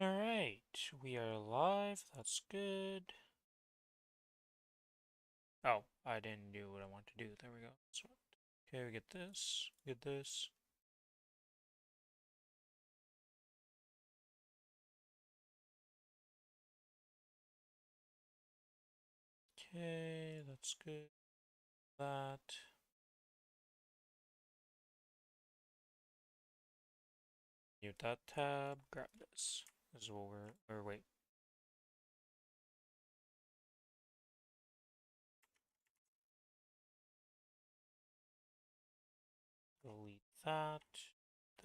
Alright, we are live. That's good. Oh, I didn't do what I want to do. There we go. Okay, we get this. Get this. Okay, that's good. That. Mute that tab. Grab this. This is what or wait. Delete that.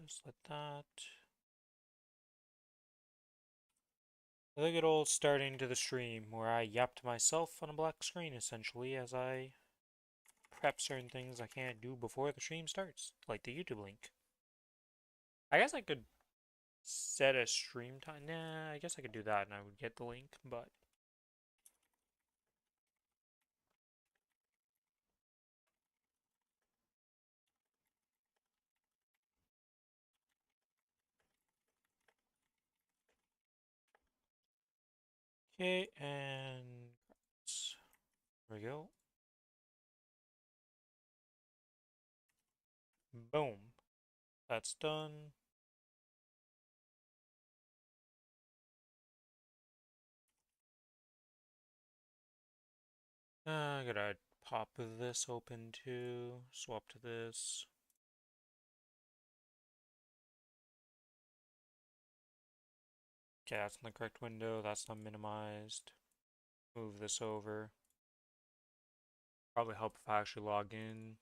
Just like that. I think it'll starting to the stream where I yapped myself on a black screen essentially as I prep certain things I can't do before the stream starts, like the YouTube link. I guess I could set a stream time. Nah, I guess I could do that and I would get the link, but okay, and there we go. Boom. That's done. I gotta pop this open too. Swap to this. Okay, that's in the correct window. That's not minimized. Move this over. Probably help if I actually log in.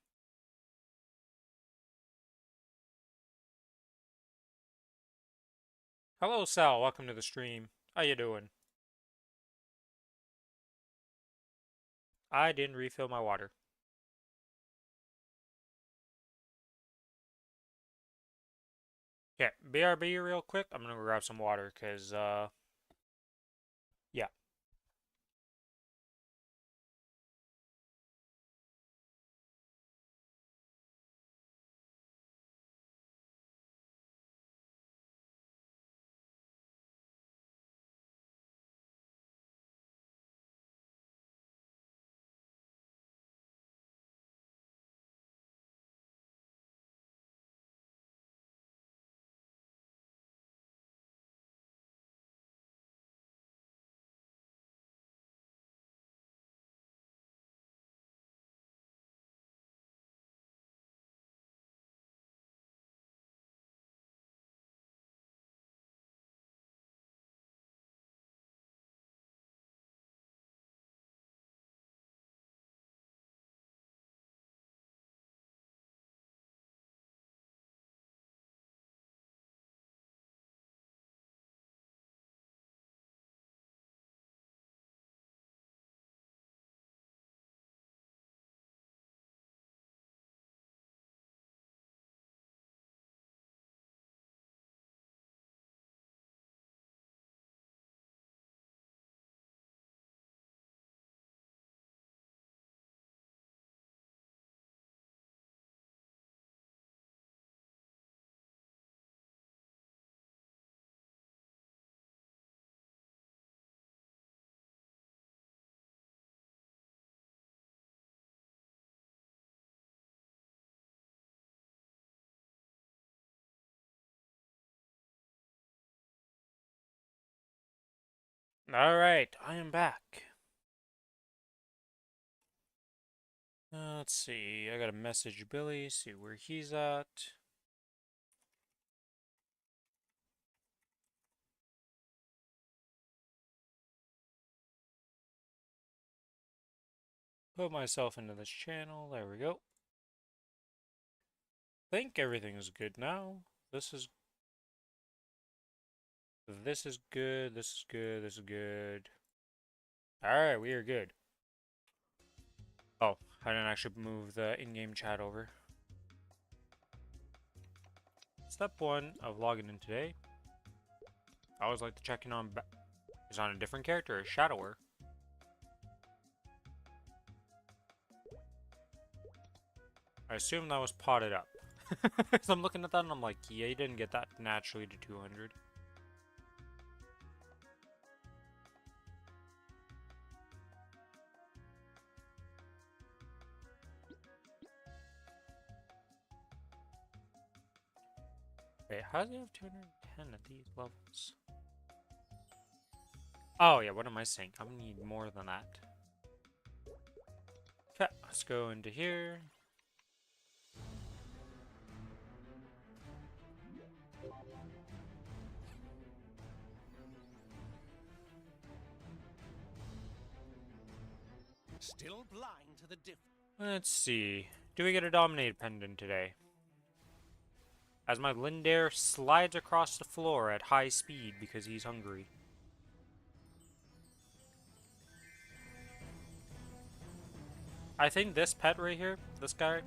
Hello, Sal. Welcome to the stream. How you doing? I didn't refill my water. Okay, BRB real quick. I'm gonna go grab some water, cause yeah. Alright, I am back. Let's see, I gotta message Billy, see where he's at. Put myself into this channel, there we go. Think everything is good now. This is good, this is good, this is good. Alright, we are good. Oh, I didn't actually move the in-game chat over. Step 1 of logging in today. I always like to check in on is on a different character, a shadower. I assume that was potted up. Because I'm looking at that and I'm like, yeah, you didn't get that naturally to 200. Wait, how does he have 210 at these levels? Oh yeah, what am I saying? I'm gonna need more than that. Okay, let's go into here. Still blind to the difference. Let's see. Do we get a Dominate pendant today? As my Lindare slides across the floor at high speed because he's hungry. I think this pet right here, this guy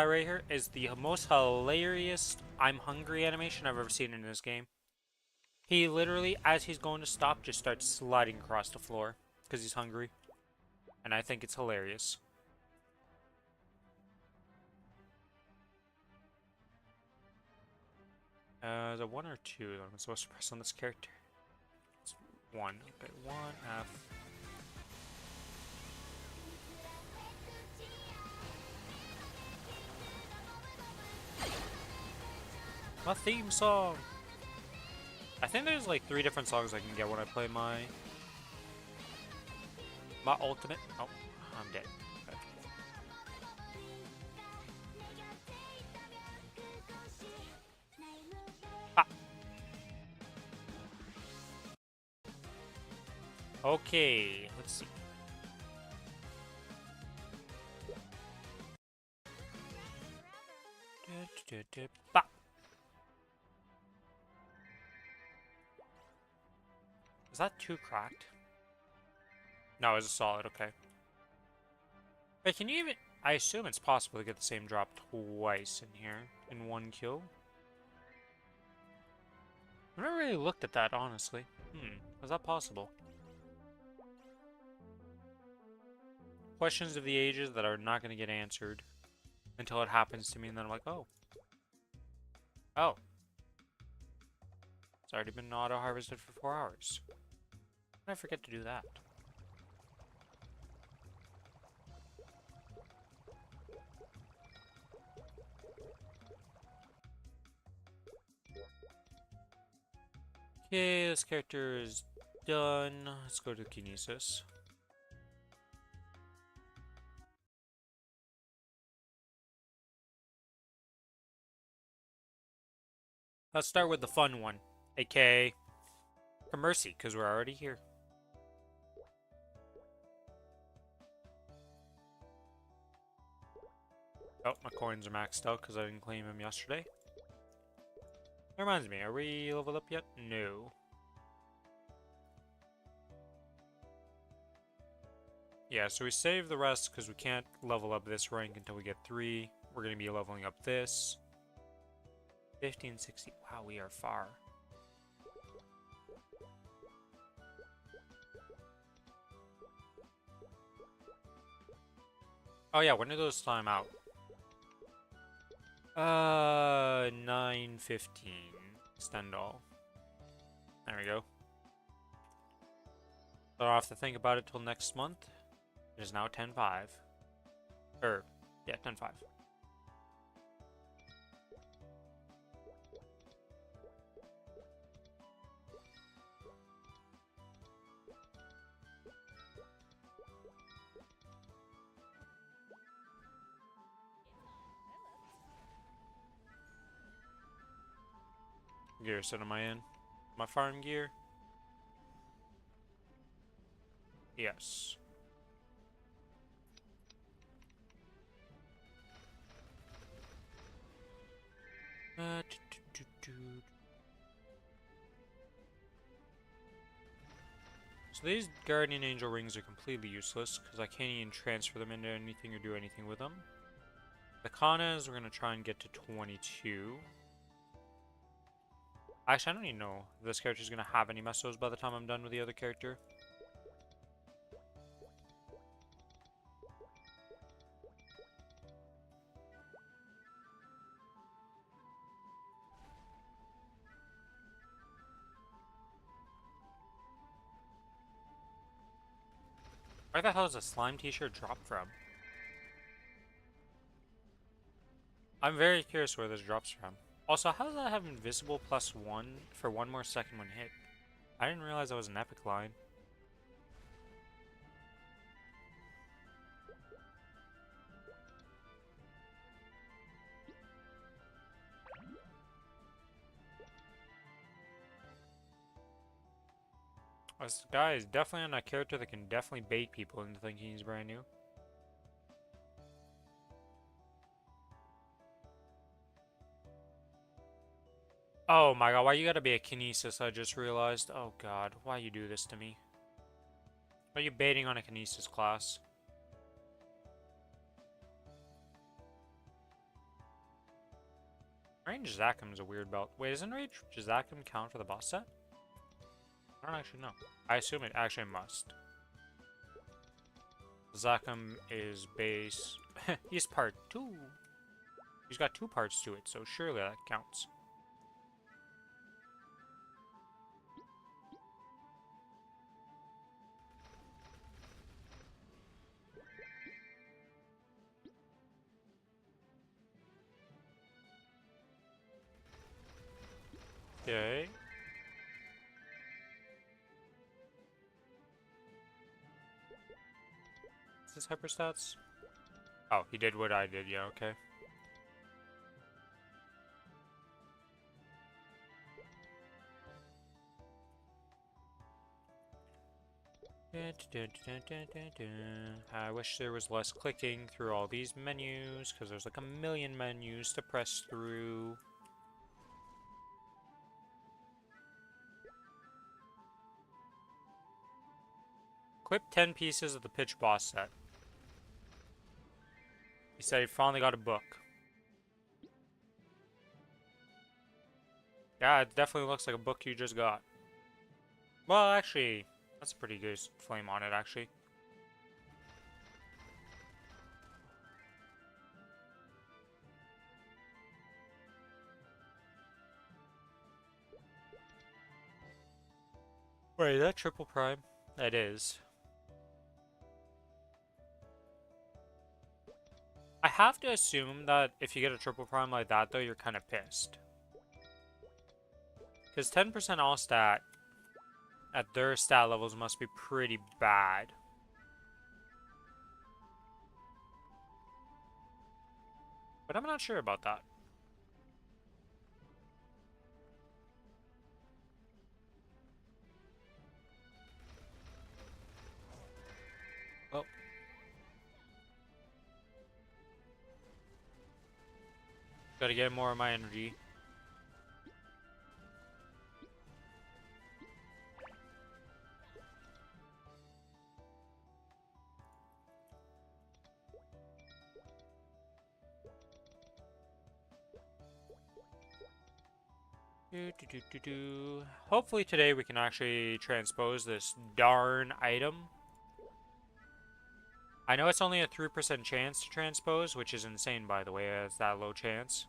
right here, is the most hilarious I'm hungry animation I've ever seen in this game. He literally, as he's going to stop, just starts sliding across the floor because he's hungry. And I think it's hilarious. Is it 1 or 2 that I'm supposed to press on this character? It's 1. Okay, 1, F. My theme song! I think there's like 3 different songs I can get when I play my ultimate. Oh, I'm dead. Okay. Ah. Okay, let's see. Bah. Is that 2 cracked? No, it's a solid, okay. Wait, can you even... I assume it's possible to get the same drop twice in here, in 1 kill. I've never really looked at that, honestly. Is that possible? Questions of the ages that are not going to get answered until it happens to me, and then I'm like, oh. Oh. It's already been auto-harvested for 4 hours. How did I forget to do that? Okay, this character is done. Let's go to Kinesis. Let's start with the fun one, aka for Mercy, because we're already here. Oh, my coins are maxed out because I didn't claim him yesterday. That reminds me, are we leveled up yet? No. Yeah, so we save the rest because we can't level up this rank until we get 3. We're going to be leveling up this. 1560. Wow, we are far. Oh yeah, when do those time out? 9:15. Extend all. There we go. So I don't have to think about it till next month. It is now 10:05. Yeah, 10:05. Gear set am I in? My farm gear? Yes. Uh, So these Guardian Angel rings are completely useless because I can't even transfer them into anything or do anything with them. The Kanas, we're going to try and get to 22. Actually, I don't even know if this character is going to have any messos by the time I'm done with the other character. Where the hell is a slime t-shirt drop from? I'm very curious where this drops from. Also, how does that have invisible +1 for 1 more second when hit? I didn't realize that was an epic line. This guy is definitely on a character that can definitely bait people into thinking he's brand new. Oh my god, why you gotta be a kinesis? I just realized. Oh god, why you do this to me? Why are you baiting on a kinesis class? Range Zakum is a weird belt. Wait, doesn't Range Zakum count for the boss set? I don't actually know. I assume it actually must. Zakum is base. He's part 2. He's got 2 parts to it, so surely that counts. Okay. Is this hyperstats? Oh, he did what I did, yeah, okay. I wish there was less clicking through all these menus, because there's like a million menus to press through. Equip 10 pieces of the pitch boss set. He said he finally got a book. Yeah, it definitely looks like a book you just got. Well, actually, that's a pretty good flame on it, actually. Wait, is that triple prime? That is. I have to assume that if you get a triple prime like that, though, you're kind of pissed. Because 10% all stat at their stat levels must be pretty bad. But I'm not sure about that. Well, gotta get more of my energy. Hopefully today we can actually transpose this darn item. I know it's only a 3% chance to transpose, which is insane, by the way. It's that low chance.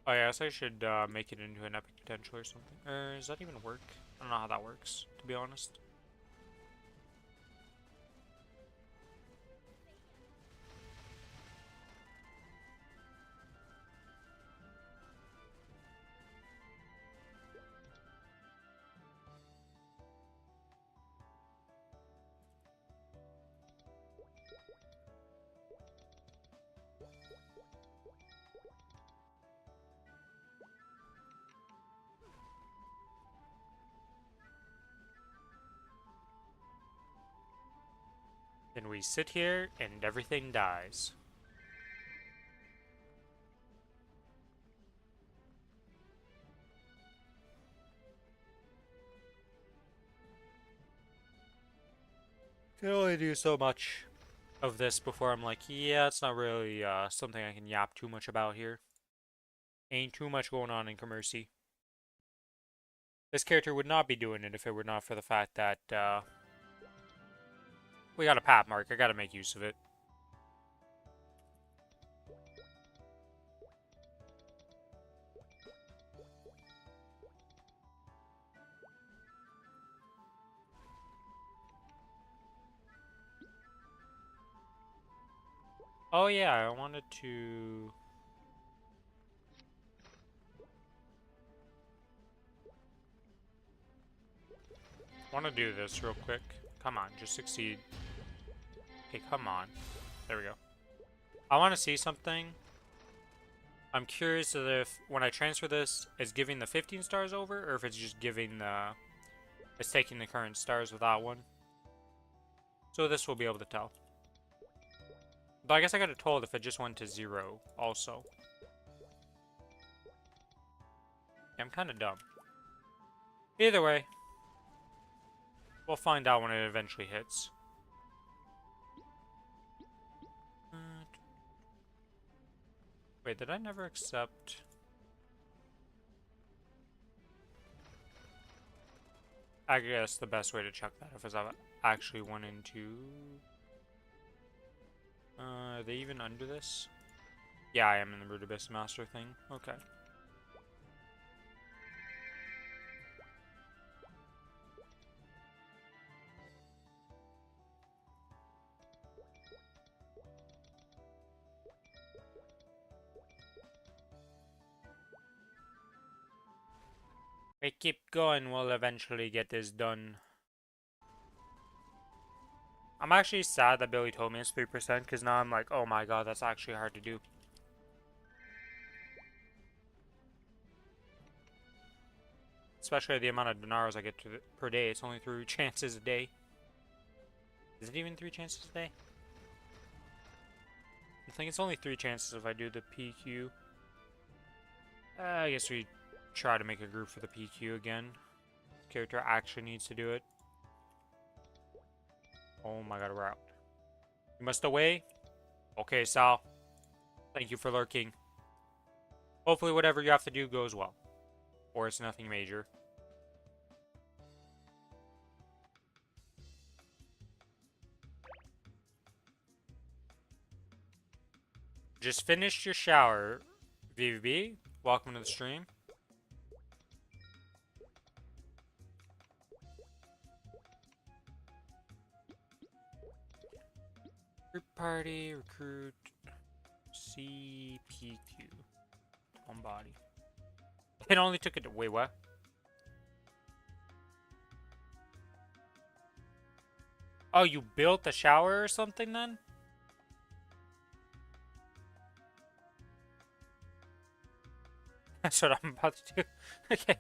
Oh, yeah, I guess I should make it into an epic potential or something. Or does that even work? I don't know how that works, to be honest. Then we sit here and everything dies. Can only do so much of this before I'm like, yeah, it's not really something I can yap too much about here. Ain't too much going on in Commercy. This character would not be doing it if it were not for the fact that we got a path mark. I gotta make use of it. Oh yeah, I wanted to... do this real quick. Come on, just succeed. Okay, come on. There we go. I want to see something. I'm curious if when I transfer this, it's giving the 15 stars over, or if it's just giving the... It's taking the current stars without one. So this we'll be able to tell. But I guess I got it told if it just went to 0 also. Yeah, I'm kind of dumb. Either way, we'll find out when it eventually hits. Wait, did I never accept... I guess the best way to check that if I actually went into... are they even under this? Yeah, I am in the Root Abyss Master thing. Okay. We keep going, we'll eventually get this done. I'm actually sad that Billy told me it's 3%, because now I'm like, oh my god, that's actually hard to do. Especially the amount of dinars I get per day. It's only 3 chances a day. Is it even 3 chances a day? I think it's only 3 chances if I do the PQ. I guess we try to make a group for the PQ again. Character actually needs to do it. Oh my god, we're out. You must away? Okay, Sal. Thank you for lurking. Hopefully whatever you have to do goes well. Or it's nothing major. Just finished your shower, VVB. Welcome to the stream. Group party, recruit, CPQ. One body. It only took it to... Wait, what? Oh, you built the shower or something then? That's what I'm about to do. Okay.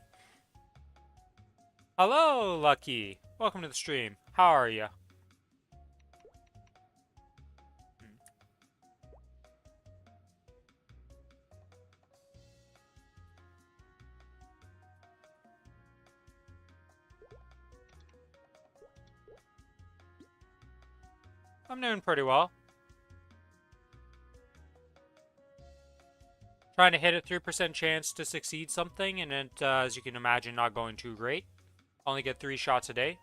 Hello, Lucky. Welcome to the stream. How are you? I'm doing pretty well. Trying to hit a 3% chance to succeed something, and it, as you can imagine, not going too great. Only get 3 shots a day.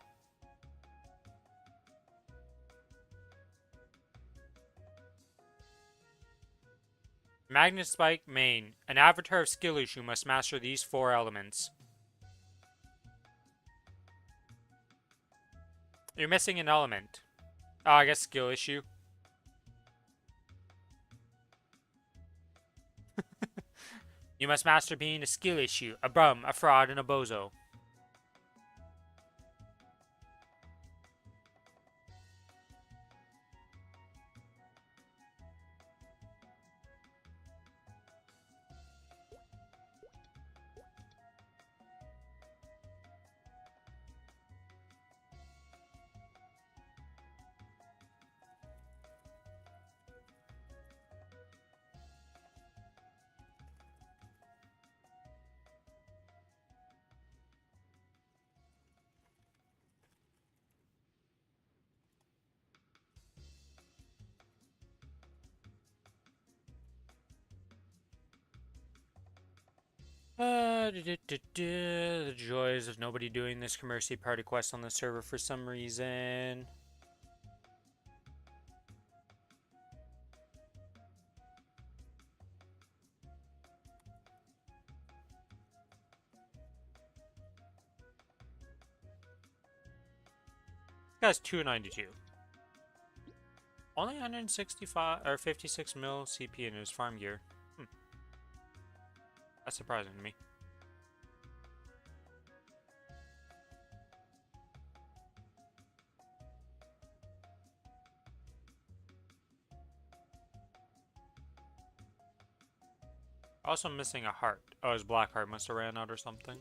Magnet Spike main. An avatar of skill issue must master these 4 elements. You're missing an element. Oh, I guess skill issue. You must master being a skill issue, a bum, a fraud, and a bozo. The joys of nobody doing this Commercy Party quest on the server for some reason. This guy's 292. Only 165 or 56 mil CP in his farm gear. That's surprising to me. Also missing a heart. Oh, his black heart must have ran out or something.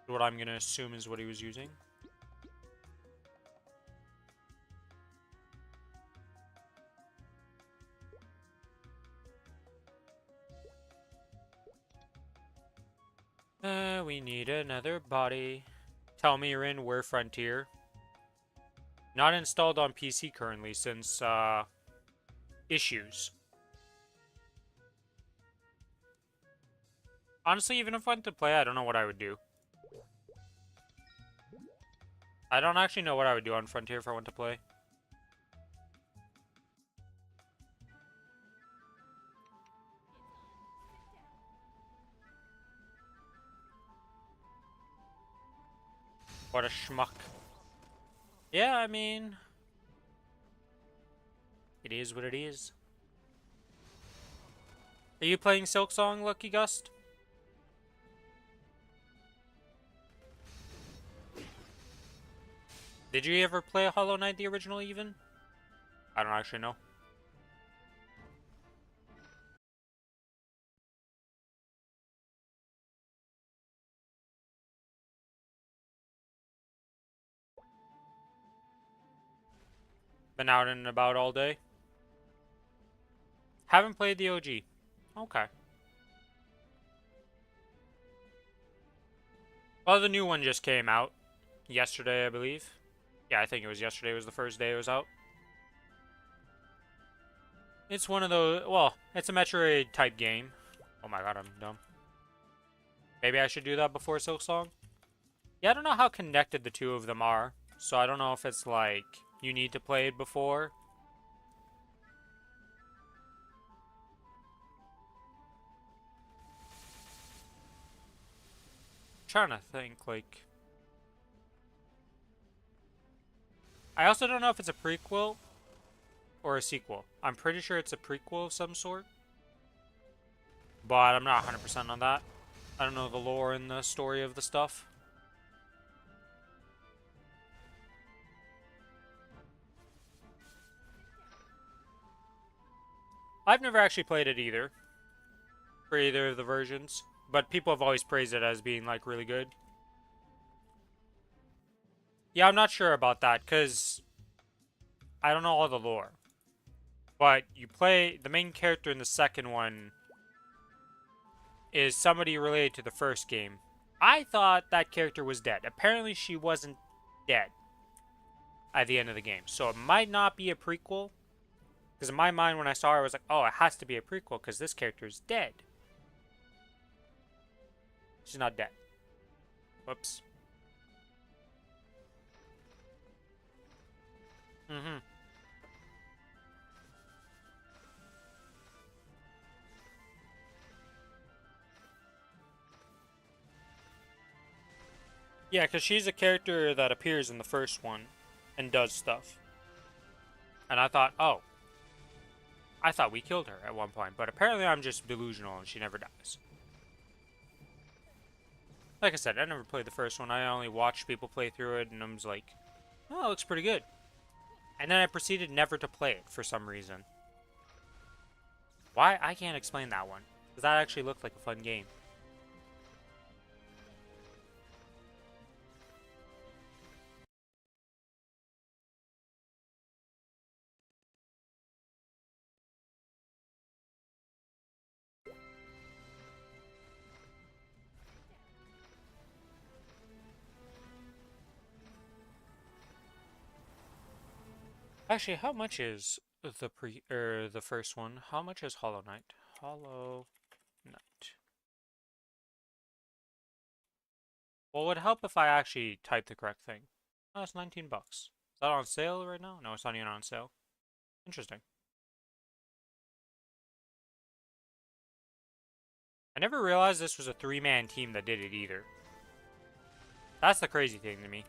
What I'm gonna assume is what he was using. We need another body. Tell me you're in. We're Frontier. Not installed on PC currently since, issues. Honestly, even if I went to play, I don't know what I would do. I don't actually know what I would do on Frontier if I went to play. What a schmuck. Yeah, I mean... It is what it is. Are you playing Silksong, Lucky Gust? Did you ever play Hollow Knight, the original, even? I don't actually know. Been out and about all day. Haven't played the OG. Okay. Well, the new one just came out. Yesterday, I believe. Yeah, I think it was yesterday was the first day it was out. It's one of those... Well, it's a Metroid type game. Oh my god, I'm dumb. Maybe I should do that before Silksong? Yeah, I don't know how connected the two of them are. So I don't know if it's like... You need to play it before. I'm trying to think, like... I also don't know if it's a prequel or a sequel. I'm pretty sure it's a prequel of some sort. But I'm not 100% on that. I don't know the lore and the story of the stuff. I've never actually played it either. For either of the versions. But people have always praised it as being, like, really good. Yeah, I'm not sure about that, because I don't know all the lore. But you play... The main character in the second one is somebody related to the first game. I thought that character was dead. Apparently she wasn't dead at the end of the game. So it might not be a prequel. Because in my mind, when I saw her, I was like, oh, it has to be a prequel because this character is dead. She's not dead. Whoops. Mm-hmm. Yeah, because she's a character that appears in the first one and does stuff. And I thought, oh, I thought we killed her at one point. But apparently I'm just delusional and she never dies. Like I said, I never played the first one. I only watched people play through it and I was like, oh, it looks pretty good. And then I proceeded never to play it for some reason. Why? I can't explain that one. Because that actually looked like a fun game. Actually, how much is the first one? How much is Hollow Knight? Hollow Knight. Well, it would help if I actually typed the correct thing. Oh, it's 19 bucks. Is that on sale right now? No, it's not even on sale. Interesting. I never realized this was a three-man team that did it either. That's the crazy thing to me.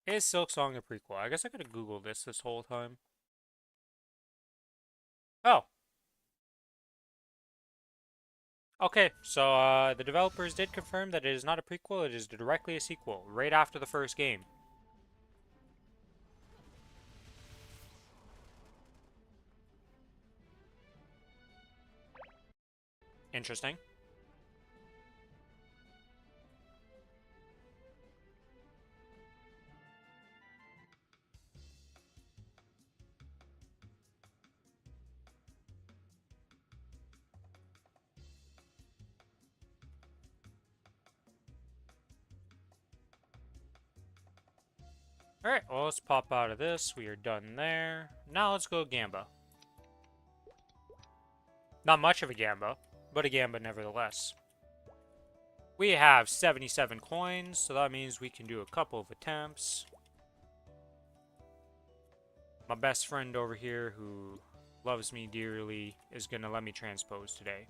Is Silk Song a prequel? I guess I could have Googled this whole time. Oh, okay. So the developers did confirm that it is not a prequel. It is directly a sequel, right after the first game. Interesting. Alright, well, let's pop out of this. We are done there. Now let's go Gamba. Not much of a Gamba, but a Gamba nevertheless. We have 77 coins, so that means we can do a couple of attempts. My best friend over here, who loves me dearly, is going to let me transpose today.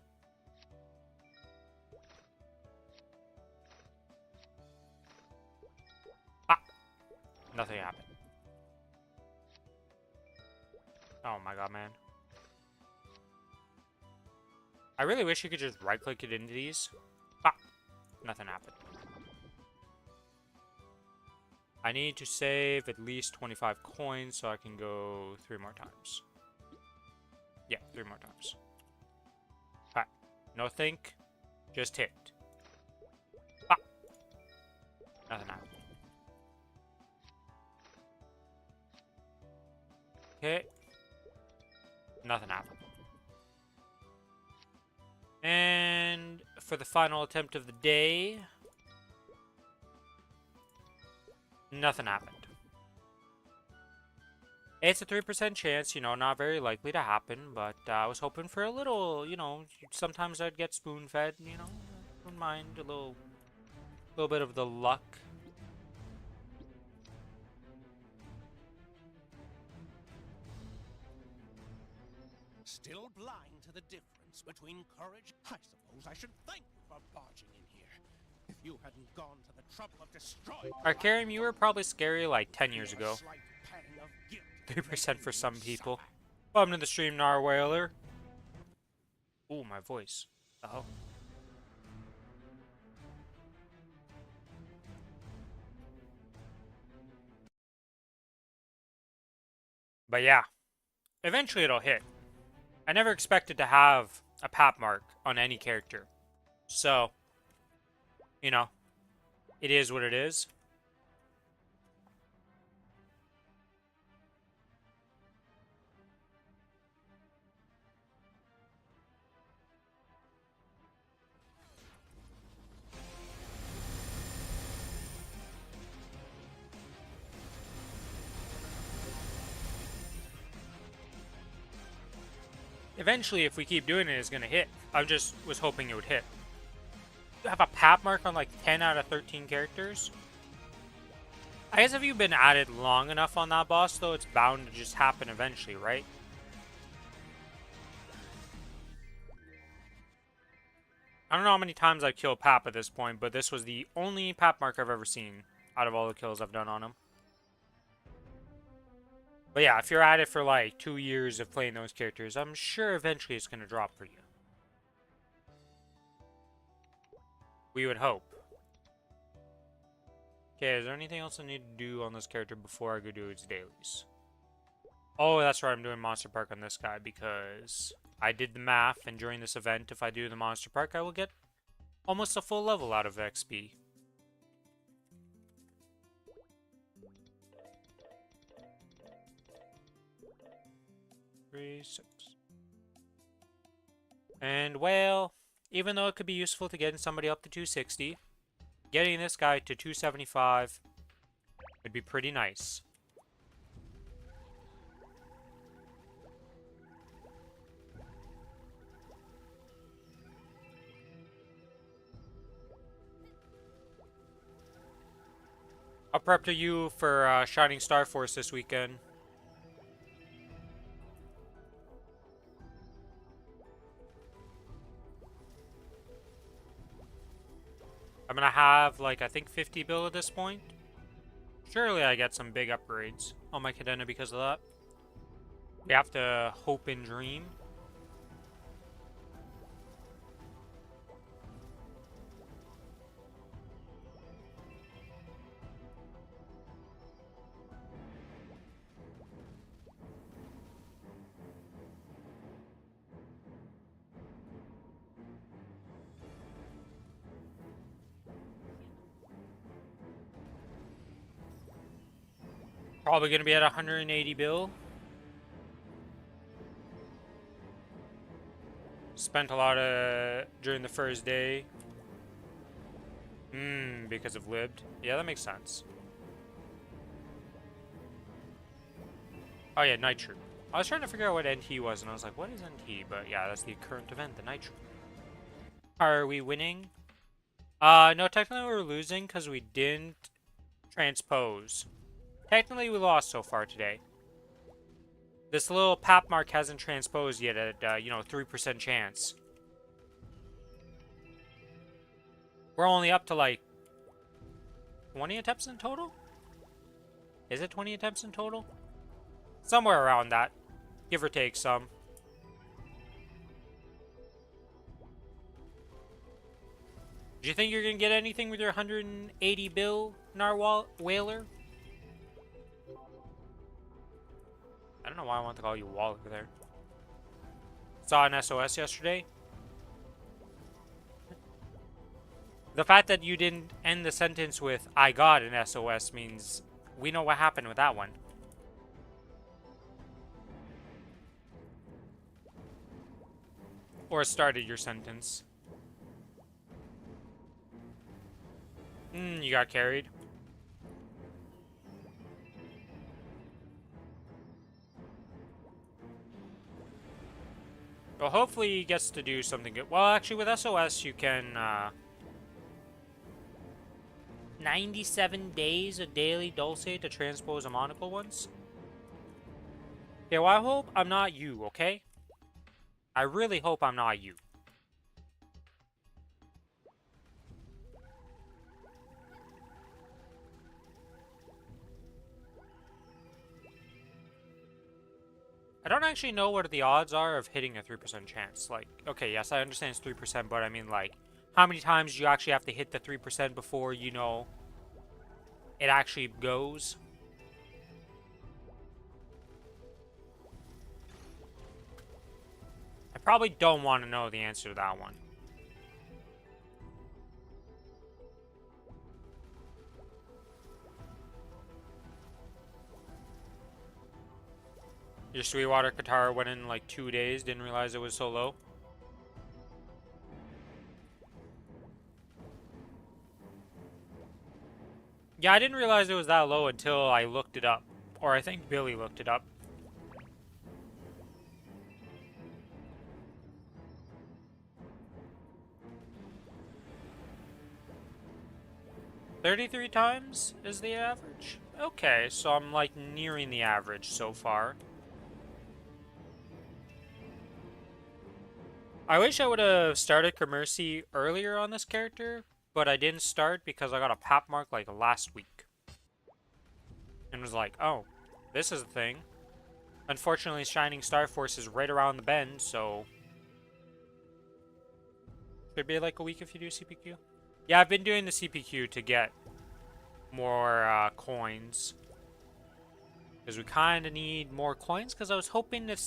Ah! Nothing happened. Oh my god, man. I really wish you could just right-click it into these. Ah! Nothing happened. I need to save at least 25 coins so I can go 3 more times. Yeah, 3 more times. Alright. No think. Just hit. Ah! Nothing happened. Okay. Nothing happened. And for the final attempt of the day, nothing happened. It's a 3% chance, you know, not very likely to happen, but I was hoping for a little, you know, sometimes I'd get spoon-fed, you know, wouldn't mind a little bit of the luck. Still blind to the difference between courage? I suppose I should thank you for barging in here. If you hadn't gone to the trouble of destroying Arcarium, you were probably scary like 10 years a ago. slight pang of guilt 3% for making some you people. suffer. Welcome to the stream, Narwhaler. Ooh, my voice. Oh. But yeah, eventually it'll hit. I never expected to have a pap mark on any character. So, you know, it is what it is. Eventually, if we keep doing it, it's going to hit. I just was hoping it would hit. Have a pap mark on like 10 out of 13 characters? I guess if you've been at it long enough on that boss, though, it's bound to just happen eventually, right? I don't know how many times I've killed Pap at this point, but this was the only Pap mark I've ever seen out of all the kills I've done on him. But yeah, if you're at it for like 2 years of playing those characters, I'm sure eventually it's going to drop for you. We would hope. Okay, is there anything else I need to do on this character before I go do its dailies? Oh, that's right, I'm doing Monster Park on this guy because I did the math, and during this event, if I do the Monster Park, I will get almost a full level out of XP. 3, 6. And, well, even though it could be useful to getting somebody up to 260, getting this guy to 275 would be pretty nice. I'll prep to you for Shining Starforce this weekend. I'm gonna have, like, I think 50 bill at this point. Surely I get some big upgrades on my Cadena because of that. We have to hope and dream. Probably going to be at 180 bill. Spent a lot of during the first day. Because of lived. Yeah, that makes sense. Oh yeah, Night Troop. I was trying to figure out what NT was, and I was like, what is NT? But yeah, that's the current event, the Night Troop. Are we winning? No, technically we're losing because we didn't transpose. Technically we lost so far today. This little pap mark hasn't transposed yet at, 3% chance. We're only up to like 20 attempts in total? Is it 20 attempts in total? Somewhere around that. Give or take some. Do you think you're going to get anything with your 180 bill narwhal whaler? I don't know why I want to call you Waller there. Saw an SOS yesterday. The fact that you didn't end the sentence with I got an SOS means we know what happened with that one. Or started your sentence. You got carried. Well, hopefully he gets to do something good. Well, actually, with SOS, you can, 97 days of daily dulce to transpose a monocle once. Okay, well, I hope I'm not you, okay? I really hope I'm not you. I don't actually know what the odds are of hitting a 3% chance. Like, okay, yes, I understand it's 3%, but I mean, like, how many times do you actually have to hit the 3% before, you know, it actually goes? I probably don't want to know the answer to that one. Your Sweetwater Qatar went in like 2 days, didn't realize it was so low. Yeah, I didn't realize it was that low until I looked it up. Or I think Billy looked it up. "33 times is the average?" Okay, so I'm like nearing the average so far. I wish I would have started Commercy earlier on this character, but I didn't start because I got a pap mark like last week. And was like, oh, this is a thing. Unfortunately, Shining Starforce is right around the bend, so... Should be like a week if you do CPQ. Yeah, I've been doing the CPQ to get more coins. Because we kind of need more coins, because I was hoping to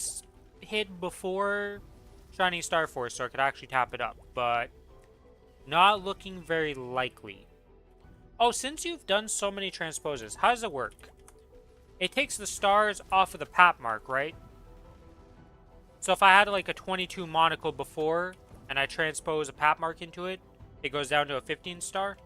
hit before Shining Starforce so I could actually tap it up, but not looking very likely. Oh, since you've done so many transposes, how does it work? It takes the stars off of the pap mark, right? So if I had like a 22 monocle before, and I transpose a pap mark into it, it goes down to a 15 star?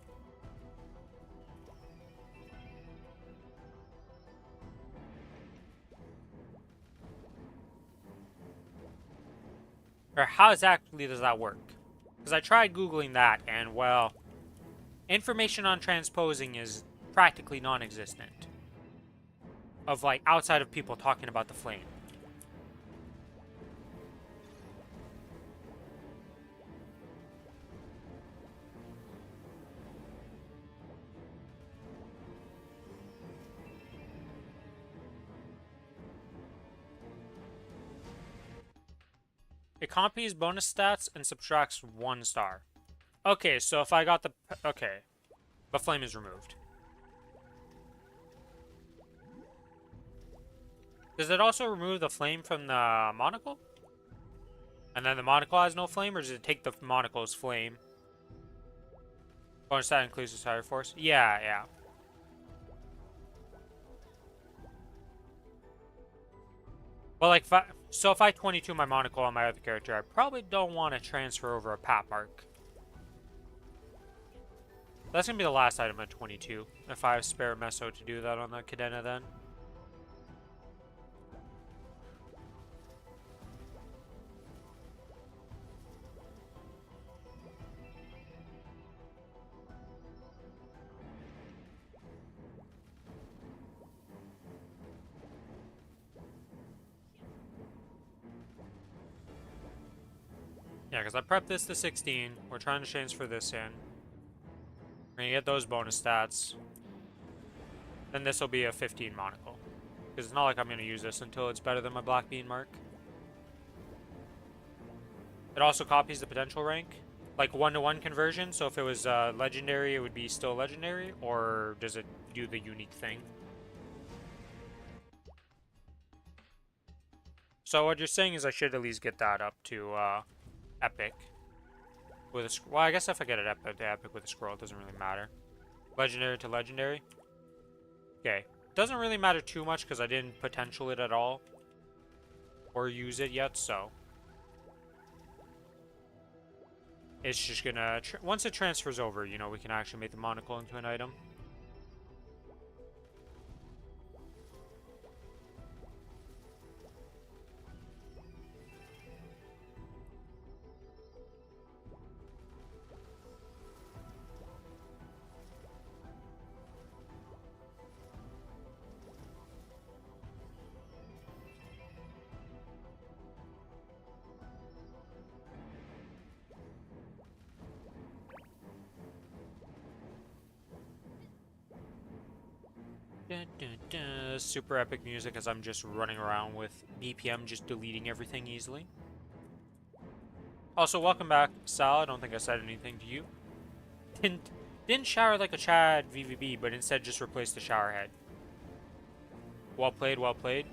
Or how exactly does that work? Because I tried Googling that, and well, information on transposing is practically non-existent. Of like, outside of people talking about the flame. It copies bonus stats and subtracts 1 star. Okay, so if I got the... Okay. But flame is removed. Does it also remove the flame from the monocle? And then the monocle has no flame, or does it take the monocle's flame? Bonus stat includes the starforce. Force? Yeah, yeah. Well, like, so if I 22 my monocle on my other character, I probably don't want to transfer over a pat mark. That's going to be the last item at 22, if I have spare meso to do that on the Cadena then. Yeah, because I prepped this to 16. We're trying to transfer this in. We're going to get those bonus stats. Then this will be a 15 monocle. Because it's not like I'm going to use this until it's better than my black bean mark. It also copies the potential rank. Like 1-to-1 conversion, so if it was legendary, it would be still legendary? Or does it do the unique thing? So what you're saying is I should at least get that up to epic. With a well, I guess if I get it epic to epic with a scroll, it doesn't really matter. Legendary to legendary. Okay. Doesn't really matter too much because I didn't potential it at all. Or use it yet, so. It's just gonna... once it transfers over, you know, we can actually make the monocle into an item. Dun, dun, dun. Super epic music as I'm just running around with BPM, just deleting everything easily. Also, welcome back, Sal. I don't think I said anything to you. Didn't shower like a Chad VVB, but instead just replaced the shower head. Well played, well played.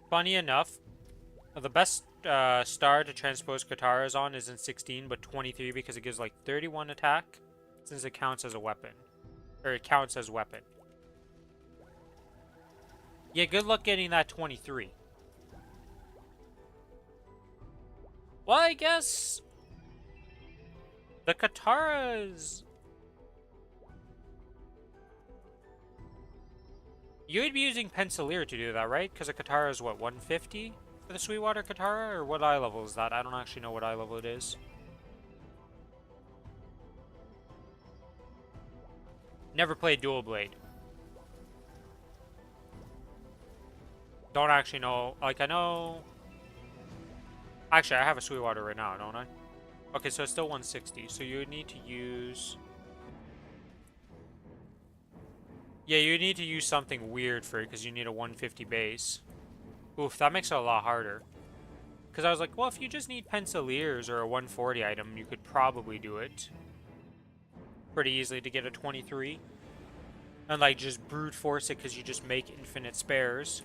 Funny enough, the best star to transpose Kataras on is in 16, but 23 because it gives like 31 attack, since it counts as a weapon. Or it counts as weapon. Yeah, good luck getting that 23. Well, I guess... the Kataras... you would be using Pencilier to do that, right? Because a Katara is what, 150 for the Sweetwater Katara? Or what eye level is that? I don't actually know what eye level it is. Never played Dual Blade. Don't actually know. Like, I know... actually, I have a Sweetwater right now, don't I? Okay, so it's still 160. So you would need to use... yeah, you need to use something weird for it because you need a 150 base. Oof, that makes it a lot harder. Because I was like, well, if you just need Penciliers or a 140 item, you could probably do it pretty easily to get a 23. And, like, just brute force it because you just make infinite spares.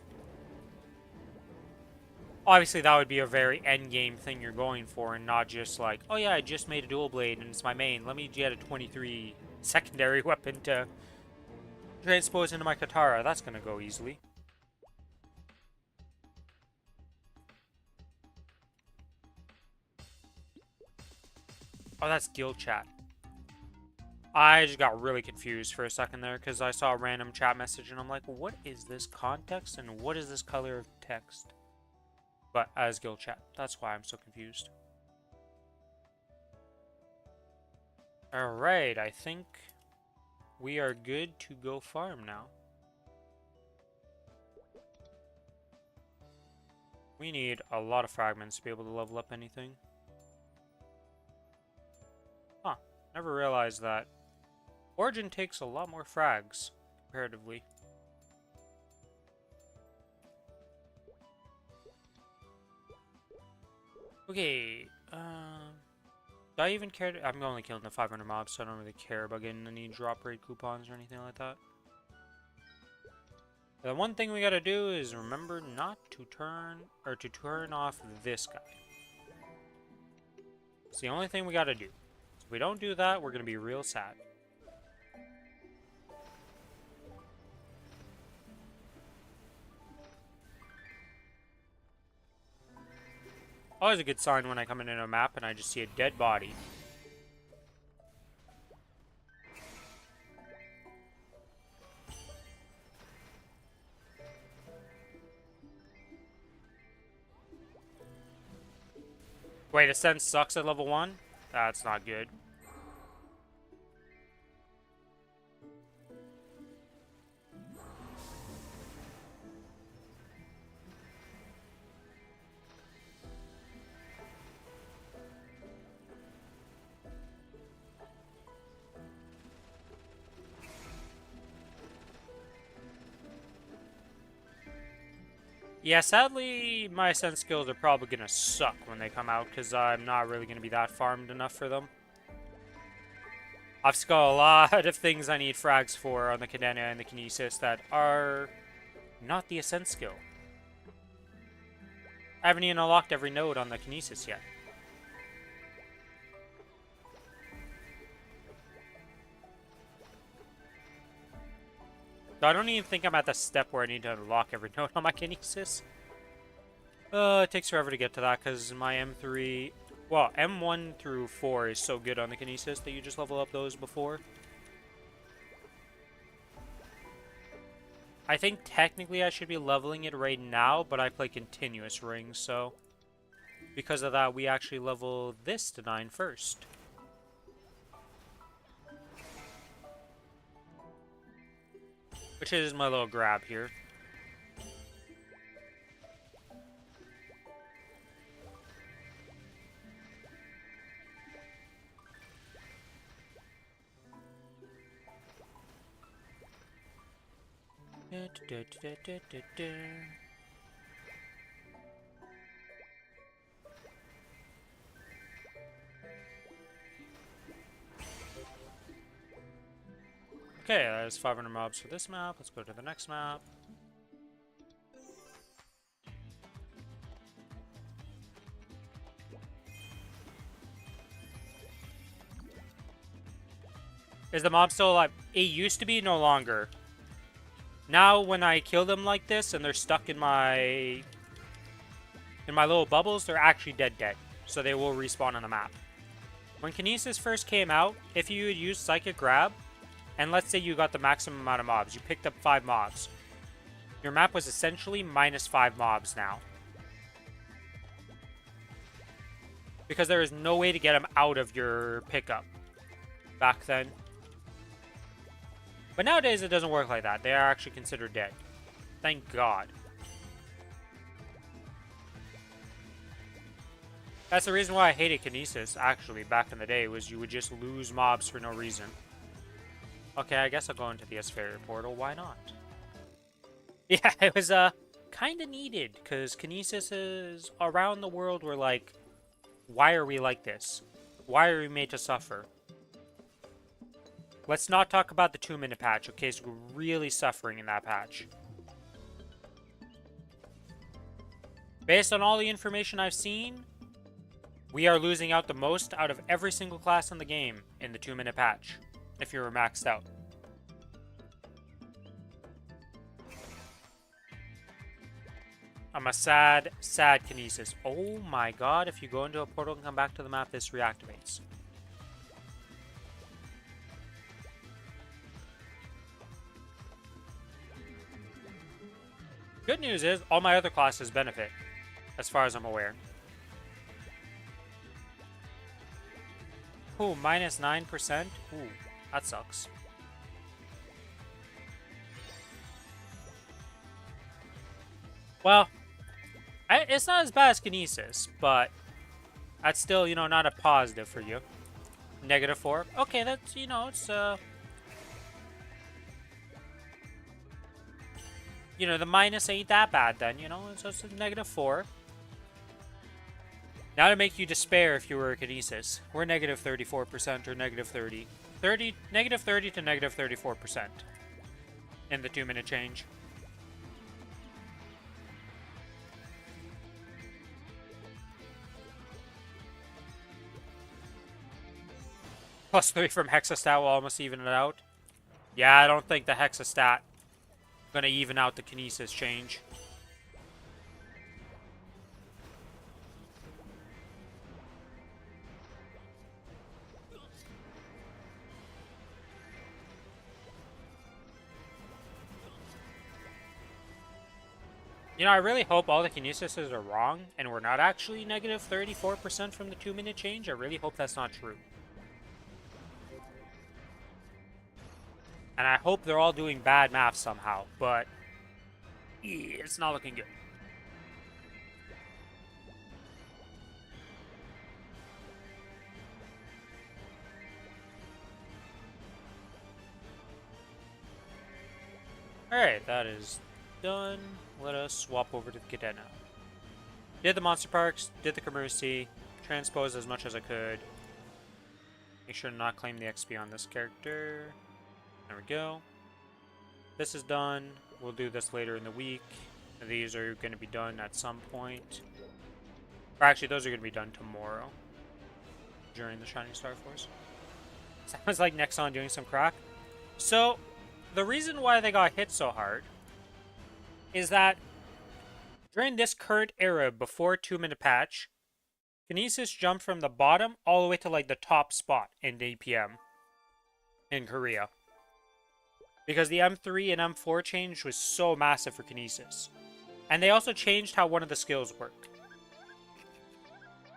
Obviously, that would be a very endgame thing you're going for, and not just like, oh yeah, I just made a dual blade and it's my main. Let me get a 23 secondary weapon to transpose into my Katara. That's gonna go easily. Oh, that's guild chat. I just got really confused for a second there because I saw a random chat message and I'm like, what is this context and what is this color of text? But as guild chat, that's why I'm so confused. Alright, I think we are good to go farm now. We need a lot of fragments to be able to level up anything. Huh. Never realized that. Origin takes a lot more frags, comparatively. Okay, do I even care to... I'm only killing the 500 mobs, so I don't really care about getting any drop rate coupons or anything like that. The one thing we gotta do is remember not to turn off this guy. It's the only thing we gotta do. If we don't do that, we're gonna be real sad. Always a good sign when I come into a map and I just see a dead body. Wait, Ascent sucks at level 1? That's not good. Yeah, sadly, my Ascent skills are probably gonna suck when they come out, because I'm not really gonna be that farmed enough for them. I've still got a lot of things I need frags for on the Cadena and the Kinesis that are not the Ascent skill. I haven't even unlocked every node on the Kinesis yet. So I don't even think I'm at the step where I need to unlock every node on my Kinesis. It takes forever to get to that because my M3... Well, M1 through 4 is so good on the Kinesis that you just level up those before. I think technically I should be leveling it right now, but I play continuous rings, so... Because of that, we actually level this to 9 first. Which is my little grab here. Okay, there's 500 mobs for this map. Let's go to the next map. Is the mob still alive? It used to be, no longer. Now, when I kill them like this and they're stuck in my little bubbles, they're actually dead. So they will respawn on the map. When Kinesis first came out, if you use Psychic Grab, and let's say you got the maximum amount of mobs, you picked up 5 mobs, your map was essentially minus 5 mobs now. Because there is no way to get them out of your pickup back then. But nowadays it doesn't work like that. They are actually considered dead. Thank God. That's the reason why I hated Kinesis, actually, back in the day, was you would just lose mobs for no reason. Okay, I guess I'll go into the Aspharia portal. Why not? Yeah, it was, kind of needed, because Kinesis is around the world were like, why are we like this? Why are we made to suffer? Let's not talk about the 2-minute patch, okay? So we're really suffering in that patch. Based on all the information I've seen, we are losing out the most out of every single class in the game in the 2-minute patch, if you were maxed out. I'm a sad Kinesis. Oh my God, if you go into a portal and come back to the map, this reactivates. Good news is, all my other classes benefit, as far as I'm aware. Ooh, minus 9%? Ooh, that sucks. Well, it's not as bad as Kinesis, but that's still, you know, not a positive for you. -4. Okay, that's, you know, it's, you know, the minus ain't that bad then, you know? So it's a -4. Now to make you despair if you were a Kinesis. We're -34% or -30. -30 to -34% in the 2-minute change. +3 from Hexastat will almost even it out. Yeah, I don't think the Hexastat gonna even out the Kinesis change. You know, I really hope all the Kinesises are wrong, and we're not actually -34% from the 2-minute change. I really hope that's not true. And I hope they're all doing bad math somehow, but it's not looking good. Alright, that is done. Let us swap over to the Cadena. Did the Monster Parks, did the Commercy, transposed as much as I could. Make sure to not claim the XP on this character. There we go. This is done. We'll do this later in the week. These are going to be done at some point. Or actually, those are going to be done tomorrow. During the Shining Star Force. Sounds like Nexon doing some crack. So, the reason why they got hit so hard is that during this current era before 2-minute patch, Kinesis jumped from the bottom all the way to like the top spot in DPM in Korea. Because the M3 and M4 change was so massive for Kinesis. And they also changed how one of the skills worked.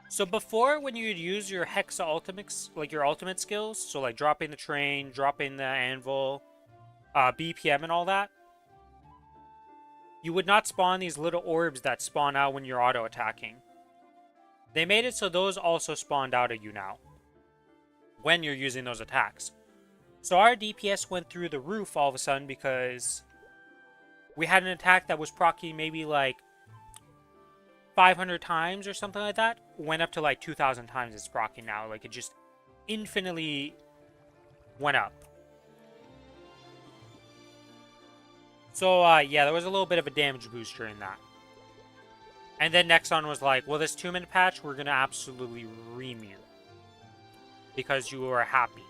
So before, when you'd use your Hexa ultimates, like your ultimate skills, so like dropping the train, dropping the anvil, BPM and all that, you would not spawn these little orbs that spawn out when you're auto-attacking. They made it so those also spawned out at you now, when you're using those attacks. So our DPS went through the roof all of a sudden because we had an attack that was proccing maybe like 500 times or something like that. Went up to like 2,000 times it's proccing now. Like it just infinitely went up. So yeah, there was a little bit of a damage boost during that. And then Nexon was like, well, this 2-minute patch, we're going to absolutely ream you. Because you are happy.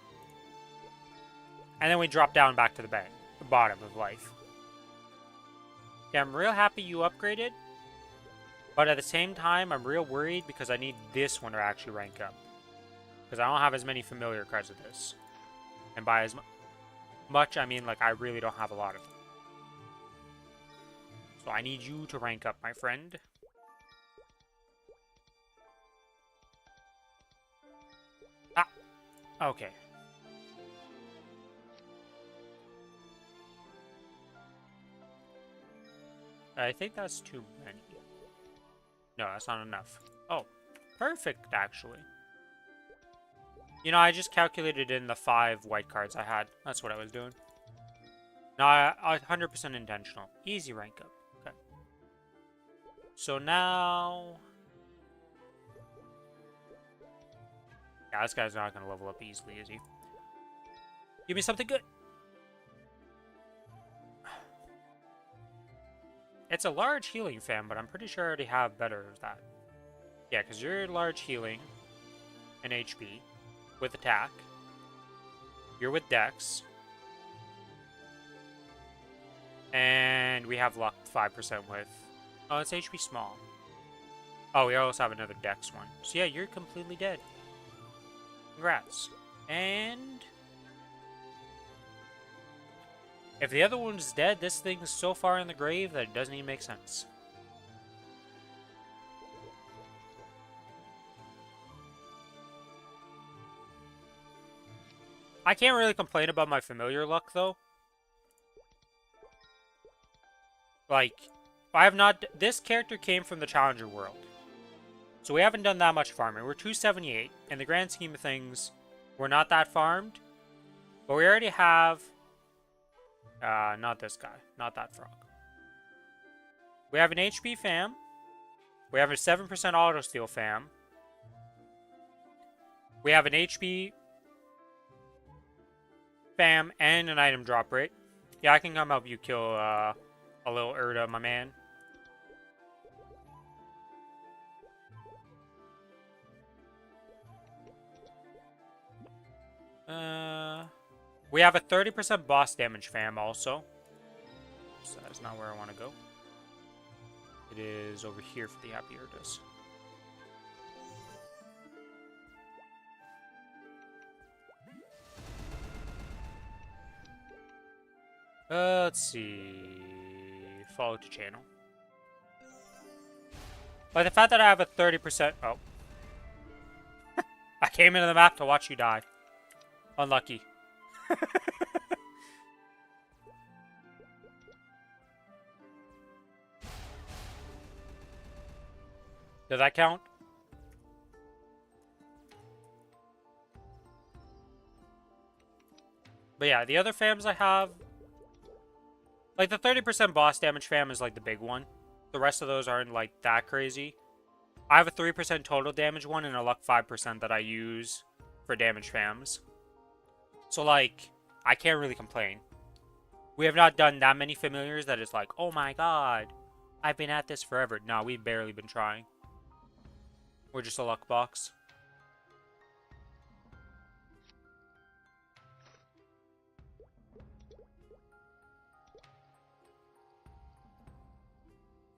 And then we drop down back to the bottom of life. Yeah, I'm real happy you upgraded. But at the same time, I'm real worried because I need this one to actually rank up. Because I don't have as many familiar cards of this. And by as much, I mean, like, I really don't have a lot of them. So I need you to rank up, my friend. Ah! Okay. I think that's too many. No, that's not enough. Oh, perfect, actually. You know, I just calculated in the 5 white cards I had. That's what I was doing. No, 100% intentional. Easy rank up. Okay. So now... Yeah, this guy's not going to level up easily, is he? Give me something good. It's a large healing fan, but I'm pretty sure I already have better of that. Yeah, because you're large healing and HP with attack. You're with Dex. And we have luck 5% with... Oh, it's HP small. Oh, we also have another Dex one. So yeah, you're completely dead. Congrats. And... if the other one's dead, this thing's so far in the grave that it doesn't even make sense. I can't really complain about my familiar luck, though. Like, I have not... This character came from the Challenger world. So we haven't done that much farming. We're 278. In the grand scheme of things, We're not that farmed. But we already have... not this guy. Not that frog. We have an HP fam. We have a 7% auto steal fam. We have an HP fam and an item drop rate. Yeah, I can come help you kill a little Erda, my man. We have a 30% boss damage fam also. So that's not where I want to go. It is over here for the happy Erdas. Let's see. Follow to channel. By the fact that I have a 30%... Oh. I came into the map to watch you die. Unlucky. Does that count? But yeah, the other fams I have... Like, the 30% boss damage fam is, like, the big one. The rest of those aren't, like, that crazy. I have a 3% total damage one and a luck 5% that I use for damage fams. So, like, I can't really complain. We have not done that many familiars that it's like, oh my god, I've been at this forever. No, we've barely been trying. We're just a luck box.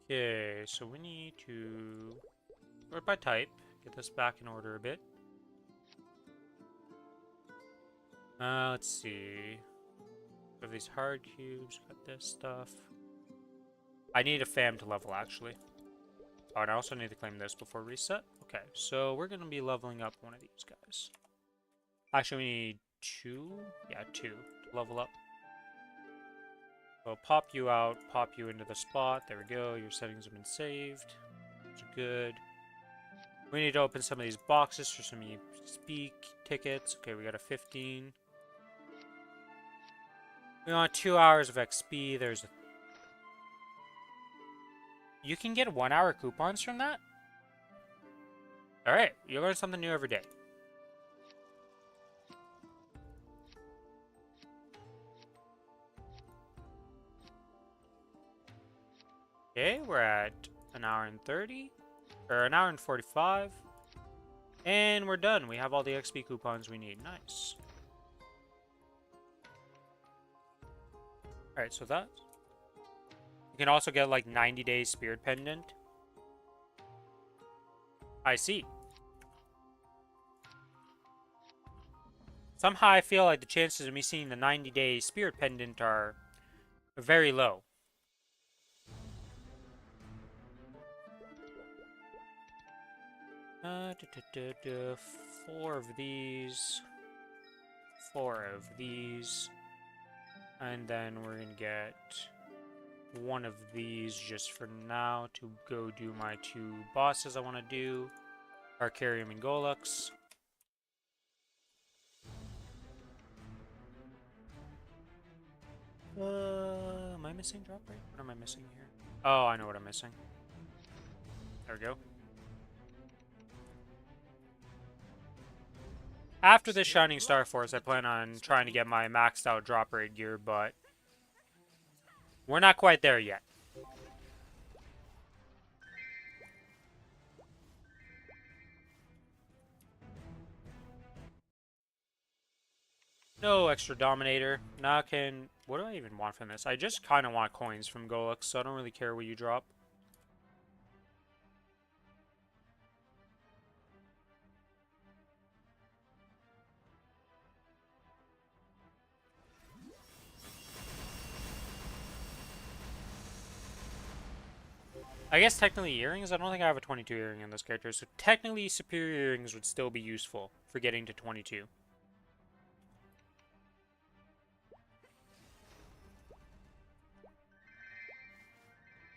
Okay, so we need to sort by type. Get this back in order a bit. Let's see. We have these hard cubes, got this stuff. I need a fam to level, actually. Oh, and I also need to claim this before reset. Okay, so we're going to be leveling up one of these guys. Actually, we need 2? Yeah, 2 to level up. So pop you out, pop you into the spot. There we go. Your settings have been saved. Those are good. We need to open some of these boxes for some speak tickets. Okay, we got a 15. We want 2 hours of XP. There's a... You can get 1 hour coupons from that? Alright, you learn something new every day. Okay, we're at 1 hour and 30. Or 1 hour and 45. And we're done. We have all the XP coupons we need. Nice. Alright, so that. You can also get like 90 days Spirit Pendant. I see. Somehow I feel like the chances of me seeing the 90-day Spirit Pendant are very low. Four of these. 4 of these. And then we're going to get 1 of these just for now to go do my 2 bosses I want to do. Arcarium and Golux. Am I missing drop rate? What am I missing here? Oh, I know what I'm missing. There we go. After this Shining Starforce, I plan on trying to get my maxed out drop rate gear, but we're not quite there yet. No extra Dominator. Now can... What do I even want from this? I just kind of want coins from Golux, so I don't really care what you drop. I guess technically earrings? I don't think I have a 22 earring in this character, so technically superior earrings would still be useful for getting to 22.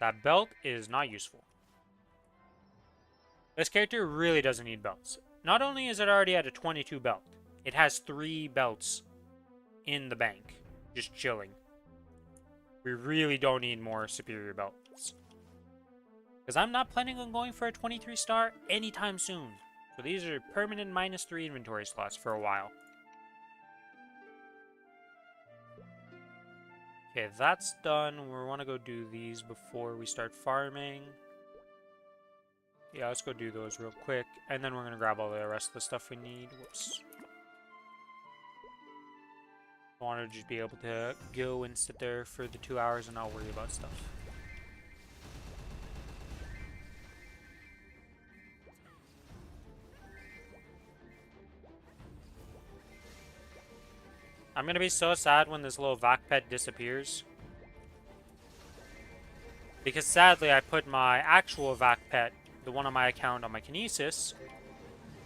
That belt is not useful. This character really doesn't need belts. Not only is it already at a 22 belt, It has 3 belts in the bank, just chilling. We really don't need more superior belts. Because I'm not planning on going for a 23 star anytime soon. So these are permanent -3 inventory slots for a while. Okay, that's done. We want to go do these before we start farming. Yeah, let's go do those real quick. And then we're going to grab all the rest of the stuff we need. Whoops. I want to just be able to go and sit there for the 2 hours and not worry about stuff. I'm going to be so sad when this little vac pet disappears. Because sadly, I put my actual vac pet, the one on my account, on my Kinesis.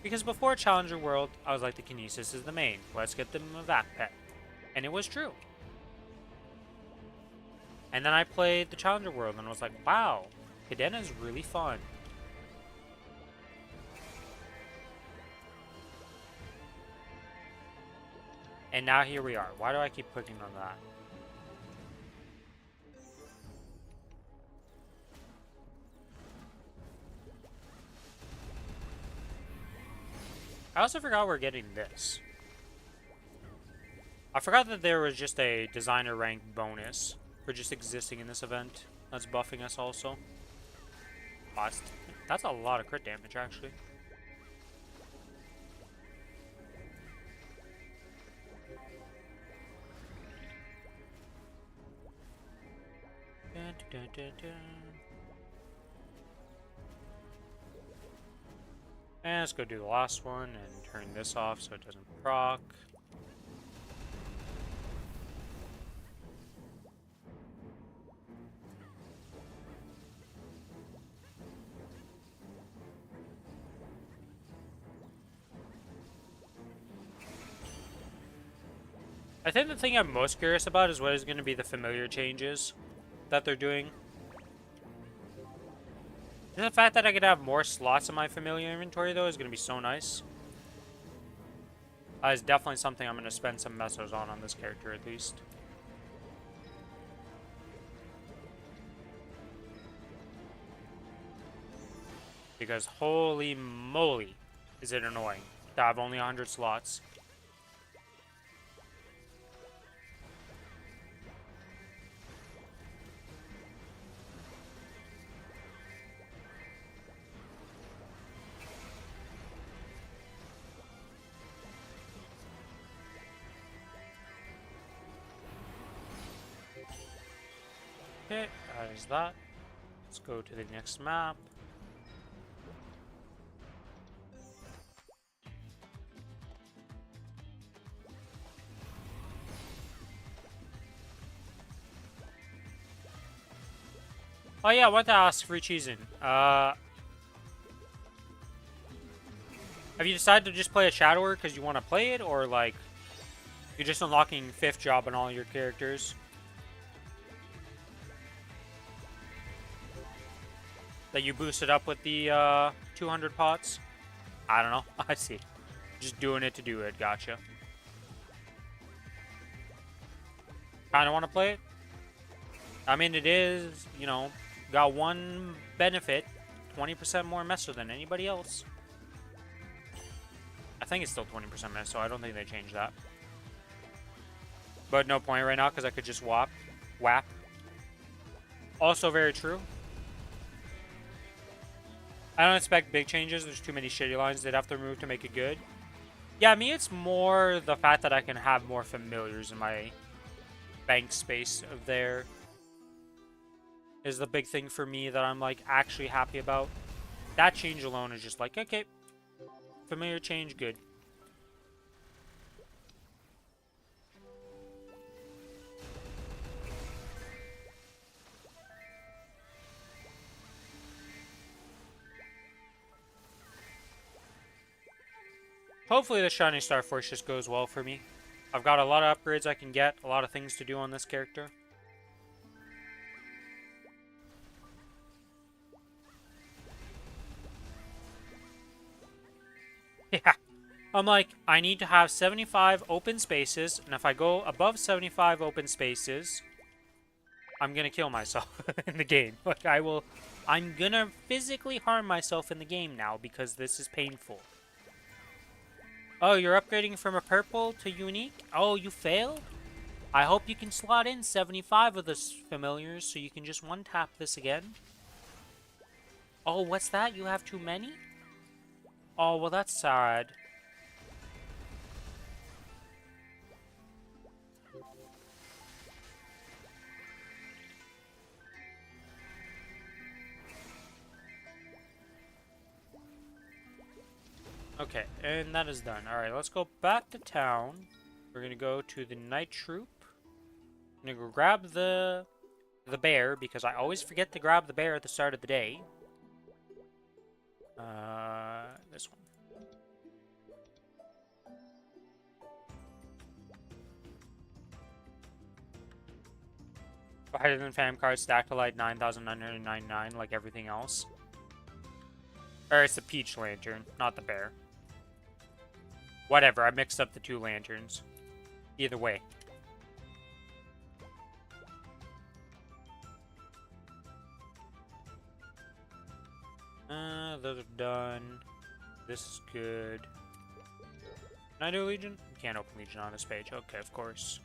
Because before Challenger World, I was like, the Kinesis is the main. Let's get them a vac pet. And it was true. And then I played the Challenger World and I was like, wow, Cadena is really fun. And now here we are. Why do I keep clicking on that? I also forgot we're getting this. I forgot that there was just a designer rank bonus for just existing in this event. That's buffing us also. Oh, that's a lot of crit damage, actually. Dun, dun, dun, dun. And let's go do the last one and turn this off so it doesn't proc. I think the thing I'm most curious about is what is going to be the familiar changes that they're doing. The fact that I could have more slots in my familiar inventory, though, is going to be so nice. That is definitely something I'm going to spend some mesos on this character, at least. Because holy moly, is it annoying to have only 100 slots. Okay, that is that. Let's go to the next map. Oh yeah, I want to ask free cheesing. Have you decided to just play a Shadower because you want to play it, or like you're just unlocking 5th job on all your characters? That you boosted up with the 200 pots? I don't know. I see. Just doing it to do it. Gotcha. Kind of want to play it. I mean, it is, you know, got one benefit. 20% more meso than anybody else. I think it's still 20% meso. I don't think they changed that. But no point right now because I could just whap. Also very true. I don't expect big changes. There's too many shitty lines they'd have to remove to make it good. Yeah, me, it's more the fact that I can have more familiars in my bank space of there is the big thing for me that I'm like actually happy about. That change alone is just like, okay, familiar change, good. Hopefully the Shiny Starforce just goes well for me. I've got a lot of upgrades I can get, a lot of things to do on this character. Yeah, I'm like, I need to have 75 open spaces, and if I go above 75 open spaces, I'm gonna kill myself in the game. Like, I'm gonna physically harm myself in the game now because this is painful. Oh, you're upgrading from a purple to unique? Oh, you failed? I hope you can slot in 75 of the familiars so you can just one-tap this again. Oh, what's that? You have too many? Oh, well, that's sad. Okay, and that is done. Alright, let's go back to town. We're gonna go to the night troop. I'm gonna go grab the bear, because I always forget to grab the bear at the start of the day. This one. Hydrogen fam card stacked to like 9,999 like everything else. Or it's the peach lantern, not the bear. Whatever, I mixed up the two lanterns. Either way. Those are done. This is good. Can I do Legion? You can't open Legion on this page. Okay, of course.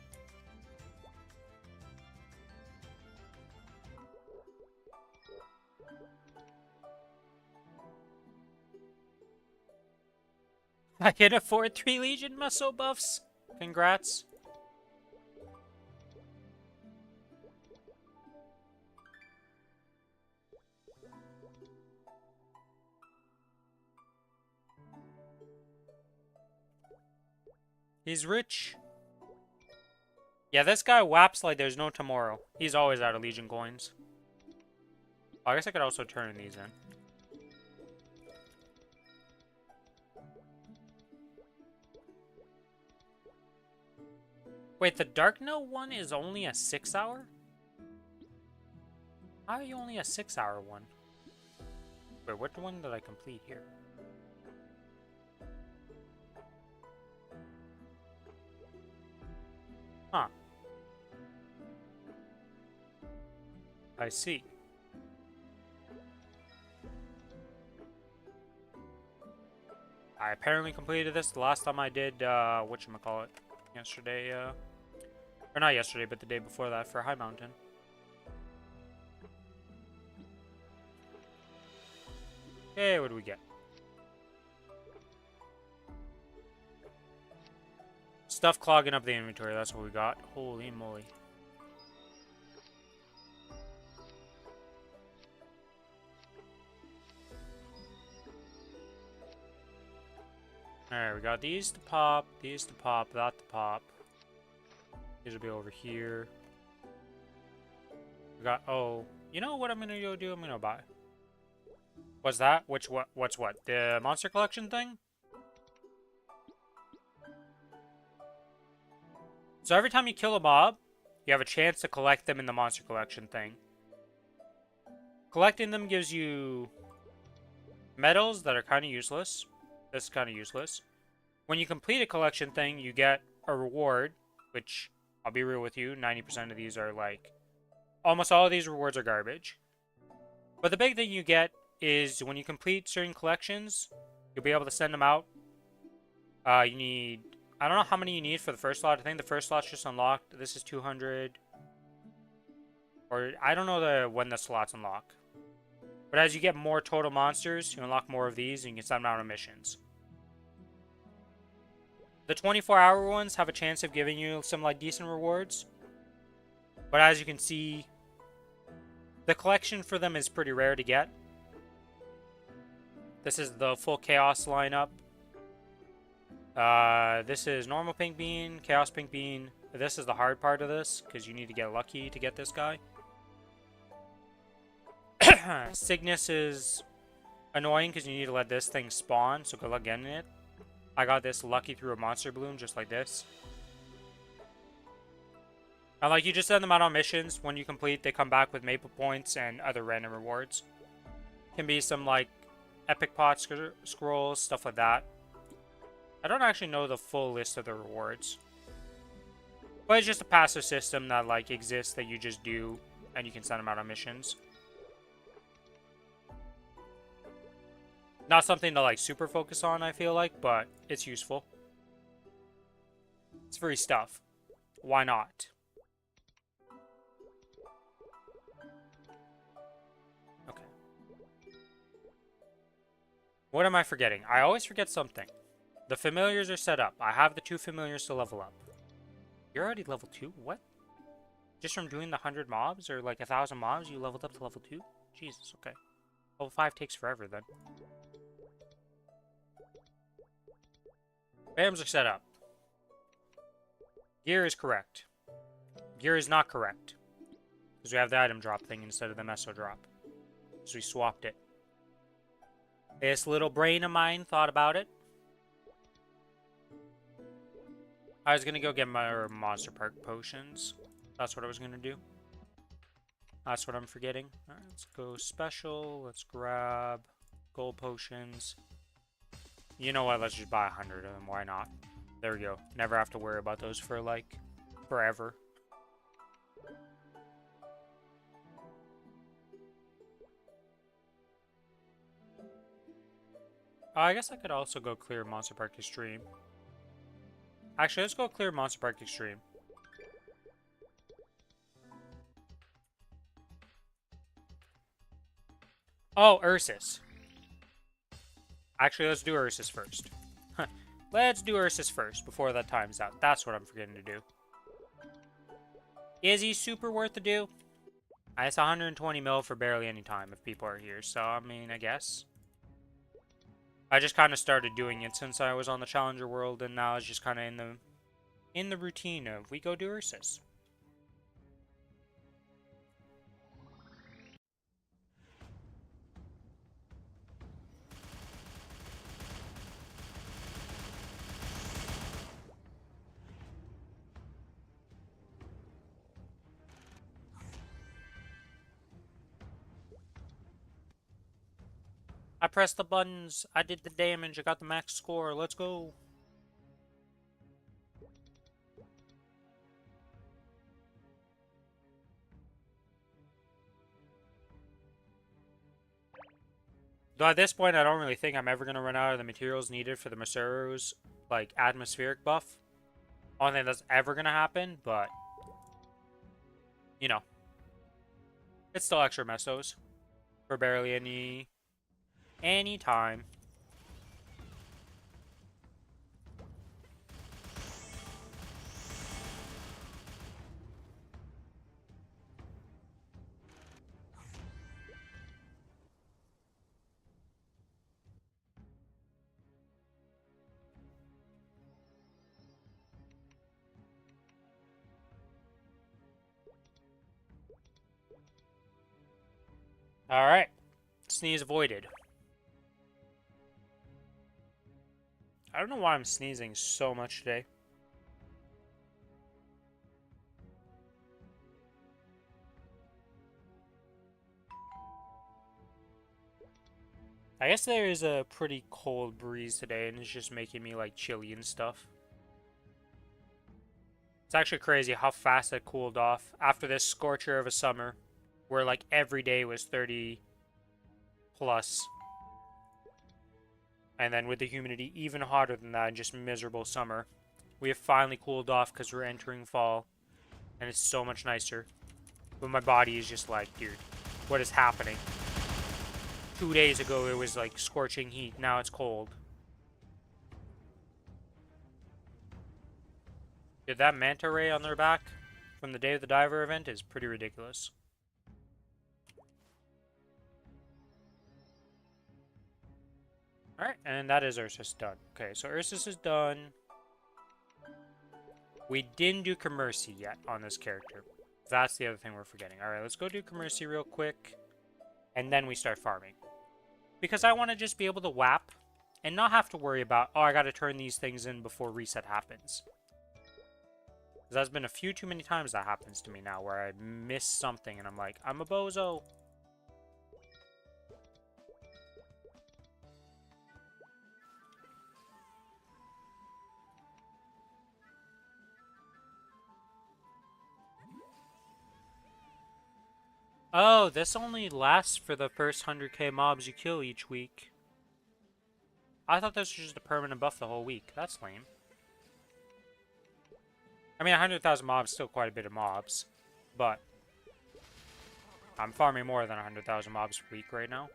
I can afford 3 Legion muscle buffs. Congrats. He's rich. Yeah, this guy whaps like there's no tomorrow. He's always out of Legion coins. Oh, I guess I could also turn these in. Wait, the Dark Note one is only a 6-hour? How are you only a 6-hour one? Wait, what one did I complete here? Huh. I see. I apparently completed this the last time I did, whatchamacallit, yesterday, or not yesterday, but the day before that for High Mountain. Okay, what do we get? Stuff clogging up the inventory, that's what we got. Holy moly. Alright, we got these to pop, that to pop. These will be over here. We got, oh, you know what I'm gonna go do? I'm gonna buy. What's that? What's what? The monster collection thing? So every time you kill a mob, you have a chance to collect them in the monster collection thing. Collecting them gives you medals that are kind of useless. This is kind of useless. When you complete a collection thing, you get a reward, which, I'll be real with you, 90% of these are like... Almost all of these rewards are garbage. But the big thing you get is when you complete certain collections, you'll be able to send them out. You need... I don't know how many you need for the first slot. I think the first slot's just unlocked. This is 200. Or, I don't know when the slots unlock. But as you get more total monsters, you unlock more of these, and you can send them out on missions. The 24-hour ones have a chance of giving you some, like, decent rewards. But as you can see, the collection for them is pretty rare to get. This is the full Chaos lineup. This is normal pink bean, chaos pink bean. This is the hard part of this, because you need to get lucky to get this guy. Cygnus is annoying because you need to let this thing spawn, so good luck getting it. I got this lucky through a monster bloom, just like this. And like, you just send them out on missions. When you complete, they come back with maple points and other random rewards. Can be some, like, epic pot scrolls, stuff like that. I don't actually know the full list of the rewards. But it's just a passive system that, like, exists that you just do, and you can send them out on missions. Not something to, like, super focus on, I feel like, but it's useful. It's free stuff. Why not? Okay. What am I forgetting? I always forget something. The familiars are set up. I have the 2 familiars to level up. You're already level 2? What? Just from doing the 100 mobs, or like 1,000 mobs, you leveled up to level 2? Jesus, okay. Level 5 takes forever, then. Bams are set up. Gear is correct. Gear is not correct. Because we have the item drop thing instead of the meso drop. So we swapped it. This little brain of mine thought about it. I was gonna go get my Monster Park potions. That's what I was gonna do. That's what I'm forgetting. Alright, let's go special. Let's grab gold potions. You know what? Let's just buy 100 of them. Why not? There we go. Never have to worry about those for, like, forever. I guess I could also go clear Monster Park Extreme. Actually, let's go clear Monster Park Extreme. Oh, Ursus. Actually, let's do Ursus first. Let's do Ursus first before that time's out. That's what I'm forgetting to do. Is he super worth to do? It's 120 mil for barely any time if people are here, so I mean, I guess. I just kind of started doing it since I was on the Challenger World, and now it's just kind of in the routine of we go do Ursus. I pressed the buttons. I did the damage. I got the max score. Let's go. Though at this point, I don't really think I'm ever going to run out of the materials needed for the Masero's, like, atmospheric buff. I don't think that's ever going to happen, but, you know. It's still extra mesos for barely any time. Alright. Sneeze avoided. I don't know why I'm sneezing so much today. I guess there is a pretty cold breeze today, and it's just making me, like, chilly and stuff. It's actually crazy how fast it cooled off after this scorcher of a summer, where, like, every day was 30 plus. And then with the humidity even hotter than that, just miserable summer. We have finally cooled off because we're entering fall, and it's so much nicer. But my body is just like, dude, what is happening? 2 days ago, it was like scorching heat. Now it's cold. Dude, that manta ray on their back from the Day of the Diver event is pretty ridiculous. Alright, and that is Ursus done. Okay, so Ursus is done. We didn't do Commercy yet on this character. That's the other thing we're forgetting. Alright, let's go do Commercy real quick. And then we start farming. Because I want to just be able to WAP and not have to worry about, oh, I got to turn these things in before reset happens. Because that's been a few too many times that happens to me now, where I miss something and I'm like, I'm a bozo. Oh, this only lasts for the first 100k mobs you kill each week. I thought this was just a permanent buff the whole week. That's lame. I mean, 100,000 mobs is still quite a bit of mobs, but I'm farming more than 100,000 mobs per week right now.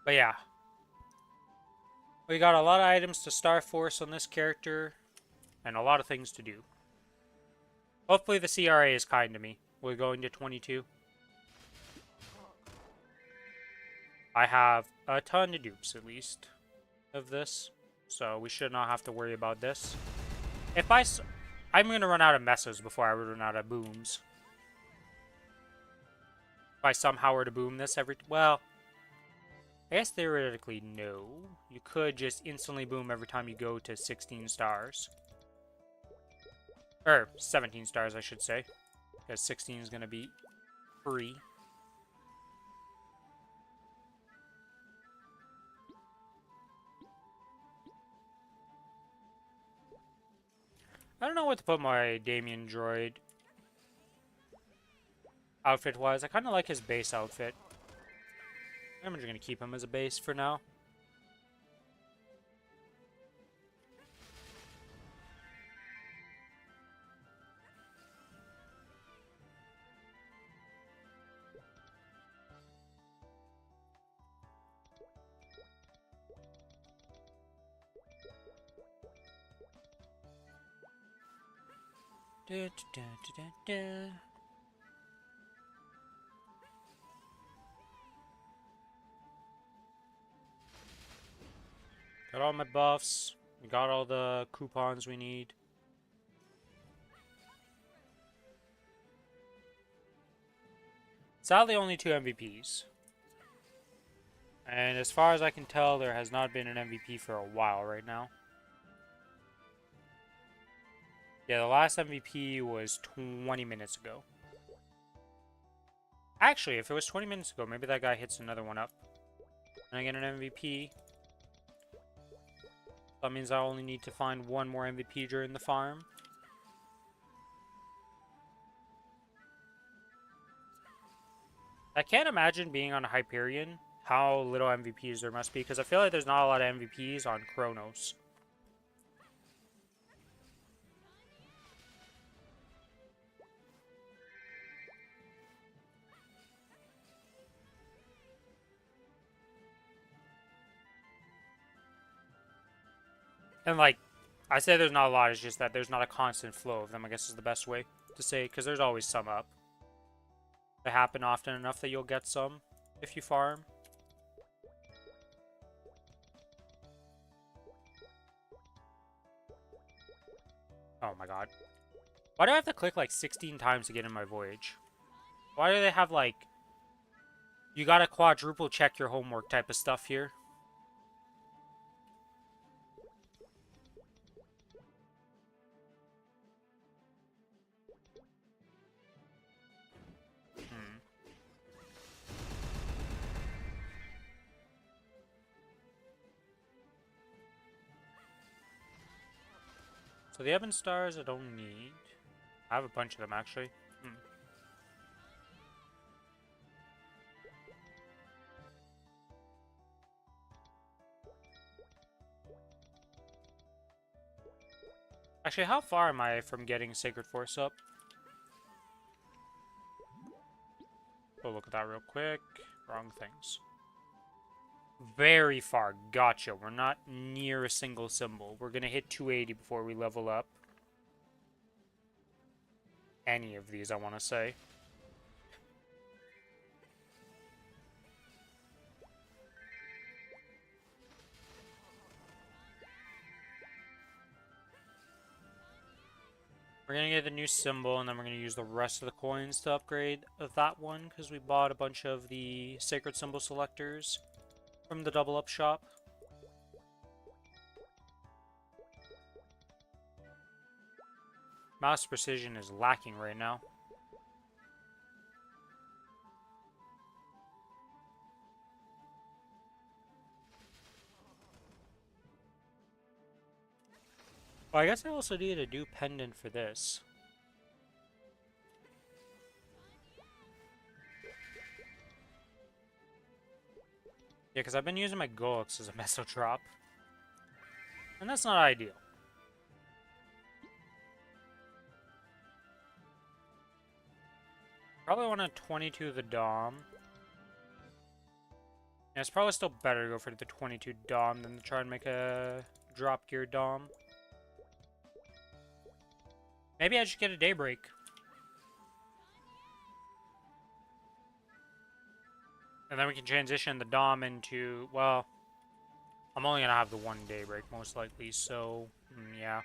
But yeah, we got a lot of items to starforce on this character, and a lot of things to do. Hopefully the CRA is kind to me. We're going to 22. I have a ton of dupes, at least, of this, so we should not have to worry about this. If I'm going to run out of messes before I run out of booms. If I somehow were to boom this well, I guess theoretically, no. You could just instantly boom every time you go to 16 stars. Or 17 stars, I should say. Because 16 is going to be free. I don't know what to put my Damien droid outfit-wise. I kind of like his base outfit. I'm just going to keep him as a base for now. Da, da, da, da, da. Got all my buffs. We got all the coupons we need. Sadly, only 2 MVPs. And as far as I can tell, there has not been an MVP for a while right now. Yeah, the last MVP was 20 minutes ago. Actually, if it was 20 minutes ago, maybe that guy hits another one up. And I get an MVP. That means I only need to find one more MVP during the farm. I can't imagine being on Hyperion, how little MVPs there must be, because I feel like there's not a lot of MVPs on Kronos. And like, I say there's not a lot, it's just that there's not a constant flow of them, I guess is the best way to say, because there's always some up. They happen often enough that you'll get some if you farm. Oh my god. Why do I have to click like 16 times to get in my voyage? Why do they have like, you gotta quadruple check your homework type of stuff here? Hmm. So the Ebon Stars I don't need. I have a bunch of them actually. Hmm. Actually, how far am I from getting Sacred Force up? Go look at that real quick. Wrong things. Very far. Gotcha. We're not near a single symbol. We're gonna hit 280 before we level up. Any of these, I want to say. We're gonna get the new symbol, and then we're gonna use the rest of the coins to upgrade that one, because we bought a bunch of the sacred symbol selectors from the double up shop. Mouse precision is lacking right now. Well, I guess I also need a new pendant for this. Yeah, because I've been using my Golux as a mesotrop. And that's not ideal. Probably want to 22 the Dom. Yeah, it's probably still better to go for the 22 Dom than to try and make a drop gear Dom. Maybe I should get a Daybreak. And then we can transition the Dom into, well, I'm only going to have the one Daybreak most likely, so, yeah.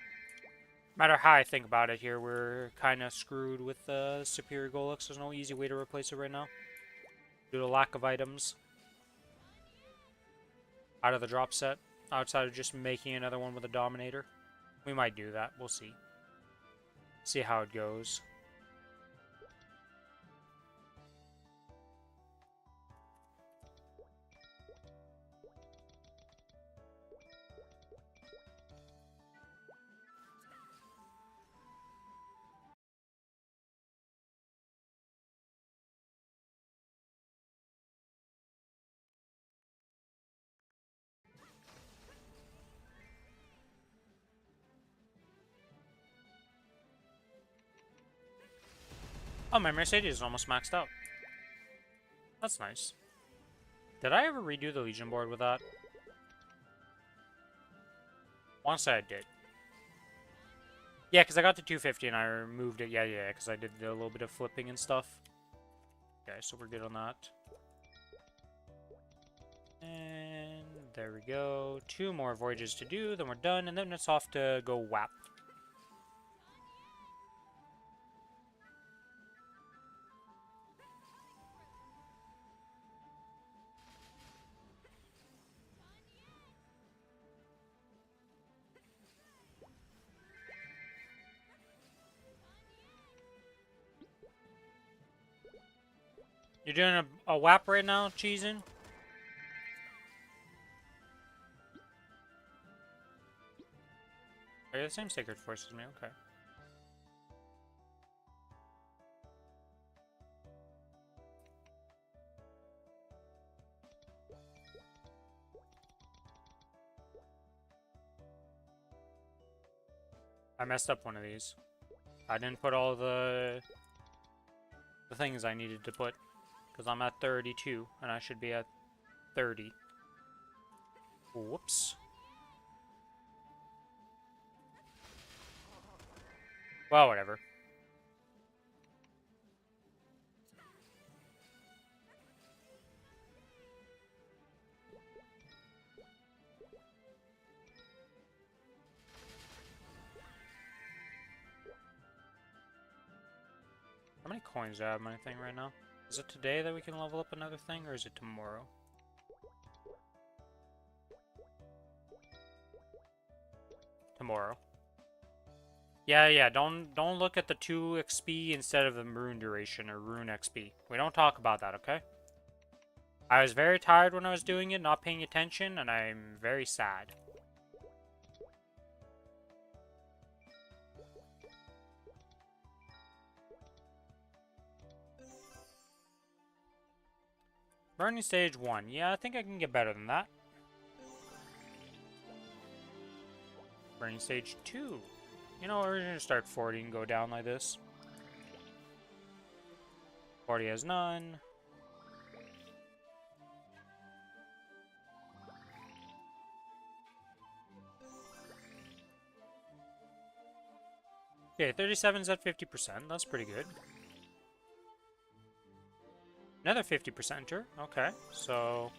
No matter how I think about it here, we're kind of screwed with the Superior Golux. There's no easy way to replace it right now, due to lack of items out of the drop set, outside of just making another one with a Dominator. We might do that. We'll see. See how it goes. Oh, my Mercedes is almost maxed out. That's nice. Did I ever redo the Legion board with that? I want to say I did. Yeah, because I got to 250 and I removed it. Yeah, because I did a little bit of flipping and stuff. Okay, so we're good on that. And there we go. 2 more voyages to do, then we're done, and then it's off to go WAP. You're doing a WAP right now, Cheesin'? Are you the same Sacred Force as me? Okay. I messed up one of these. I didn't put all the things I needed to put, because I'm at 32, and I should be at 30. Whoops. Well, whatever. How many coins do I have in my thing right now? Is it today that we can level up another thing, or is it tomorrow? Tomorrow. Yeah, don't look at the 2 XP instead of the rune duration or rune XP. We don't talk about that, okay? I was very tired when I was doing it, not paying attention, and I'm very sad. Burning stage 1. Yeah, I think I can get better than that. Burning stage 2. You know, we're gonna start 40 and go down like this. 40 has none. Okay, 37's at 50%. That's pretty good. Another 50%er. Okay, so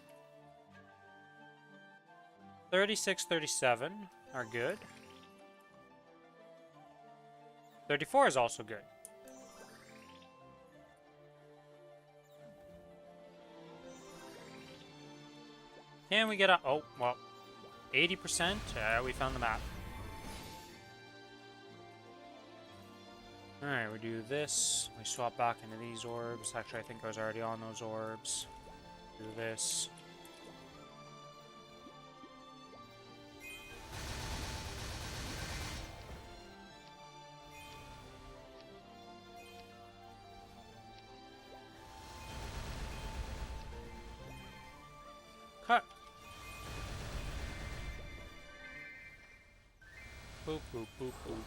36, 37 are good. 34 is also good. Can we get a... Oh, well, 80%. We found the map. Alright, we do this. We swap back into these orbs. Actually, I think I was already on those orbs. Do this. Cut! Boop, boop, boop, boop.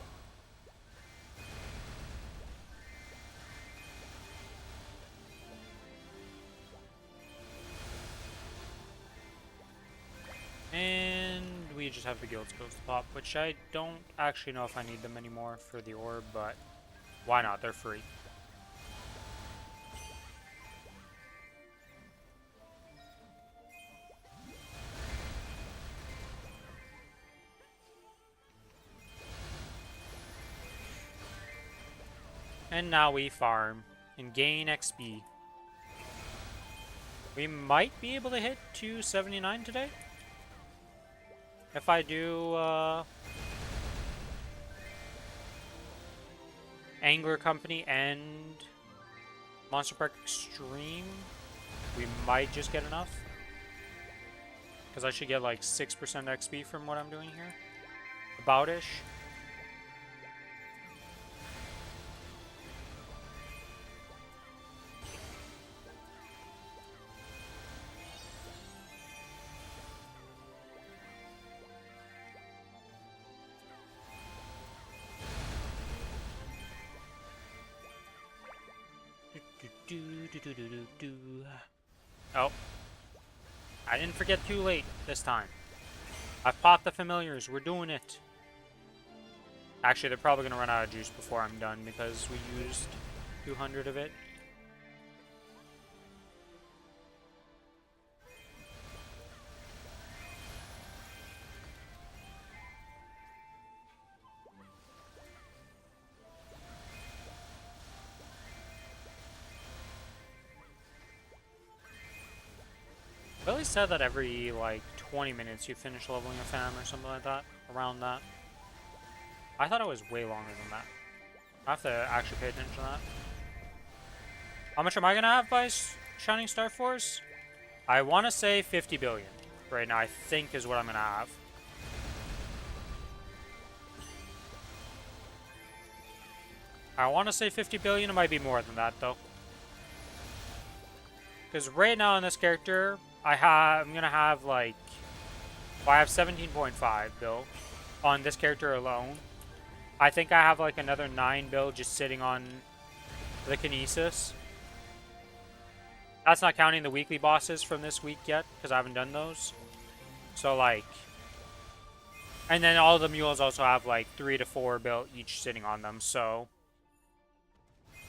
And we just have the guild skills to pop, which I don't actually know if I need them anymore for the orb, but why not? They're free. And now we farm and gain XP. We might be able to hit 279 today. If I do, Angler Company and Monster Park Extreme, we might just get enough. Because I should get like 6% XP from what I'm doing here. About-ish. Oh. I didn't forget too late this time. I've popped the familiars. We're doing it. Actually, they're probably going to run out of juice before I'm done because we used 200 of it. Billy said that every, like, 20 minutes you finish leveling a fam or something like that. Around that. I thought it was way longer than that. I have to actually pay attention to that. How much am I going to have by Shining Star Force? I want to say 50 billion. Right now, I think is what I'm going to have. I want to say 50 billion. It might be more than that, though. Because right now on this character, I'm going to have, like... Well, I have 17.5 bill on this character alone. I think I have, like, another 9 bill just sitting on the Kinesis. That's not counting the weekly bosses from this week yet, because I haven't done those. So, like... And then all the mules also have, like, 3 to 4 bill each sitting on them, so...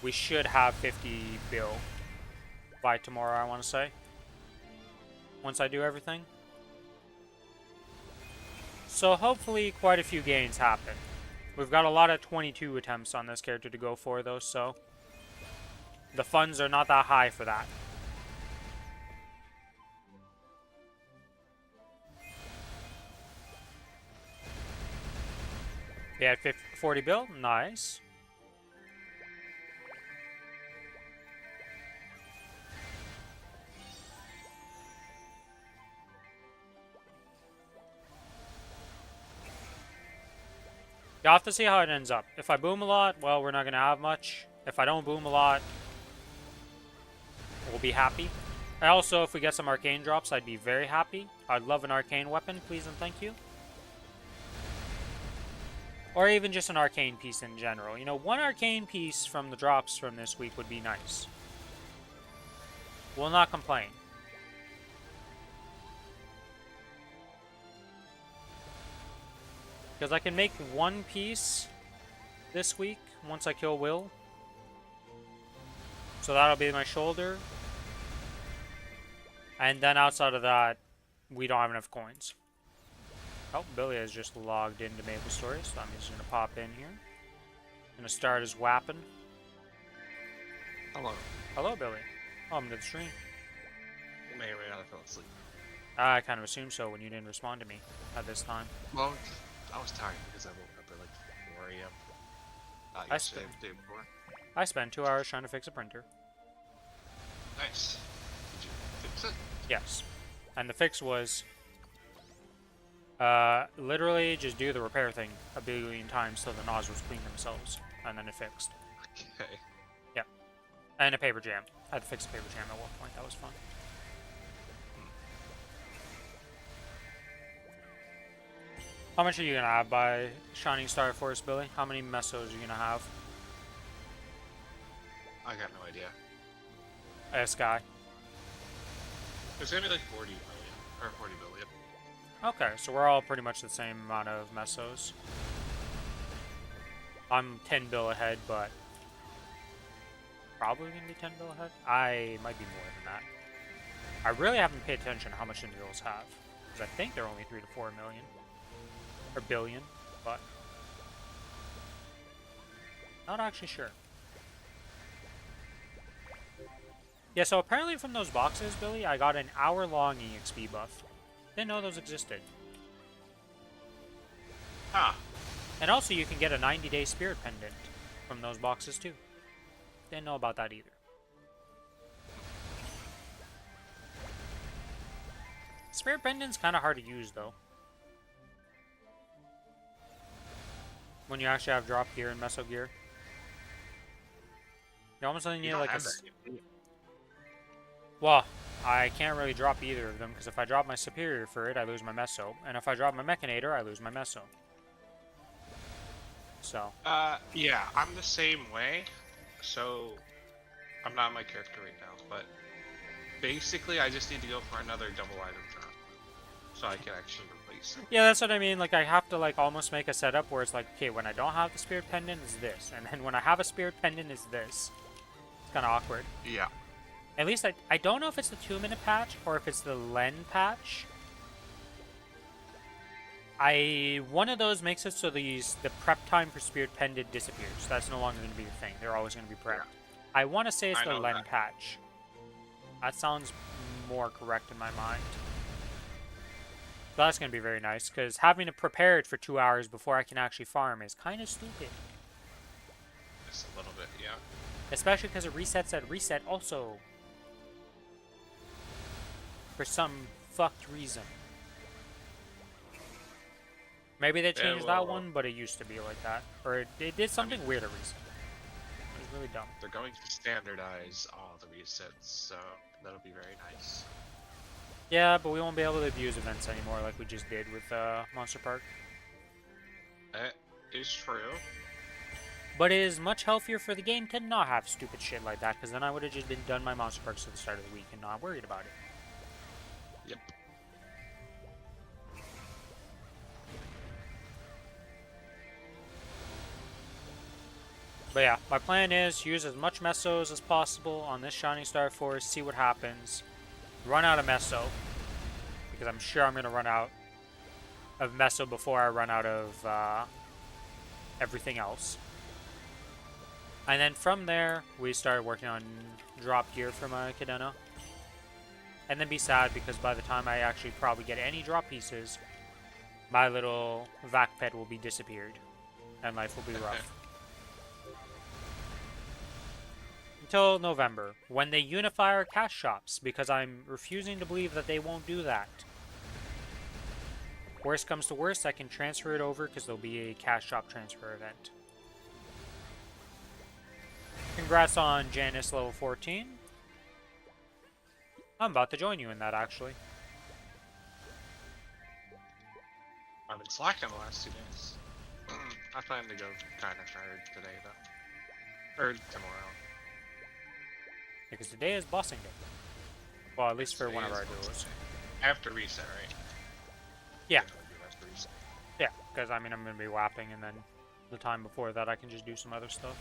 We should have 50 bill by tomorrow, I want to say. Once I do everything. So hopefully quite a few gains happen. We've got a lot of 22 attempts on this character to go for, though, so... The funds are not that high for that. They had 40 bill? Nice. You'll have to see how it ends up. If I boom a lot, well, we're not going to have much. If I don't boom a lot, we'll be happy. Also, if we get some arcane drops, I'd be very happy. I'd love an arcane weapon, please and thank you. Or even just an arcane piece in general. You know, one arcane piece from the drops from this week would be nice. Will not complain. Because I can make one piece this week once I kill Will. So that'll be my shoulder. And then outside of that, we don't have enough coins. Oh, Billy has just logged into Maplestory, so I'm just going to pop in here. Going to start his whapping. Hello. Hello, Billy. Welcome to the stream. You may or may not have fell asleep. I kind of assumed so when you didn't respond to me at this time. Well, I was tired because I woke up at like 4 a.m. Yesterday, the day before. I spent 2 hours trying to fix a printer. Nice. Did you fix it? Yes. And the fix was literally just do the repair thing a billion times till the nozzles clean themselves, and then it fixed. Okay. Yep. And a paper jam. I had to fix a paper jam at one point. That was fun. How much are you gonna have by Shining Star Force, Billy? How many mesos are you gonna have? I got no idea. Sky. There's gonna be like 40 million or 40 billion. Okay, so we're all pretty much the same amount of mesos. I'm 10 bill ahead, but probably gonna be 10 bill ahead. I might be more than that. I really haven't paid attention to how much individuals have, because I think they're only 3 to 4 million or billion, but not actually sure. Yeah, so apparently from those boxes, Billy, I got an hour-long EXP buff. Didn't know those existed. Huh. And also, you can get a 90-day spirit pendant from those boxes too. Didn't know about that either. Spirit pendant's kind of hard to use though. When you actually have drop gear and meso gear, you almost only need like a. Well, I can't really drop either of them because if I drop my superior for it, I lose my meso, and if I drop my mechanator, I lose my meso. So. Yeah, I'm the same way. So, I'm not my character right now, but basically, I just need to go for another double item drop, so I can actually replace it. Yeah, that's what I mean. Like, I have to like almost make a setup where it's like, okay, when I don't have the spirit pendant, is this, and then when I have a spirit pendant, is this. It's kind of awkward. Yeah. At least I don't know if it's the 2-minute patch or if it's the Len patch. One of those makes it so the prep time for Spirit Pendant disappears. That's no longer going to be a thing. They're always going to be prepped. Yeah. I want to say it's the Len patch. That sounds more correct in my mind. So that's going to be very nice, because having to prepare it for 2 hours before I can actually farm is kind of stupid. Just a little bit, yeah. Especially because it resets at reset also. For some fucked reason. Maybe they changed that one, but it used to be like that. Or it did something weird at reset. It was really dumb. They're going to standardize all the resets, so that'll be very nice. Yeah, but we won't be able to abuse events anymore like we just did with Monster Park. That is true. But it is much healthier for the game to not have stupid shit like that, because then I would have just been done my Monster Parks at the start of the week and not worried about it. Yep. But yeah, my plan is use as much mesos as possible on this Shining Star Force, see what happens. Run out of meso, because I'm sure I'm going to run out of meso before I run out of everything else. And then from there, we started working on drop gear for my Cadena. And then be sad, because by the time I actually probably get any drop pieces, my little vac pet will be disappeared. And life will be rough. Until November, when they unify our cash shops, because I'm refusing to believe that they won't do that. Worst comes to worst, I can transfer it over because there'll be a cash shop transfer event. Congrats on Janice level 14. I'm about to join you in that, actually. I've been slacking the last 2 days. I plan to go kind of hard today, though. Or tomorrow. Because today is bossing day. Well, at least for one of our duos. After reset, right? Yeah. Yeah, because I mean, I'm going to be whapping, and then the time before that I can just do some other stuff.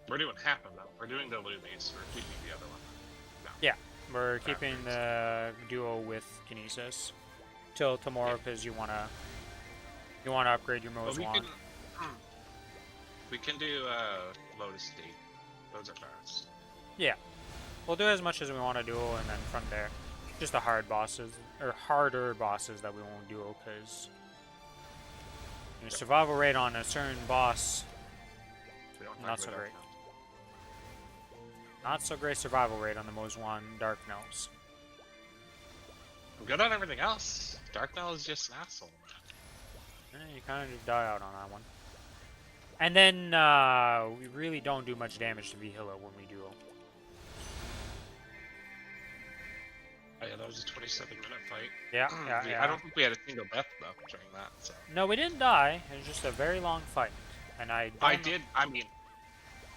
We're doing half of them. We're doing the blue base. We're keeping the other one. No. Yeah, we're keeping the duo with Kinesis till tomorrow, because you wanna upgrade your Mo's wand. We can do Lotus State. Those are fast. Yeah, we'll do as much as we want to duo, and then from there, just the hard bosses or harder bosses that we won't duo, because Your survival rate on a certain boss, We don't not talk so about great. that Not so great survival rate on the Mozwan Dark Gnomes. now. I'm good on everything else. Dark Knight is just an asshole. You kind of just die out on that one. And then we really don't do much damage to Vihila when we duel. Oh, yeah, that was a 27-minute fight. Yeah, yeah. I don't think we had a single death though during that. So No, we didn't die. It was just a very long fight, and I don't I know- did. I mean,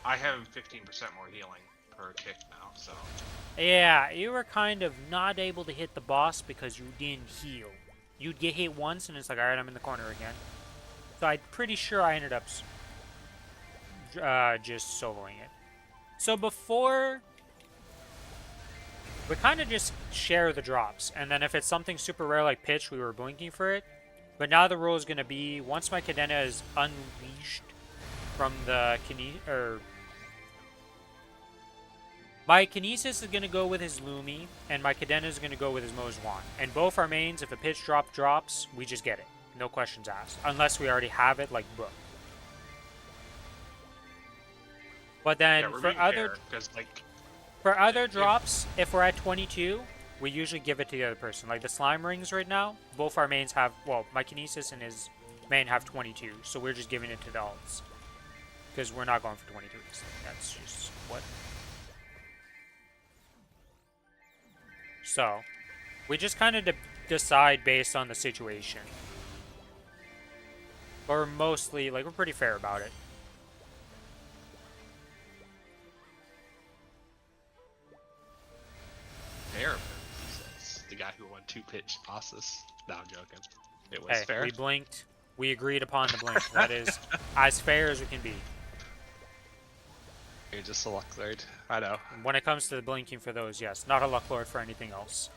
I have 15% more healing per tick now. So Yeah, you were kind of not able to hit the boss because you didn't heal. You'd get hit once, and it's like, alright, I'm in the corner again. So I'm pretty sure I ended up just soloing it. So before, we kind of just share the drops, and then if it's something super rare like pitch, we were blinking for it. But now the rule is going to be, once my Cadena is unleashed from the my Kinesis is going to go with his Lumi, and my Cadena is going to go with his Mozwan. And both our mains, if a pitch drop drops, we just get it. No questions asked. Unless we already have it, like book. But then yeah, we're for being other fair, 'cause, like, for other drops, if we're at 22, we usually give it to the other person. Like the slime rings right now, both our mains have, well, my Kinesis and his main have 22, so we're just giving it to the alts. Because we're not going for 23s. That's just what. So, we just kind of decide based on the situation. But we're mostly, like, we're pretty fair about it. fair. Says the guy who won 2 pitch bosses. No, I'm joking. It was Hey, fair. we blinked. We agreed upon the blink. That is as fair as it can be. You're just a luck lord. I know. When it comes to the blinking for those, yes. Not a luck lord for anything else.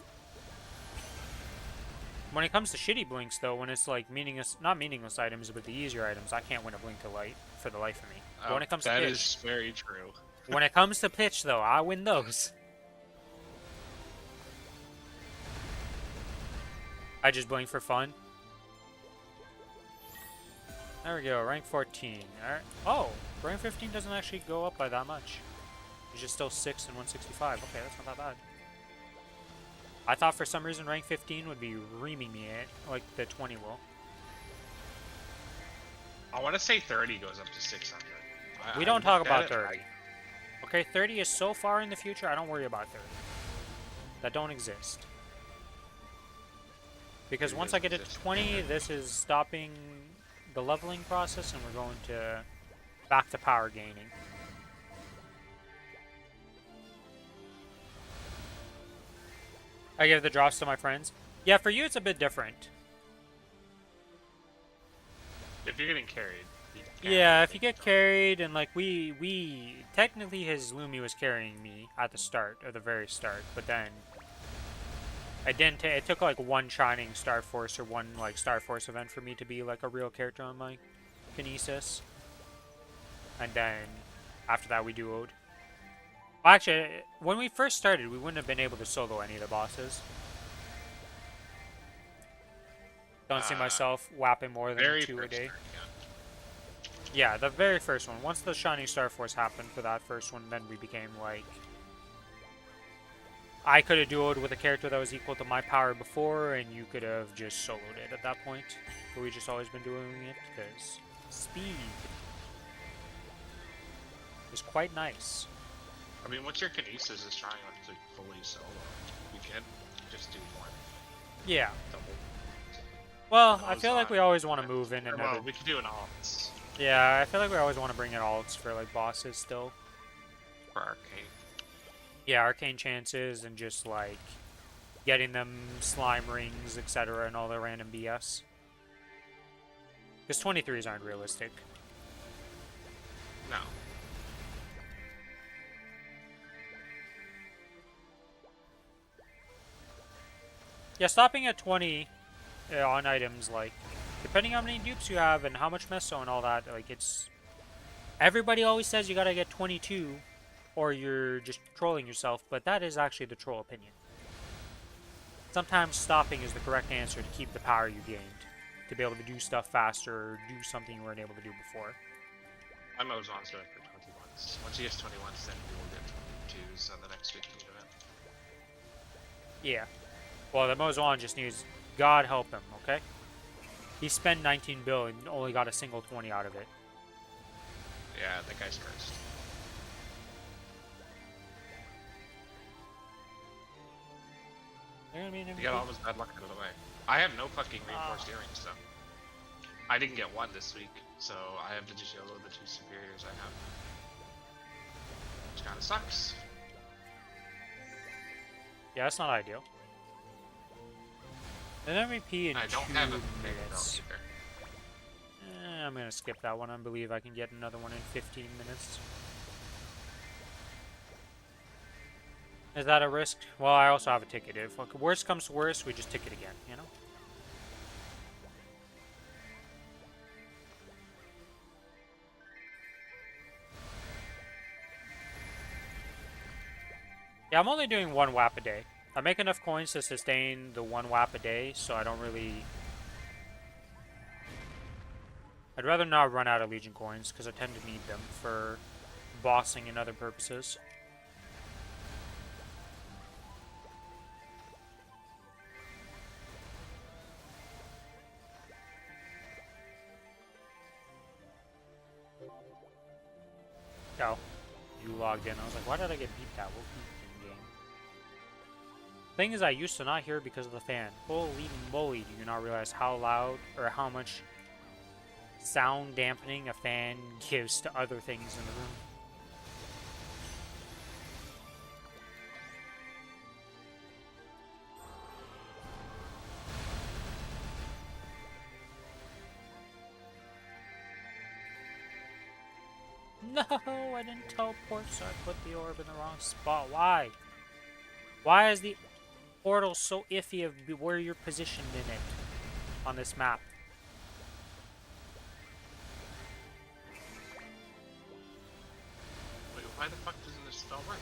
When it comes to shitty blinks, though, when it's like meaningless, not meaningless items, but the easier items, I can't win a blink to light for the life of me. But when it comes to that pitch, is very true. when it comes to pitch, though, I win those. I just blink for fun. There we go, rank 14. Alright. Oh, rank 15 doesn't actually go up by that much. It's just still 6 and 165. Okay, that's not that bad. I thought for some reason rank 15 would be reaming me like the 20 will. I want to say 30 goes up to 600. We don't talk about 30. Okay, 30 is so far in the future, I don't worry about 30. That don't exist. Because once I get it to 20, this is stopping the leveling process, and we're going to back to power gaining. I give the drops to my friends. Yeah, for you it's a bit different. If you're getting carried. Yeah, if you get carried, and like we technically his Lumi was carrying me at the start, or the very start, but then I didn't. It took like one shining starforce or one like starforce event for me to be like a real character on my Kinesis, and then after that we duoed. Well, actually, when we first started, we wouldn't have been able to solo any of the bosses. Don't see myself whapping more than 2 a day. Yeah, the very first one. Once the Shining Star Force happened for that first one, then we became like... I could have duoed with a character that was equal to my power before, and you could have just soloed it at that point. But we just always been doing it because speed is quite nice. I mean, once your Kinesis is trying to fully solo, you can just do one. Yeah. Double. Well, I feel like we always want to move in Well, we could do an alts Yeah, I feel like we always want to bring in alts for like bosses still. for arcane. Yeah, arcane chances and just like getting them slime rings, etc., and all the random BS. Because 23s aren't realistic. No. Yeah, stopping at 20 on items, like, depending on how many dupes you have and how much meso and all that, like, it's... Everybody always says you gotta get 22 or you're just trolling yourself, but that is actually the troll opinion. Sometimes stopping is the correct answer to keep the power you gained. to be able to do stuff faster or do something you weren't able to do before. My Mozon's going for 21s. Once he gets 21s, then we will get 22s on the next 15 event. Yeah. Well, the Mozon just needs God help him, okay? He spent 19 bill and only got a single 20 out of it. Yeah, that guy's cursed. They're gonna be an You got MVP. all his bad luck out of the way. I have no fucking reinforced earrings, though. I didn't get one this week, so I have to just YOLO the 2 superiors I have. Which kinda sucks. Yeah, that's not ideal. An MVP in I don't 2 have a big minutes. either. I'm gonna skip that one. I believe I can get another one in 15 minutes. Is that a risk? Well, I also have a ticket. If worst comes to worst, we just ticket again, you know? Yeah, I'm only doing 1 WAP a day. I make enough coins to sustain the 1 WAP a day, so I don't really... I'd rather not run out of Legion coins, because I tend to need them for bossing and other purposes. Oh, you logged in. I was like, why did I get beeped at? We'll beep in game. Thing is, I used to not hear it because of the fan. Holy moly, do you not realize how loud or how much sound dampening a fan gives to other things in the room? No, I didn't teleport, so I put the orb in the wrong spot. Why? Why is the portal so iffy of where you're positioned in it on this map? Wait, why the fuck doesn't this spell work?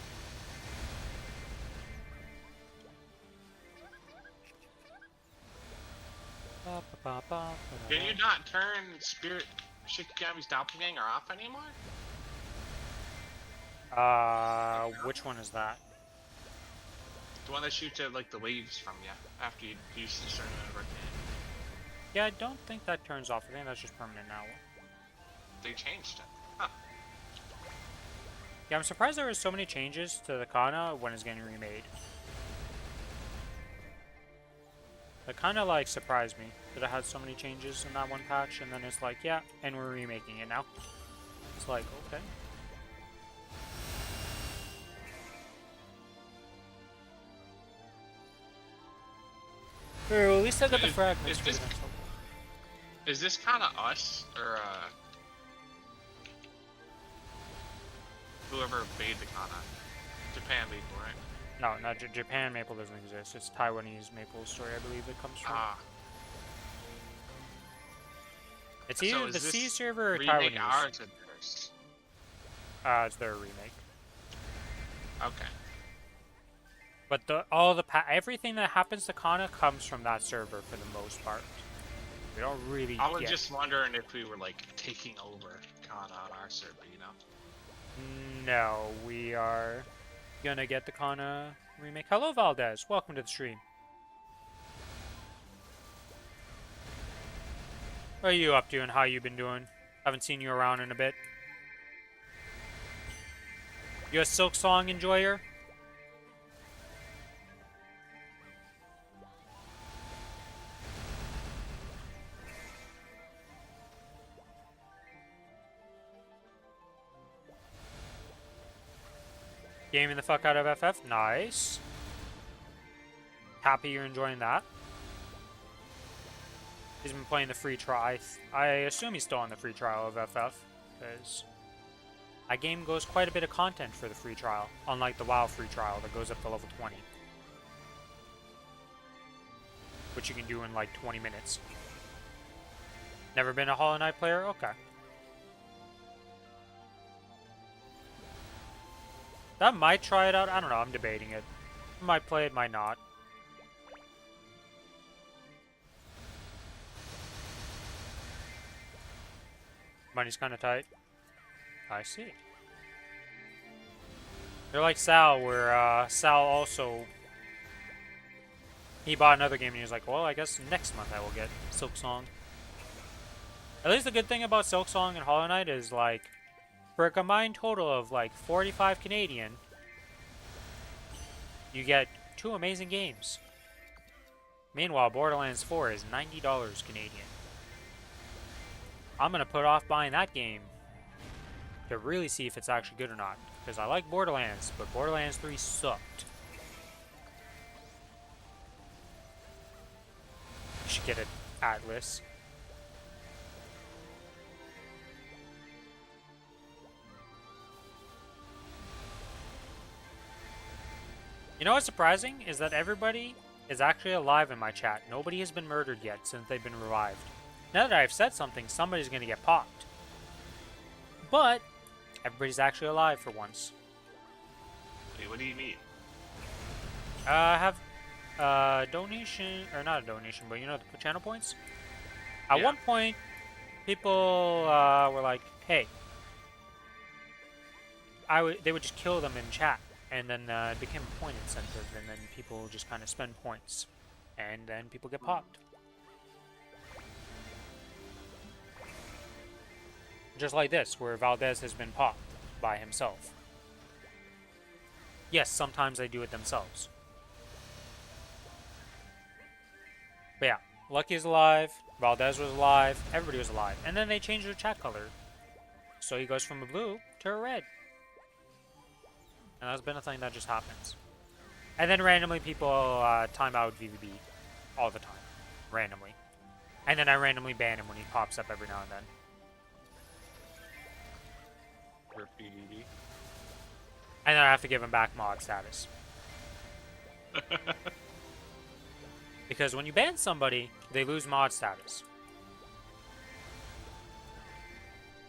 Can you not turn Spirit Shikigami's doppelganger off anymore? Which one is that? The one that shoots at like the waves from you after you use the certain arcane. Yeah, I don't think that turns off. I think that's just permanent now. They changed it. Huh. Yeah, I'm surprised there were so many changes to the Kana when it's getting remade. That kind of like surprised me that it had so many changes in that one patch, and then it's like, yeah, and we're remaking it now. It's like, okay. Well, at least I got the fragments for the next one. Is this kind of us or whoever made the Kana? Japan people, right? No, not Japan Maple doesn't exist. It's Taiwanese Maplestory, I believe it comes from. Ah. It's either So the is this C server or remake Taiwanese. ours or theirs? It's their remake. Okay. But everything that happens to Kana comes from that server for the most part. We don't really I was get... just wondering if we were like taking over Kana on our server, you know? No, we are gonna get the Kana remake. Hello, Valdez. Welcome to the stream. What are you up to and how you been doing? Haven't seen you around in a bit. You a Silk Song enjoyer? Gaming the fuck out of FF? Nice. Happy you're enjoying that. He's been playing the free trial. I assume he's still on the free trial of FF, because that game goes quite a bit of content for the free trial, unlike the WoW free trial that goes up to level 20. Which you can do in like 20 minutes. Never been a Hollow Knight player? Okay. That might try it out. I don't know. I'm debating it. Might play it, might not. Money's kind of tight. I see. They're like Sal, where Sal also he bought another game and he was like, well, I guess next month I will get Silk Song. At least the good thing about Silk Song and Hollow Knight is like, for a combined total of like 45 Canadian, you get two amazing games. Meanwhile, Borderlands 4 is $90 Canadian. I'm gonna put off buying that game to really see if it's actually good or not. Because I like Borderlands, but Borderlands 3 sucked. You should get an Atlas. You know what's surprising? Is that everybody is actually alive in my chat. Nobody has been murdered yet since they've been revived. Now that I've said something, somebody's gonna get popped. But everybody's actually alive for once. Wait, what do you mean? I have donation, or not a donation, but you know the channel points? At Yeah. one point, people were like, hey, they would just kill them in chat, and then it became a point incentive, and then people just kind of spend points, and then people get popped. Just like this, where Valdez has been popped by himself. Yes, sometimes they do it themselves. But yeah, Lucky's alive, Valdez was alive, everybody was alive. And then they changed their chat color. So he goes from a blue to a red. And that's been a thing that just happens. And then randomly people time out VVB all the time. Randomly. And then I randomly ban him when he pops up every now and then. For PvP. And then I have to give him back mod status. Because when you ban somebody, they lose mod status.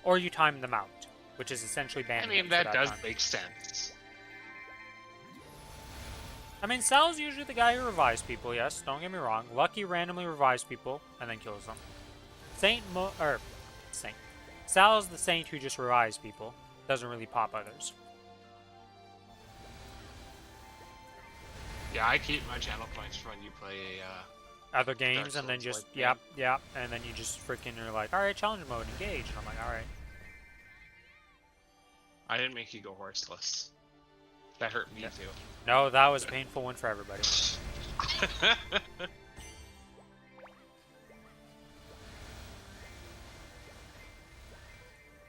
Or you time them out, which is essentially I banning mean, them for that does time. make sense. I mean, Sal's usually the guy who revives people, yes, don't get me wrong. Lucky randomly revives people and then kills them. Sal is the saint who just revives people. Doesn't really pop others. Yeah, I keep my channel points for when you play Other games and then Souls just, like yep, and then you just freaking are like, alright, challenge mode, engage. And I'm like, alright. I didn't make you go horseless. That hurt me too. No, that was a painful one for everybody.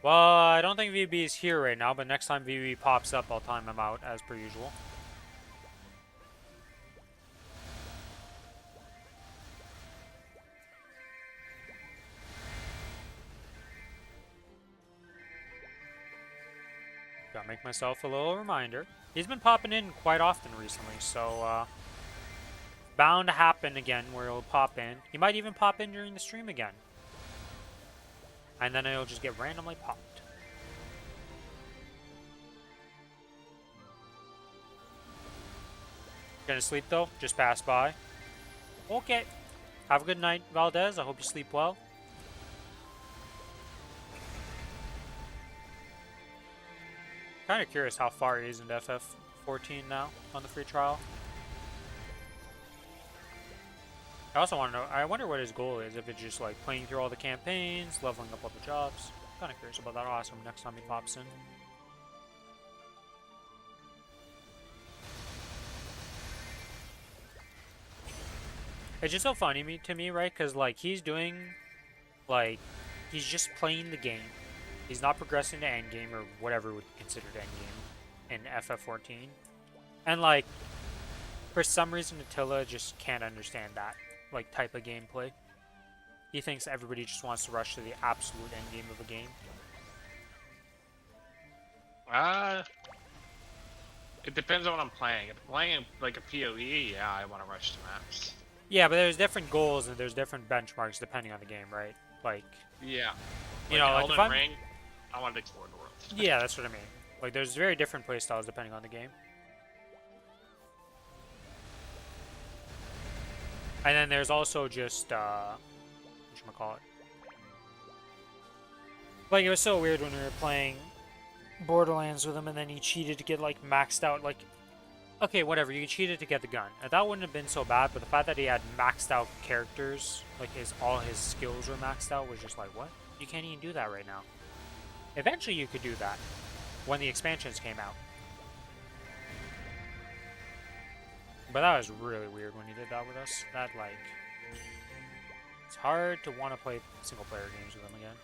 Well, I don't think VB is here right now, but next time VB pops up, I'll time him out, as per usual. Gotta make myself a little reminder. He's been popping in quite often recently, so, bound to happen again where he'll pop in. He might even pop in during the stream again. And then it'll just get randomly popped. Gonna sleep though? Just pass by. Okay. Have a good night, Valdez. I hope you sleep well. Kind of curious how far he is into FF14 now on the free trial. I also want to know, I wonder what his goal is, if it's just like playing through all the campaigns, leveling up all the jobs. Kind of curious about that. I'll ask him next time he pops in. It's just so funny to me, right? Because like he's doing, like, he's just playing the game. He's not progressing to endgame or whatever would be considered endgame in FF14. And like, for some reason Attila just can't understand that like type of gameplay. He thinks everybody just wants to rush to the absolute endgame of a game. It depends on what I'm playing. If I'm playing like a PoE, yeah, I want to rush to maps. Yeah, but there's different goals and there's different benchmarks depending on the game, right? Like, Yeah. you know, like if Elden I'm... Ring, I want to explore the world. Yeah, that's what I mean. Like, there's very different playstyles depending on the game. And then there's also just, whatchamacallit? Like, it was so weird when we were playing Borderlands with him, and then he cheated to get, like, maxed out, like... Okay, whatever, you cheated to get the gun. And that wouldn't have been so bad, but the fact that he had maxed out characters, like, all his skills were maxed out, was just like, what? You can't even do that right now. Eventually you could do that, when the expansions came out. But that was really weird when he did that with us. That, like... It's hard to want to play single-player games with him again.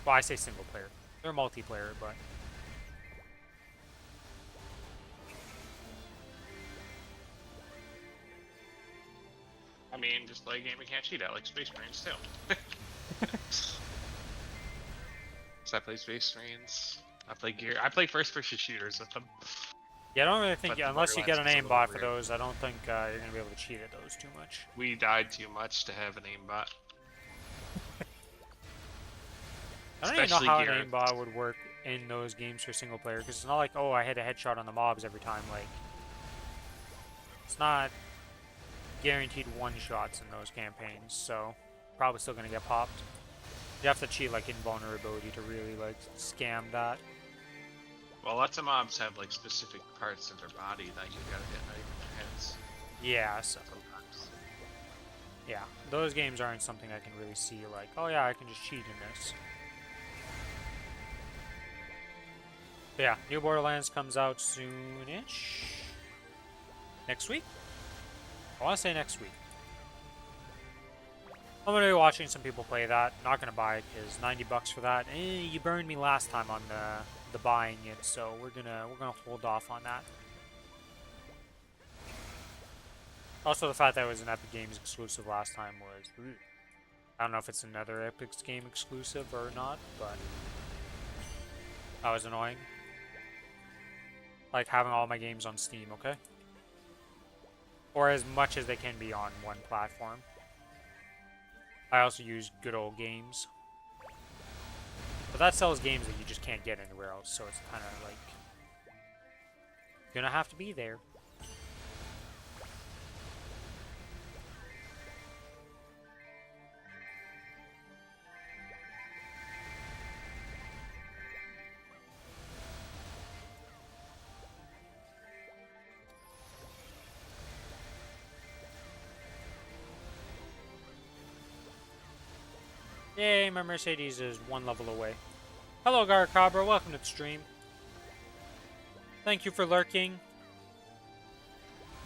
Well, I say single-player. They're multiplayer, but... I mean, just play a game you can't cheat at, like Space Marines too. So I play Space Marines. I play Gear. I play first-person shooters with them. Yeah, I don't really think, But unless you get an Borderlands is a little aimbot for weird. those, I don't think you're going to be able to cheat at those too much. We died too much to have an aimbot. I don't even know Especially how an Gear. aimbot would work in those games for single player, because it's not like, oh, I hit a headshot on the mobs every time, like... It's not guaranteed one-shots in those campaigns, so probably still going to get popped. You have to cheat, like, invulnerability to really, like, scam that. Well, lots of mobs have like specific parts of their body that you gotta hit right in their heads. Yeah, so... Sometimes. Yeah, those games aren't something I can really see, like, oh yeah, I can just cheat in this. But yeah, New Borderlands comes out soon-ish. Next week? I want to say next week. I'm going to be watching some people play that. Not going to buy it because $90 for that. You burned me last time on the buying it, so we're gonna hold off on that. Also, the fact that it was an Epic Games exclusive last time was... I don't know if it's another Epic game exclusive or not, but... That was annoying. Like having all my games on Steam, okay? Or as much as they can be on one platform. I also use good old games. But that sells games that you just can't get anywhere else, so it's kind of like... Gonna have to be there. Yay, my Mercedes is one level away. Hello, Garcabra, welcome to the stream. Thank you for lurking.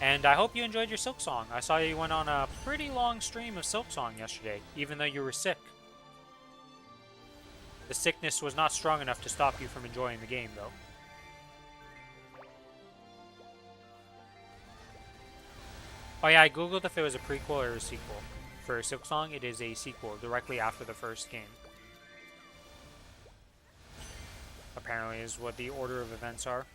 And I hope you enjoyed your Silk Song. I saw you went on a pretty long stream of Silk Song yesterday, even though you were sick. The sickness was not strong enough to stop you from enjoying the game, though. Oh yeah, I googled if it was a prequel or a sequel. For Silk Song, it is a sequel, directly after the first game. Apparently is what the order of events are.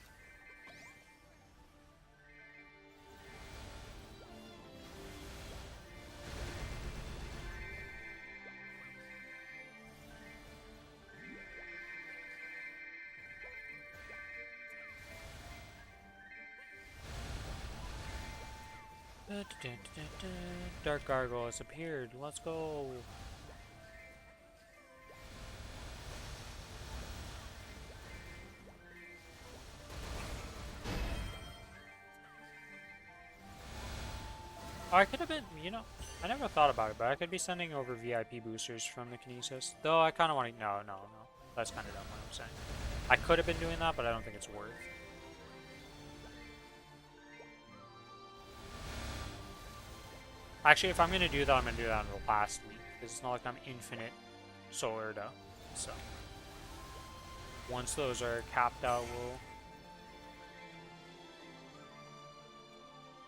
Dark Gargoyle has appeared. Let's go. Oh, I could have been, you know, I never thought about it, but I could be sending over VIP boosters from the Kinesis. Though I kind of want to, no. That's kind of dumb what I'm saying. I could have been doing that, but I don't think it's worth. Actually, if I'm going to do that, I'm going to do that in the last week. Because it's not like I'm infinite solar though. So, once those are capped out, we'll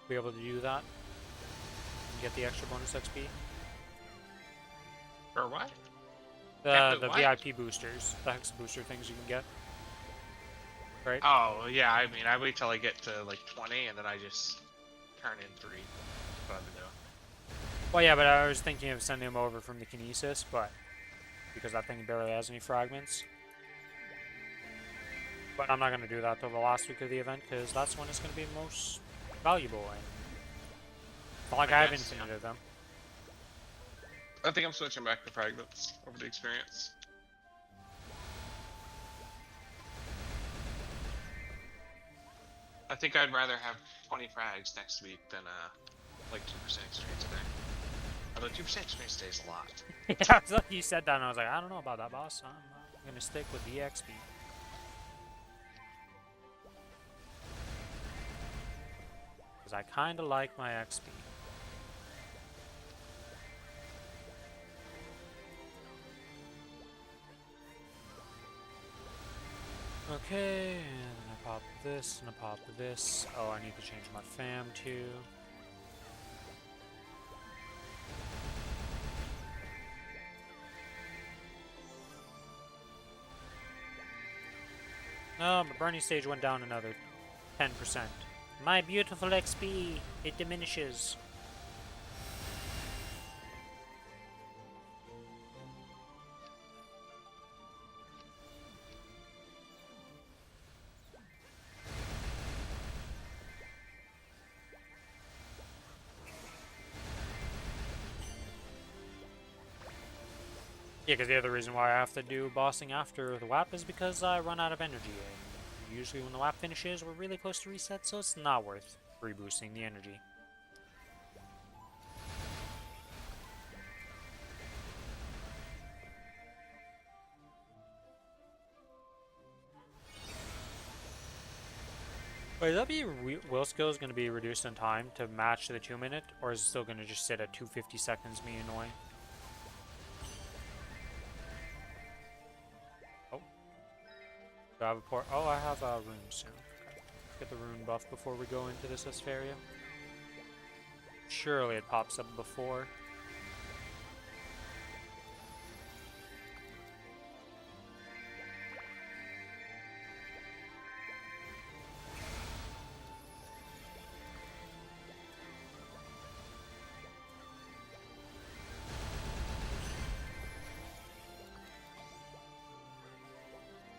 be able to do that. And get the extra bonus XP. Or what? The what? VIP boosters. The Hex booster things you can get. Right? Oh, yeah, I mean, I wait till I get to like 20 and then I just turn in 3. That's what I've been doing. Well, yeah, but I was thinking of sending them over from the Kinesis, but because that thing barely has any fragments. But I'm not going to do that till the last week of the event, because that's when it's going to be most valuable. And it's not like I have guess, infinite of them. I think I'm switching back to fragments over the experience. I think I'd rather have 20 frags next week than like 2% experience today. Although 2% experience today is a lot. Yeah, it's like you said that, and I was like, I don't know about that, boss. I'm gonna stick with the XP. Because I kind of like my XP. Okay, and then I pop this, and I pop this. Oh, I need to change my fam too. No, my burning stage went down another 10%. My beautiful XP, it diminishes. Yeah, because the other reason why I have to do bossing after the WAP is because I run out of energy, and usually when the WAP finishes, we're really close to reset, so it's not worth reboosting the energy. Wait, is that be will skills going to be reduced in time to match the 2-minute, or is it still going to just sit at 250 seconds, me annoying? Oh. Do I have a port? Oh, I have a rune soon. Okay. Get the rune buff before we go into this Aspharia. Surely it pops up before.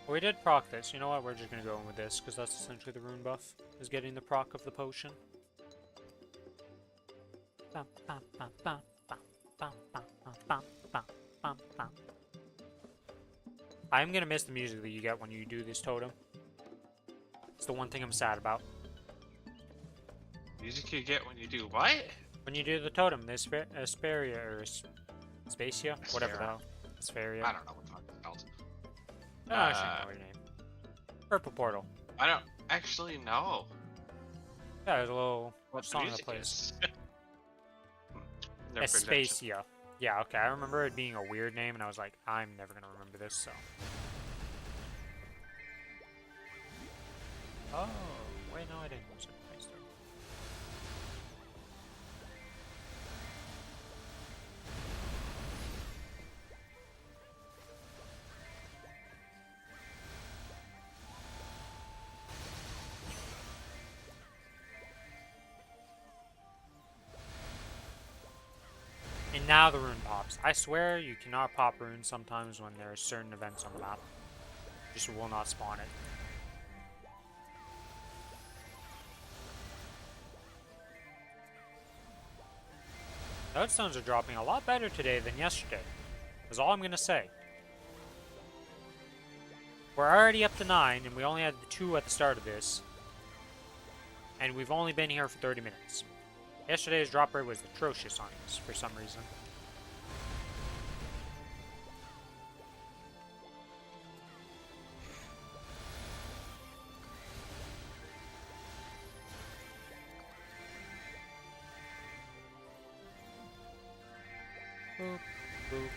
We did proc this. You know what? We're just gonna go in with this, because that's essentially the rune buff, is getting the proc of the potion. I'm gonna miss the music that you get when you do this totem. It's the one thing I'm sad about. Music you get when you do what? When you do the totem, the Asperia, or Spacia? Whatever the hell. Aspharia. I don't know what the fuck it's called. I don't actually know your name. Purple Portal. I don't actually know Yeah, there's a little what the song that music plays. is. Never paid attention. Aspacia. Yeah, okay, I remember it being a weird name, and I was like, I'm never gonna remember this, so. Oh, wait, no, I didn't use it. Nice though. And now the rune pops. I swear you cannot pop runes sometimes when there are certain events on the map. You just will not spawn it. Toadstones are dropping a lot better today than yesterday. That's all I'm gonna say. We're already up to 9, and we only had the 2 at the start of this. And we've only been here for 30 minutes. Yesterday's drop rate was atrocious on us for some reason. Boop, boop.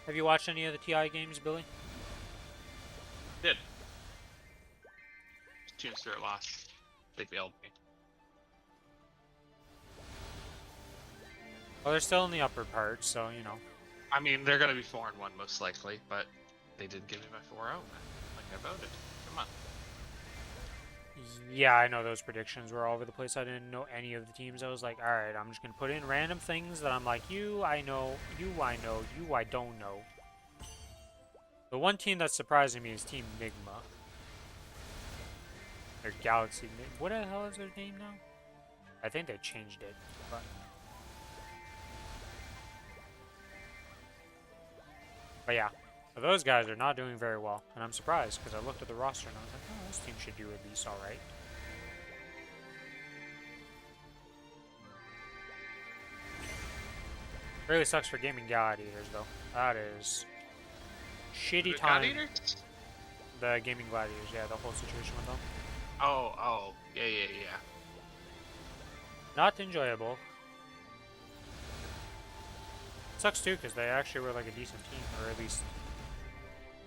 Have you watched any of the TI games, Billy? Did. Team Spirit lost. They failed me. Well, they're still in the upper part, so, you know. I mean, they're gonna be 4-1 most likely, but they did give me my 4-0. Like I voted. Come on. Yeah, I know those predictions were all over the place. I didn't know any of the teams. I was like, alright, I'm just gonna put in random things that I'm like, you I know, you I know, you I don't know. The one team that's surprising me is Team Nigma. Or Galaxy. What the hell is their name now? I think they changed it, but yeah. So those guys are not doing very well, and I'm surprised because I looked at the roster and I was like, oh, this team should do at least all right. Really sucks for gaming gladiators though. That is shitty time. Gladiators? The gaming gladiators, yeah, the whole situation with them. Oh, yeah. Not enjoyable. Sucks too because they actually were like a decent team, or at least,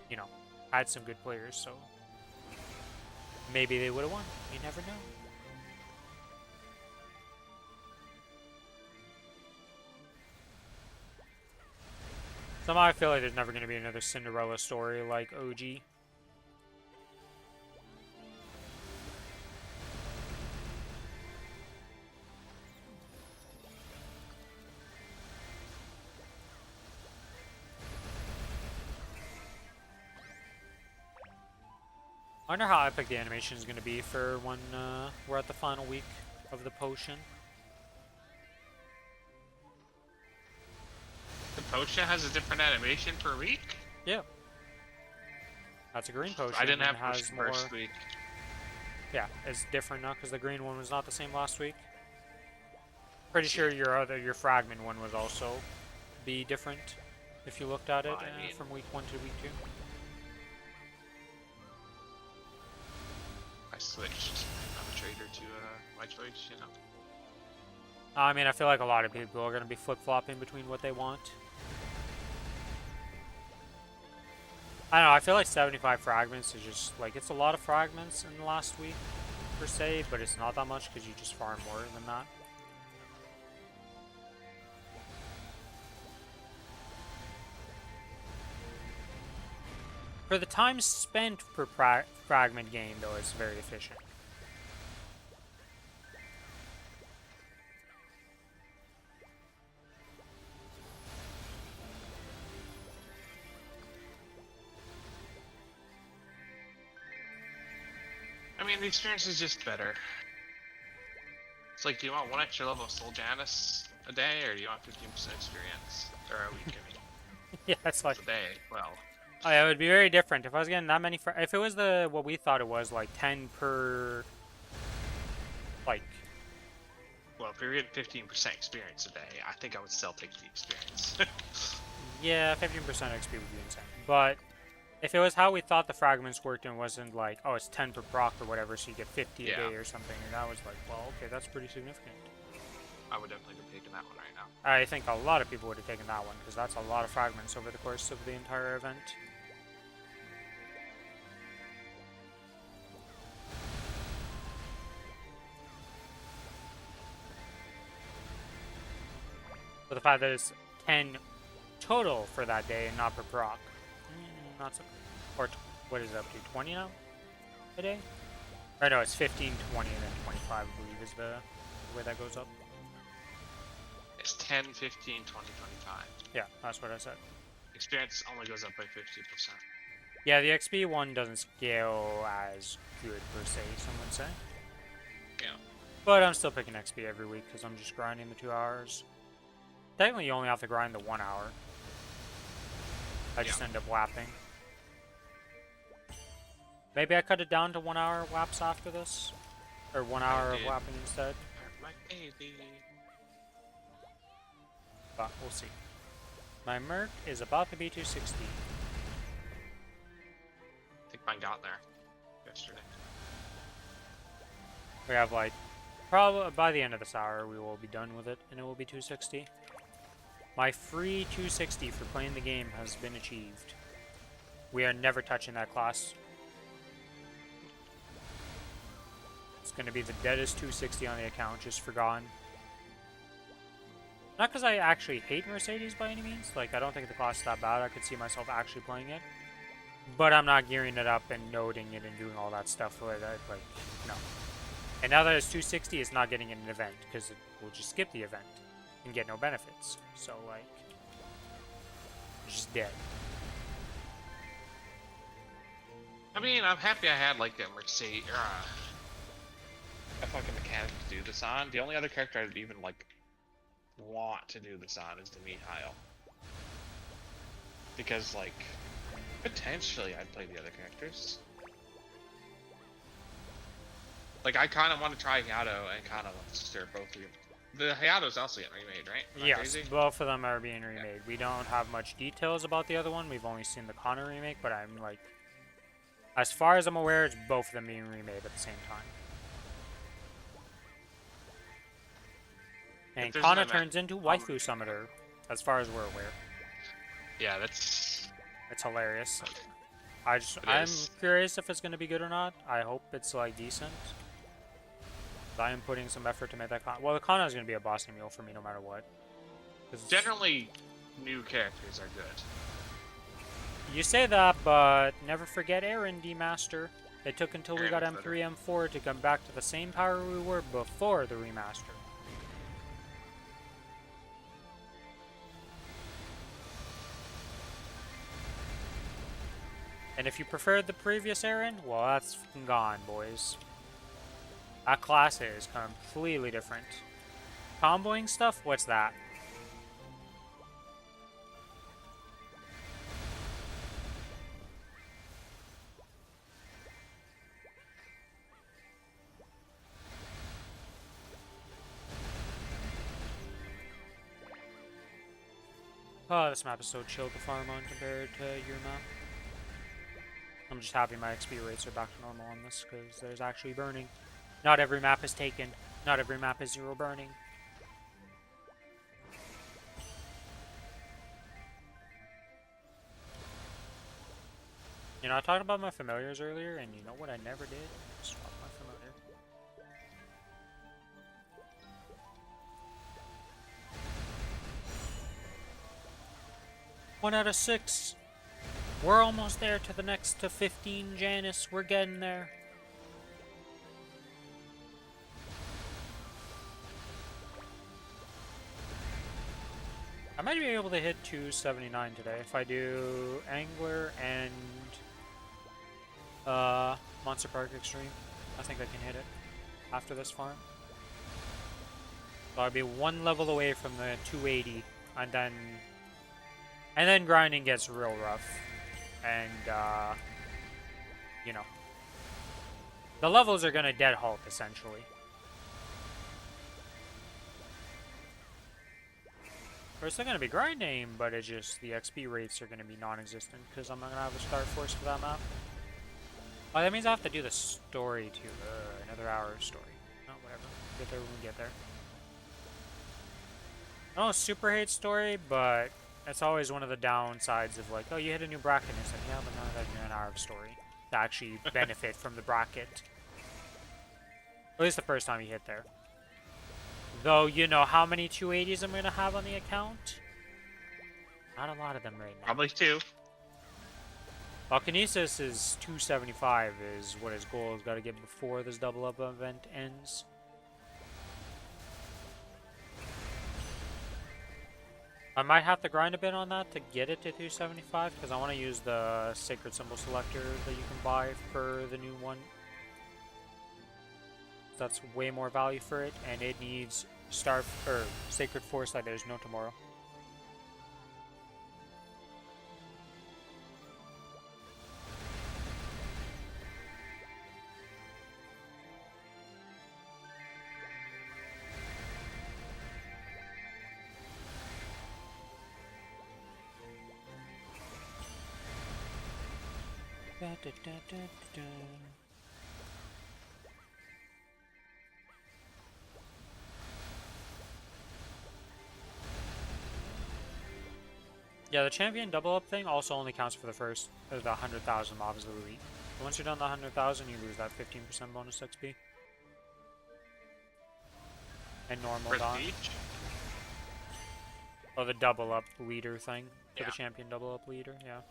you know, had some good players. So maybe they would have won. You never know. Somehow I feel like there's never going to be another Cinderella story like OG. I wonder how epic the animation is going to be for when we're at the final week of the potion. The potion has a different animation per week? Yeah. That's a green potion. I didn't and have has potion more... first week. Yeah, it's different now because the green one was not the same last week. Pretty sure your fragment one was also be different if you looked at it from week 1 to week 2. I switched from trader to my choice, you know. I mean, I feel like a lot of people are going to be flip-flopping between what they want. I don't know, I feel like 75 fragments is just, like, it's a lot of fragments in the last week, per se, but it's not that much because you just farm more than that. For the time spent per fragment gain, though, it's very efficient. I mean, the experience is just better. It's like, do you want 1 extra level of Soul Janus a day, or do you want 15% experience? Or a week, I mean. Yeah, that's like... A day, well... Oh yeah, it would be very different if I was getting that many. If it was what we thought it was, like 10 per, like. Well, if we were getting 15% experience a day, I think I would still take the experience. Yeah, 15% XP would be insane. But if it was how we thought the fragments worked and wasn't like, oh, it's 10 per proc or whatever, so you get 50 a day or something, and that was like, well, okay, that's pretty significant. I would definitely be taking that one right now. I think a lot of people would have taken that one because that's a lot of fragments over the course of the entire event. But the fact that it's 10 total for that day and not per proc, not so. Or what is it up to? 20 now a day? Or no, it's 15, 20, and then 25. I believe is the way that goes up. It's 10, 15, 20, 25. Yeah, that's what I said. Experience only goes up by 50%. Yeah, the XP one doesn't scale as good per se, some would say. Yeah. But I'm still picking XP every week because I'm just grinding the 2 hours. Technically, you only have to grind the 1 hour. I just end up wapping. Maybe I cut it down to 1 hour waps after this? Or 1 hour of wapping instead? My baby. But we'll see. My Merc is about to be 260. I think mine got there yesterday. We have like, probably by the end of this hour we will be done with it and it will be 260. My free 260 for playing the game has been achieved. We are never touching that class. It's going to be the deadest 260 on the account, just forgotten. Not because I actually hate Mercedes by any means. Like, I don't think the class is that bad. I could see myself actually playing it. But I'm not gearing it up and noting it and doing all that stuff with it. Like, no. And now that it's 260, it's not getting an event, because it will just skip the event and get no benefits. So, like, it's just dead. I mean, I'm happy I had, like, a Mercedes, a fucking mechanic to do this on. The only other character I'd even like want to do this on is the Mihail. Because like potentially I'd play the other characters. Like I kind of want to try Hayato and kind of want to stir both of them. The Hayato's also getting remade, right? Am I Yes, crazy? both of them are being remade. We don't have much details about the other one. We've only seen the Connor remake, but I'm like, as far as I'm aware, it's both of them being remade at the same time. And Connor turns into Waifu Summoner, as far as we're aware. Yeah, that's... It's hilarious. I'm curious if it's going to be good or not. I hope it's like decent. I am putting some effort to make that Well, the Kana is going to be a bossy meal for me no matter what. Generally, new characters are good. You say that, but never forget Aaron, D-Master. It took until we got M3, M4 to come back to the same power we were before the remaster. And if you preferred the previous Aaron, well, that's fucking gone, boys. That class is completely different. Comboing stuff? What's that? Oh, this map is so chill to farm on compared to your map. I'm just happy my XP rates are back to normal on this, because there's actually burning. Not every map is taken. Not every map is 0 burning. You know, I talked about my familiars earlier, and you know what I never did? Swap my familiar. One out of 6. We're almost there to the next to 15, Janice. We're getting there. I might be able to hit 279 today if I do Angler and Monster Park Extreme. I think I can hit it after this farm. So I'll be one level away from the 280, and then grinding gets real rough. And you know, the levels are gonna dead halt essentially. We're still gonna be grinding, but it's just the XP rates are gonna be non-existent because I'm not gonna have a starforce for that map. Oh, that means I have to do the story too. Another hour of story. Oh, whatever. Get there when we get there. I don't super hate story, but it's always one of the downsides of like, oh, you hit a new bracket, and it's like, yeah, but now that's an hour of story to actually benefit from the bracket. At least the first time you hit there. Though, you know how many 280s I'm going to have on the account? Not a lot of them right now. Probably 2. Kinesis is 275 is what his goal has got to get before this double up event ends. I might have to grind a bit on that to get it to 275 because I want to use the sacred symbol selector that you can buy for the new one. That's way more value for it, and it needs Sacred Force like there's no tomorrow. Da, da, da, da, da. Yeah, the champion double up thing also only counts for the first, the 100,000 mobs of the elite. Once you're done the 100,000, you lose that 15% bonus XP. And normal Prestige? Oh, the double up leader thing for the champion double up leader, yeah.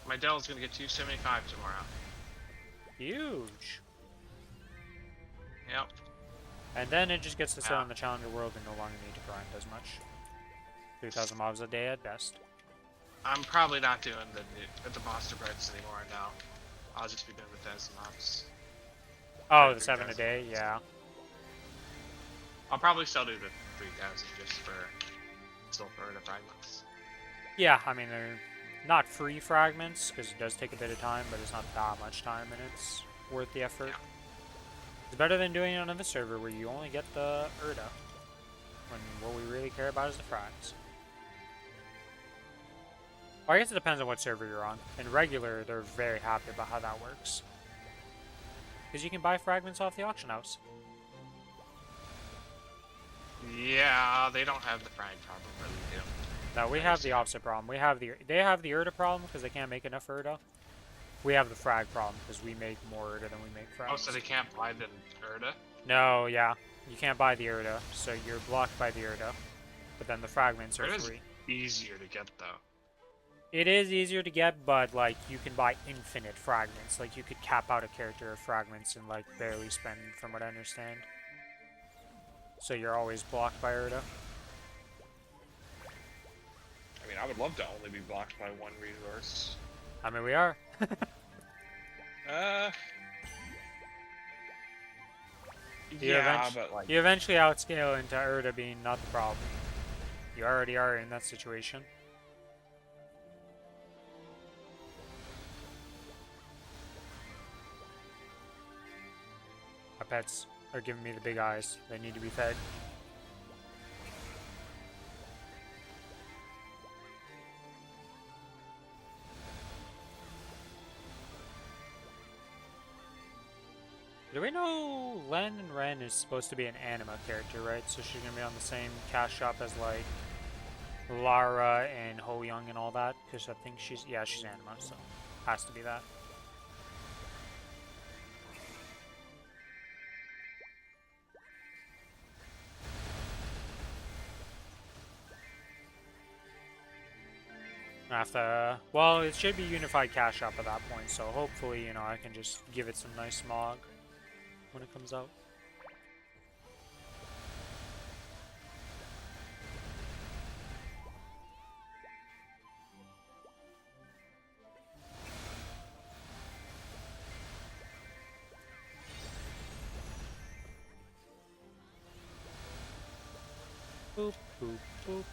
My Dell's gonna get 275 tomorrow. Huge. Yep. And then it just gets to sit on the challenger world and no longer need to grind as much. 3,000 mobs a day at best. I'm probably not doing the monster breads anymore now. I'll just be doing the Des mobs. Oh, the 7 a day, yeah. I'll probably still do the 3,000 just for silver to fragments. Yeah, I mean, they're not free fragments, because it does take a bit of time, but it's not that much time, and it's worth the effort. Yeah. It's better than doing it on another server where you only get the Erda, when what we really care about is the frags. Well, I guess it depends on what server you're on. In regular, they're very happy about how that works. Because you can buy fragments off the auction house. Yeah, they don't have the frag problem that we do. No, we have the opposite problem. They have the Erda problem because they can't make enough Erda. We have the frag problem because we make more Erda than we make frags. Oh, so they can't buy the Erda? No, yeah. You can't buy the Erda, so you're blocked by the Erda. But then the fragments are Erda's free. easier to get, though. It is easier to get, but, like, you can buy infinite fragments. Like, you could cap out a character of fragments and, like, barely spend, from what I understand. So you're always blocked by Erda. I mean, I would love to only be blocked by one resource. I mean, we are. But like... You eventually outscale into Erda being not the problem. You already are in that situation. My pets are giving me the big eyes. They need to be fed. Do we know Len and Ren is supposed to be an anima character, right? So she's gonna be on the same cash shop as like Lara and Ho Young and all that? Because I think she's anima, so has to be that. Well, it should be unified cash shop at that point, so hopefully, you know, I can just give it some nice smog when it comes out. Boop, boop, boop.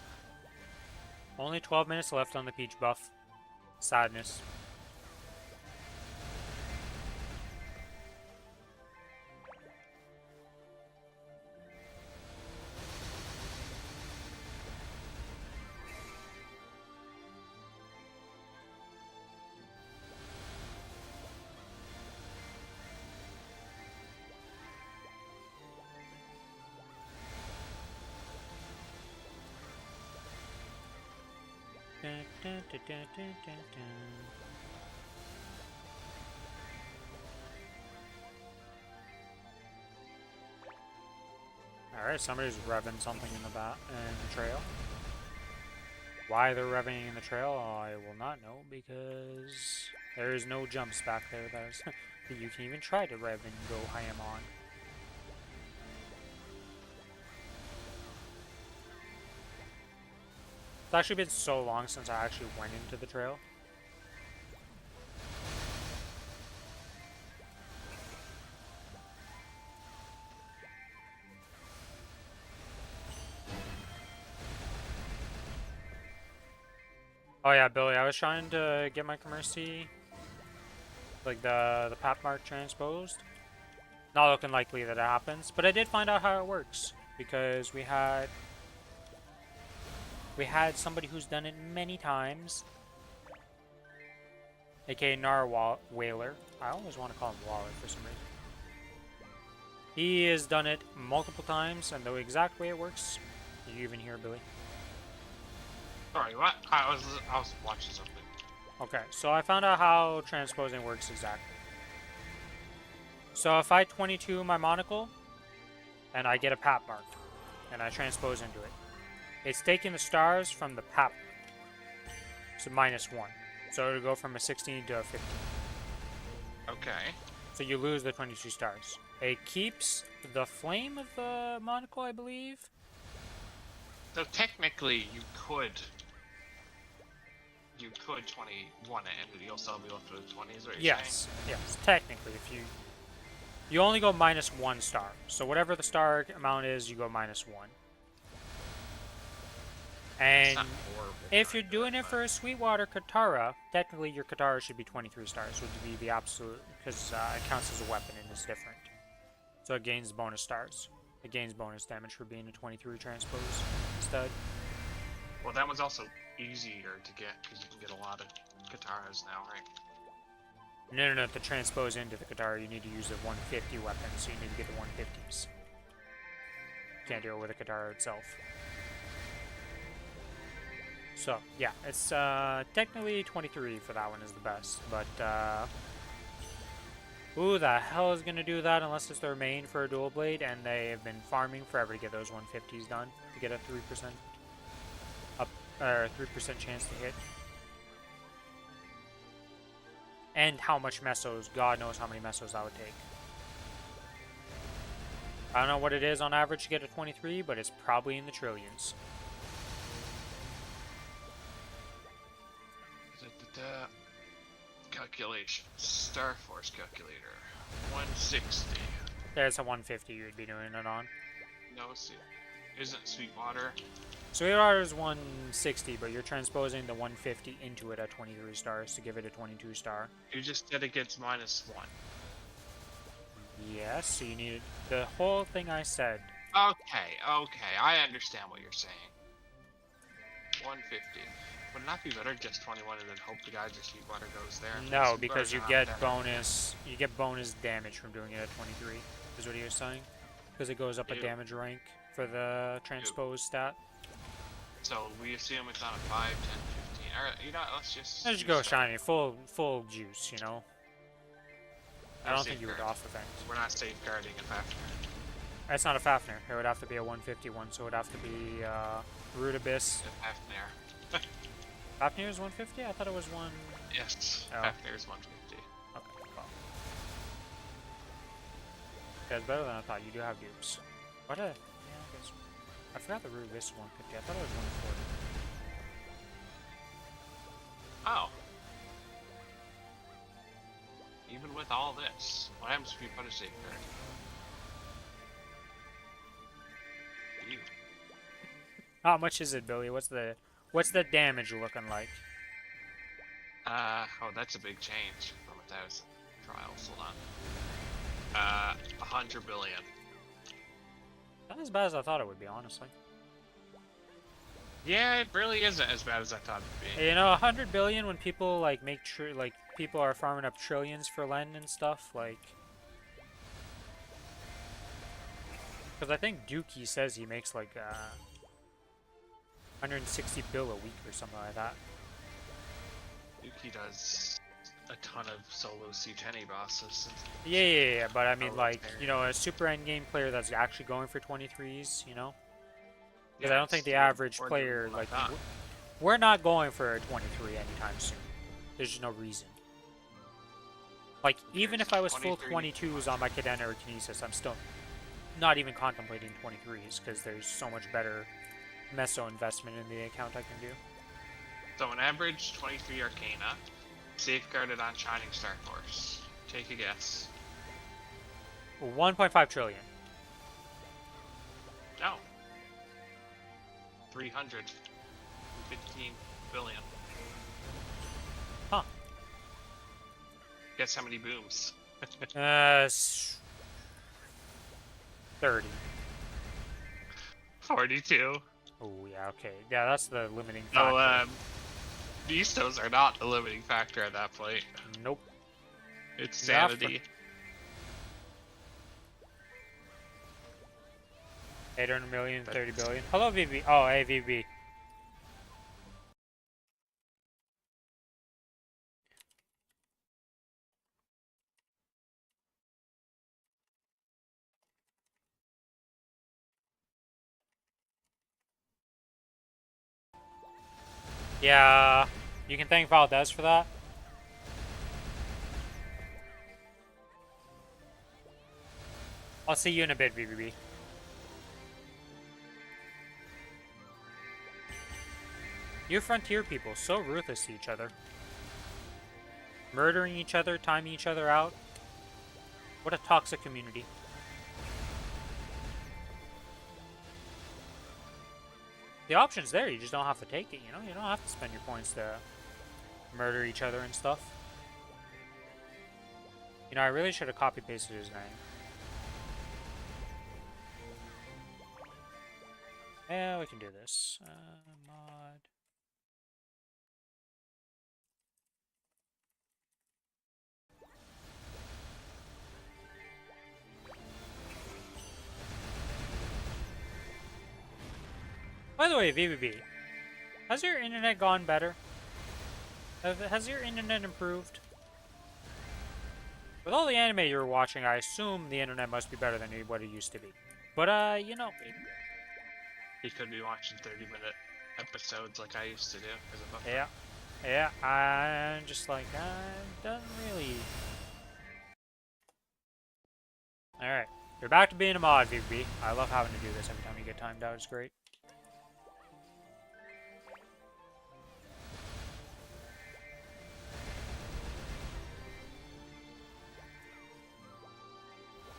Only 12 minutes left on the peach buff. Sadness. Alright, somebody's revving something in the trail. Why they're revving in the trail, I will not know, because there is no jumps back there that you can even try to rev and go ham on. It's actually been so long since I actually went into the trail. Oh yeah, Billy, I was trying to get my Commercy, like the pap mark transposed. Not looking likely that it happens, but I did find out how it works, because we had somebody who's done it many times, aka Narwhal Whaler. I always want to call him Waller for some reason. He has done it multiple times, and the exact way it works, you even hear Billy. Sorry, what? I was watching something. Okay, so I found out how transposing works exactly. So if I 22 my monocle, and I get a pap mark, and I transpose into it, it's taking the stars from the pap, so -1. So it'll go from a 16 to a 15. Okay. So you lose the 22 stars. It keeps the flame of the monocle, I believe. So technically, you could 21 it and you'll still be left with 20s, or Yes, yes, technically, if you You only go -1 star. So whatever the star amount is, you go -1. It's And not horrible. if you're doing it for a Sweetwater Katara, technically your Katara should be 23 stars, would be the absolute, because it counts as a weapon and is different. So it gains bonus stars. It gains bonus damage for being a 23 transpose stud. Well, that one's also easier to get because you can get a lot of Kataras now, right? No, to transpose into the Katara, you need to use the 150 weapon, so you need to get the 150s. Can't do it with the Katara itself. So, yeah, it's technically 23 for that one is the best, but who the hell is going to do that unless it's their main for a dual blade, and they have been farming forever to get those 150s done, to get a 3% up, or 3% chance to hit. And how much mesos, God knows how many mesos that would take. I don't know what it is on average to get a 23, but it's probably in the trillions. Calculation. Starforce calculator. 160. There's a 150 you'd be doing it on. No, see. Isn't Sweetwater? Sweetwater is 160, but you're transposing the 150 into it at 23 stars to give it a 22 star. You just said it gets -1. Yes, so you need the whole thing I said. Okay, I understand what you're saying. 150. Would it not be better just 21 and then hope the guy just Sweetwater goes there? No, because you get bonus damage from doing it at 23, is what he was saying. Because it goes up a damage rank for the transpose stat. So we assume it's on a 5, 10, 15. Alright, you know what, let's just Go shiny, full juice, you know? I don't think you would off event. We're not safeguarding a Fafnir. It's not a Fafnir. It would have to be a 151, so it would have to be Root Abyss. Fafnir. Fafnir is 150? I thought it was one... Yes, oh. Fafnir is 150. Okay, well. Yeah, it's better than I thought. You do have dupes. What a... Yeah, I guess... I forgot the Root Abyss is 150. I thought it was 140. Oh. Even with all this, what happens if you put a safeguard? You. How much is it, Billy? What's the damage looking like? Oh, that's a big change from 1,000 trials. Hold on. 100 billion. Not as bad as I thought it would be, honestly. Yeah, it really isn't as bad as I thought it would be. You know, 100 billion when people like people are farming up trillions for Len and stuff, like. Because I think Dookie says he makes like 160 bill a week or something like that. Yuki does a ton of solo C10 bosses. Yeah, but I mean, like, you know, a super endgame player that's actually going for 23s, you know? Because I don't think the average player, like, we're not going for a 23 anytime soon. There's just no reason. Like, even if I was full 22s on my Cadena or Kinesis, I'm still not even contemplating 23s, because there's so much better meso investment in the account I can do. So an average 23 Arcana, safeguarded on Shining Starforce. Take a guess. 1.5 trillion. No. 315 billion. Huh. Guess how many booms? 30. 42. Oh, yeah, okay. Yeah, that's the limiting factor. Oh, Beastos are not the limiting factor at that point. Nope. It's sanity. 800 million, 30 billion. Hello, VB. Oh, hey, VB. Yeah, you can thank Valdez for that. I'll see you in a bit, VBB. You Frontier people, so ruthless to each other. Murdering each other, timing each other out. What a toxic community. The option's there, you just don't have to take it, you know? You don't have to spend your points to murder each other and stuff. You know, I really should have copy-pasted his name. Yeah, we can do this. Mod. By the way, VBB, has your internet gone better? Has your internet improved? With all the anime you were watching, I assume the internet must be better than what it used to be. But, you know... He could be watching 30-minute episodes like I used to do. Yeah. Yeah, I'm just like, doesn't really... Alright, you're back to being a mod, VB. I love having to do this every time you get timed out, it's great.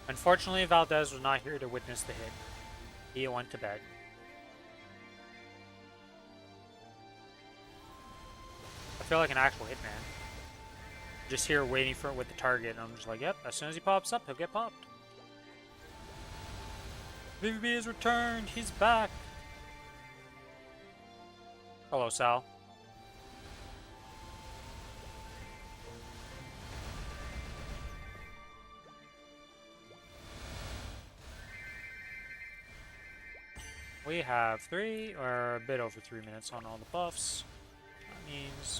Unfortunately, Valdez was not here to witness the hit. He went to bed. I feel like an actual hitman. Just here waiting for it with the target, and I'm just like, yep, as soon as he pops up, he'll get popped. VVB has returned, he's back! Hello, Sal. We have 3, or a bit over 3 minutes on all the buffs. That means...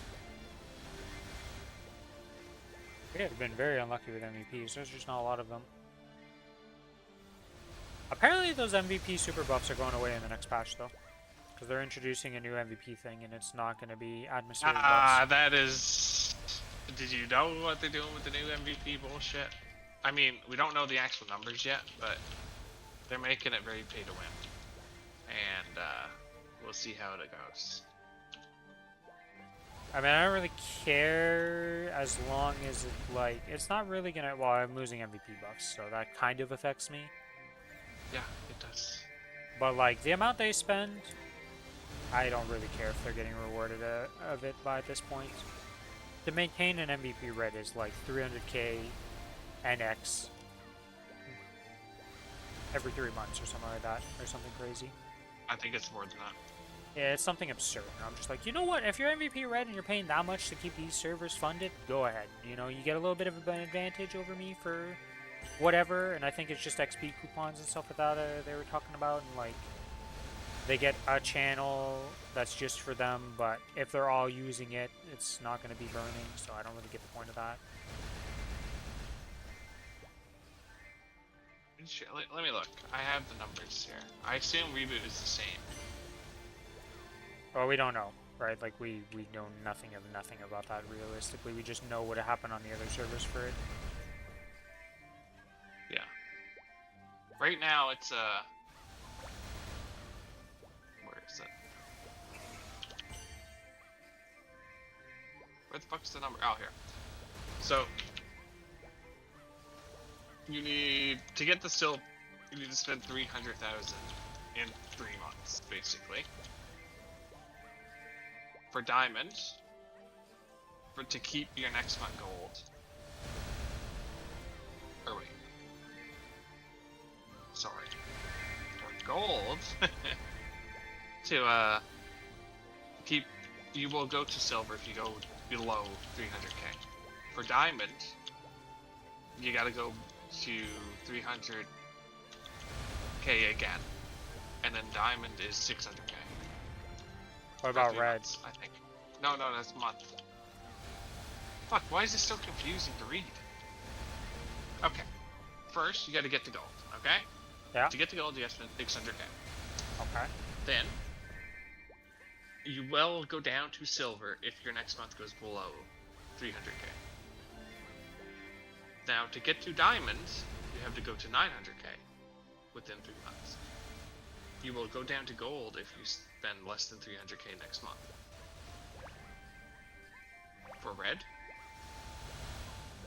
we have been very unlucky with MVPs, there's just not a lot of them. Apparently those MVP super buffs are going away in the next patch though. Because they're introducing a new MVP thing and it's not going to be atmospheric buffs. That is... Did you know what they're doing with the new MVP bullshit? I mean, we don't know the actual numbers yet, but they're making it very pay to win. And we'll see how it goes. I mean, I don't really care as long as it, like, it's not really gonna, well, I'm losing MVP buffs, so that kind of affects me. Yeah, it does. But, like, the amount they spend, I don't really care if they're getting rewarded of it by this point. To maintain an MVP red is like 300k NX every 3 months or something like that, or something crazy. I think it's more than that. Yeah, it's something absurd. And I'm just like, you know what? If you're MVP red and you're paying that much to keep these servers funded, go ahead. You know, you get a little bit of an advantage over me for whatever, and I think it's just XP coupons and stuff like that they were talking about, and like, they get a channel that's just for them, but if they're all using it, it's not going to be burning, so I don't really get the point of that. Let me look. I have the numbers here. I assume reboot is the same. Well, we don't know, right? Like, we know nothing about that realistically. We just know what happened on the other servers for it. Yeah. Right now, it's where is it? Where the fuck's the number? Oh, here. So, you need to get the silver. You need to spend 300,000 in 3 months, basically. For diamond, to keep your next month gold. Or wait. Sorry. For gold, to keep, you will go to silver if you go below 300k. For diamond, you gotta go to 300k again, and then diamond is 600k. What about red? Months, I think. No, that's month. Fuck, why is this so confusing to read? Okay. First, you gotta get to gold, okay? Yeah. To get to gold, you have to spend 600k. Okay. Then, you will go down to silver if your next month goes below 300k. Now, to get to diamonds, you have to go to 900k within 3 months. You will go down to gold if you spend less than 300k next month. For red,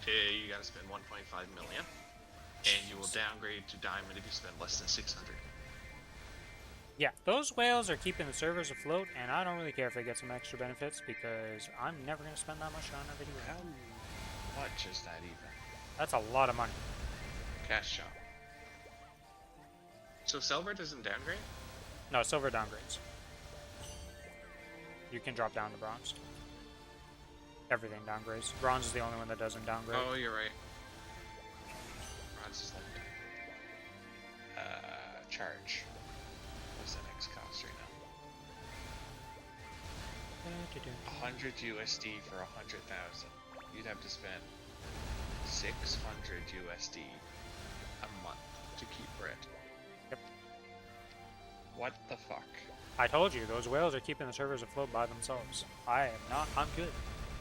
you gotta spend 1.5 million. and you will downgrade to diamond if you spend less than 600. Yeah, those whales are keeping the servers afloat, and I don't really care if they get some extra benefits because I'm never gonna spend that much on a video. How much is that even? That's a lot of money. Cash shop. So silver doesn't downgrade? No, silver downgrades. You can drop down to bronze. Everything downgrades. Bronze is the only one that doesn't downgrade. Oh, you're right. Bronze is limited. Charge. What's the next cost right now? 100 USD for 100,000. You'd have to spend 600 USD a month to keep bread. Yep. What the fuck? I told you, those whales are keeping the servers afloat by themselves. I am not. I'm good.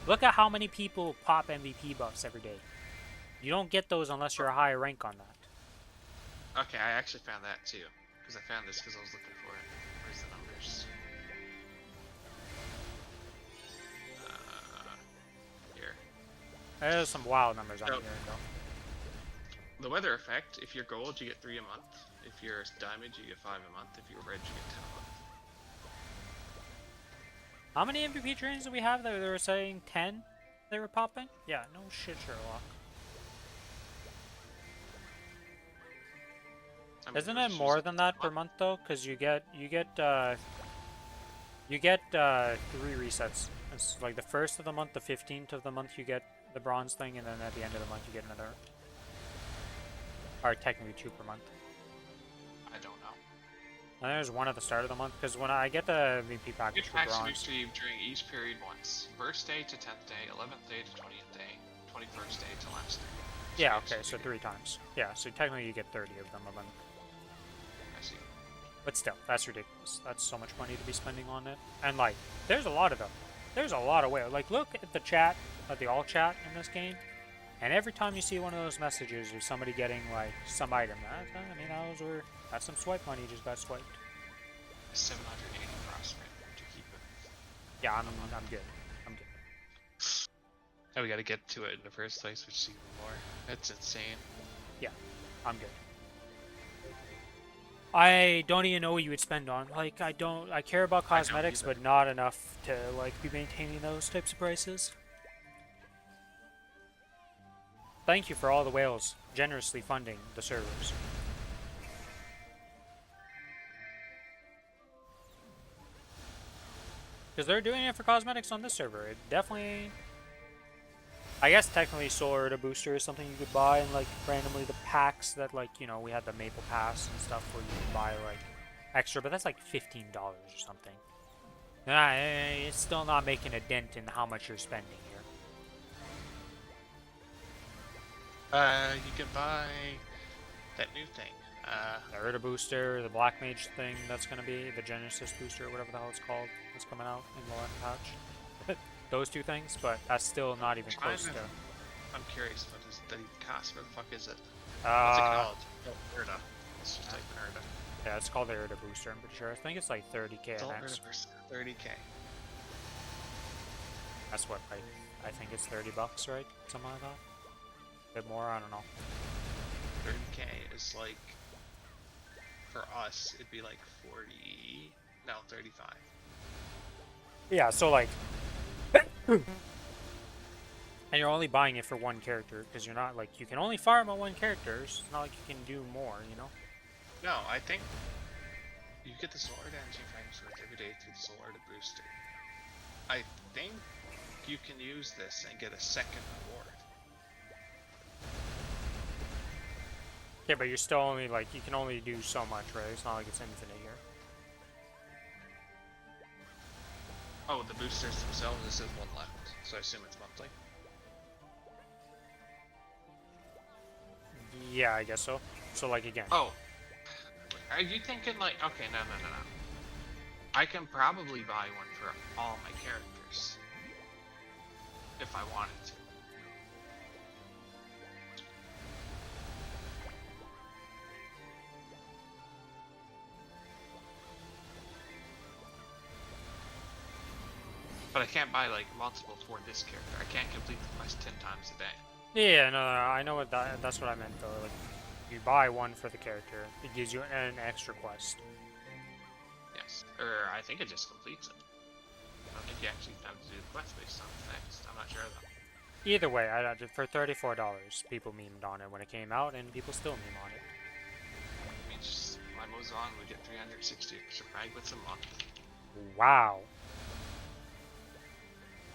Look at how many people pop MVP buffs every day. You don't get those unless you're a high rank on that. Okay, I actually found that too. Because I found this because I was looking for it. Where's the numbers? Here. There's some wild numbers on Nope. here, though. The weather effect, if you're gold, you get 3 a month. If you're diamond, you get 5 a month. If you're red, you get 10 a month. How many MVP trains do we have that they were saying 10 they were popping? Yeah, no shit, Sherlock. I mean, Isn't there's it just more than that a per lot. month though? Because you get 3 resets. It's like the first of the month, the 15th of the month you get the bronze thing, and then at the end of the month you get another. Or technically 2 per month. I don't know. And there's one at the start of the month because when I get the MVP package Good for packs to be bronze. received during each period once. First day to 10th day, 11th day to 20th day, 21st day to last day. Yeah, Each okay, so period. 3 times. Yeah, so technically you get 30 of them a month. I see. But still, that's ridiculous. That's so much money to be spending on it. And like, there's a lot of them. There's a lot of whales. Like, look at the chat, at the all chat in this game. And every time you see one of those messages of somebody getting like some item, I mean, that's some swipe money just got swiped. 780 prospect to keep it. Yeah, I'm good. I'm good. Oh, we gotta get to it in the first place, which is even more. That's insane. Yeah, I'm good. I don't even know what you would spend on. Like, I care about I don't cosmetics, either. but not enough to like be maintaining those types of prices. Thank you for all the whales generously funding the servers. Because they're doing it for cosmetics on this server. It definitely... I guess technically Solar to Booster is something you could buy, and like randomly the packs that like, you know, we had the Maple Pass and stuff where you can buy like extra, but that's like $15 or something. It's still not making a dent in how much you're spending here. You can buy that new thing. The Erda Booster, the Black Mage thing that's gonna be, the Genesis Booster, or whatever the hell it's called, that's coming out in the left patch. Those 2 things, but that's still not even close to... I'm curious, what is the cost? Where the fuck is it? What's it called? Oh, Erda. Let's just type in Erda. Yeah, it's called the Erda Booster, I'm pretty sure. I think it's like 30k Adult an X. Erda versus 30k. That's what, like, I think it's $30, right? Something like that? A bit more, I don't know. 30k is like, for us, it'd be like 40, no, 35. Yeah, so like... and you're only buying it for one character, because you're not, like, you can only farm on one character, so it's not like you can do more, you know? No, I think you get the Solar Energy frames worth every day through the Solar to Booster. I think you can use this and get a second reward. Yeah, but you're still only, like, you can only do so much, right? It's not like it's infinite here. Oh, the boosters themselves, this is 1 left, so I assume it's monthly. Yeah, I guess so. So, like, again. Oh, are you thinking like, okay, no. I can probably buy one for all my characters. If I wanted to. But I can't buy like multiple for this character. I can't complete the quest 10 times a day. Yeah, no, I know what that's what I meant, though. Like, You buy one for the character. It gives you an extra quest. Yes. Or I think it just completes it. I don't think you actually have to do the quest based on the text. I'm not sure though. Either way, I got it for $34. People memed on it when it came out, and people still meme on it. I mean, just my Mozon would get 360 extra fragments a month. Wow.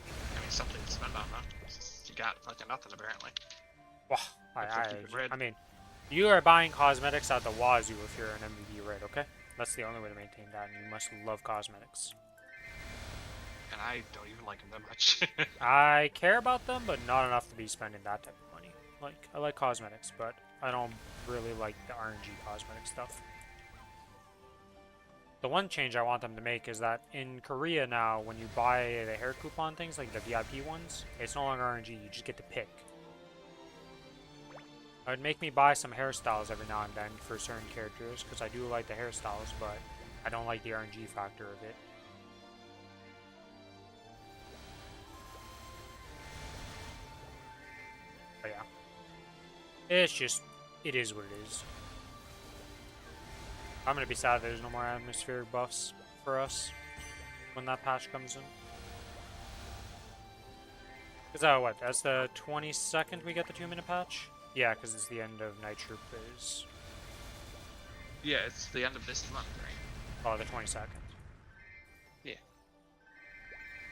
I mean, something to spend on, huh? You got fucking nothing apparently. Wow. Except keep it red. I mean, you are buying cosmetics out the wazoo if you're an MVP red, okay? That's the only way to maintain that, and you must love cosmetics. And I don't even like them that much. I care about them, but not enough to be spending that type of money. Like, I like cosmetics, but I don't really like the RNG cosmetic stuff. The one change I want them to make is that in Korea now, when you buy the hair coupon things, like the VIP ones, it's no longer RNG, you just get to pick. It would make me buy some hairstyles every now and then for certain characters, because I do like the hairstyles, but I don't like the RNG factor of it. But yeah. It's just, it is what it is. I'm gonna be sad there's no more atmospheric buffs for us when that patch comes in. Is that what? That's the 22nd we get the 2-minute patch? Yeah, because it's the end of Night Troop is... Yeah, it's the end of this month, right? Oh, the 22nd. Yeah.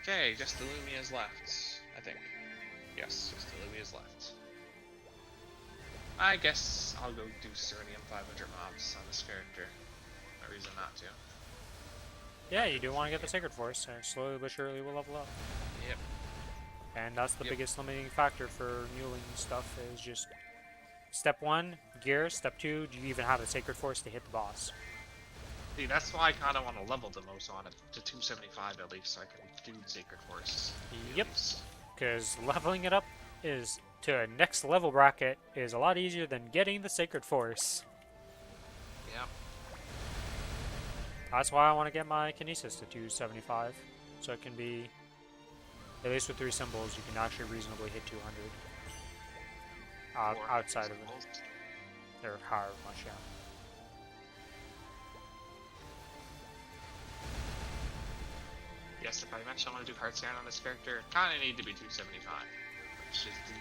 Okay, just the Lumia's left, I think. Yes, just the Lumia's left. I guess I'll go do Serenium 500 mobs on this character. No reason not to. Yeah, you do want to get the Sacred Force, and slowly but surely we'll level up. Yep. And that's the biggest limiting factor for muling stuff, is just... Step 1, gear. Step 2, do you even have the Sacred Force to hit the boss? See, that's why I kind of want to level the most on it to 275 at least, so I can do Sacred Force. Yep. Because leveling it up is to a next level bracket is a lot easier than getting the Sacred Force. Yep. That's why I want to get my Kinesis to 275, so it can be, at least with 3 symbols, you can actually reasonably hit 200. Outside of it. Or however much, yeah. Yes, if I mentioned I'm going to do Heart Sand on this character, kind of need to be 275. Which is the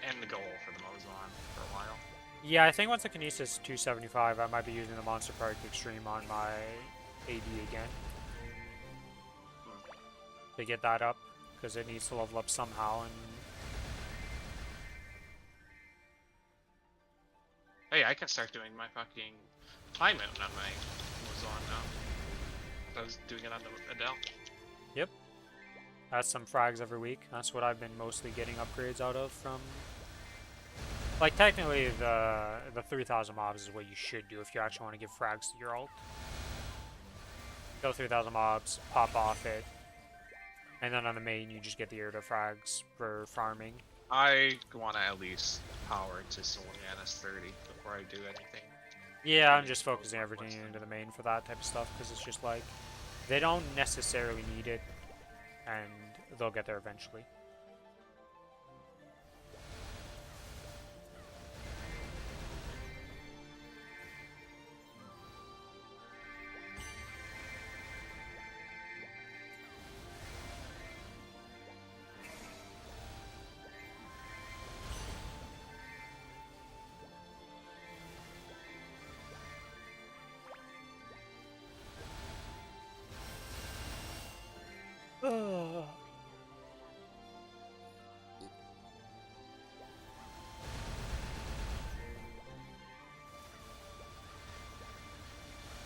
end goal for the Mozon for a while. Yeah, I think once the Kinesis is 275, I might be using the Monster Park Extreme on my AD again. To get that up, because it needs to level up somehow, and... Hey, I can start doing my fucking Time Mountain on my Mozon now. I was doing it on the Adele. Yep. That's some frags every week. That's what I've been mostly getting upgrades out of from... Like, technically, the 3,000 mobs is what you should do if you actually want to give frags to your ult. Go 3,000 mobs, pop off it, and then on the main you just get the Irida frags for farming. I want to at least power to Solania's 30 before I do anything. Yeah, I'm just focusing everything into the main for that type of stuff, because it's just like, they don't necessarily need it, and they'll get there eventually.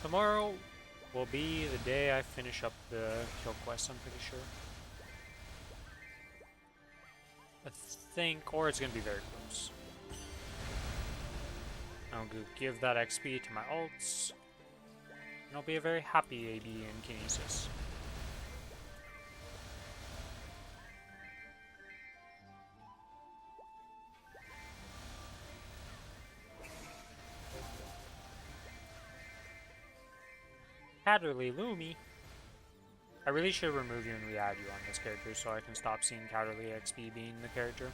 Tomorrow will be the day I finish up the kill quest, I'm pretty sure. I think, or it's gonna be very close. I'll give that XP to my ults, and I'll be a very happy AD in Kinesis. Catterly Lumi. I really should remove you and re-add you on this character so I can stop seeing Catterly XP being the character.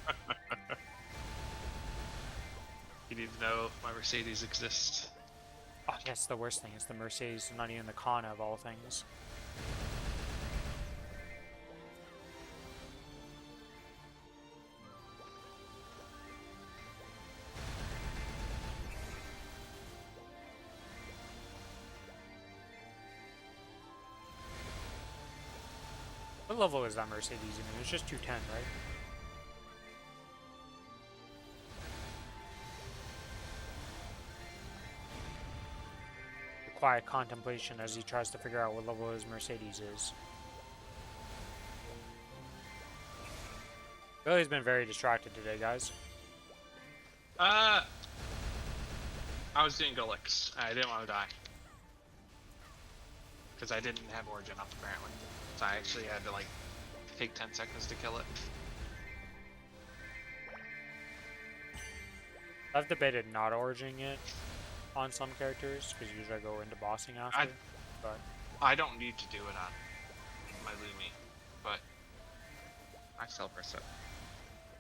You need to know if my Mercedes exists. Oh, that's the worst thing. Is the Mercedes not even the Kana of all things. What level is that Mercedes even? It's just 210, right? Quiet contemplation as he tries to figure out what level his Mercedes is. Billy's been very distracted today, guys. I was doing Gulix. I didn't want to die. Because I didn't have Origin up, apparently. So I actually had to, like, take 10 seconds to kill it. I've debated not origining it on some characters, because usually I go into bossing after, but... I don't need to do it on my Lumi, but I still press it.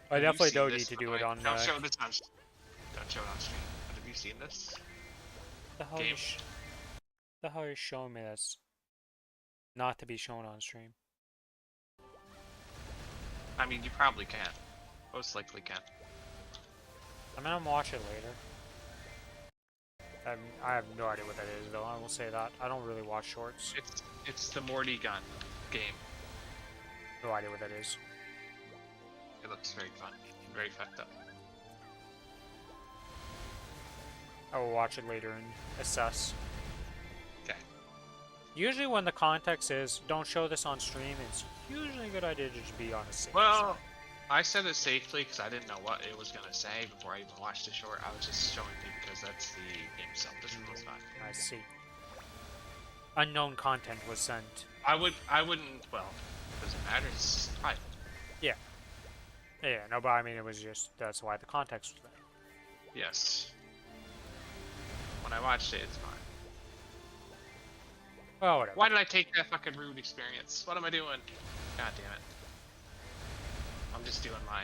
I definitely don't this, need to do it on... Don't show this on... Don't show it on stream. But have you seen this? The hell game? The hell are you showing me that's not to be shown on stream? I mean, you probably can. Most likely can. I'm gonna watch it later. I have no idea what that is, though. I will say that. I don't really watch shorts. It's the Morty gun game. No idea what that is. It looks very fun. Very fucked up. I will watch it later and assess. Okay. Usually when the context is, don't show this on stream, it's usually a good idea to just be on a safe Well, side. I said it safely because I didn't know what it was gonna say before I even watched the short. I was just showing you because that's the game itself. This was fine. I see. Unknown content was sent. I wouldn't, well, does it matter? It's private. Yeah. Yeah, no, but I mean, it was just, that's why the context was there. Yes. When I watched it, it's fine. Well, whatever. Why did I take that fucking rude experience? What am I doing? God damn it. I'm just doing my,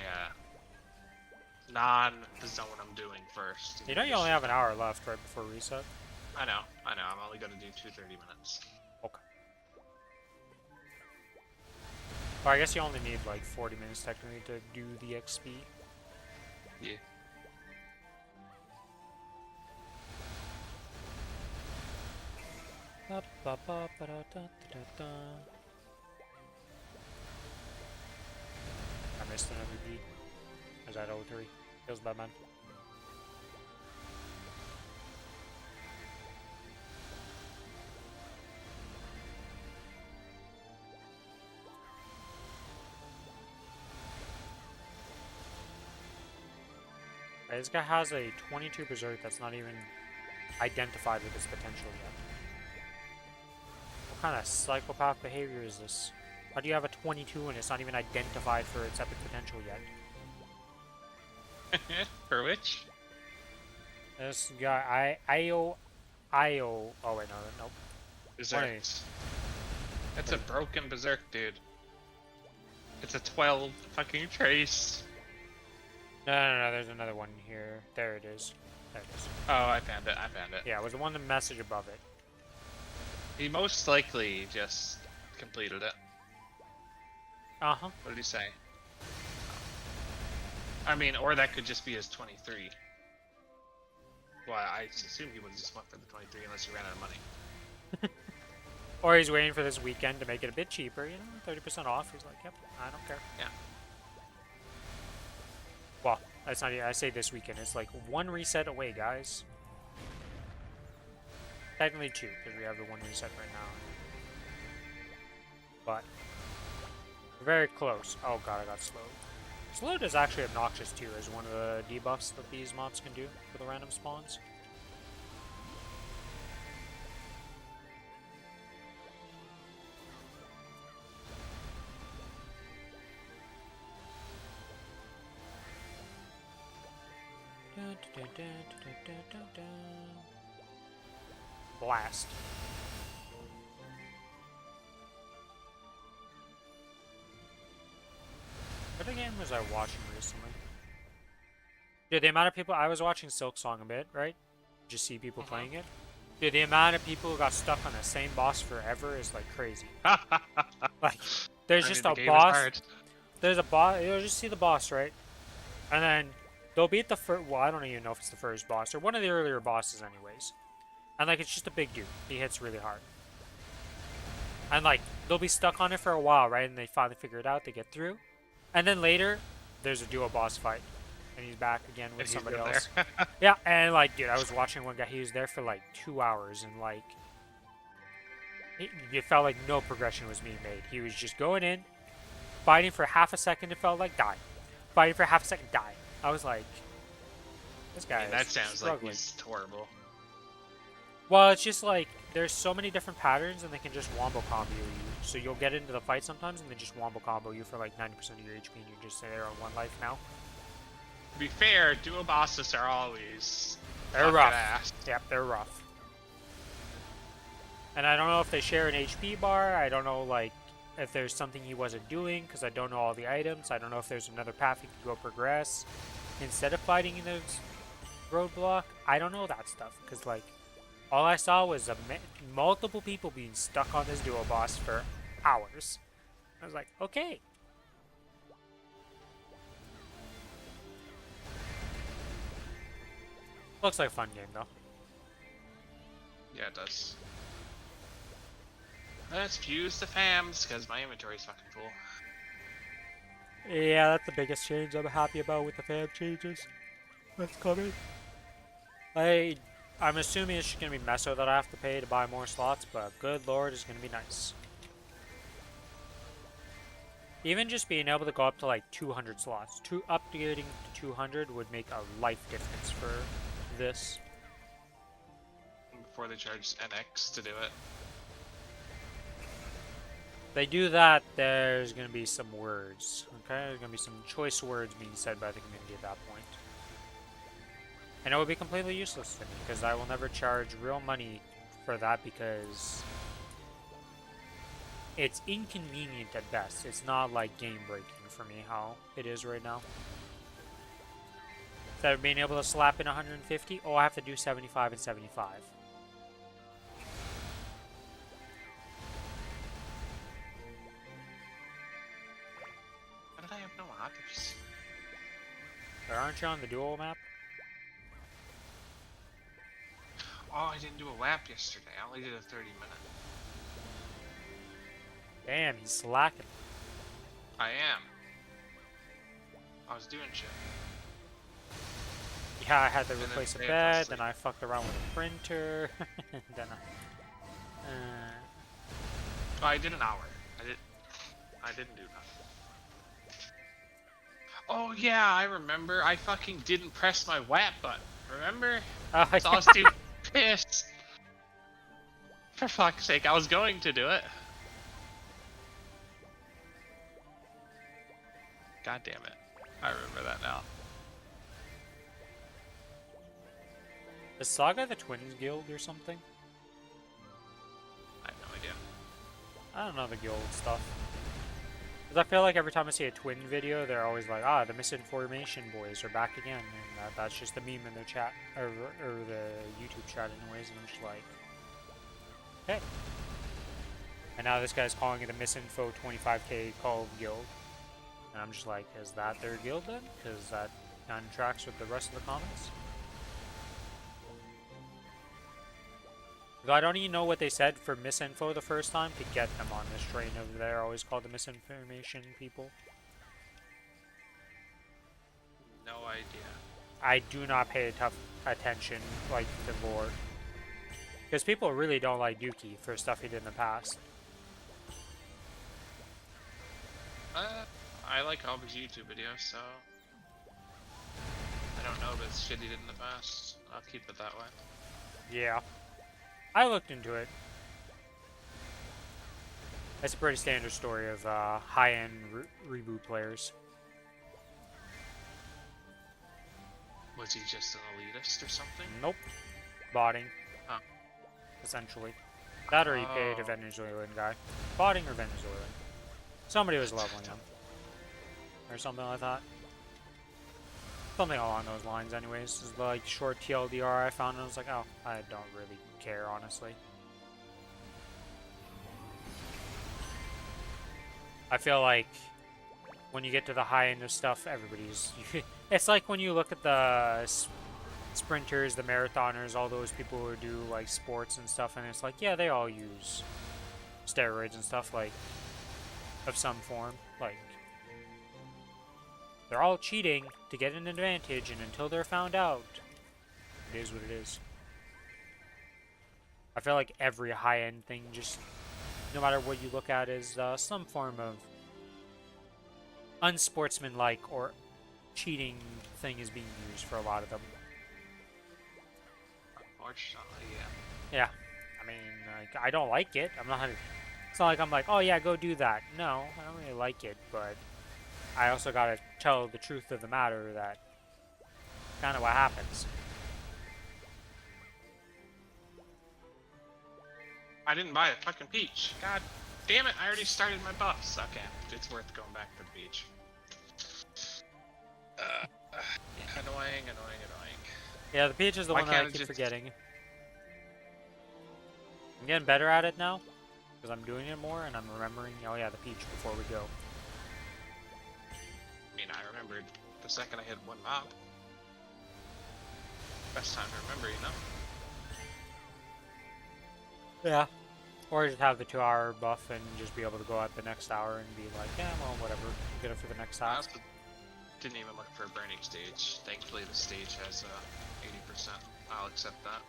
the zone I'm doing first. You know you only have an hour left right before reset? I know. I'm only gonna do 30 minutes. Okay. Well, I guess you only need like 40 minutes technically to do the XP. Yeah. I missed another beat. Is that 03? Feels bad, man. Right, this guy has a 22 Berserk that's not even identified with its potential yet. What kind of psychopath behavior is this? How do you have a 22 and it's not even identified for its epic potential yet? For which? This guy, Io. Oh wait, no, nope. Berserk. It's a broken Berserk, dude. It's a 12 fucking trace. No, there's another one here. There it is. There it is. Oh, I found it. Yeah, it was the one the message above it. He most likely just completed it. Uh-huh. What did he say? I mean, or that could just be his 23. Well, I assume he would have just went for the 23 unless he ran out of money. Or he's waiting for this weekend to make it a bit cheaper, you know, 30% off. He's like, yep, I don't care. Yeah. Well, that's not. I say this weekend. It's like one reset away, guys. Technically two, because we have the one reset right now. But we're very close. Oh god, I got slowed. Slowed is actually obnoxious too, as one of the debuffs that these mobs can do for the random spawns. Blast. What game was I watching recently? Dude, the amount of people I was watching Silk Song a bit, right? Just see people Mhm. playing it. Dude, the amount of people who got stuck on the same boss forever is like crazy. Like, there's I mean, just the a game is boss. hard. There's a boss. You'll just see the boss, right? And then they'll beat the first. Well, I don't even know if it's the first boss or one of the earlier bosses, anyways. And like, it's just a big dude. He hits really hard. And like, they'll be stuck on it for a while, right? And they finally figure it out. They get through. And then later, there's a duo boss fight, and he's back again And with he's somebody still there. else. Yeah, and like, dude, I was watching one guy. He was there for like 2 hours, and like, it felt like no progression was being made. He was just going in, fighting for half a second. It felt like dying, fighting for half a second, dying. I was like, this I guy mean, that is sounds like struggling. he's horrible. Well, it's just like there's so many different patterns, and they can just wombo combo you. So you'll get into the fight sometimes, and they just wombo combo you for like 90% of your HP, and you're just there on one life now. To be fair, duo bosses are always They're fucking rough. ass. Yep, they're rough. And I don't know if they share an HP bar. I don't know, like, if there's something he wasn't doing, because I don't know all the items. I don't know if there's another path he could go progress instead of fighting in this roadblock. I don't know that stuff, because, like, all I saw was multiple people being stuck on this duo boss for hours. I was like, okay. Looks like a fun game, though. Yeah, it does. Let's fuse the fams, because my inventory's fucking full. Yeah, that's the biggest change I'm happy about with the fam changes. That's coming. I'm assuming it's just gonna be Meso that I have to pay to buy more slots, but good lord, it's gonna be nice. Even just being able to go up to like 200 slots, upgrading to 200 would make a life difference for this. Before they charge NX to do it. If they do that, there's gonna be some words. Okay, there's gonna be some choice words being said by the community at that point. And it would be completely useless to me, because I will never charge real money for that, because it's inconvenient at best. It's not like game breaking for me how it is right now. Instead of being able to slap in 150, oh, I have to do 75 and 75. How did I have no others? Aren't you on the dual map? Oh, I didn't do a lap yesterday. I only did a 30-minute. Damn, he's slacking. I am. I was doing shit. Yeah, I had to And then replace a today I fell bed, asleep. then I fucked around with a printer, and then Oh, I did an hour. I didn't do nothing. Oh yeah, I remember. I fucking didn't press my WAP button. Remember? So I was too pissed. For fuck's sake, I was going to do it. God damn it. I remember that now. Is Saga the Twins Guild or something? I have no idea. I don't know the guild stuff. Because I feel like every time I see a twin video, they're always like, ah, the Misinformation Boys are back again. And that's just a meme in their chat, or the YouTube chat anyways, and I'm just like, okay. And now this guy's calling it a Misinfo 25k Call Guild. And I'm just like, is that their guild then? Because that kind of tracks with the rest of the comments. I don't even know what they said for misinfo the first time to get them on this train of they're always called the misinformation people. No idea. I do not pay tough attention like the lore. Because people really don't like Dookie for stuff he did in the past. I like all his YouTube videos, so I don't know if it's shit he did in the past. I'll keep it that way. Yeah. I looked into it. It's a pretty standard story of high-end reboot players. Was he just an elitist or something? Nope. Botting. Oh. Essentially. That or he paid a Oh. Venezuelan guy. Botting or Venezuelan. Somebody was leveling him. Or something like that. Something along those lines, anyways. Is the like short TLDR I found, and I was like, oh, I don't really care, honestly. I feel like when you get to the high end of stuff, everybody's. It's like when you look at the sprinters, the marathoners, all those people who do like sports and stuff, and it's like, yeah, they all use steroids and stuff, like, of some form. Like, they're all cheating to get an advantage, and until they're found out, it is what it is. I feel like every high-end thing, just no matter what you look at, is some form of unsportsmanlike or cheating thing is being used for a lot of them. Unfortunately, Yeah, I mean, like, I don't like it. I'm not. It's not like I'm like, oh yeah, go do that. No, I don't really like it, but I also gotta tell the truth of the matter that kind of what happens. I didn't buy a fucking peach. God damn it! I already started my buffs. Okay, it's worth going back to the beach. Annoying. Yeah, the peach is the Why one that I can't it keep just- forgetting. I'm getting better at it now because I'm doing it more and I'm remembering. Oh yeah, the peach before we go. I mean, I remembered the second I hit one mob. Best time to remember, you know? Yeah. Or just have the 2-hour buff and just be able to go out the next hour and be like, yeah, well, whatever. Get it for the next I half. also didn't even look for a burning stage. Thankfully, the stage has 80%. I'll accept that.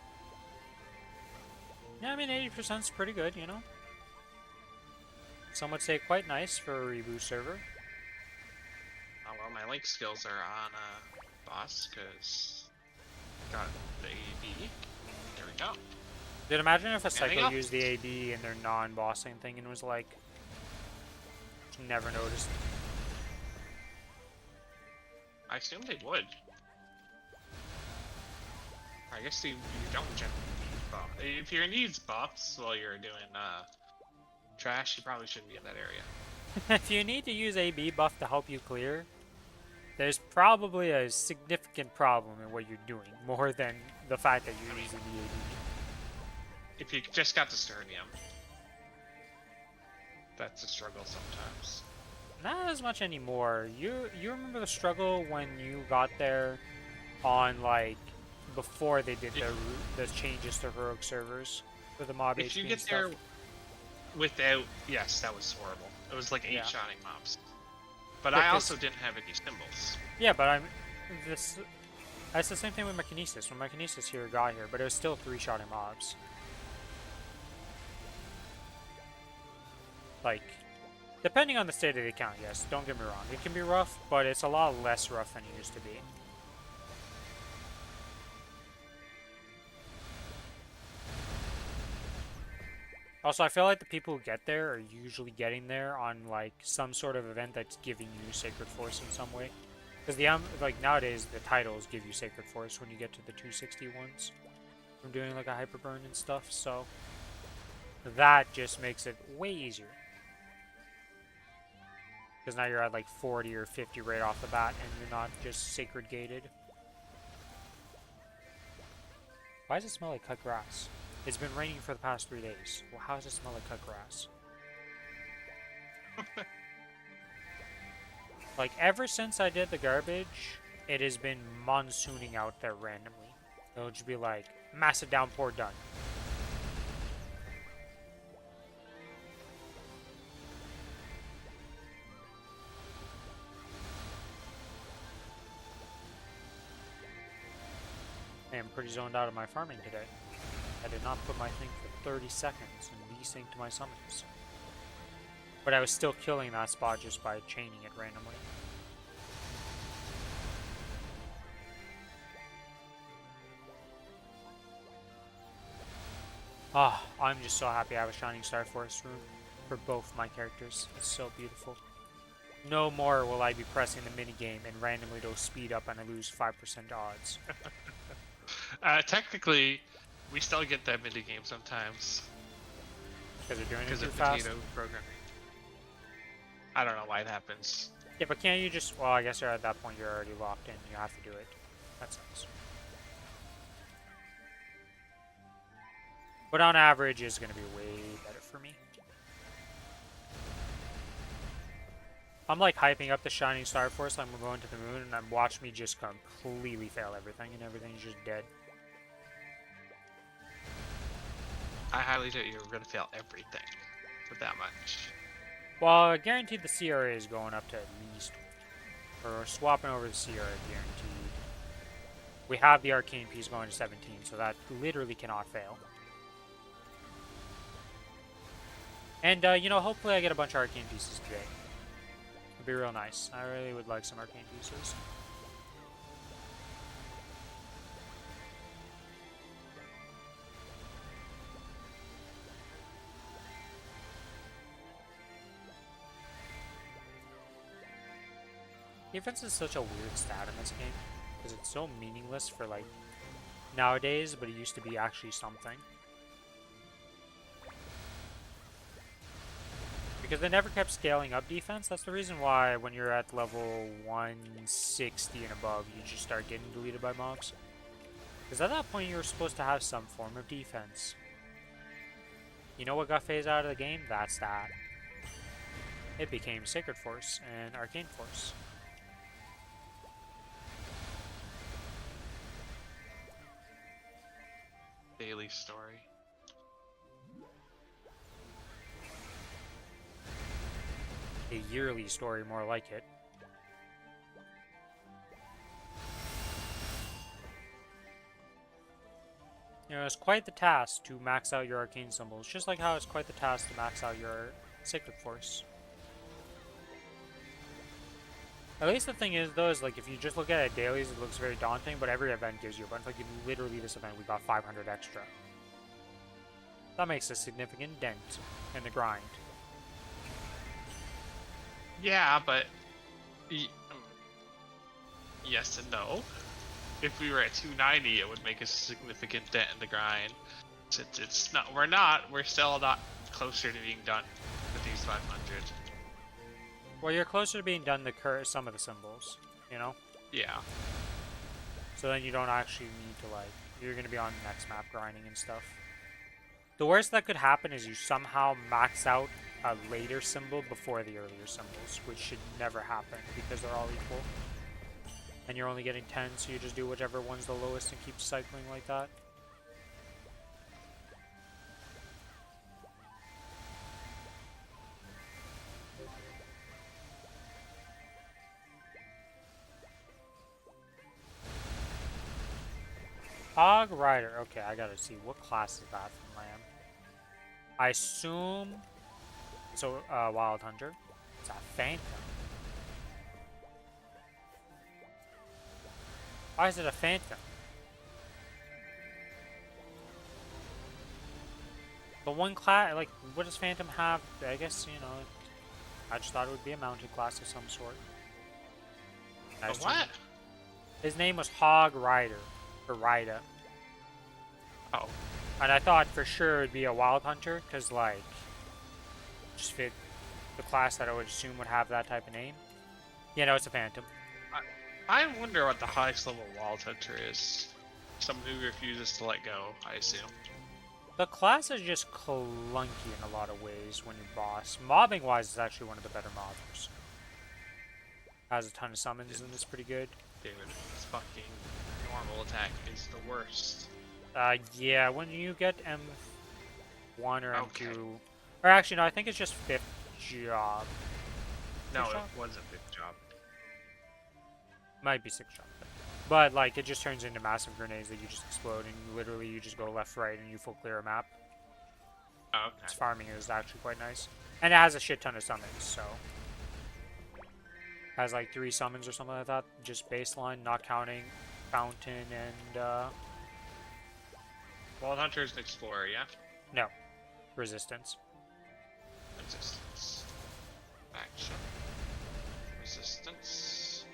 Yeah, I mean, 80% is pretty good, you know? Some would say quite nice for a reboot server. Oh, well, my link skills are on boss, because got the AB. There we go. Dude, imagine if a Anything cycle else? used the AB in their non-bossing thing and was like, never noticed. I assume they would. I guess you don't generally need buff. If your needs buffs while you're doing trash, you probably shouldn't be in that area. If you need to use AB buff to help you clear, there's probably a significant problem in what you're doing, more than the fact that you're using the AB. If you just got to Sternium, that's a struggle sometimes. Not as much anymore. You remember the struggle when you got there on, like, before they did the changes to heroic servers for the mob If HP you and get stuff? there without, yes, that was horrible. It was like 8 Yeah. shotting mobs. But Yeah, I 'cause- also didn't have any symbols. Yeah, but that's the same thing with my Kinesis. When my Kinesis here got here, but it was still 3-shotting mobs. Like, depending on the state of the account, yes, don't get me wrong. It can be rough, but it's a lot less rough than it used to be. Also, I feel like the people who get there are usually getting there on, like, some sort of event that's giving you Sacred Force in some way. Because like, nowadays, the titles give you Sacred Force when you get to the 260 ones. From doing, like, a Hyper Burn and stuff, so that just makes it way easier. Because now you're at, like, 40 or 50 right off the bat, and you're not just Sacred Gated. Why does it smell like cut grass? It's been raining for the past 3 days. Well, how does it smell like cut grass? Like, ever since I did the garbage, it has been monsooning out there randomly. It'll just be like, massive downpour done. I am pretty zoned out of my farming today. I did not put my thing for 30 seconds and desynced my summons. But I was still killing that spot just by chaining it randomly. Ah, I'm just so happy I have a Shining Starforce room for both my characters. It's so beautiful. No more will I be pressing the minigame and randomly it'll speed up and I lose 5% odds. Technically, we still get that minigame sometimes. Because they're doing it Because too of fast. potato programming. I don't know why it happens. Yeah, but can't you just... Well, I guess you're at that point you're already locked in. You have to do it. That sucks. But on average, it's going to be way better for me. I'm like hyping up the Shining Star Force. I'm going to the moon, and I'm watch me just completely fail everything, and everything's just dead. I highly doubt you're gonna fail everything with that much. Well, I guaranteed the CRA is going up to at least... Or swapping over the CRA guaranteed. We have the Arcane piece going to 17, so that literally cannot fail. And, you know, hopefully I get a bunch of Arcane pieces today. It'd be real nice. I really would like some Arcane pieces. Defense is such a weird stat in this game, because it's so meaningless for, like, nowadays, but it used to be actually something. Because they never kept scaling up defense. That's the reason why when you're at level 160 and above, you just start getting deleted by mobs. Because at that point, you were supposed to have some form of defense. You know what got phased out of the game? That's that. It became Sacred Force and Arcane Force. Daily story. A yearly story, more like it. You know, it's quite the task to max out your arcane symbols, just like how it's quite the task to max out your Sacred Force. At least the thing is, though, is like if you just look at it dailies, it looks very daunting, but every event gives you a bunch. Like, literally this event, we got 500 extra. That makes a significant dent in the grind. Yeah, but yes and no. If we were at 290, it would make a significant dent in the grind. Since it's not, we're still not closer to being done with these 500. Well, you're closer to being done to some of the symbols, you know? Yeah. So then you don't actually need to, like, you're going to be on the next map grinding and stuff. The worst that could happen is you somehow max out a later symbol before the earlier symbols, which should never happen because they're all equal. And you're only getting 10, so you just do whichever one's the lowest and keep cycling like that. Hog Rider. Okay, I gotta see. What class is that from Lamb? I assume... So, Wild Hunter. It's a Phantom. Why is it a Phantom? The one class, like, what does Phantom have? I guess, you know, I just thought it would be a mounted class of some sort. What? His name was Hog Rider, or Rida. Oh. And I thought for sure it'd be a Wild Hunter, because, like, just fit the class that I would assume would have that type of name. Yeah, no, it's a Phantom. I wonder what the highest level Wild Hunter is. Someone who refuses to let go, I assume. The class is just clunky in a lot of ways when you boss. Mobbing wise, it's actually one of the better mobbers. Has a ton of summons and it's pretty good. David, his fucking normal attack is the worst. Yeah, when you get M1 or Okay. M2... Or actually, no, I think it's just 5th job. No, Fifth it job? was a big job. Might be 6th job. But, like, it just turns into massive grenades that you just explode and literally you just go left, right, and you full clear a map. Oh, okay. Its farming is actually quite nice. And it has a shit ton of summons, so... Has, like, 3 summons or something like that. Just baseline, not counting Fountain and, Wild Hunter is an explorer, yeah? No. Resistance. Resistance. Action. Resistance.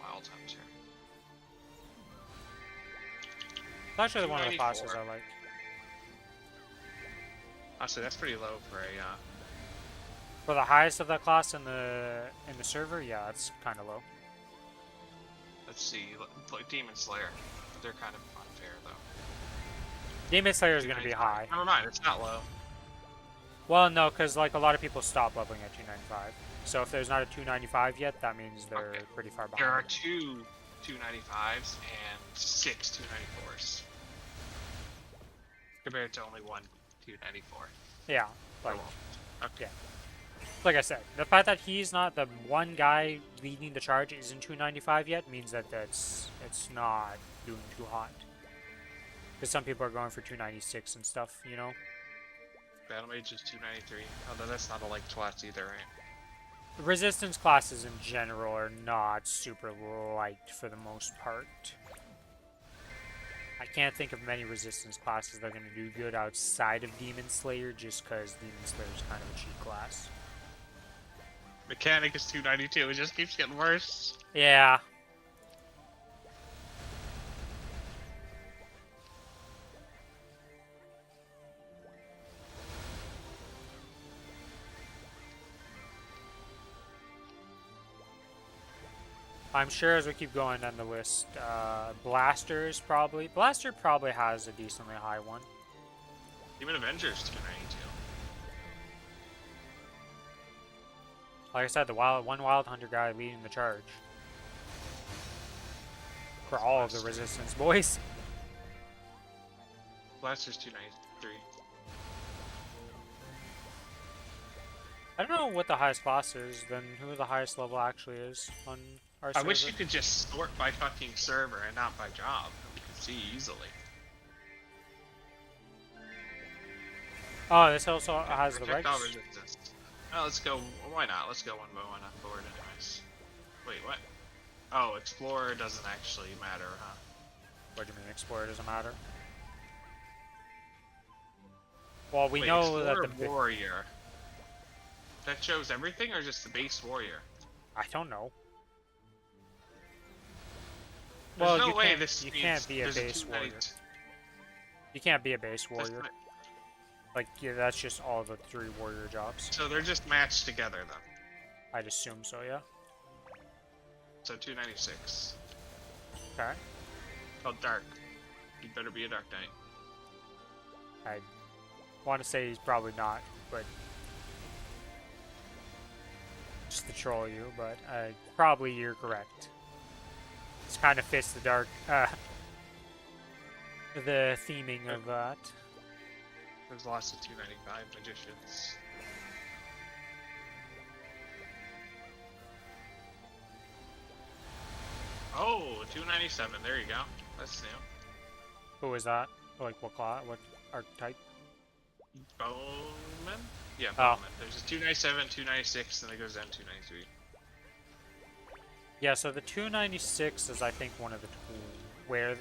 Wild Hunter. It's actually one of the classes 294. I like. Honestly, that's pretty low for a For the highest of that class in the server, yeah, it's kind of low. Let's see, like Demon Slayer. They're kind of unfair though. Demon Slayer is going to be 295. high. Never mind, it's not low. Well, no, because like a lot of people stop leveling at 295. So if there's not a 295 yet, that means they're Okay. pretty far There are behind. 2 295s and 6 294s. Compared to only 1 294. Yeah, like, Okay. yeah. Like I said, the fact that he's not the one guy leading the charge isn't 295 yet means that it's not doing too hot. Because some people are going for 296 and stuff, you know? Battle Mage is 293. Although that's not a like class either, right? Resistance classes in general are not super liked for the most part. I can't think of many resistance classes that are going to do good outside of Demon Slayer just because Demon Slayer is kind of a cheap class. Mechanic is 292. It just keeps getting worse. Yeah. I'm sure as we keep going down the list, Blaster probably has a decently high one. Even Avengers 292. Like I said, the one Wild Hunter guy leading the charge. For all of the Resistance boys. Blaster's 293. I don't know what the highest class is, then who the highest level actually is on our server. I wish you could just sort by fucking server and not by job. You can see easily. Oh, this also has the Projectile regs? resistance. Oh, let's go. Why not? Let's go one by one on board, anyways. Wait, what? Oh, Explorer doesn't actually matter, huh? What do you mean, Explorer doesn't matter? Well, we Wait, know that Explorer the Warrior. That shows everything, or just the base warrior? I don't know. There's Well, no you way can't, this you means can't be a there's base 290 warrior. You can't be a base warrior. Like, yeah, that's just all the 3 warrior jobs. So they're just matched together then. I'd assume so, yeah. So 296. Okay. Oh, Dark. You better be a Dark Knight. I want to say he's probably not, but just to troll you, but probably you're correct. This kind of fits the dark, the theming of that. There's lots of 295 magicians. Oh, 297. There you go. That's new. Who is that? Like what class? What archetype? Bowman? Yeah, Oh. Bowman. There's a 297, 296, then it goes down to 293. Yeah, so the 296 is I think one of the where the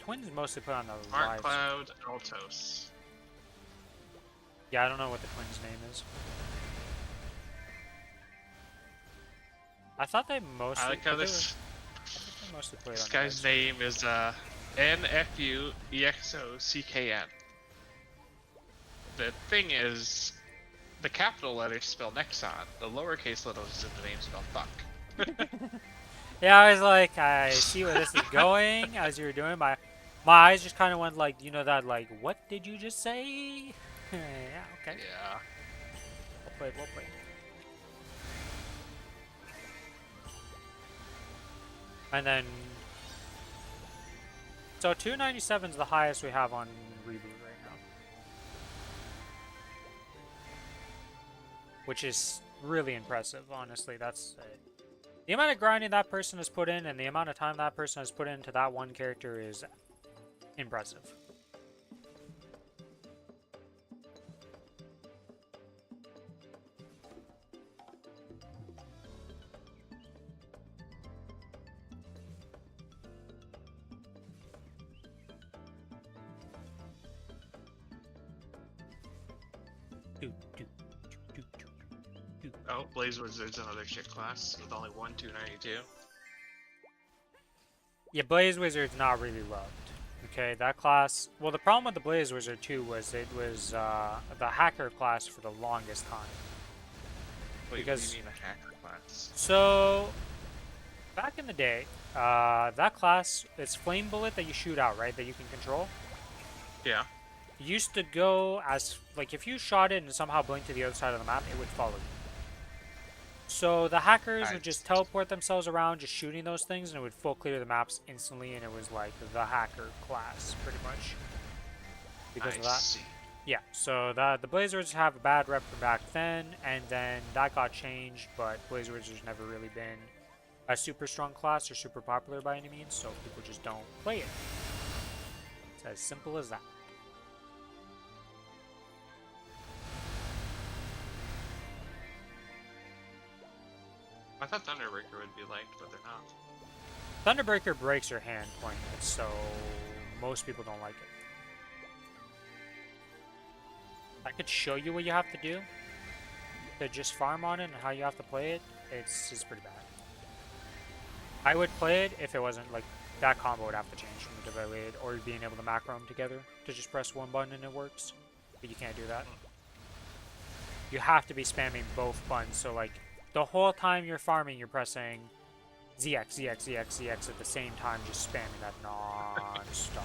twins mostly put on the Mark lives. Cloud, Altos. Yeah, I don't know what the twins' name is. I thought they mostly. I like how but they this. they mostly played This on guy's the name is NFUEXOCKN. The thing is, the capital letters spell Nexon. The lowercase letters in the name spell fuck. Yeah, I was like, I see where this is going. As you were doing, my eyes just kind of went like, you know that like, what did you just say? Yeah, okay. Yeah. Well played, well played. And then, so 297 is the highest we have on Reboot right now, which is really impressive. Honestly, that's the amount of grinding that person has put in, and the amount of time that person has put into that one character is impressive. Oh, Blaze Wizard's another shit class with only one 292. Yeah, Blaze Wizard's not really loved. Okay, that class. Well, the problem with the Blaze Wizard too was it was the hacker class for the longest time. Wait, what do you because mean a hacker class? so back in the day, that class, it's flame bullet that you shoot out, right? That you can control. Yeah. Used to go as like if you shot it and somehow blinked to the other side of the map, it would follow you. So the hackers I would just teleport themselves around, just shooting those things, and it would full clear the maps instantly, and it was like the hacker class, pretty much, because I of that. see. Yeah, so the Blaze Wizards have a bad rep from back then, and then that got changed, but Blaze Wizards never really been a super strong class or super popular by any means, so people just don't play it. It's as simple as that. I thought Thunderbreaker would be liked, but they're not. Thunderbreaker breaks your hand playing it, so most people don't like it. I could show you what you have to do to just farm on it and how you have to play it. It's pretty bad. I would play it if it wasn't like that combo would have to change from the delayed or being able to macro them together to just press one button and it works. But you can't do that. You have to be spamming both buttons. So like the whole time you're farming, you're pressing ZX, ZX, ZX, ZX at the same time, just spamming that non-stop.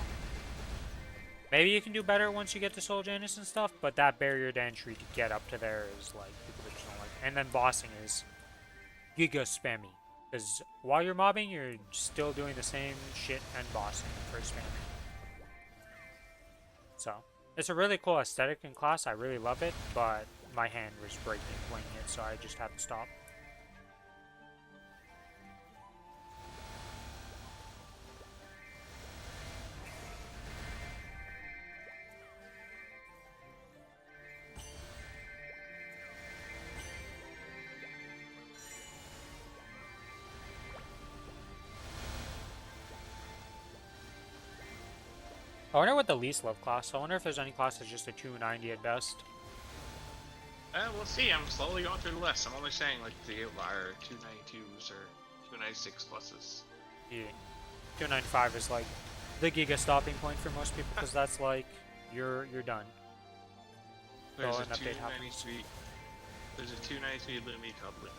Maybe you can do better once you get to Soul Janus and stuff, but that barrier to entry to get up to there is like people that just don't like it. And then bossing is giga spammy. Because while you're mobbing, you're still doing the same shit and bossing for spamming. So, it's a really cool aesthetic in class. I really love it, but my hand was breaking playing it, so I just had to stop. I wonder what the least love class. I wonder if there's any class that's just a 290 at best. We'll see. I'm slowly going through the list. I'm only saying like the Outlier 292s or 296 pluses. Yeah. 295 is like the giga stopping point for most people because that's like you're done. There's So a an update happens. 293. There's a 293 Lumi Couplet.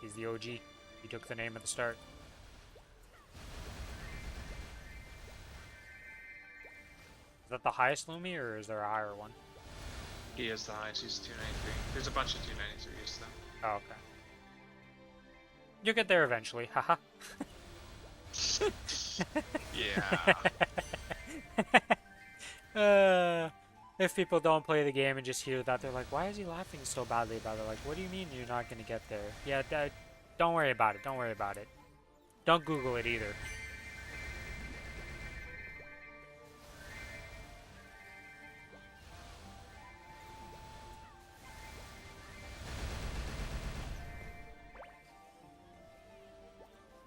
He's the OG. He took the name at the start. Is that the highest Lumi or is there a higher one? He is the highest. He's 293. There's a bunch of 293s though. Oh, okay. You'll get there eventually, haha. Yeah. If people don't play the game and just hear that, they're like, why is he laughing so badly about it? Like, what do you mean you're not going to get there? Yeah, don't worry about it. Don't worry about it. Don't Google it either.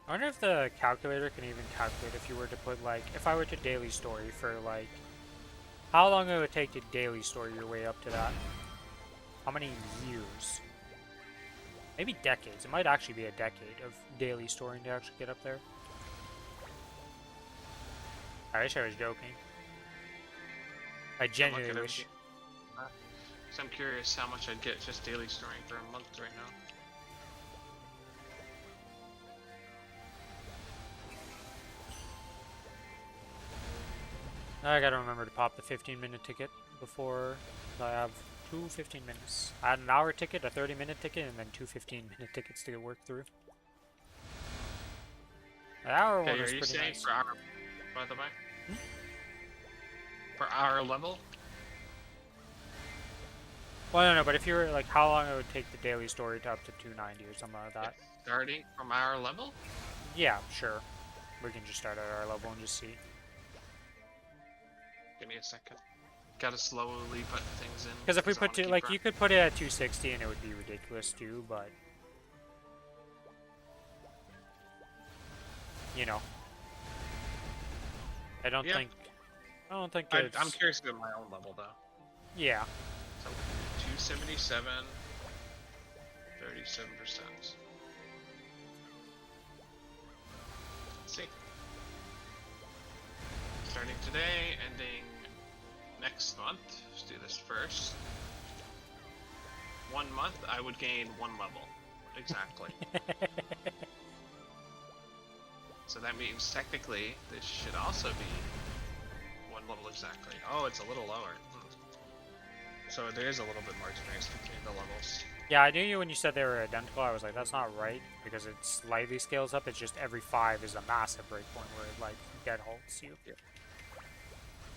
I wonder if the calculator can even calculate if you were to put, like, if I were to daily story for, like, how long it would take to daily story your way up to that. How many years? Maybe decades. It might actually be a decade of daily storing to actually get up there. I wish I was joking. I genuinely wish. So I'm curious how much I'd get just daily storing for a month right now. I gotta remember to pop the 15-minute ticket before I have two 15 minutes. I had an hour ticket, a 30-minute ticket, and then two 15-minute tickets to get work through. The hour one was pretty nice. Per hour, by the way? Per hour level? Well, I don't know, but if you were like, how long it would take the daily story to up to 290 or something like that. Starting from our level? Yeah, sure. We can just start at our level and just see. Give me a second. Gotta slowly put things in. Because if we put like, you could put it at 260 and it would be ridiculous too, but you know, I don't think it's... I'm curious about my own level though. Yeah. So 277, 37%. Let's see. Starting today, ending next month. Let's do this first. 1 month, I would gain 1 level. Exactly. So that means technically this should also be 1 level exactly. Oh, it's a little lower. So there is a little bit more difference between the levels. Yeah, I knew you when you said they were identical. I was like, that's not right, because it slightly scales up. It's just every 5 is a massive breakpoint where it, like, dead halts you. Yeah.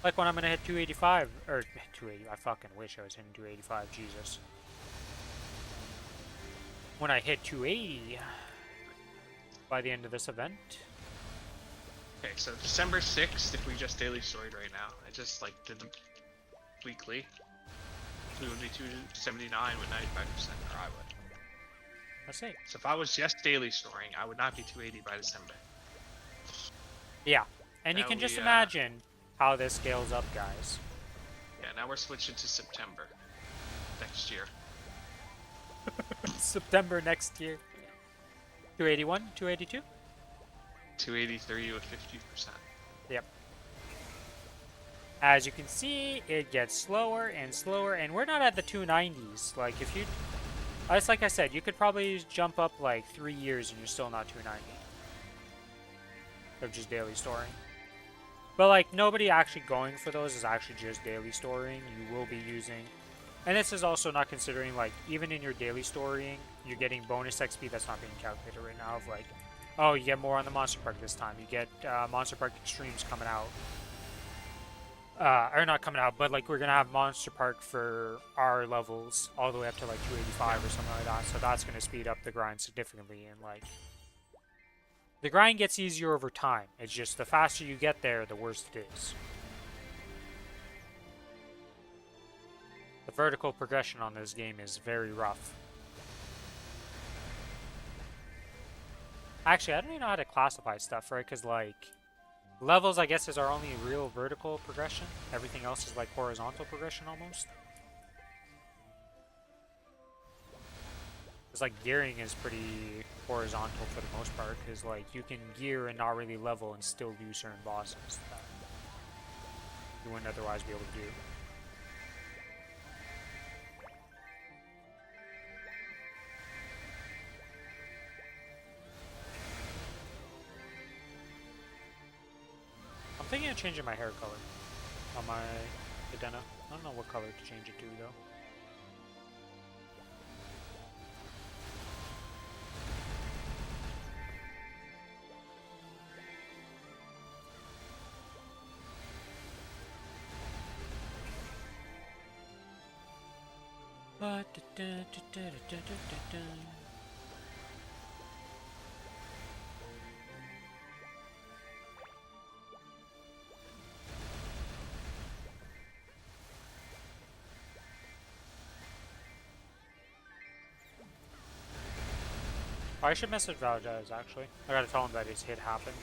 Like when I'm gonna hit 285, or 280, I fucking wish I was hitting 285, Jesus. When I hit 280 by the end of this event. Okay, so December 6th, if we just daily storied right now, I just like did the weekly. We would be 279 with 95%, or I would. Let's see. So if I was just daily storing, I would not be 280 by December. Yeah, and you Now can just we, imagine how this scales up, guys. Yeah, now we're switching to September next year. September next year. 281, 282? 283 with 50%. Yep. As you can see, it gets slower and slower, and we're not at the 290s. Like, if you... It's like I said, you could probably jump up, like, 3 years and you're still not 290. Of just daily storing. But, like, nobody actually going for those is actually just daily storing. You will be using... And this is also not considering, like, even in your daily storing, you're getting bonus XP that's not being calculated right now of, like, oh, you get more on the Monster Park this time. You get Monster Park Extremes coming out. Or not coming out, but, like, we're going to have Monster Park for our levels all the way up to, like, 285 or something like that. So that's going to speed up the grind significantly. And, like, the grind gets easier over time. It's just the faster you get there, the worse it is. The vertical progression on this game is very rough. Actually, I don't even know how to classify stuff, right? Because, like, levels, I guess, is our only real vertical progression. Everything else is, like, horizontal progression, almost. Because, like, gearing is pretty horizontal for the most part. Because, like, you can gear and not really level and still do certain bosses that you wouldn't otherwise be able to do. I'm thinking of changing my hair color on my Adena. I don't know what color to change it to, though. I should message Valdez, actually. I gotta tell him that his hit happened.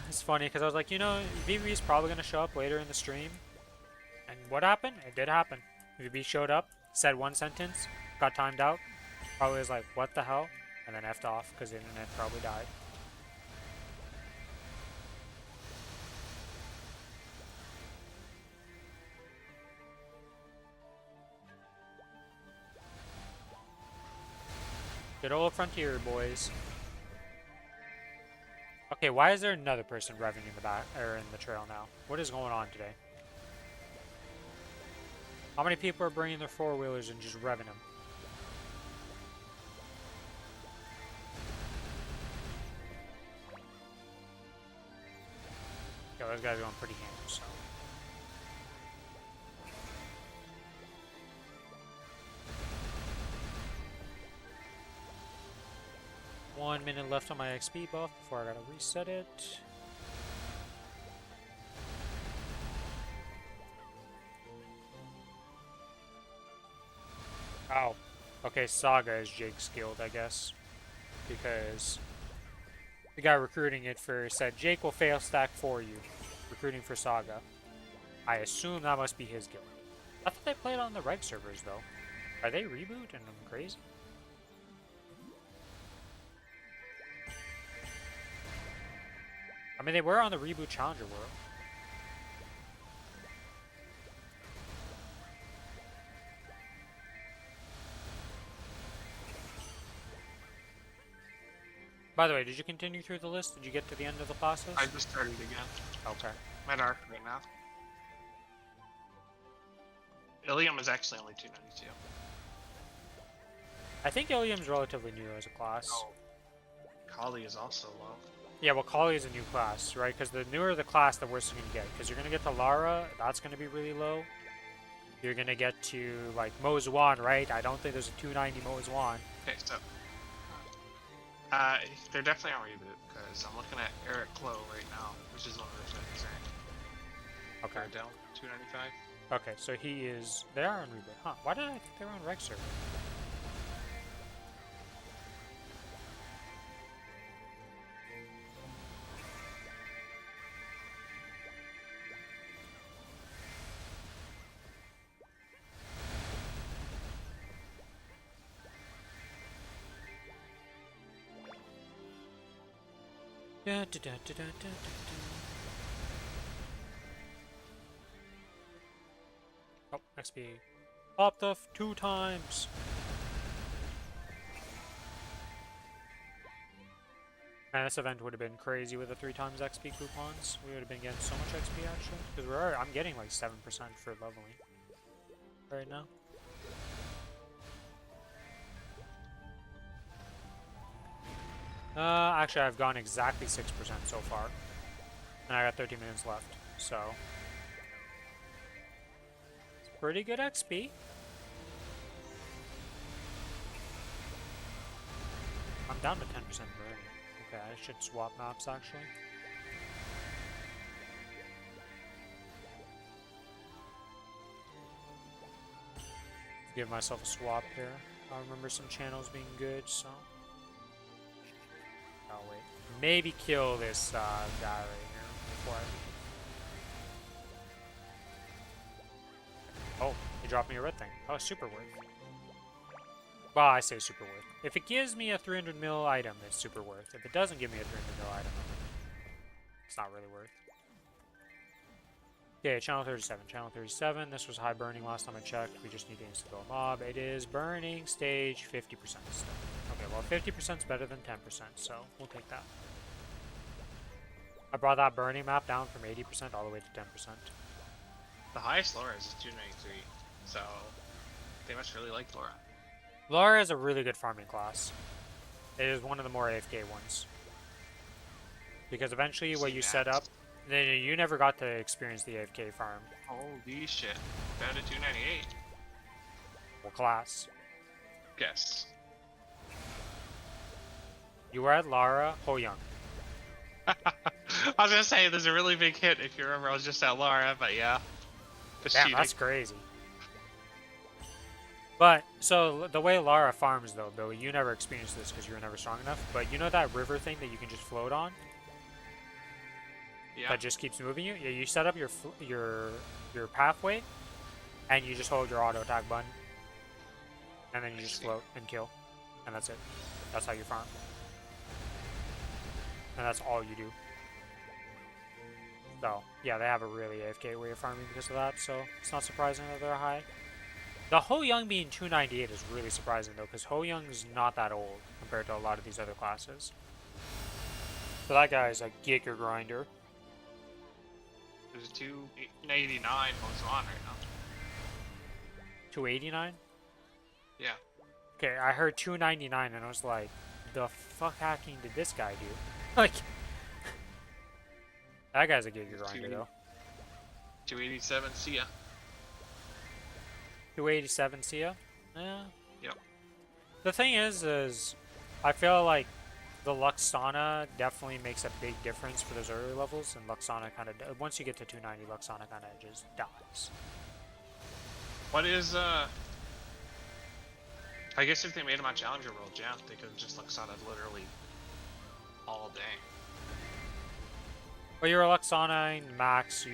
It's funny, because I was like, you know, VB's probably gonna show up later in the stream. And what happened? It did happen. VB showed up, said one sentence, got timed out. Probably was like, what the hell? And then effed off, because the internet probably died. Good old Frontier, boys. Okay, why is there another person revving in the back, or in the trail now? What is going on today? How many people are bringing their four-wheelers and just revving them? Yeah, those guys are going pretty handy, so... One minute left on my XP buff before I gotta reset it. Oh. Okay, Saga is Jake's guild, I guess. Because the guy recruiting it for said, Jake will fail stack for you. Recruiting for Saga. I assume that must be his guild. I thought they played on the reg servers, though. Are they reboot and I'm crazy? I mean, they were on the Reboot Challenger World. By the way, did you continue through the list? Did you get to the end of the classes? I just started again. Okay. I'm at Arc right now. Ilium is actually only 292. I think Ilium's relatively new as a class. Oh, Kali is also low. Yeah, well, Kali is a new class, right? Because the newer the class, the worse you're going to get. Because you're going to get to Lara, that's going to be really low. You're going to get to, like, Mozuan, right? I don't think there's a 290 Mozuan. Okay, so they're definitely on reboot because I'm looking at Eric Clow right now, which is one of the things. Right? Okay. Down 295. Okay, so he is... They are on reboot. Huh, why did I think they were on Reg server? Da, da, da, da, da, da, da. Oh, XP. Popped off 2 times. Man, this event would have been crazy with the 3 times XP coupons. We would have been getting so much XP actually. Because I'm getting like 7% for leveling right now. Actually, I've gone exactly 6% so far. And I got 30 minutes left, so... It's pretty good XP. I'm down to 10% burning. Okay, I should swap maps, actually. Give myself a swap here. I remember some channels being good, so... Oh, wait. Maybe kill this guy right here before I... Oh, he dropped me a red thing. Oh, super worth. Well, I say super worth. If it gives me a 300 mil item, it's super worth. If it doesn't give me a 300 mil item, it's not really worth. Okay, channel 37. Channel 37. This was high burning last time I checked. We just need to insta-kill a mob. It is burning stage 50% still. Okay, well 50% is better than 10%, so we'll take that. I brought that burning map down from 80% all the way to 10%. The highest Laura is 293, so they must really like Laura. Lara is a really good farming class. It is one of the more AFK ones. Because eventually what you set up, then you never got to experience the AFK farm. Holy shit. Down to 298. What class? Guess. You were at Lara Ho Young. I was gonna say, there's a really big hit if you remember I was just at Laura, but yeah. Just Damn, cheating. that's crazy. But, so, the way Lara farms though, Billy, you never experienced this because you were never strong enough, but you know that river thing that you can just float on? Yeah. That just keeps moving you? Yeah, you set up your pathway, and you just hold your auto attack button, and then you just float and kill, and that's it. That's how you farm. And that's all you do. So, yeah, they have a really AFK way of farming because of that, so it's not surprising that they're high. The Ho Young being 298 is really surprising, though, because Ho Young's not that old compared to a lot of these other classes. So that guy's a giga grinder. There's a 289 most on right now. 289? Yeah. Okay, I heard 299 and I was like, the fuck hacking did this guy do? Like, that guy's a giga grinder, though. 287, see ya. 287, see ya? Yeah. Yep. The thing is I feel like the Luxana definitely makes a big difference for those early levels, and Luxana kind of, once you get to 290, Luxana kind of just dies. What is, I guess if they made him on Challenger World, yeah, they could have just Luxana literally all day. Well, you're a Luxana max, you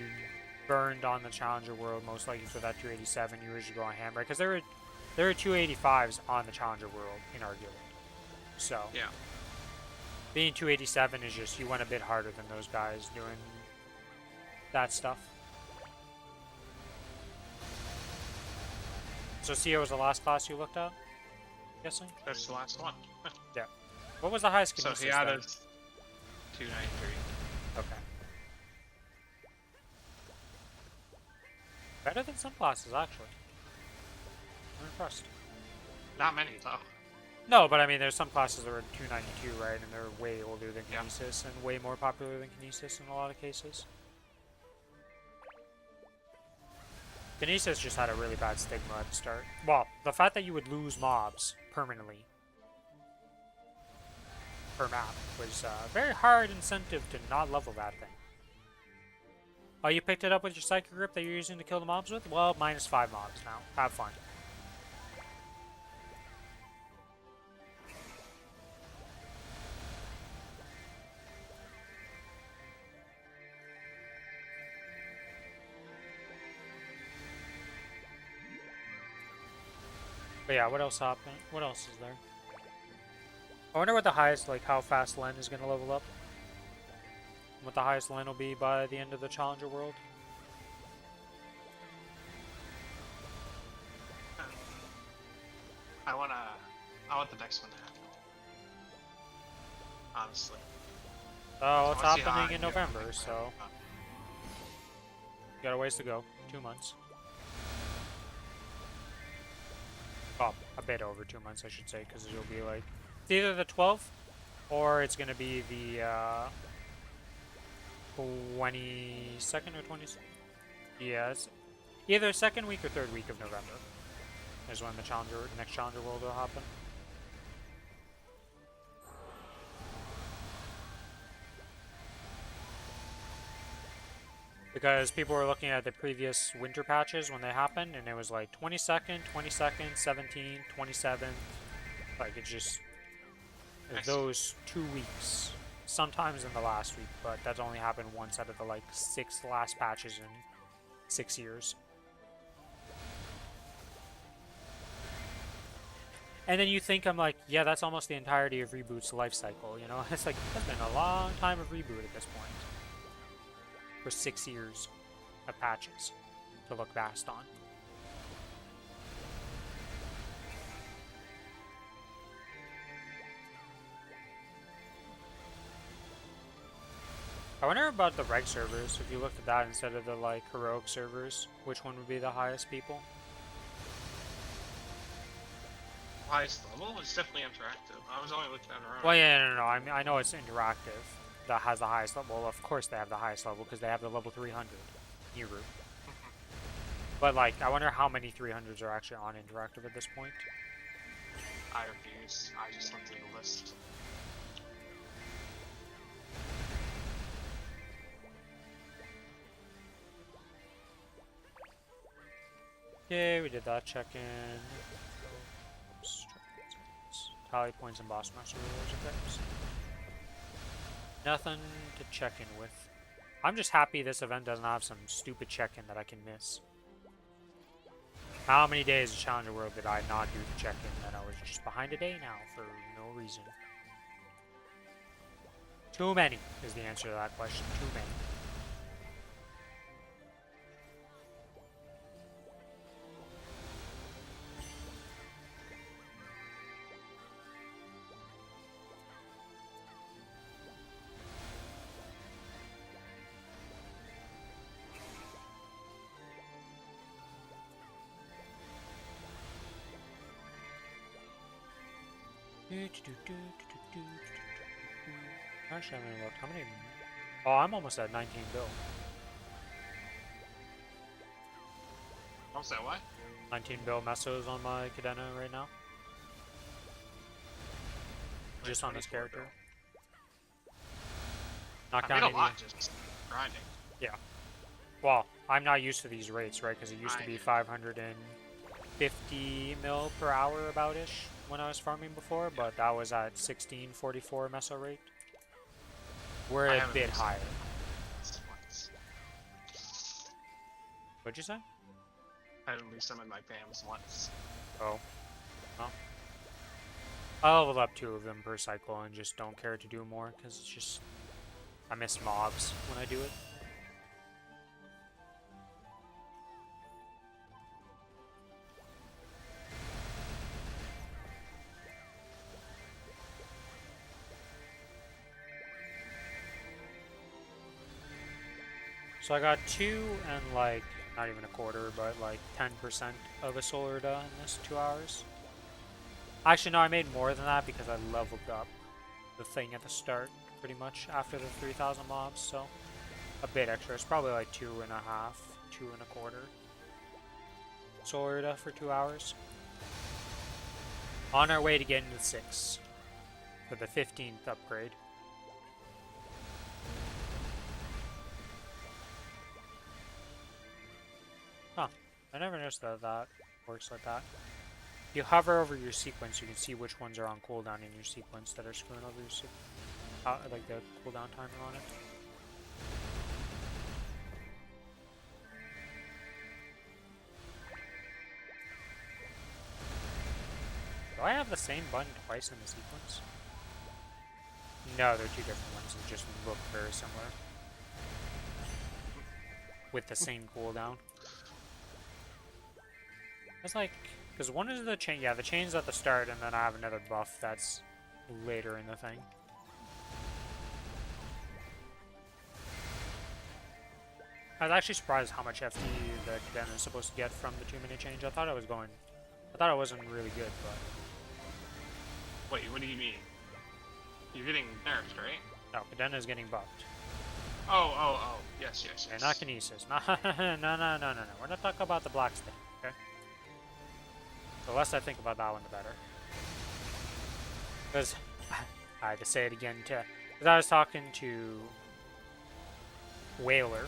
burned on the Challenger World, most likely for that 287, you usually go on Hammer, because there were 285s on the Challenger World in our guild. So, yeah. Being 287 is just, you went a bit harder than those guys doing that stuff. So Sia was the last class you looked at? Guessing? That's the last one. Yeah. What was the highest So kinesis he had then? his 293. Okay. Better than some classes, actually. I'm impressed. Not many though. No, but I mean, there's some classes that are 292, right? And they're way older than Yeah. Kinesis and way more popular than Kinesis in a lot of cases. Kinesis just had a really bad stigma at the start. Well, the fact that you would lose mobs permanently per map was a very hard incentive to not level that thing. Oh, you picked it up with your Psychic Grip that you're using to kill the mobs with? Well, -5 mobs now. Have fun. But yeah, what else happened? What else is there? I wonder what the highest, like how fast Len is going to level up. What the highest Len will be by the end of the Challenger World. I want the next one to happen. Honestly. Oh, I it's wanna see how happening I in do. November, so you got a ways to go. 2 months. Well, a bit over 2 months, I should say, because it'll be like it's either the 12th or it's gonna be the 22nd or 20th. Yeah, it's either second week or third week of November is when the next Challenger World will happen. Because people were looking at the previous winter patches when they happened, and it was like 22nd, 22nd, 17th, 27th. Like, it's just those 2 weeks. Sometimes in the last week, but that's only happened once out of the like 6 last patches in 6 years. And then you think, I'm like, yeah, that's almost the entirety of Reboot's life cycle, you know? It's like, it's been a long time of Reboot at this point. For 6 years of patches to look back on. I wonder about the reg servers, if you looked at that instead of the like heroic servers, which one would be the highest people? Highest level is definitely interactive. I was only looking at around. Well, yeah, no, I know it's interactive that has the highest level. Well, of course they have the highest level because they have the level 300 new route. But like, I wonder how many 300s are actually on interactive at this point. I refuse. I just looked through the list. Okay, we did that check-in. Tally points and boss master rewards effects. Nothing to check in with. I'm just happy this event doesn't have some stupid check-in that I can miss. How many days of Challenger World did I not do the check-in that I was just behind a day now for no reason? Too many is the answer to that question. Too many. Actually, I'm gonna look. How many? Oh, I'm almost at 19 bill. Almost at what? 19 bill mesos on my Cadena right now. Just on this 24 character. bill. Not I made counting a lot just grinding. Yeah. Well, I'm not used to these rates, right? Because it used to be I- 550 mil per hour about-ish when I was farming before, but that was at 1644 meso rate. We're I a haven't bit used higher. it once. What'd you say? I haven't used them in my fams once. Oh. Well. I leveled up 2 of them per cycle and just don't care to do more because it's just... I miss mobs when I do it. So I got 2 and like, not even a quarter, but like 10% of a solar in this 2 hours. Actually, no, I made more than that because I leveled up the thing at the start pretty much after the 3,000 mobs, so a bit extra. It's probably like 2.5, 2.25 solar for 2 hours. On our way to getting to 6 for the 15th upgrade. Huh. I never noticed that that works like that. If you hover over your sequence, you can see which ones are on cooldown in your sequence that are screwing over your like the cooldown timer on it. Do I have the same button twice in the sequence? No, they're 2 different ones. They just look very similar. With the same cooldown. It's like, because one is the chain, yeah, the chain's at the start, and then I have another buff that's later in the thing. I was actually surprised how much FT the Cadena is supposed to get from the 2-minute change. I thought it wasn't really good, but... Wait, what do you mean? You're getting nerfed, right? No, Cadena is getting buffed. Oh. Yes. And not Kinesis. No. We're not talking about the black stick, okay? The less I think about that one, the better. Because, I had to say it again, because I was talking to Whaler,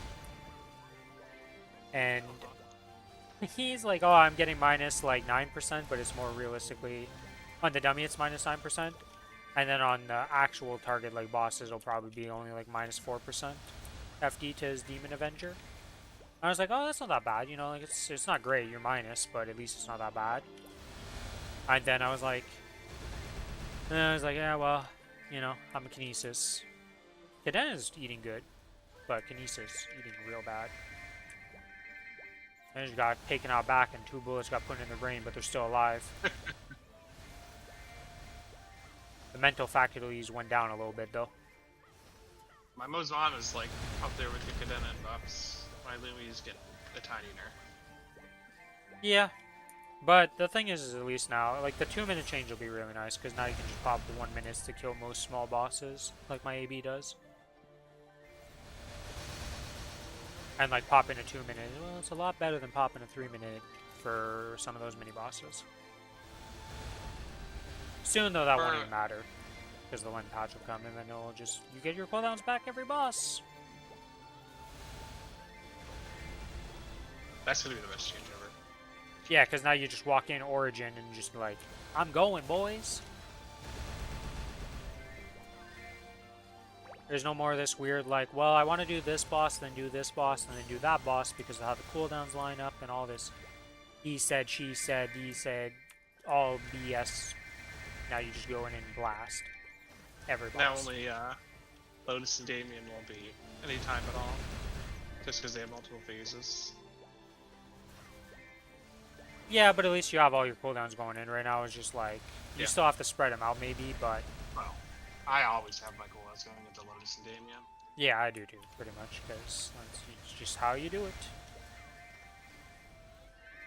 and he's like, oh, I'm getting minus like 9%, but it's more realistically, on the dummy it's minus 9%, and then on the actual target, like bosses, it'll probably be only like minus 4% FD to his Demon Avenger. And I was like, oh, that's not that bad, you know, like it's not great, you're minus, but at least it's not that bad. And then I was like, yeah, well, you know, I'm a Kinesis. Cadena is eating good, but Kinesis eating real bad. They just got taken out back and 2 bullets got put in their brain, but they're still alive. The mental faculties went down a little bit, though. My Mozan is like up there with the Cadena and buffs. My Lumi's getting a tiny nerf. Yeah, but the thing is at least now, like the 2-minute change will be really nice, because now you can just pop the 1 minute to kill most small bosses, like my AB does. And like popping a 2-minute, well, it's a lot better than popping a 3-minute for some of those mini bosses. Soon though, that won't even matter, because the Lent patch will come and then it'll just, you get your cooldowns back every boss. That's gonna be the best change ever. Yeah, because now you just walk in Origin and just like, I'm going, boys. There's no more of this weird, like, well, I want to do this boss, then do this boss, and then do that boss because of how the cooldowns line up and all this he said, she said, he said, all BS. Now you just go in and blast every boss. Now only Lotus and Damien won't be any time at all, just because they have multiple phases. Yeah, but at least you have all your cooldowns going in. Right now it's just like, you Yeah. still have to spread them out maybe, but... Well, I always have my cooldowns going into Lotus and Damien. Yeah, I do too, pretty much, because it's just how you do it.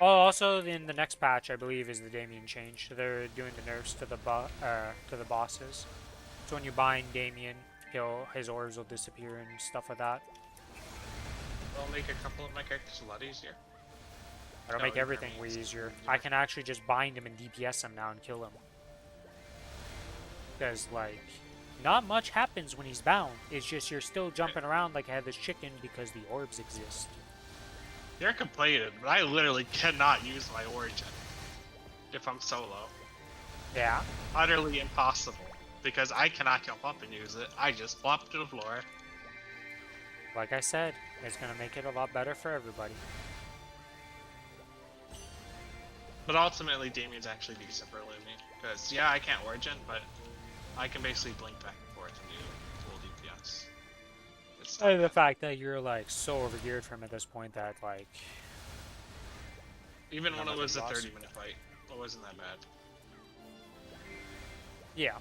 Oh, also in the next patch, I believe, is the Damien change. So they're doing the nerfs to the bosses. So when you bind Damien, his orbs will disappear and stuff like that. It'll make a couple of my characters a lot easier. It'll make everything way easier. I can actually just bind him and DPS him now and kill him. Because, like, not much happens when he's bound. It's just you're still jumping around like a headless chicken because the orbs exist. You're complaining, but I literally cannot use my Origin if I'm solo. Yeah. Utterly impossible, because I cannot jump up and use it. I just flop to the floor. Like I said, it's going to make it a lot better for everybody. But ultimately, Damien's actually decent for Lumi, because yeah, I can't Origin, but I can basically blink back and forth and do full DPS. It's not And the bad. fact that you're like so overgeared from at this point that like Even when it was a boss. 30-minute fight, it wasn't that bad. yeah.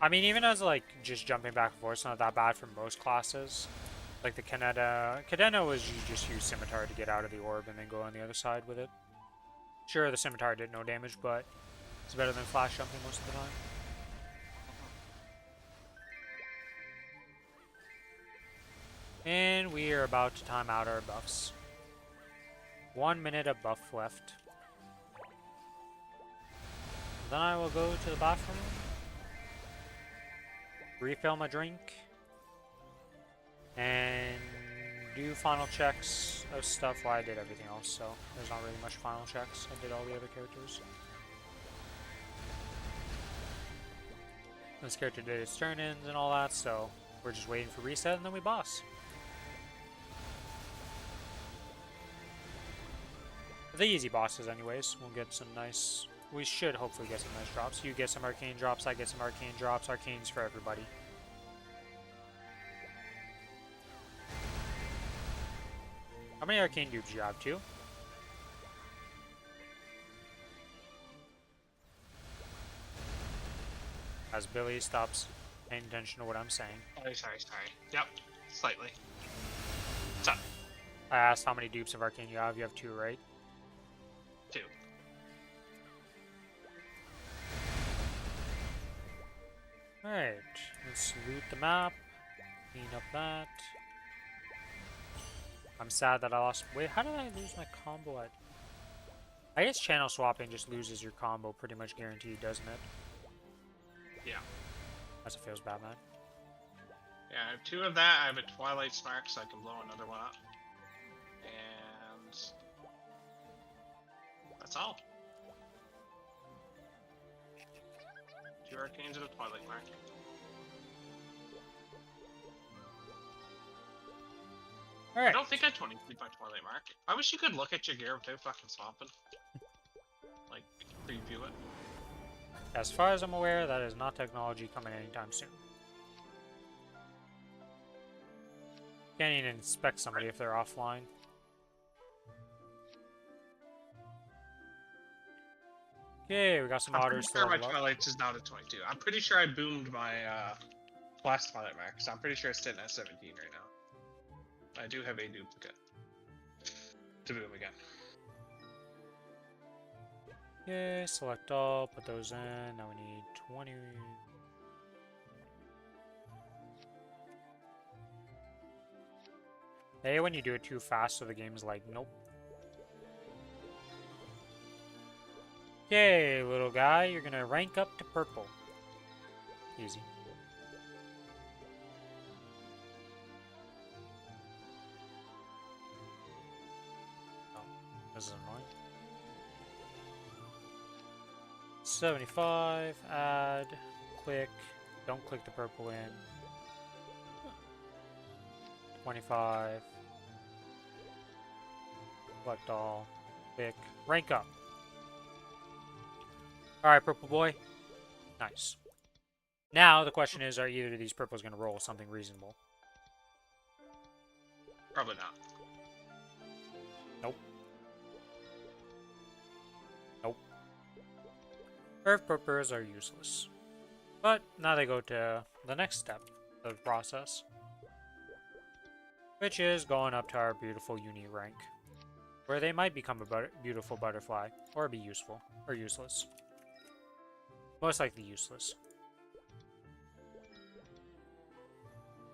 I mean, even as like just jumping back and forth, it's not that bad for most classes. Like the Cadena was you just use Scimitar to get out of the orb and then go on the other side with it. Sure, the Scimitar did no damage, but it's better than flash jumping most of the time. And we are about to time out our buffs. 1 minute of buff left. Then I will go to the bathroom, refill my drink, and do final checks of stuff. Well, I did everything else, so there's not really much final checks. I did all the other characters. This character did his turn-ins and all that, so we're just waiting for reset and then we boss. The easy bosses anyways. We'll get some nice... We should hopefully get some nice drops. You get some arcane drops, I get some arcane drops. Arcane's for everybody. How many arcane dupes do you have? 2? As Billy stops paying attention to what I'm saying. Sorry. Yep, slightly. What's up? I asked how many dupes of arcane you have. You have 2, right? 2. Alright, let's loot the map. Clean up that. I'm sad that I lost... Wait, how did I lose my combo at... I guess channel swapping just loses your combo pretty much guaranteed, doesn't it? Yeah. That's what feels bad, man. Yeah, I have 2 of that. I have a Twilight Spark, so I can blow another one up. And... that's all. 2 Arcanes and a Twilight Mark. Alright. I don't think I 23 my Twilight Mark. I wish you could look at your gear without fucking swapping. Like, preview it. As far as I'm aware, that is not technology coming anytime soon. Can't even inspect somebody if they're offline. Okay, we got some otters to I'm pretty sure my level up. Twilights is down to 22. I'm pretty sure I boomed my last Twilight Mark, so I'm pretty sure it's sitting at 17 right now. I do have a duplicate to boom again. Okay, select all, put those in. Now we need 20. Hey, when you do it too fast, so the game's like, nope. Okay, little guy, you're gonna rank up to purple. Easy. Oh, this is annoying. 75, add, click, don't click the purple in. 25. Select all, click, rank up. Alright, purple boy. Nice. Now, the question is, are either of these purples going to roll something reasonable? Probably not. Nope. Nope. Earth purples are useless. But, now they go to the next step of the process. Which is going up to our beautiful uni rank. Where they might become a beautiful butterfly, or be useful, or useless. Most likely useless.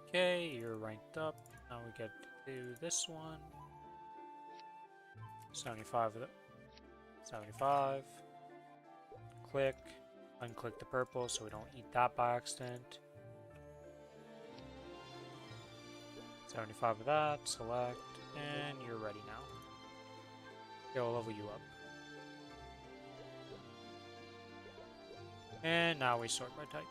Okay, you're ranked up. Now we get to do this one. 75 of it. 75. Click. Unclick the purple so we don't eat that by accident. 75 of that. Select. And you're ready now. Okay, we'll level you up. And now we sort by type.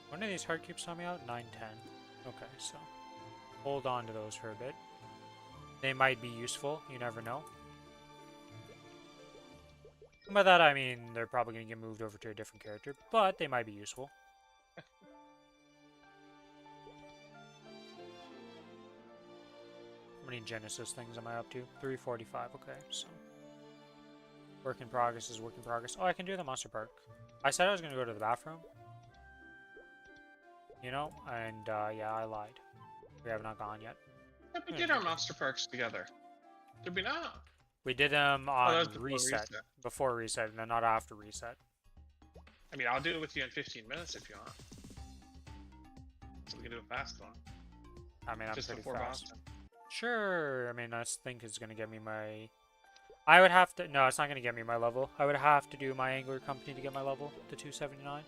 When do these hard cubes me out? 9, 10. Okay, so hold on to those for a bit. They might be useful, you never know. And by that I mean they're probably going to get moved over to a different character, but they might be useful. many Genesis things am I up to? 345, okay, so. Work in progress is work in progress. Oh, I can do the monster park. I said I was gonna go to the bathroom. You know, and yeah, I lied. We have not gone yet. Yeah, we did our monster parks together. Did we not? We did them Oh, that on was before reset. reset. Before reset, and then not after reset. I mean, I'll do it with you in 15 minutes if you want. So we can do a fast one. I mean, I'm Just pretty before fast. Boston. Sure. I mean, I think it's gonna get me my. I would have to. No, it's not gonna get me my level. I would have to do my angler company to get my level to 279.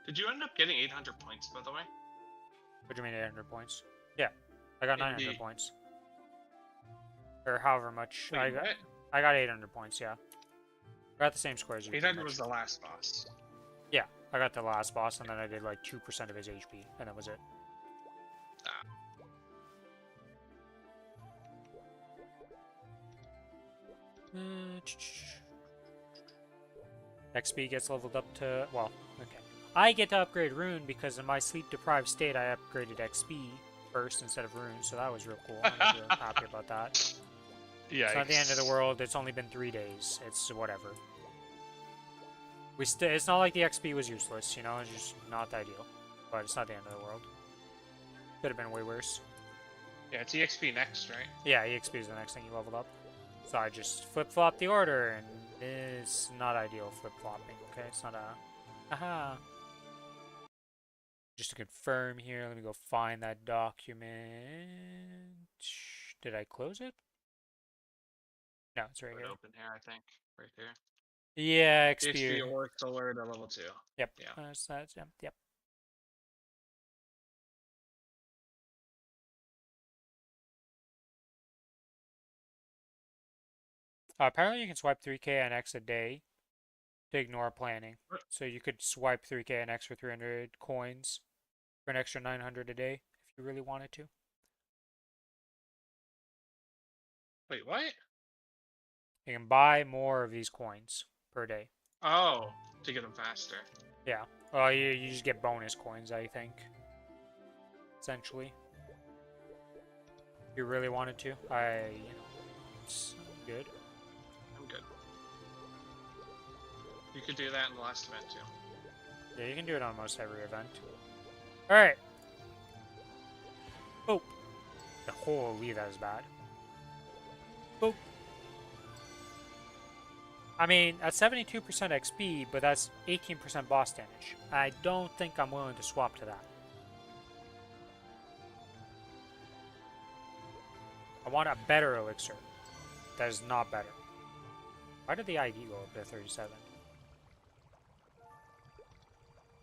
Did you end up getting 800 points, by the way? What do you mean 800 points? Yeah, I got 900 Indeed. points. Or however much. Wait, what? I got 800 points, yeah. I got the same score as you. 800 was the last boss. Yeah, I got the last boss, and then I did like 2% of his HP, and that was it. Ah. XP gets leveled up to, well, okay. I get to upgrade Rune because in my sleep-deprived state, I upgraded XP first instead of Rune, so that was real cool. I'm real happy about that. Yeah. It's not the end of the world. It's only been 3 days. It's whatever. It's not like the XP was useless, you know? It's just not ideal. But it's not the end of the world. Could have been way worse. Yeah, it's EXP next, right? Yeah, EXP is the next thing you leveled up. So I just flip-flopped the order, and it's not ideal flip-flopping, okay? It's not a... Aha! Just to confirm here, let me go find that document. Did I close it? No, it's right here. Open here, I think. Right there. Yeah, XP. EXP or solar to level 2. Yep. Yeah. Yep. Apparently you can swipe 3k and X a day to ignore planning. So you could swipe 3k and X for 300 coins for an extra 900 a day if you really wanted to. Wait, what? You can buy more of these coins per day. Oh, to get them faster. Yeah. Well, you just get bonus coins, I think. Essentially. If you really wanted to. It's good. I'm good. You could do that in the last event too. Yeah, you can do it on almost every event. Alright. Oh. Holy, that is bad. Oh. I mean, that's 72% XP, but that's 18% boss damage. I don't think I'm willing to swap to that. I want a better elixir. That is not better. Why did the ID go up to 37?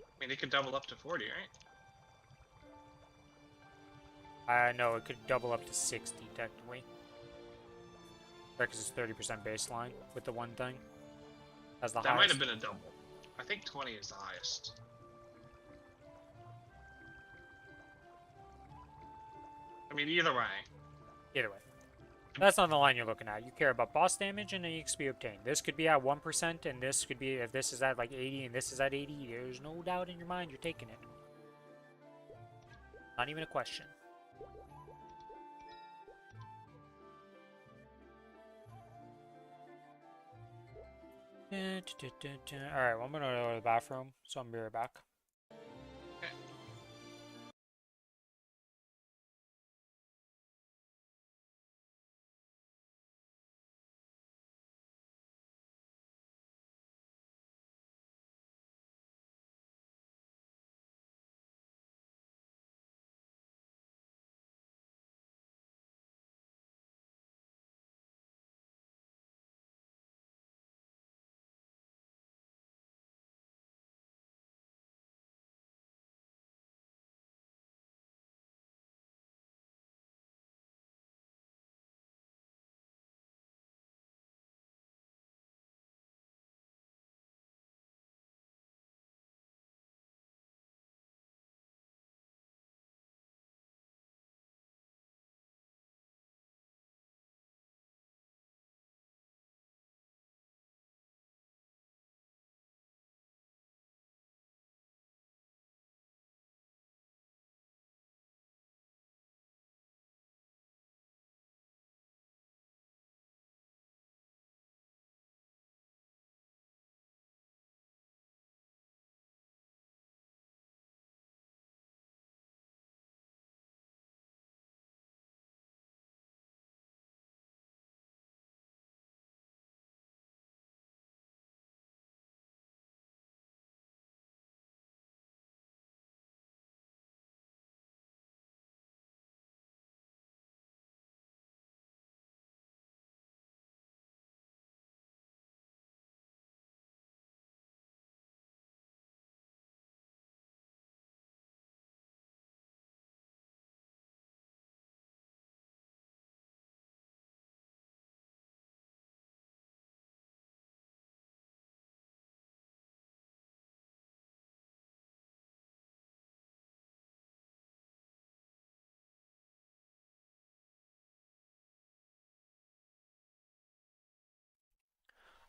I mean, it could double up to 40, right? No, it could double up to 60, technically. Because it's 30% baseline with the one thing. As the That highest. might have been a double. I think 20 is the highest. I mean, either way. Either way. That's not the line you're looking at. You care about boss damage and the XP obtained. This could be at 1%, and this could be, if this is at like 80 and this is at 80, there's no doubt in your mind you're taking it. Not even a question. Alright, well, I'm gonna go to the bathroom, so I'm be right back.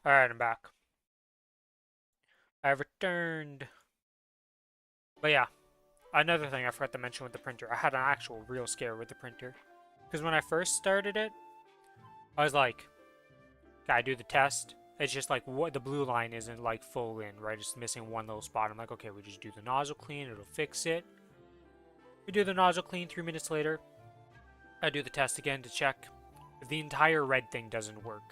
Alright, I'm back. I've returned. But yeah, another thing I forgot to mention with the printer. I had an actual real scare with the printer. Because when I first started it, I was like, gotta do the test. It's just like what the blue line isn't like full in, right? It's missing one little spot. I'm like, okay, we just do the nozzle clean, it'll fix it. We do the nozzle clean 3 minutes later. I do the test again to check. The entire red thing doesn't work.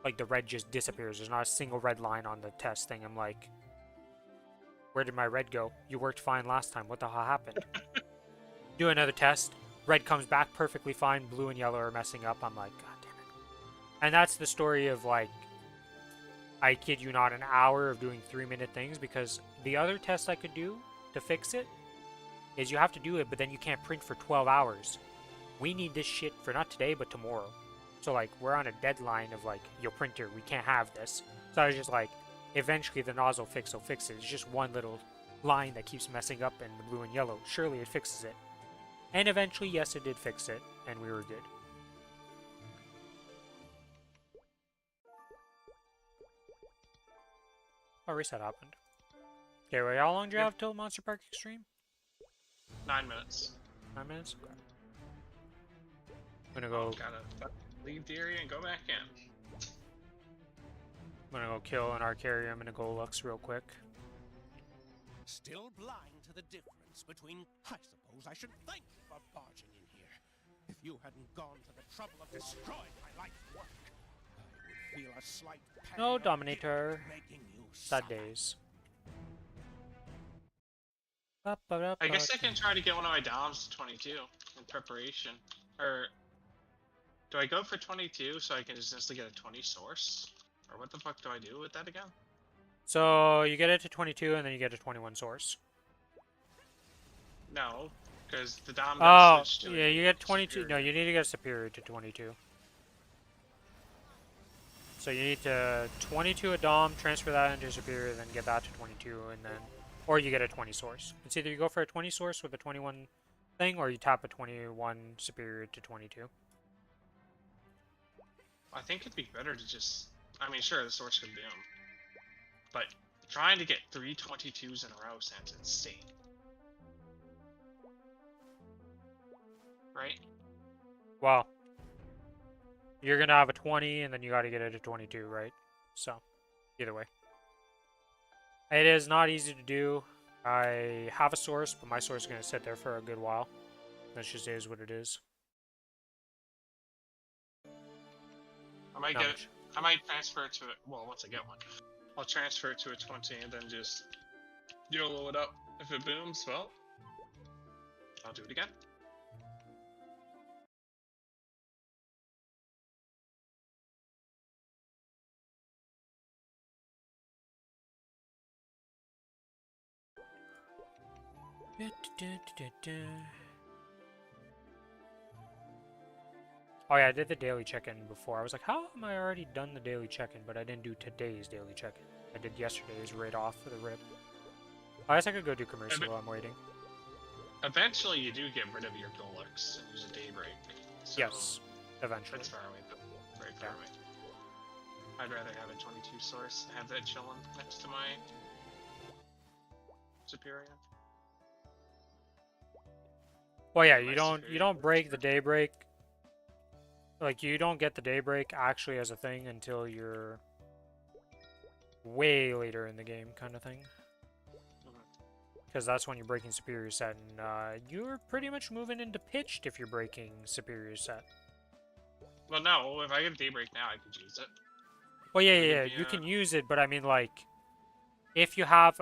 Like the red just disappears. There's not a single red line on the test thing. I'm like, where did my red go? You worked fine last time. What the hell happened? Do another test. Red comes back perfectly fine. Blue and yellow are messing up. I'm like, God damn it. And that's the story of like, I kid you not, an hour of doing 3-minute things, because the other test I could do to fix it is you have to do it, but then you can't print for 12 hours. We need this shit for not today, but tomorrow. So like, we're on a deadline of like, yo printer, we can't have this. So I was just like, eventually the nozzle fix will fix it. It's just one little line that keeps messing up in the blue and yellow. Surely it fixes it. And eventually, yes, it did fix it, and we were good. Oh, reset happened. Okay, wait, how long do you have till Monster Park Extreme? 9 minutes. 9 minutes? Okay. I'm gonna go. Gotta leave the area and go back in. I'm gonna go kill an Arcarium and a Golux real quick. Still blind to the difference between... I suppose I should thank you for barging in here. If you hadn't gone to the trouble of destroying my life's work, I would feel a slight pang No, of Dominator. guilt making you Sad suffer. days. I guess I can try to get one of my DOMs to 22 in preparation. Or do I go for 22 so I can just instantly get a 20 source? Or what the fuck do I do with that again? So you get it to 22 and then you get a 21 source. No, because the DOM Oh, got switched to yeah, you get 22. superior. No, you need to get superior to 22. So you need to 22 a Dom, transfer that into superior, then get that to 22, and then, or you get a 20 source. It's either you go for a 20 source with a 21 thing, or you tap a 21 superior to 22. I think it'd be better to just... I mean, sure, the source could boom. But trying to get 3 22s in a row sounds insane. Right? Well, you're gonna have a 20, and then you gotta get it to 22, right? So, either way. It is not easy to do. I have a source, but my source is gonna sit there for a good while. That just is what it is. I might Not get much. it. I might transfer it to it. Well, once I get one, I'll transfer it to a 20 and then just YOLO it up. If it booms, well, I'll do it again. Oh yeah, I did the daily check-in before. I was like, how am I already done the daily check-in, but I didn't do today's daily check-in. I did yesterday's right off for the rip. I guess I could go do commercial while I'm waiting. Eventually, you do get rid of your Golux and use a Daybreak. So Yes, eventually. that's far away, but very far away. I'd rather have a 22 source and have that chilling next to my Superior. Well, yeah, My you Superior don't break the Golux. daybreak. Like, you don't get the daybreak actually as a thing until you're way later in the game, kind of thing. Because that's when you're breaking Superior Set, and you're pretty much moving into Pitched if you're breaking Superior Set. Well, no, if I get Daybreak now, I could use it. Well, yeah, It'll yeah, give me you a- can use it, but I mean, like, if you have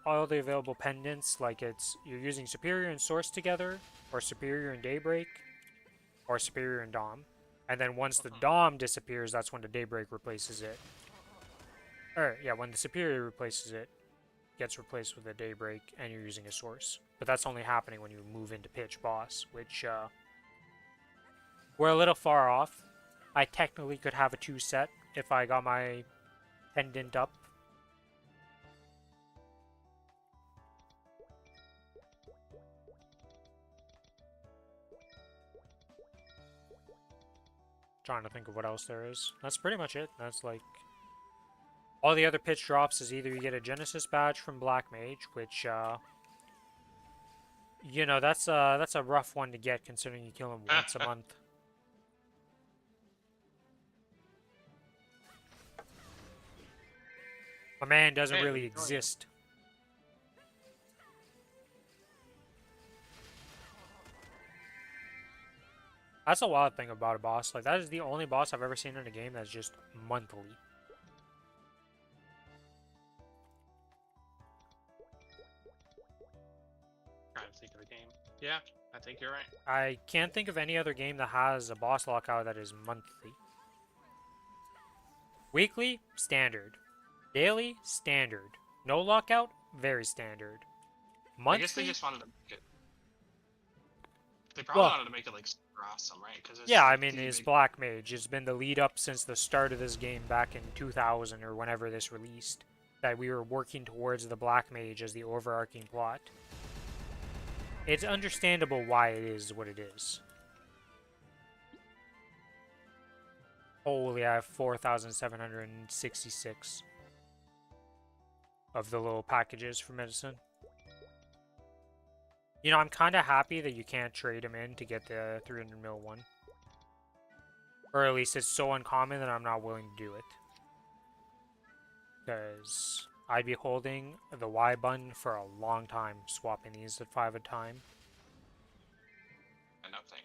all the available pendants, like you're using Superior and Source together, or Superior and Daybreak, or Superior and Dom, and then once the Dom disappears, that's when the Daybreak replaces it. Or, yeah, when the Superior replaces it, gets replaced with a Daybreak, and you're using a Source. But that's only happening when you move into Pitch Boss, which, we're a little far off. I technically could have a 2 set if I got my pendant up. Trying to think of what else there is. That's pretty much it. That's like All the other pitch drops is either you get a Genesis badge from Black Mage, which, you know, that's a rough one to get considering you kill him once a month. My man doesn't Hey, really enjoy it. exist. That's a wild thing about a boss. Like, that is the only boss I've ever seen in a game that's just monthly. Trying to think of a game. Yeah, I think you're right. I can't think of any other game that has a boss lockout that is monthly. Weekly, standard. Daily, standard. No lockout, very standard. I guess they Monthly, just wanted to make it. They probably well, wanted to make it like super awesome, right? Because it's yeah, I like mean, the it's big. Black Mage. It's been the lead up since the start of this game back in 2000 or whenever this released. That we were working towards the Black Mage as the overarching plot. It's understandable why it is what it is. Holy, I have 4,766 of the little packages for medicine. You know, I'm kind of happy that you can't trade them in to get the 300 mil one. Or at least it's so uncommon that I'm not willing to do it. Because I'd be holding the Y button for a long time, swapping these at 5 a time. Nothing.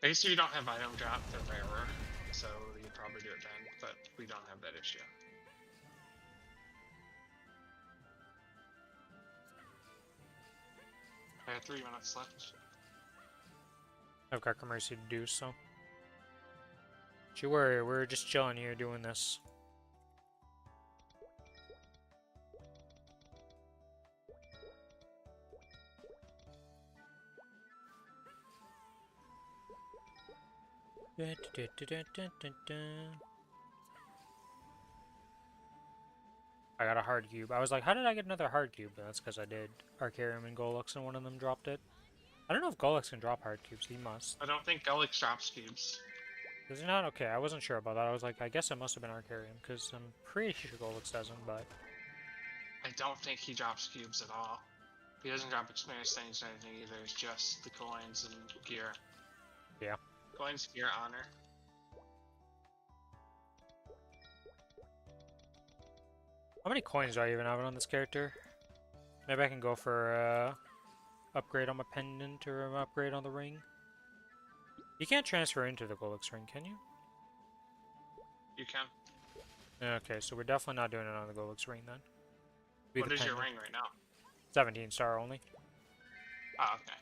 I guess you don't have item drop, they're rarer, so you'd probably do it then, but we don't have that issue. I have 3 minutes left. I've got Mercy to do so. Don't you worry, we're just chilling here doing this. I got a hard cube. I was like, how did I get another hard cube? But that's because I did Arcarium and Golux and one of them dropped it. I don't know if Golux can drop hard cubes. He must. I don't think Gulix drops cubes. Does he not? Okay, I wasn't sure about that. I was like, I guess it must have been Arcarium because I'm pretty sure Golux doesn't, but... I don't think he drops cubes at all. He doesn't drop experience things or anything either, it's just the coins and gear. Yeah. Coins, gear, honor. How many coins do I even have on this character? Maybe I can go for upgrade on my pendant or an upgrade on the ring. You can't transfer into the Golux ring, can you? You can. Okay, so we're definitely not doing it on the Golux ring then. What is your ring right now? 17 star only. Oh, okay.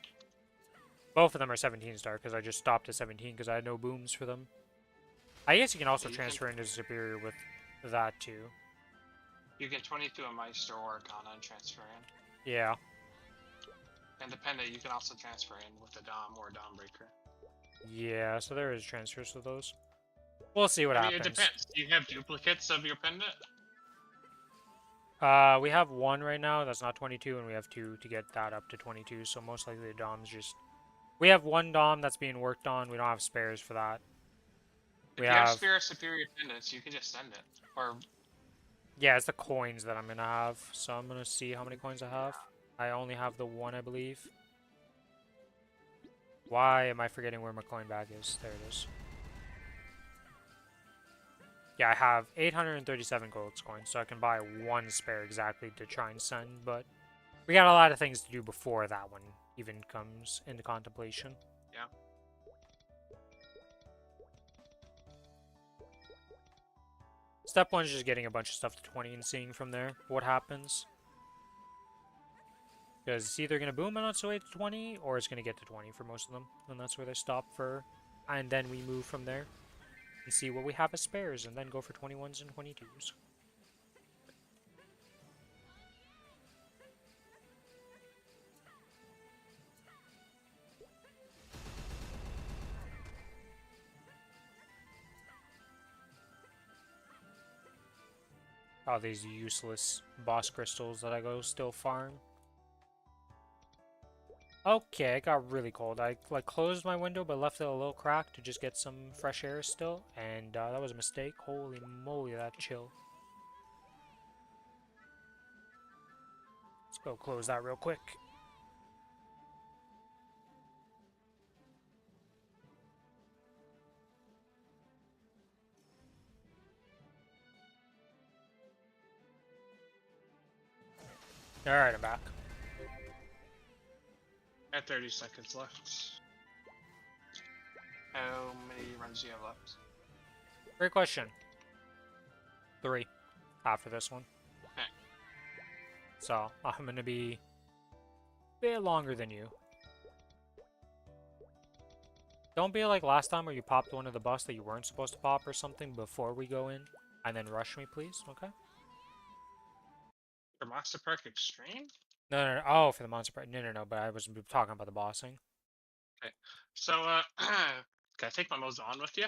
Both of them are 17 star because I just stopped at 17 because I had no booms for them. I guess you can also transfer into Superior with that too. You get 22 a Maestro or Arcana and transfer in. Yeah. Independent, you can also transfer in with a Dom or a Dom Breaker. Yeah, so there is transfers for those. We'll see what happens. It depends. Do you have duplicates of your pendant? We have one right now that's not 22, and we have two to get that up to 22, so most likely the Dom's just... We have one Dom that's being worked on, we don't have spares for that. If you have spare superior pendants, you can just send it. Or... Yeah, it's the coins that I'm gonna have, so I'm gonna see how many coins I have. I only have the one, I believe. Why am I forgetting where my coin bag is? There it is. Yeah, I have 837 gold coins, so I can buy one spare exactly to try and send, but we got a lot of things to do before that one even comes into contemplation. Yeah. Step 1 is just getting a bunch of stuff to 20 and seeing from there what happens. Because it's either going to boom on its way to 20, or it's going to get to 20 for most of them. And that's where they stop for, and then we move from there. And see what we have as spares, and then go for 21s and 22s. All these useless boss crystals that I go still farm. Okay, it got really cold. I like closed my window but left it a little crack to just get some fresh air still, and that was a mistake. Holy moly, that chill. Let's go close that real quick. Alright, I'm back. At 30 seconds left. How many runs do you have left? Great question. 3 after this one. Okay. So, I'm gonna be a bit longer than you. Don't be like last time where you popped one of the buffs that you weren't supposed to pop or something before we go in, and then rush me, please, okay? For Monster Park Extreme? No, no, no. Oh, for the monster part. No, no, no, but I was talking about the bossing. Okay. So, can I take my Mozon with you?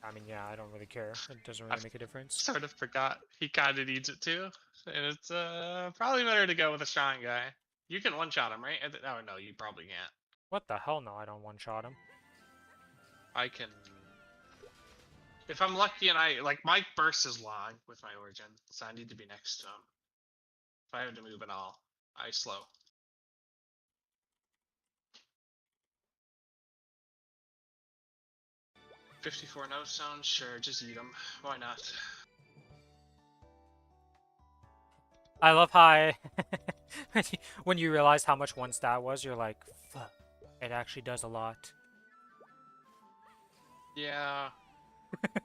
I mean, yeah, I don't really care. It doesn't I really make a difference. sort of forgot he kind of needs it too. And it's probably better to go with a strong guy. You can one-shot him, right? Oh, no, you probably can't. What the hell? No, I don't one-shot him. I can... If I'm lucky and like, my burst is long with my origin, so I need to be next to him. If I have to move at all, I slow. $54 no sound, sure, just eat them. Why not? I love how I... when you realize how much one stat was, you're like, fuck, it actually does a lot. Yeah.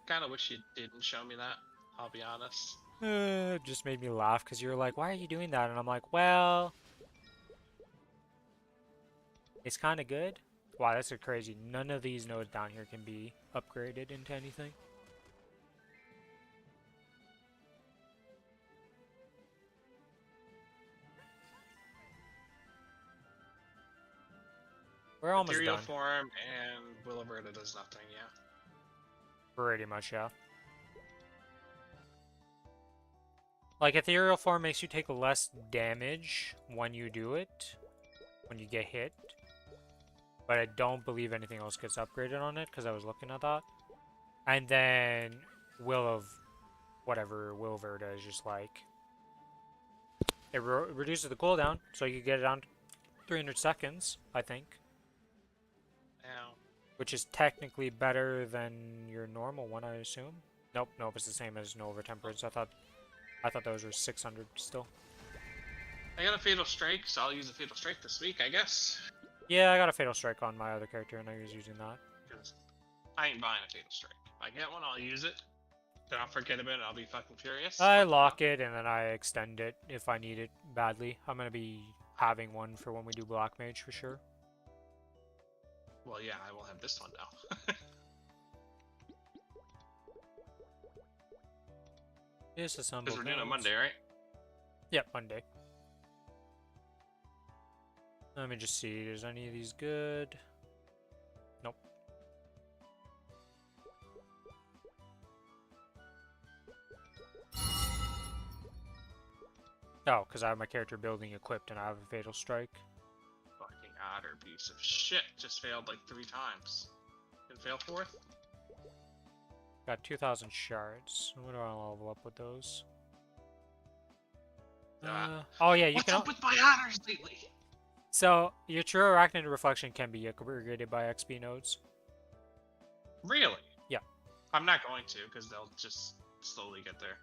Kind of wish you didn't show me that, I'll be honest. It just made me laugh because you're like, why are you doing that? And I'm like, well, it's kind of good. Wow, that's so crazy. None of these nodes down here can be upgraded into anything. We're almost Ethereal done. form and Will of Verda does nothing, yeah. Pretty much, yeah. Like, ethereal form makes you take less damage when you do it, when you get hit. But I don't believe anything else gets upgraded on it, because I was looking at that. And then Will of whatever, Will of Verda is just like... It reduces the cooldown, so you can get it down to 300 seconds, I think. Ow. Which is technically better than your normal one, I assume. Nope, nope, it's the same as no overtemperance. I thought those were 600 still. I got a Fatal Strike, so I'll use a Fatal Strike this week, I guess. Yeah, I got a Fatal Strike on my other character, and I was using that. Because I ain't buying a Fatal Strike. If I get one, I'll use it. Then I'll forget about it, I'll be fucking furious. I lock it, and then I extend it if I need it badly. I'm gonna be having one for when we do Black Mage, for sure. Well, yeah, I will have this one now. Disassemble. Because we're doing it Monday, right? Yep, Monday. Let me just see. Is any of these good? Nope. Oh, because I have my character building equipped and I have a Fatal Strike. Fucking otter piece of shit. Just failed like 3 times. Didn't fail 4th? Got 2,000 shards. What do I level up with those? Oh yeah, you What's can. up with my otters lately? So your true arachnid reflection can be upgraded by XP nodes. Really? Yeah. I'm not going to, because they'll just slowly get there.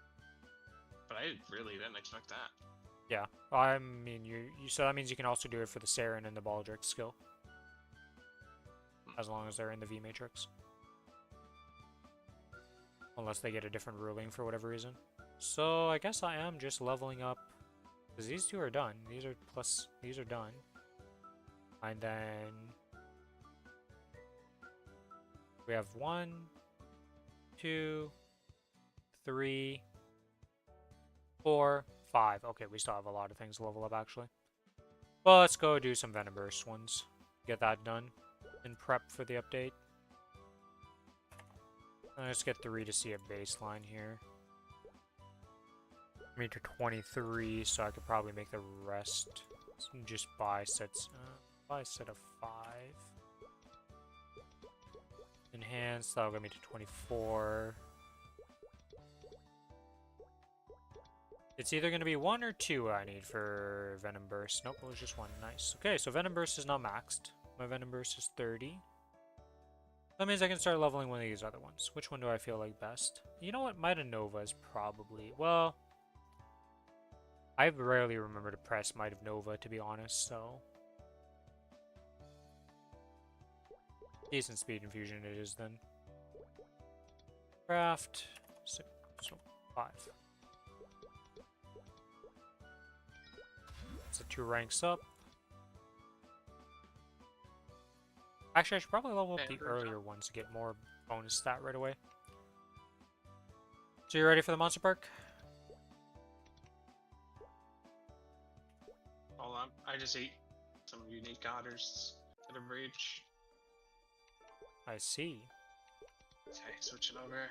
But I really didn't expect that. Yeah, I mean, so that means you can also do it for the Saren and the Baldric skill. As long as they're in the V Matrix. Unless they get a different ruling for whatever reason. So I guess I am just leveling up. Because these two are done. These are done. And then... we have 1, 2, 3, 4, 5. Okay, we still have a lot of things to level up, actually. Well, let's go do some Venom Burst ones. Get that done. And prep for the update. Let's get 3 to see a baseline here. I'm to 23, so I could probably make the rest So just buy sets. Buy a set of 5. Enhanced, that'll get me to 24. It's either going to be 1 or 2 I need for Venom Burst. Nope, it was just 1. Nice. Okay, so Venom Burst is not maxed. My Venom Burst is 30. That means I can start leveling one of these other ones. Which one do I feel like best? You know what? Might of Nova is probably... Well, I rarely remember to press Might of Nova, to be honest, so... Decent speed infusion it is, then. Craft... 6, so 5. So 2 ranks up. Actually, I should probably level up the earlier ones to get more bonus stat right away. So you ready for the monster park? Hold on, I just ate some unique otters at a bridge. I see. Okay, switching over.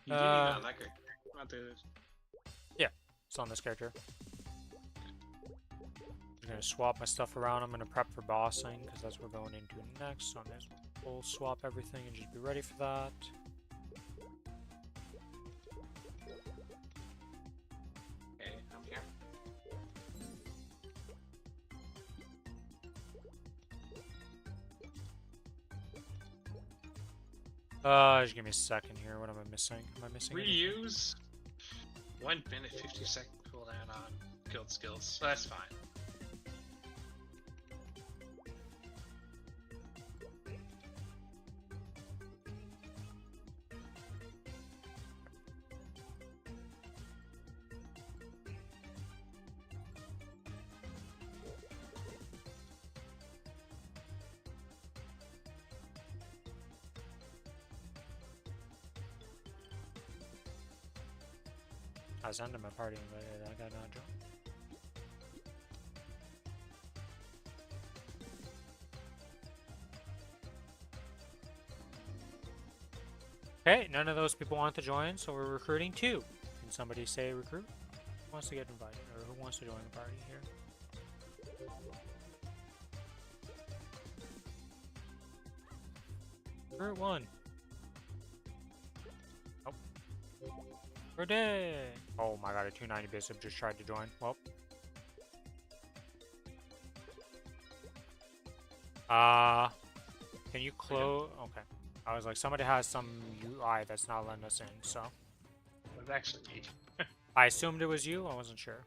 You didn't even know that character. Not the... Yeah, it's on this character. I'm gonna swap my stuff around. I'm gonna prep for bossing because that's what we're going into next. So I'm gonna full swap everything and just be ready for that. Okay, I'm here. Just give me a second here. What am I missing? Am I missing anything? Reuse 1 minute 50-second cooldown on guild skills, so that's fine. I was under my party invited. I got not joined. Okay, none of those people want to join, so we're recruiting 2. Can somebody say recruit? Who wants to get invited, or who wants to join the party here? Recruit 1. Nope. We're dead. Oh my god, a 290 bishop just tried to join. Well. Can you close? Okay. I was like, somebody has some UI that's not letting us in, so. It was actually me. I assumed it was you, I wasn't sure.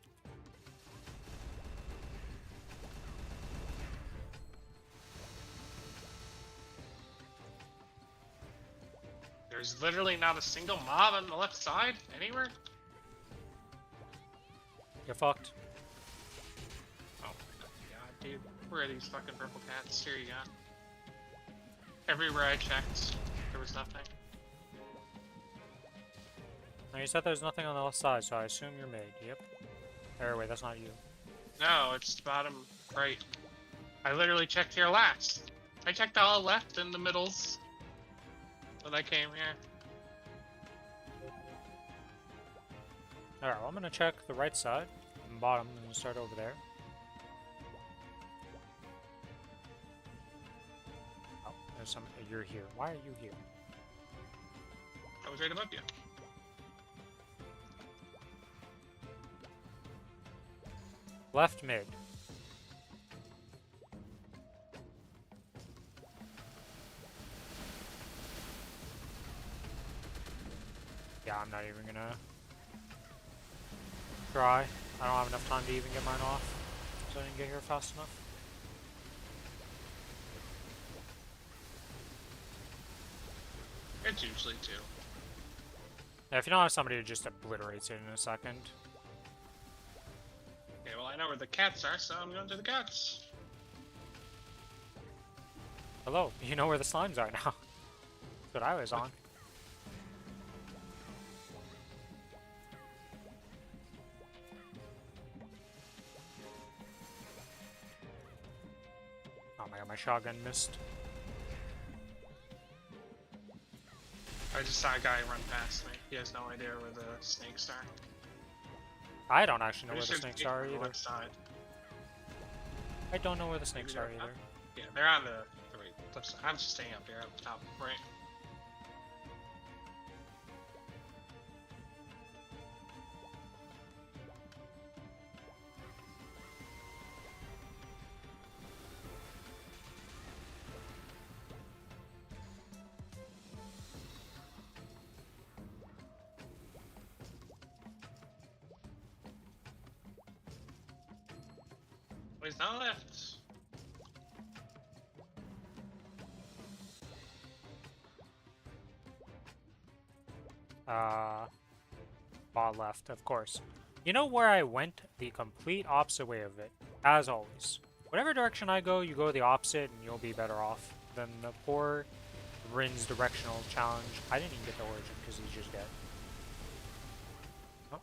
There's literally not a single mob on the left side anywhere. You're fucked. Oh my god, dude. Where are these fucking purple cats? Here you go. Everywhere I checked, there was nothing. Now you said there's nothing on the left side, so I assume you're mid. Yep. Or wait, that's not you. No, it's bottom right. I literally checked here last. I checked all left and the middles when I came here. Alright, well, I'm gonna check the right side and bottom and start over there. Oh, there's some. You're here. Why are you here? I was right above you. Left mid. Yeah, I'm not even gonna try. I don't have enough time to even get mine off, so I didn't get here fast enough. It's usually 2. Yeah, if you don't have somebody who just obliterates it in a second. Okay, well I know where the cats are, so I'm going to the cats. Hello, you know where the slimes are now. That's what I was on. Oh my god, my shotgun missed. I just saw a guy run past me. He has no idea where the snakes are. I don't actually know Pretty where the sure snakes they're are on the either. left side. I don't know where the Maybe snakes they're are either. up. Yeah, they're on the right left side. I'm just staying up here at the top, right? He's not left. Bot left, of course. You know where I went? The complete opposite way of it, as always. Whatever direction I go, you go the opposite, and you'll be better off than the poor Rin's directional challenge. I didn't even get the origin because he's just dead. Oh.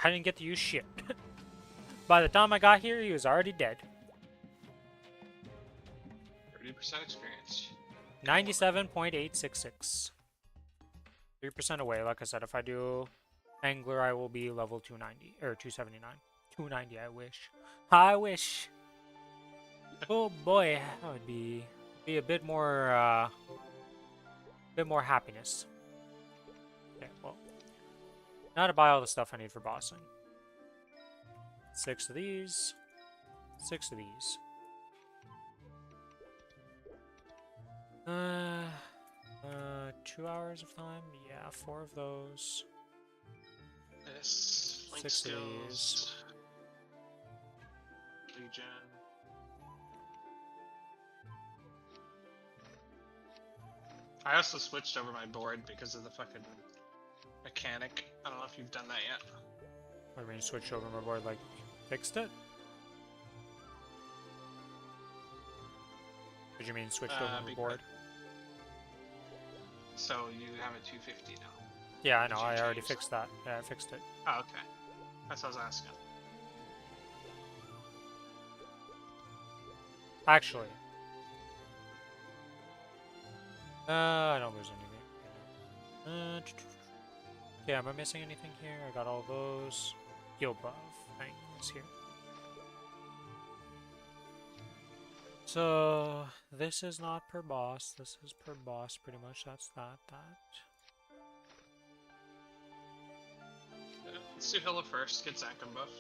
I didn't get to use shit. By the time I got here, he was already dead. 30% experience. 97.866. 3% away. Like I said, if I do Angler, I will be level 290 or 279. 290, I wish. I wish. Oh boy, that would be a bit more happiness. Okay, well, now to buy all the stuff I need for bossing. 6 of these. 6 of these. 2 hours of time? Yeah, 4 of those. This link 6 of skills. these. Legion. I also switched over my board because of the fucking mechanic. I don't know if you've done that yet. I mean, switch over my board, like, fixed it? What do you mean, switched over my board? So you have a 250 now. Yeah, I know, Did you I already change fixed that. Yeah, I fixed it. Oh, okay. That's what I was asking. Actually. I don't lose anything. Yeah, am I missing anything here? I got all those. Heal buff things here. So, this is not per boss. This is per boss, pretty much. That's that. Yeah, let's do Hilla first. Get Zankum buff.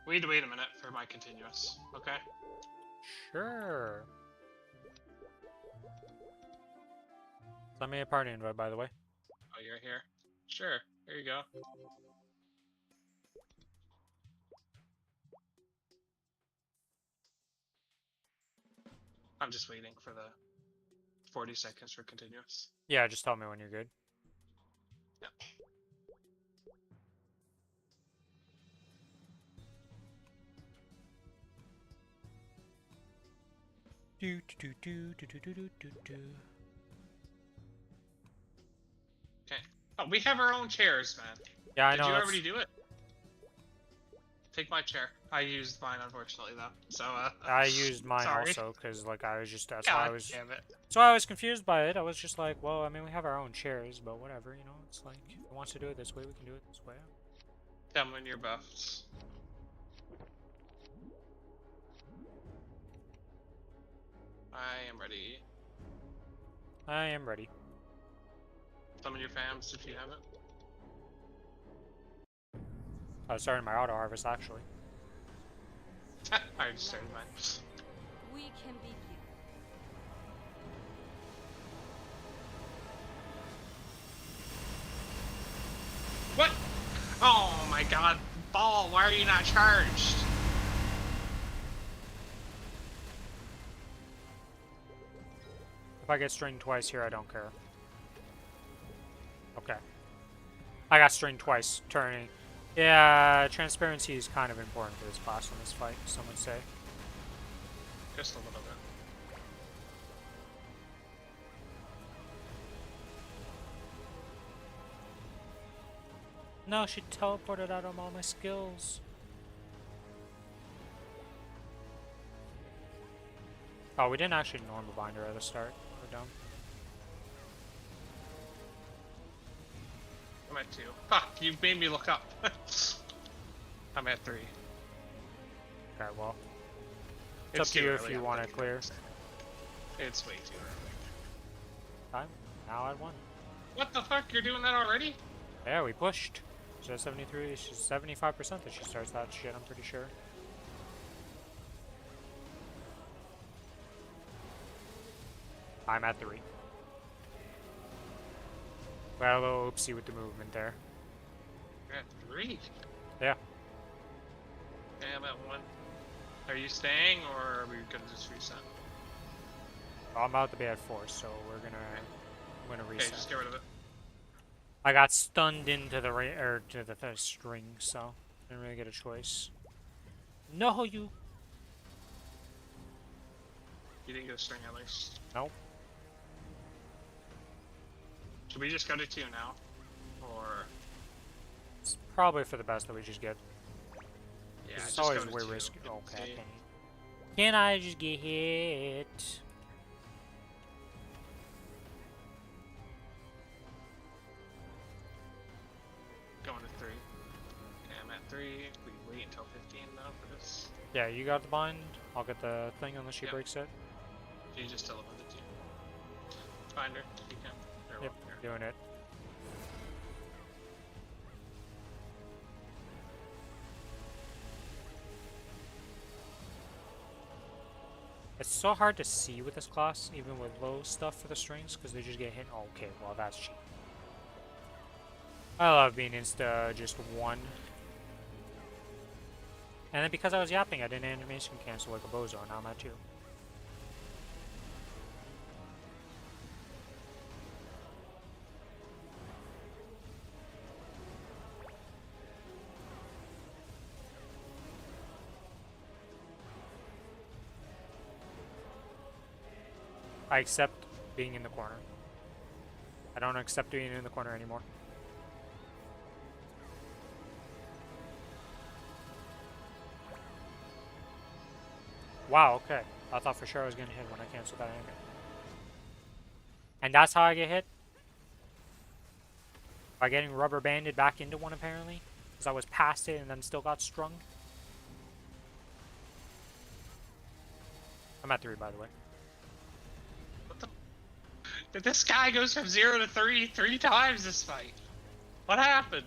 We need to wait a minute for my continuous, okay? Sure. Send me a party invite, by the way. Oh, you're here? Sure, here you go. I'm just waiting for the 40 seconds for continuous. Yeah, just tell me when you're good. Yep. Okay. Oh, we have our own chairs, man. Yeah, I know. Did you already do it? Take my chair. I used mine, unfortunately, though. So, I used mine sorry. also because, like, I was just that's God why I was. damn it. So I was confused by it. I was just like, well, I mean, we have our own chairs, but whatever, you know. It's like if he wants to do it this way, we can do it this way. Tell me when you're buffed. I am ready. I am ready. Summon your fams if you haven't. I was starting my auto harvest actually. I already started mine. We can begin. What? Oh my god. Ball, why are you not charged? If I get stringed twice here, I don't care. Okay. I got stringed twice, turning. Yeah, transparency is kind of important for this class in this fight, some would say. Just a little bit. No, she teleported out of all my skills. Oh, we didn't actually normal bind her at the start. We're dumb. I'm at 2. Fuck, you made me look up. I'm at 3. Okay, well. It's up to too you if early, you I'm want to thinking clear. It's way too early. Time. Now at 1. What the fuck? You're doing that already? Yeah, we pushed. She's at 73. She's 75% that she starts that shit, I'm pretty sure. I'm at 3. Well, a little oopsie with the movement there. You're at 3? Yeah. Okay, I'm at 1. Are you staying, or are we gonna just reset? Well, I'm about to be at 4, so we're gonna Okay, reset. just get rid of it. I got stunned into the to the string, so didn't really get a choice. No, you. You didn't get a string at least. Nope. Should we just go to 2 now? Or... It's probably for the best that we just get. Yeah, It's just always go to way 2. risky. Get Okay. the- Can I just get hit? Going to 3. Okay, I'm at 3. We wait until 15 though for this. Yeah, you got the bind. I'll get the thing unless she Yep. breaks it. You just teleport the 2. Find her if you can. There, Yep, here. doing it. It's so hard to see with this class, even with low stuff for the strings, because they just get hit. Oh, okay, well that's cheap. I love being insta just 1. And then because I was yapping, I didn't animation cancel like a bozo, now I'm at 2. I accept being in the corner. I don't accept being in the corner anymore. Wow, okay. I thought for sure I was gonna hit when I canceled that angle. And that's how I get hit? By getting rubber banded back into one, apparently? Because I was past it and then still got strung? I'm at 3, by the way. What the? Did this guy goes from 0 to 3 times this fight? What happened?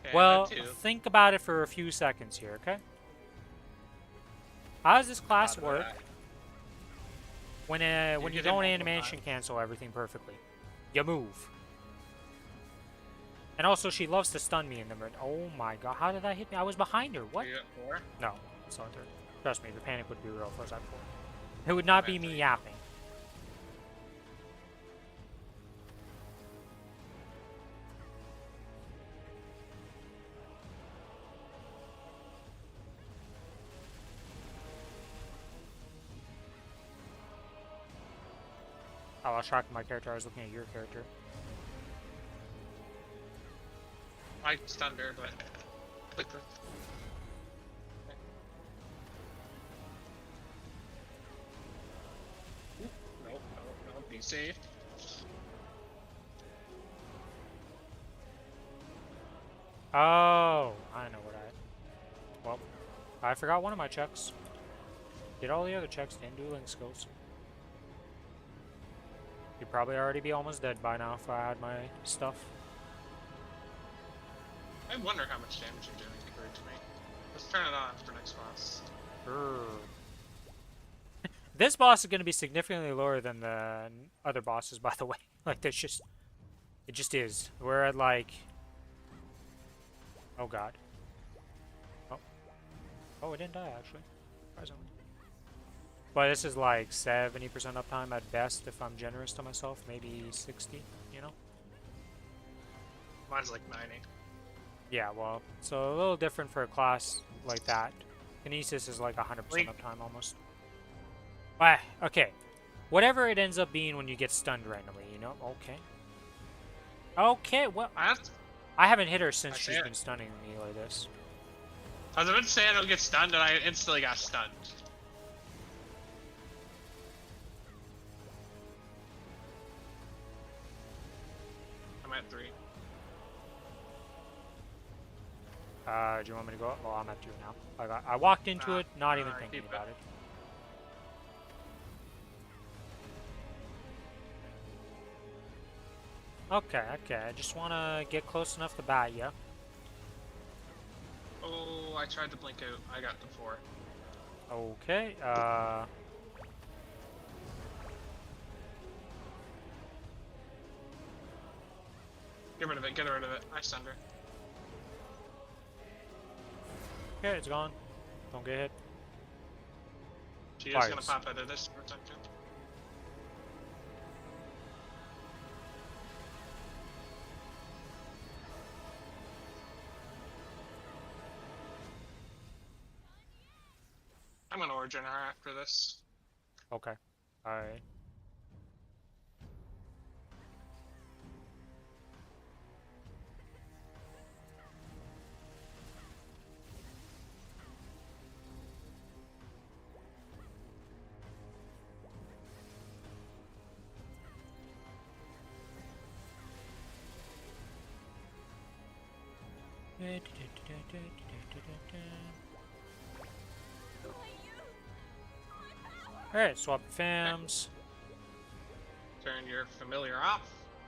Okay, I'm Well, at 2. think about it for a few seconds here, okay? How does this class Thought about work that. when You you did it don't multiple animation times. cancel everything perfectly? You move. And also, she loves to stun me in the mid. Oh my god, how did that hit me? I was behind her. What? Are you at 4? No, it's not there. Trust me, the panic would be real if I was at 4. It would not be me yapping. Oh, I was tracking my character. I was looking at your character. I stunned her, but... Click this. Nope, nope, be safe. Oh, I know what I... Well, I forgot one of my checks. Did all the other checks, didn't do link skills. You'd probably already be almost dead by now if I had my stuff. I wonder how much damage you're doing compared to me. Let's turn it on for next boss. This boss is going to be significantly lower than the other bosses, by the way. Like, there's just... It just is. We're at, like... Oh, God. Oh. Oh, it didn't die, actually. Surprisingly. But this is, like, 70% uptime at best, if I'm generous to myself. Maybe 60, you know? Mine's like 90. Yeah, well, so a little different for a class like that. Kinesis is like 100% Wait. uptime almost. Ah, okay. Whatever it ends up being when you get stunned randomly, you know? Okay. Okay, well... I haven't hit her since I she's can't. been stunning me like this. I was about to say I don't get stunned, and I instantly got stunned. I'm at 3. Do you want me to go? Well, I'm at 2 now. I walked into it, not even thinking Keep about it. Okay, okay. I just want to get close enough to bat ya. Oh, I tried to blink out. I got the 4. Okay, Get rid of it, get rid of it. I stunned her. okay, it's gone. Don't get hit. She is Fires. gonna pop out of this for a second. I'm gonna origin her after this. Okay. Alright. Alright, swap fams. Turn your familiar off.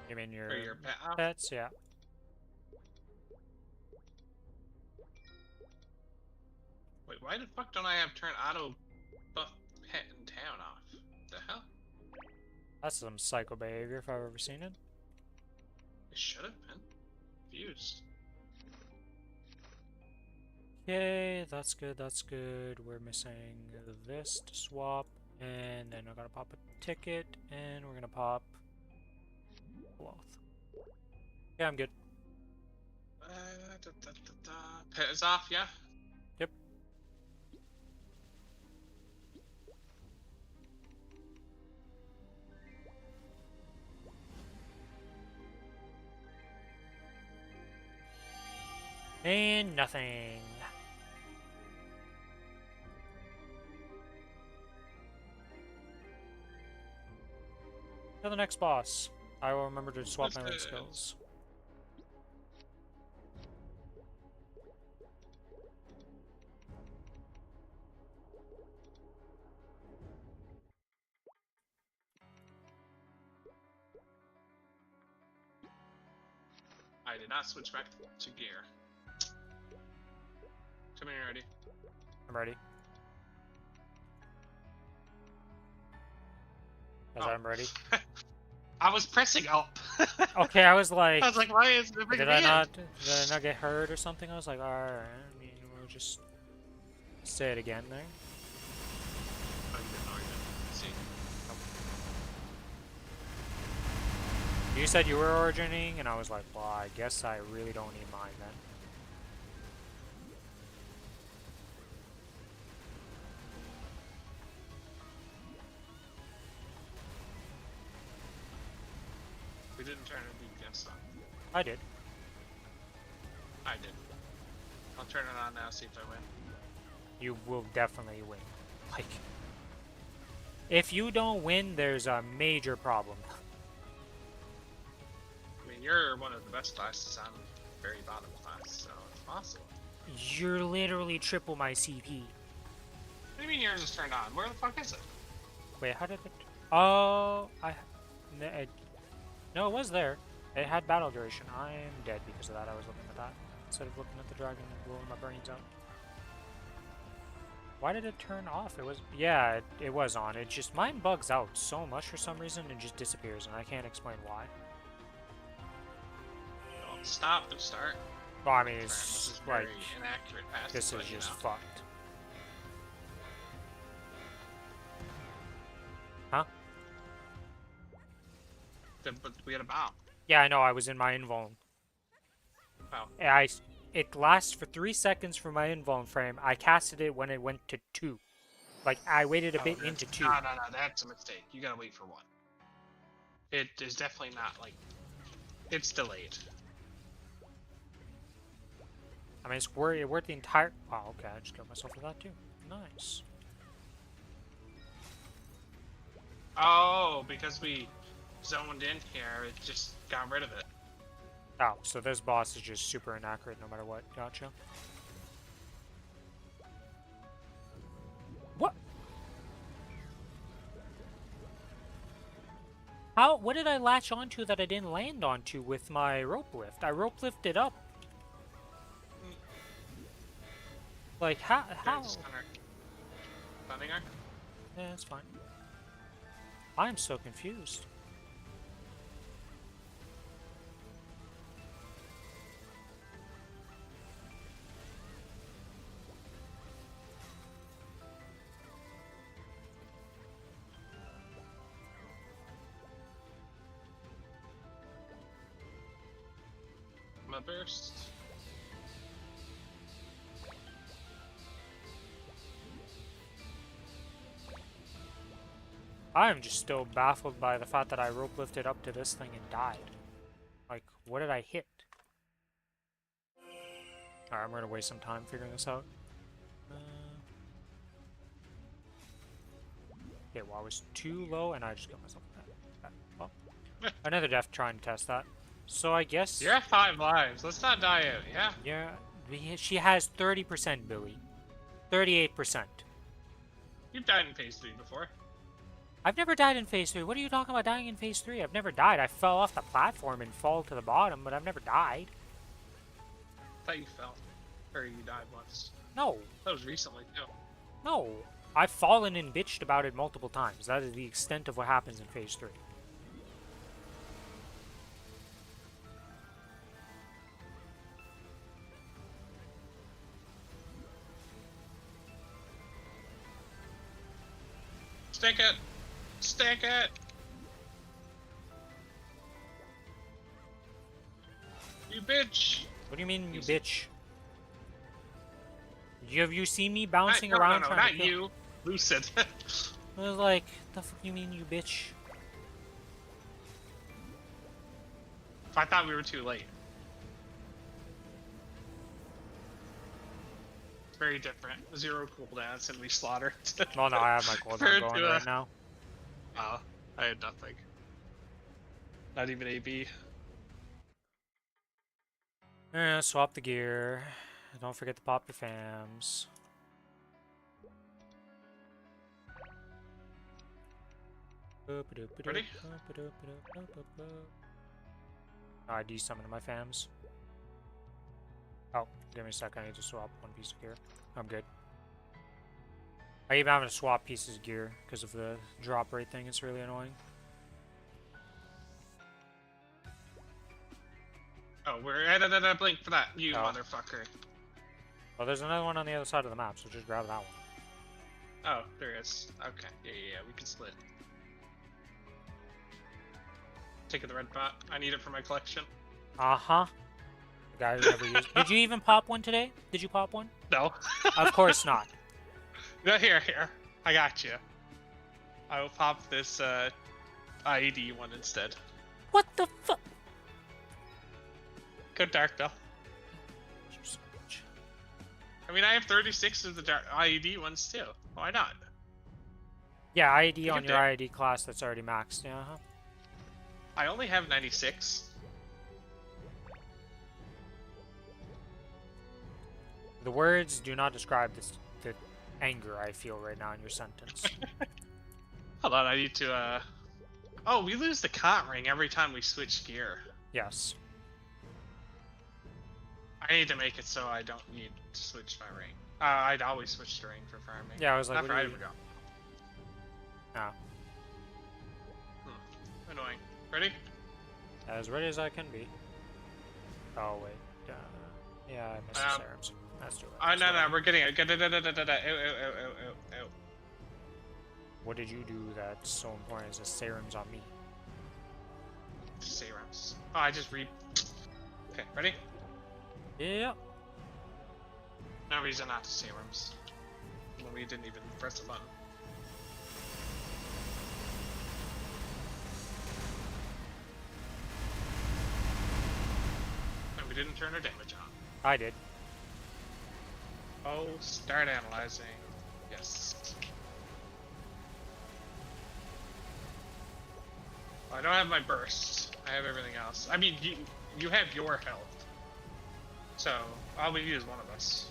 You mean Or your pet off. pets? Yeah. Wait, why the fuck don't I have turn auto buff pet in town off? The hell? That's some psycho behavior if I've ever seen it. It should have been. Confused. Okay, that's good, that's good. We're missing this to swap, and then we're gonna pop a ticket, and we're gonna pop wealth. Yeah, I'm good. Pet is off, yeah? Yep. And nothing. To the next boss. I will remember to swap my link skills. I did not switch back to gear. Come here, ready? I'm ready. As Oh. I'm ready. I was pressing up. Okay, I was like, why is it bringing did me I in? not get hurt or something? I was like, alright, I mean, we'll just say it again there. Oh, you didn't know you didn't. See. You said you were origining, and I was like, well, I guess I really don't need mine then. We didn't turn a DPS on. I did. I did. I'll turn it on now, see if I win. You will definitely win. Like, if you don't win, there's a major problem. I mean, you're one of the best classes. I'm very bottom class, so it's possible. You're literally triple my CP. What do you mean yours is turned on? Where the fuck is it? Wait, how did it? Oh, no, it was there. It had battle duration. I am dead because of that. I was looking at that instead of looking at the dragon and blowing my brains out. Why did it turn off? It was, yeah, it was on. It just, mine bugs out so much for some reason and just disappears, and I can't explain why. Don't stop and start. Well, I mean, This it's is like, very inaccurate pass. this is just fucked. Huh? But we had a bomb. Yeah, I know, I was in my invuln. Oh. It lasts for 3 seconds for my invuln frame. I casted it when it went to 2. Like, I waited a bit into 2. No, that's a mistake. You gotta wait for 1. It is definitely not, like... It's delayed. I mean, it's worth the entire... Wow, okay, I just killed myself with that too. Nice. Oh, because we zoned in here, it just got rid of it. Oh, so this boss is just super inaccurate no matter what. Gotcha. What? How? What did I latch onto that I didn't land onto with my rope lift? I rope lifted up. Like, how? Stunning her? Yeah, it's fine. I'm so confused. My burst. I'm just still baffled by the fact that I rope lifted up to this thing and died. Like, what did I hit? Alright, I'm gonna waste some time figuring this out. Okay, well, I was too low and I just killed myself. Well, another death trying to test that. So I guess... You're at 5 lives. Let's not die out, yeah? Yeah, she has 30%, Billy. 38%. You've died in phase 3 before. I've never died in phase 3. What are you talking about dying in phase 3? I've never died. I fell off the platform and fall to the bottom, but I've never died. I thought you fell. Or you died once. No. That was recently, too. No. I've fallen and bitched about it multiple times. That is the extent of what happens in phase 3. Stick it! Stick it! You bitch! What do you mean, you Easy. bitch? Have you seen me bouncing No, around no, trying not to kill? you. Lucid. I was like, the fuck you mean, you bitch? I thought we were too late. It's very different. 0 cooldown, simply slaughter. Well, no, I have my cooldown Compared going to, right now. Oh, I had nothing. Not even AB. Swap the gear. Don't forget to pop your fams. Ready? I de-summoned my fams. Oh, give me a sec, I need to swap one piece of gear. I'm good. I even having to swap pieces of gear because of the drop rate thing, it's really annoying. Oh, we're blink for that, you motherfucker. Well, there's another one on the other side of the map, so just grab that one. Oh, there is. Okay, yeah, we can split. Taking the red pot. I need it for my collection. Uh-huh. The guy who never used... Did you even pop one today? Did you pop one? No. Of course not. No, here. I got you. I will pop this IED one instead. What the fuck? Go dark though. I mean, I have 36 of the IED ones too. Why not? Yeah, IED You on can your do- IED class that's already maxed. Yeah. I only have 96. The words do not describe the anger I feel right now in your sentence. Hold on, I need to. Oh, we lose the cot ring every time we switch gear. Yes. I need to make it so I don't need to switch my ring. I'd always switch the ring for farming. Yeah, I was like, Not what for do you... item drop. No. Annoying. Ready? As ready as I can be. Oh, wait. Yeah, I missed the serums. Let's do it. No, we're getting it. What did you do that's so important as the serums on me? Serums. Oh, I just read. Okay, ready? Yeah. No reason not to serums. When we didn't even press the button. And we didn't turn our damage on. I did. Oh, start analyzing. Yes. I don't have my bursts. I have everything else. I mean, you have your health. So, all we need is one of us.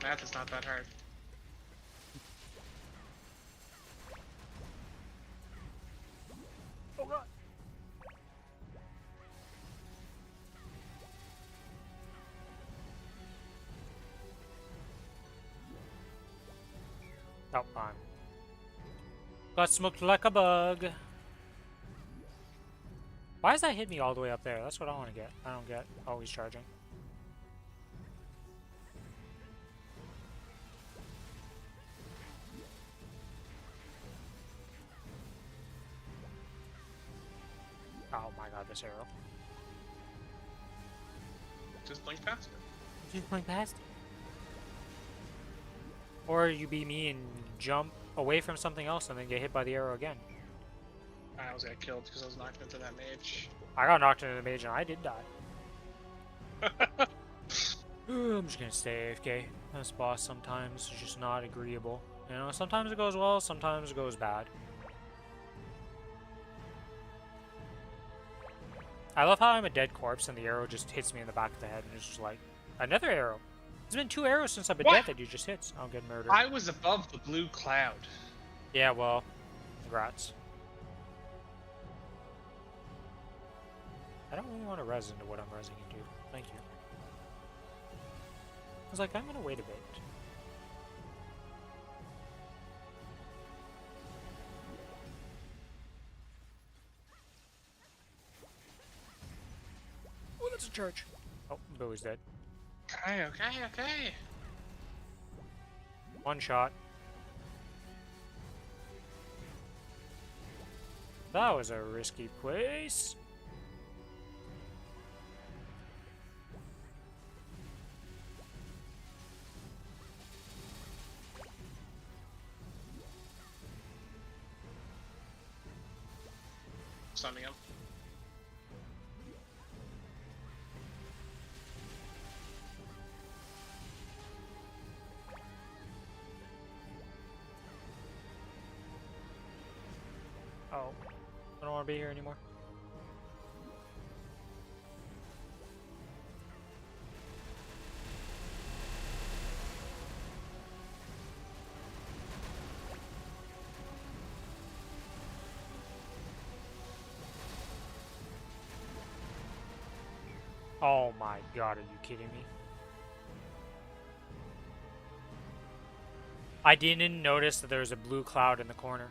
Math is not that hard. Oh god. Oh, fine. Got smoked like a bug. Why does that hit me all the way up there? That's what I want to get. I don't get always charging. Oh my god, this arrow. Just blink past it. Just blink past it. Or you be me and jump away from something else and then get hit by the arrow again. I almost got killed because I was knocked into that mage. I got knocked into the mage and I did die. I'm just gonna stay AFK. This boss sometimes is just not agreeable. You know, sometimes it goes well, sometimes it goes bad. I love how I'm a dead corpse and the arrow just hits me in the back of the head and it's just like, another arrow. It's been 2 arrows since I've been dead that you just hits. I don't get murdered. I was above the blue cloud. Yeah, well, congrats. I don't really want to res into what I'm resing into. Thank you. I was like, I'm gonna wait a bit. Oh, that's a charge. Oh, Bowie's dead. Okay, okay, okay. One shot. That was a risky place. Stunning him. Oh, I don't want to be here anymore. Oh my god, are you kidding me? I didn't notice that there was a blue cloud in the corner.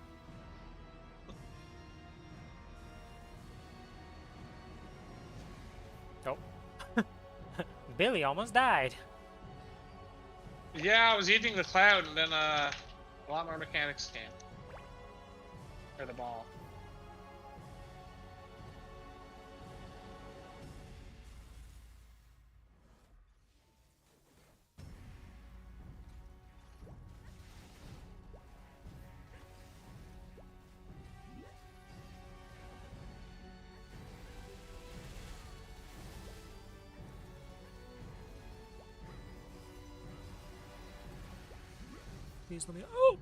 Oh. Billy almost died. Yeah, I was eating the cloud, and then a lot more mechanics came. Or the ball. Please let me. Oh!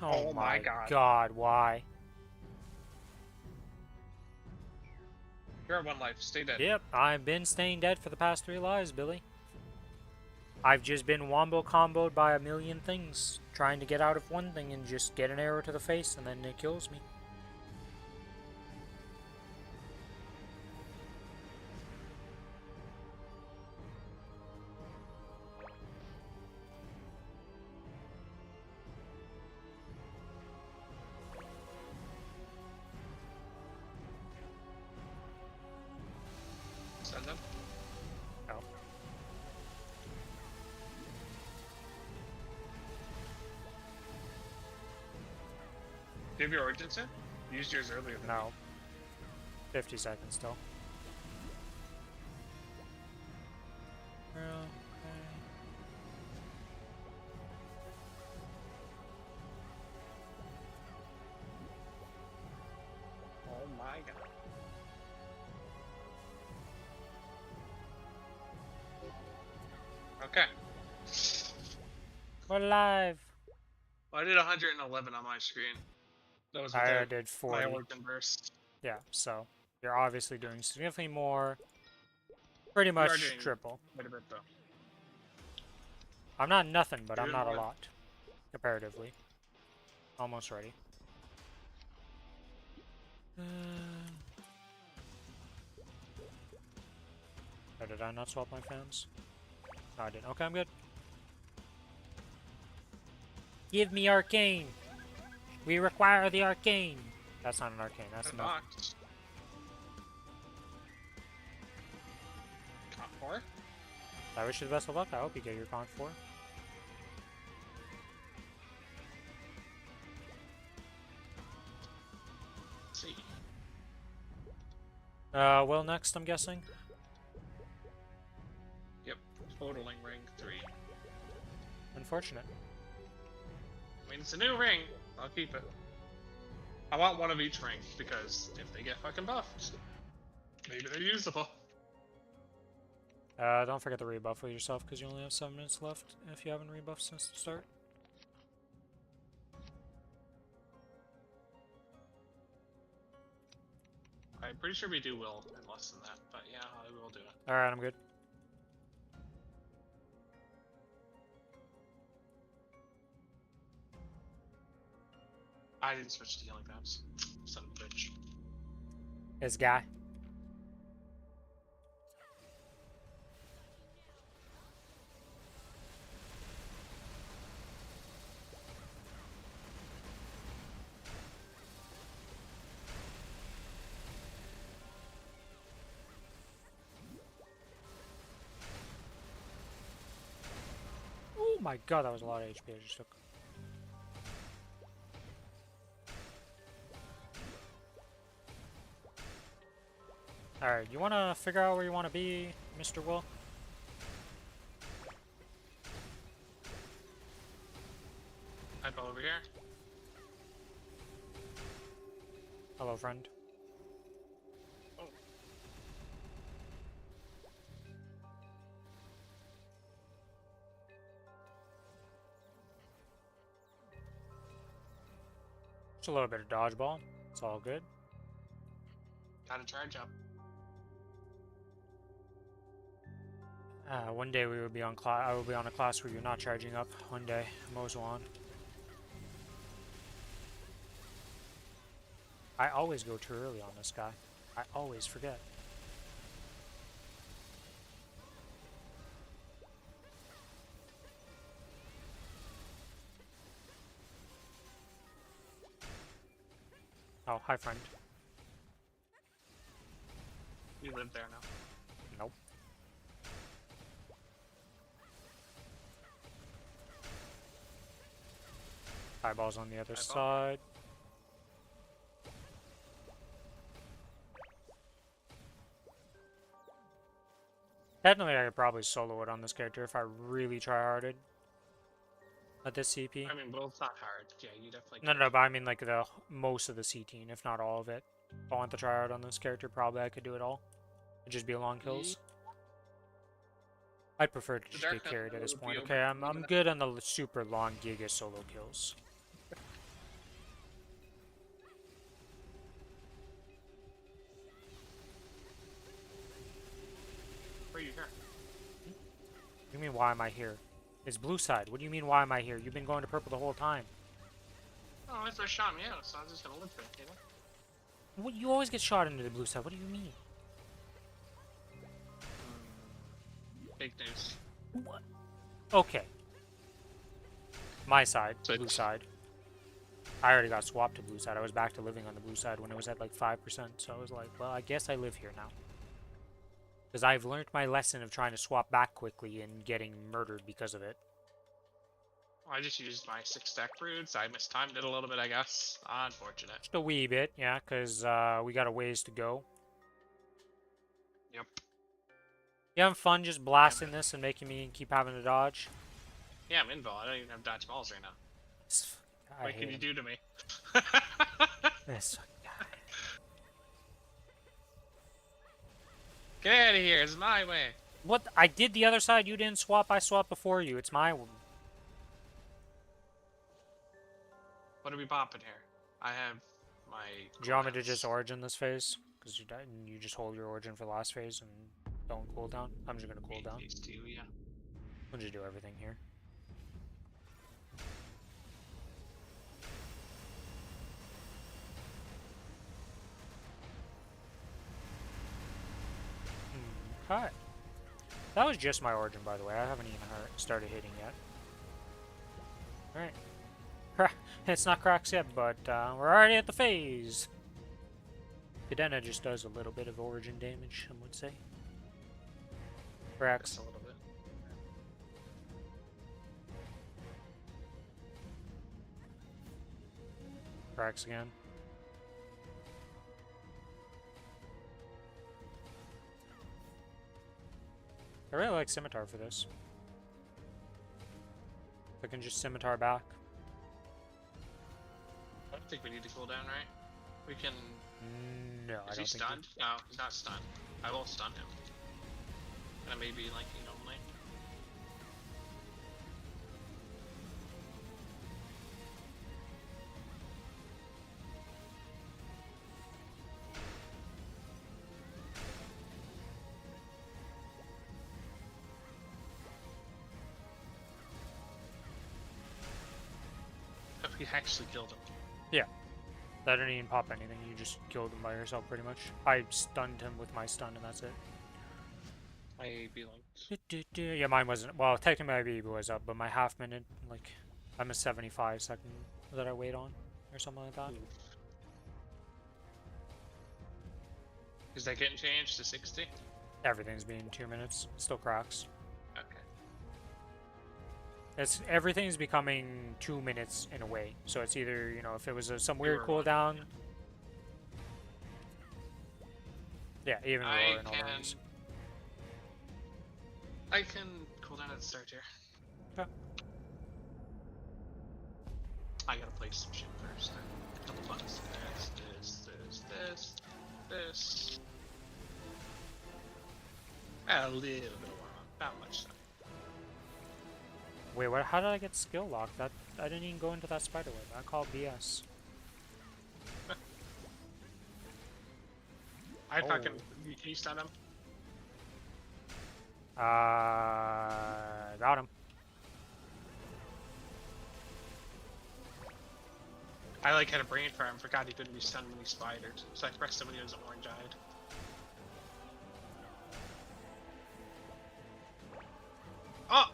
Oh my god, why? You're at 1 life. Stay dead. Yep, I've been staying dead for the past 3 lives, Billy. I've just been wombo comboed by a million things, trying to get out of one thing and just get an arrow to the face and then it kills me. Send them. Oh. Do you have your origins in? You used yours earlier than No. 50 seconds still. Okay. Oh my god. Okay. We're live. I did 111 on my screen. That was I without did my 40. organ burst. Yeah, so you're obviously doing significantly more. Pretty You are much doing triple. quite a bit though. I'm not nothing, but You're I'm doing not a more. lot. Comparatively. Almost ready. Oh, did I not swap my fans? No, I didn't. Okay, I'm good. Give me arcane! We require the arcane! That's not an arcane, that's And enough. box. Top 4. I wish you the best of luck. I hope you get your con 4. Let's see. Will next, I'm guessing? Yep. Totaling ring 3. Unfortunate. I mean, it's a new ring. I'll keep it. I want one of each ring because if they get fucking buffed, maybe they're usable. Don't forget to rebuff with yourself because you only have 7 minutes left if you haven't rebuffed since the start. I'm pretty sure we do will in less than that, but yeah, I will do it. Alright, I'm good. I didn't switch to healing tabs. Son of a bitch. This guy. Oh my god, that was a lot of HP I just took. Alright, you wanna figure out where you wanna be, Mr. Will? I go over here. Hello, friend. Oh. Just a little bit of dodgeball. It's all good. Gotta charge up. One day we would be on class. I will be on a class where you're not charging up. One day, Mozuan. I always go too early on this guy. I always forget. Oh, hi, friend. You live there now. Nope. Eyeballs on the other Eyeball. side. Technically, I could probably solo it on this character if I really try-harded at this CP. I mean, well, it's not hard. Yeah, you definitely. No, but I mean like the most of the C team, if not all of it. If I want to try hard on this character, probably I could do it all. It'd just be long kills. I'd prefer to The just Dark get Knight carried at this would be point. over Okay, I'm even good on the super long Giga solo kills. Where are you here? You mean why am I here? It's blue side. What do you mean why am I here? You've been going to purple the whole time. Oh, that's what shot me out, so I was just gonna live there, you know? What, you always get shot into the blue side. What do you mean? Fake news. What? Okay. My side, So blue side. I already got swapped to blue side. I was back to living on the blue side when it was at like 5%. So I was like, well, I guess I live here now. Because I've learned my lesson of trying to swap back quickly and getting murdered because of it. I just used my 6-stack broods. I mistimed it a little bit, I guess. Unfortunate. Just a wee bit, yeah, because we got a ways to go. Yep. You having fun just blasting this and making me keep having to dodge? Yeah, I'm involved. I don't even have dodge balls right now. This fucking guy, What can you do to me? This fucking guy. Get out of here. It's my way. What? I did the other side. You didn't swap. I swapped before you. It's my What are we popping here? I have my. Do you want me to cooldowns. just origin this phase? Because you just hold your origin for the last phase and don't cool down? I'm just gonna cool down. Phase 2, yeah. We'll just do everything here. Hi. That was just my origin, by the way. I haven't even started hitting yet. Alright. It's not cracks yet, but we're already at the phase. Cadena just does a little bit of origin damage, some would say. Cracks. Just a little bit. Cracks again. I really like Scimitar for this. I can just Scimitar back. I don't think we need to cool down, right? We can. No, I Is don't he think. stunned? No, he's not stunned. I will stun him. And I may be linking only. If we actually killed him. Yeah. That didn't even pop anything. You just killed him by yourself, pretty much. I stunned him with my stun, and that's it. My be linked. Yeah, mine wasn't. Well, technically my BB was up, but my half minute, like, I'm a 75 second that I wait on, or something like that. Is that getting changed to 60? Everything's being 2 minutes. Still cracks. Okay. Everything's becoming 2 minutes in a way. So it's either, you know, if it was some weird Lower one, cooldown. yeah. Yeah, even I lower in all can. those. I can cool down at the start here. Okay. I gotta place some shit first. A couple buttons. This. A little bit of warm up. Not much though. Wait, what? How did I get skill locked? That I didn't even go into that spider web. I call BS. I Oh. fucking you stun him. Got him. I like had a brain farm, forgot he couldn't be stunned when he spidered, so I pressed him when he was orange-eyed. Oh!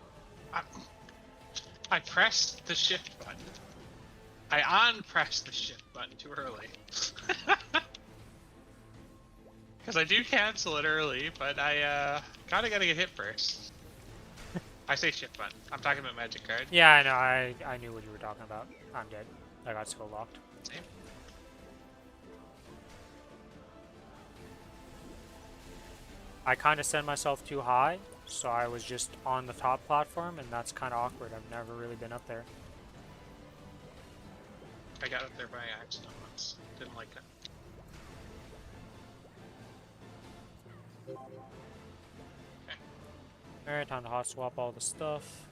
I pressed the shift button. I on-pressed the shift button too early. Because I do cancel it early, but I kinda gotta get hit first. I say shift button. I'm talking about magic card. Yeah, I know. I knew what you were talking about. I'm dead. I got skill locked. Same. I kind of set myself too high, so I was just on the top platform, and that's kind of awkward. I've never really been up there. I got up there by accident once. Didn't like it. Okay. Alright, time to hot swap all the stuff.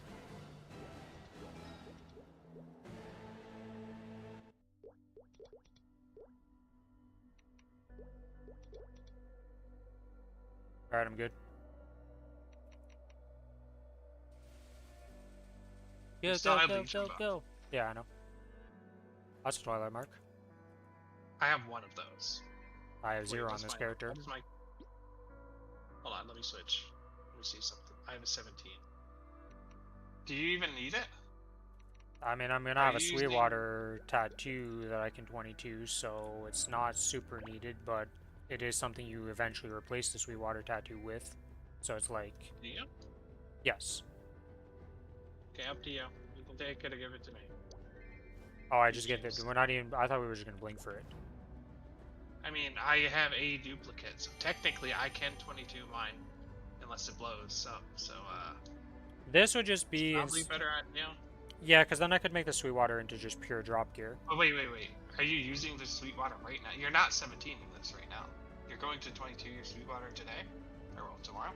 Alright, I'm good. Go, still go, have go, Legion go, buff. go. Yeah, I know. That's a Twilight Mark. I have one of those. I have Wait, 0 on what's this my- character. what is my... Hold on, let me switch. Let me see something. I have a 17. Do you even need it? I mean, I'm gonna Are have a you using- Sweetwater tattoo that I can 22, so it's not super needed, but it is something you eventually replace the Sweetwater tattoo with. So it's like, Do you? yes. Okay, up to you. You can take it or give it to me. Oh, I just get Choose. the. We're not even. I thought we were just gonna blink for it. I mean, I have a duplicate, so technically I can 22 mine, unless it blows up. So, This would just be. probably better on you. Yeah, because then I could make the Sweetwater into just pure drop gear. Oh wait. Are you using the Sweetwater right now? You're not 17 in this right now. You're going to 22 your Sweetwater today, or well, tomorrow.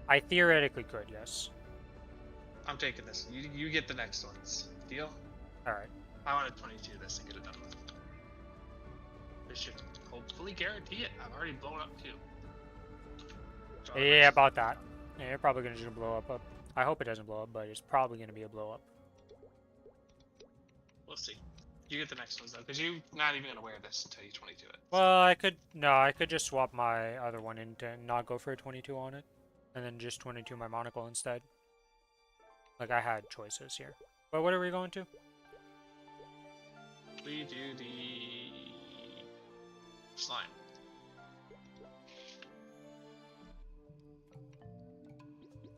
I theoretically could, yes. I'm taking this. You get the next ones. Deal? All right. I wanted 22 this to get it done with. This should hopefully guarantee it. I've already blown up 2. So Yeah, about that. Yeah, you're probably gonna just blow up. I hope it doesn't blow up, but it's probably gonna be a blow up. we'll see. You get the next ones though, because you're not even gonna wear this until you 22 it. Well, I could just swap my other one into not go for a 22 on it, and then just 22 my monocle instead. Like, I had choices here. But what are we going to? We do the slime.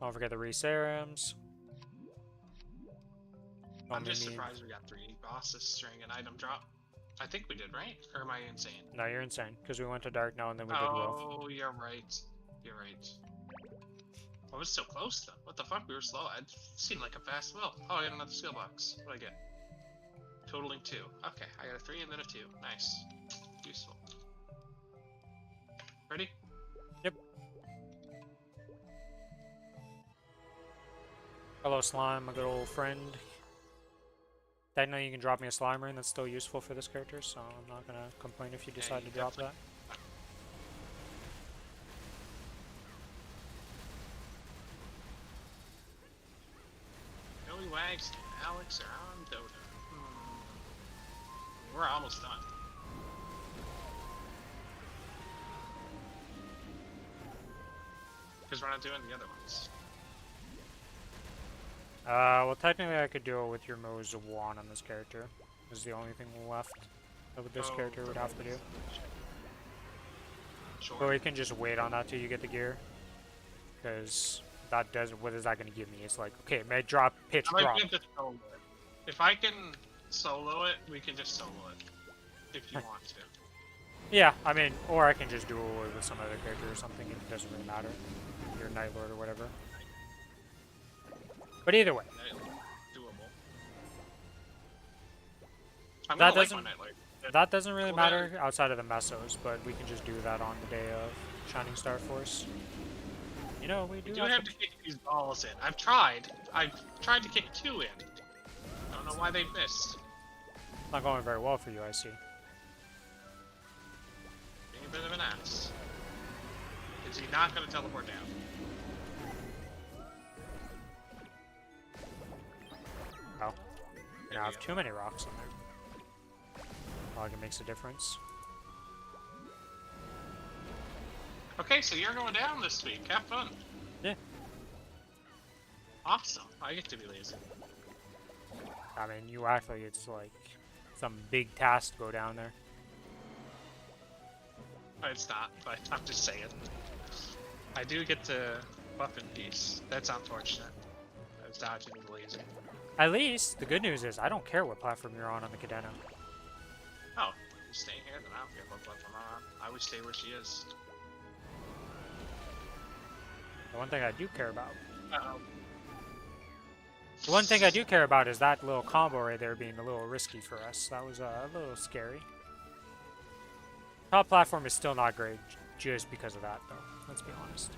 Don't forget the reserums. I'm just surprised we got 3 bosses during an item drop. I think we did, right? Or am I insane? No, you're insane, because we went to dark now and then we did wolf. Oh, you're right. You're right. I was so close though. What the fuck? We were slow. It seemed like a fast well. Oh, I got another skill box. What do I get? Totaling 2. Okay, I got a 3 and then a 2. Nice. Useful. Ready? Yep. Hello, slime, my good old friend. Technically, you can drop me a slimer, and that's still useful for this character, so I'm not gonna complain if you decide to drop that. Joey Wags and Alex are on Dota. We're almost done. Because we're not doing the other ones. Well, technically I could do it with your Mo's of Wand on this character. This is the only thing left that this character would have to do. Sure. But we can just wait on that till you get the gear. Because that does, what is that going to give me? It's like, okay, may drop, pitch, drop. If I can solo it, we can just solo it. If you want to. Yeah, I mean, or I can just do it with some other character or something. It doesn't really matter. Your Night Lord or whatever. But either way. Doable. That doesn't really matter outside of the mesos, but we can just do that on the day of Shining Star Force. You know, we do have to kick these balls in. I've tried to kick 2 in. I don't know why they missed. It's not going very well for you, I see. Being a bit of an ass. Is he not going to teleport down? Oh. Now I have too many rocks in there. Log makes a difference. Okay, so you're going down this week. Have fun. Yeah. Awesome. I get to be lazy. I mean, you actually, it's like some big task to go down there. It's not, but I'm just saying. I do get to buff in peace. That's unfortunate. I was dodging the lazy. At least, the good news is, I don't care what platform you're on the Cadena. Oh, you're staying here? Then I don't care what platform I'm on. I would stay where she is. The one thing I do care about. Uh-oh. The one thing I do care about is that little combo right there being a little risky for us. That was a little scary. Top platform is still not great, just because of that, though. Let's be honest.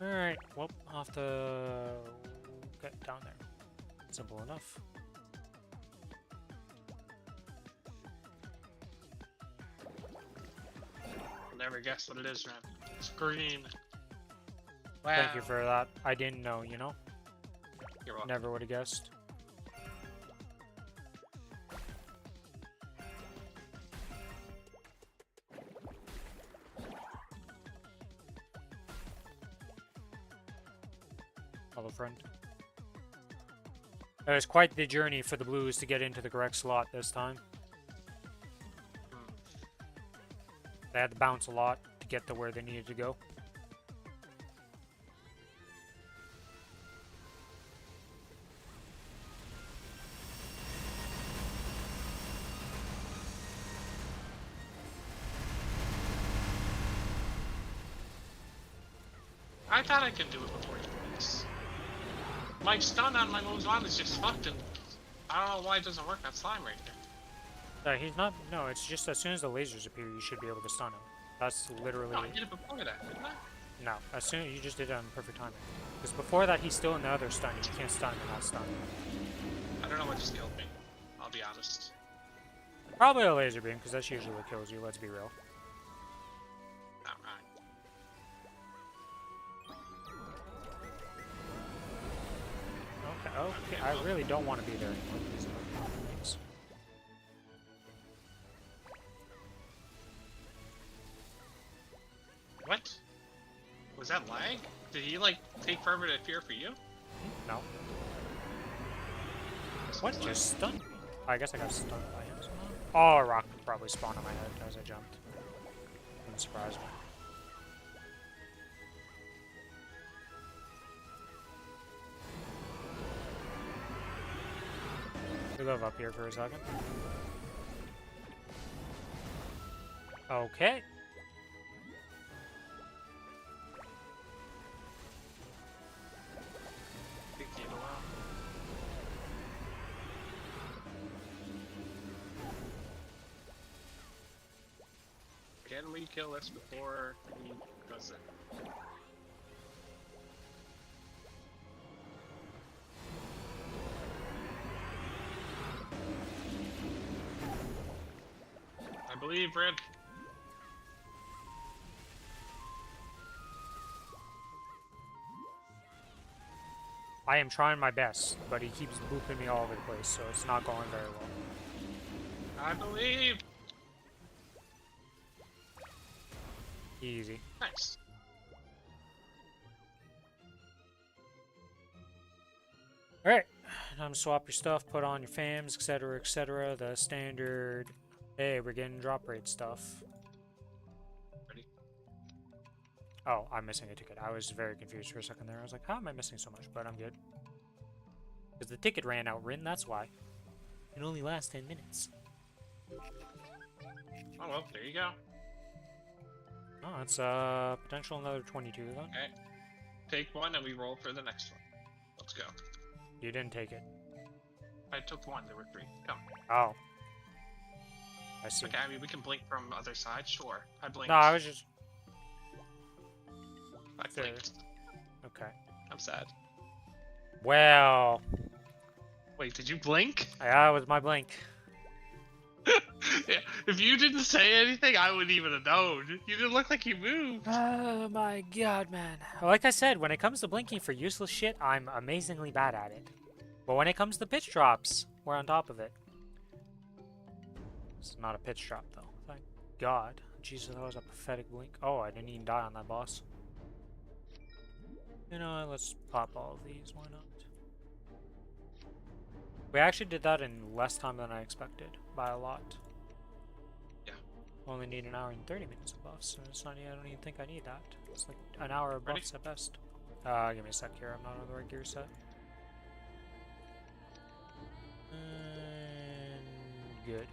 Alright, well, I'll have to get down there. Simple enough. I'll never guess what it is, man. It's green. Wow. Thank you for that. I didn't know, you know? You're welcome. Never would have guessed. Hello, friend. It was quite the journey for the Blues to get into the correct slot this time. They had to bounce a lot to get to where they needed to go. I thought I could do it before you do this. My stun on my Mozan is just fucked, and I don't know why it doesn't work on slime right here. He's not. No, it's just as soon as the lasers appear, you should be able to stun him. That's literally. No, I did it before that, didn't I? No, as soon as you just did it on perfect timing. Because before that, he's still in the other stun. You can't stun him and not stun him. I don't know what just killed me. I'll be honest. Probably a laser beam, because that's usually what kills you. Let's be real. Alright. Okay, okay. I really don't want to be there anymore. These things. What? Was that lag? Did he like take forever to appear for you? No. What just stunned me? I guess I got stunned by him somehow. Oh, a rock probably spawned on my head as I jumped. Wouldn't surprise me. We live up here for a second. Okay. Big game a while. Can we kill this before he does it? I believe, Red. I am trying my best, but he keeps booping me all over the place, so it's not going very well. I believe. Easy. Nice. Alright, time to swap your stuff, put on your FAMs, etc., etc. The standard, hey, we're getting drop rate stuff. Ready? Oh, I'm missing a ticket. I was very confused for a second there. I was like, how am I missing so much? But I'm good. Because the ticket ran out, Rin, that's why. It only lasts 10 minutes. Oh well, there you go. Oh, it's potential another 22 then. Okay. Take one and we roll for the next one. Let's go. You didn't take it. I took one, there were three. Come. Oh. I see. Okay, I mean we can blink from other side, sure. I blinked. No, I was just... I blinked. Okay. I'm sad. Well... Wait, did you blink? That was my blink. Yeah, if you didn't say anything, I wouldn't even have known. You didn't look like you moved. Oh my god, man. Like I said, when it comes to blinking for useless shit, I'm amazingly bad at it. But when it comes to pitch drops, we're on top of it. It's not a pitch drop, though. Thank God. Jesus, that was a pathetic blink. Oh, I didn't even die on that boss. You know what, let's pop all of these, why not? We actually did that in less time than I expected, by a lot. Yeah. Only need an hour and 30 minutes of buffs, so it's not, I don't even think I need that. It's like an hour of buffs at best. Give me a sec here, I'm not on the right gear set. And good.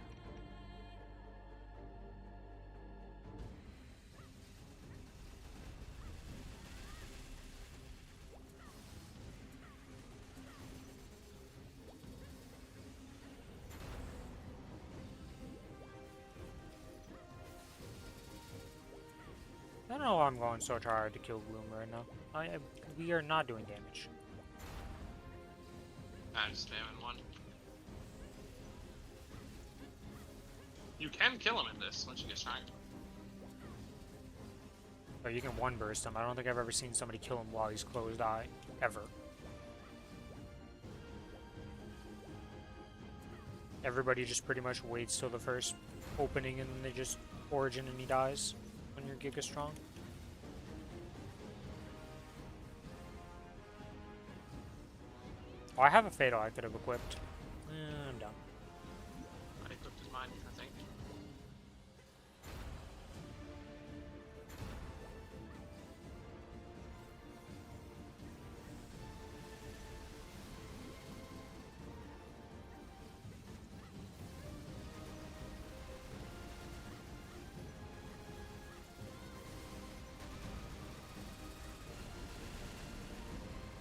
I don't know why I'm going so hard to kill Gloom right now. We are not doing damage. I'm spamming one. You can kill him in this once you get shine. But you can one burst him. I don't think I've ever seen somebody kill him while he's closed eye. Ever. Everybody just pretty much waits till the first opening and then they just origin and he dies when you're Giga Strong. Oh, I have a Fatal I could have equipped. I'm done. I equipped his mind, I think.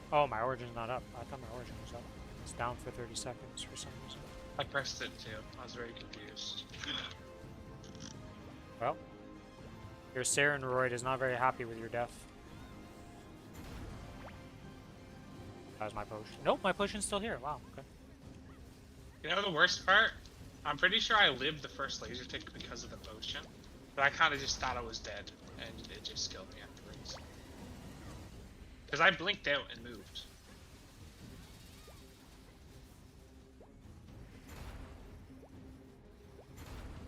Oh, my origin's not up. I thought my origin was up. It's down for 30 seconds for some reason. I pressed it too. I was very confused. Well, your Sarenroid is not very happy with your death. That was my potion. Nope, my potion's still here. Wow, okay. You know the worst part? I'm pretty sure I lived the first laser tick because of the potion, but I kind of just thought I was dead, and it just killed me afterwards. Because I blinked out and moved.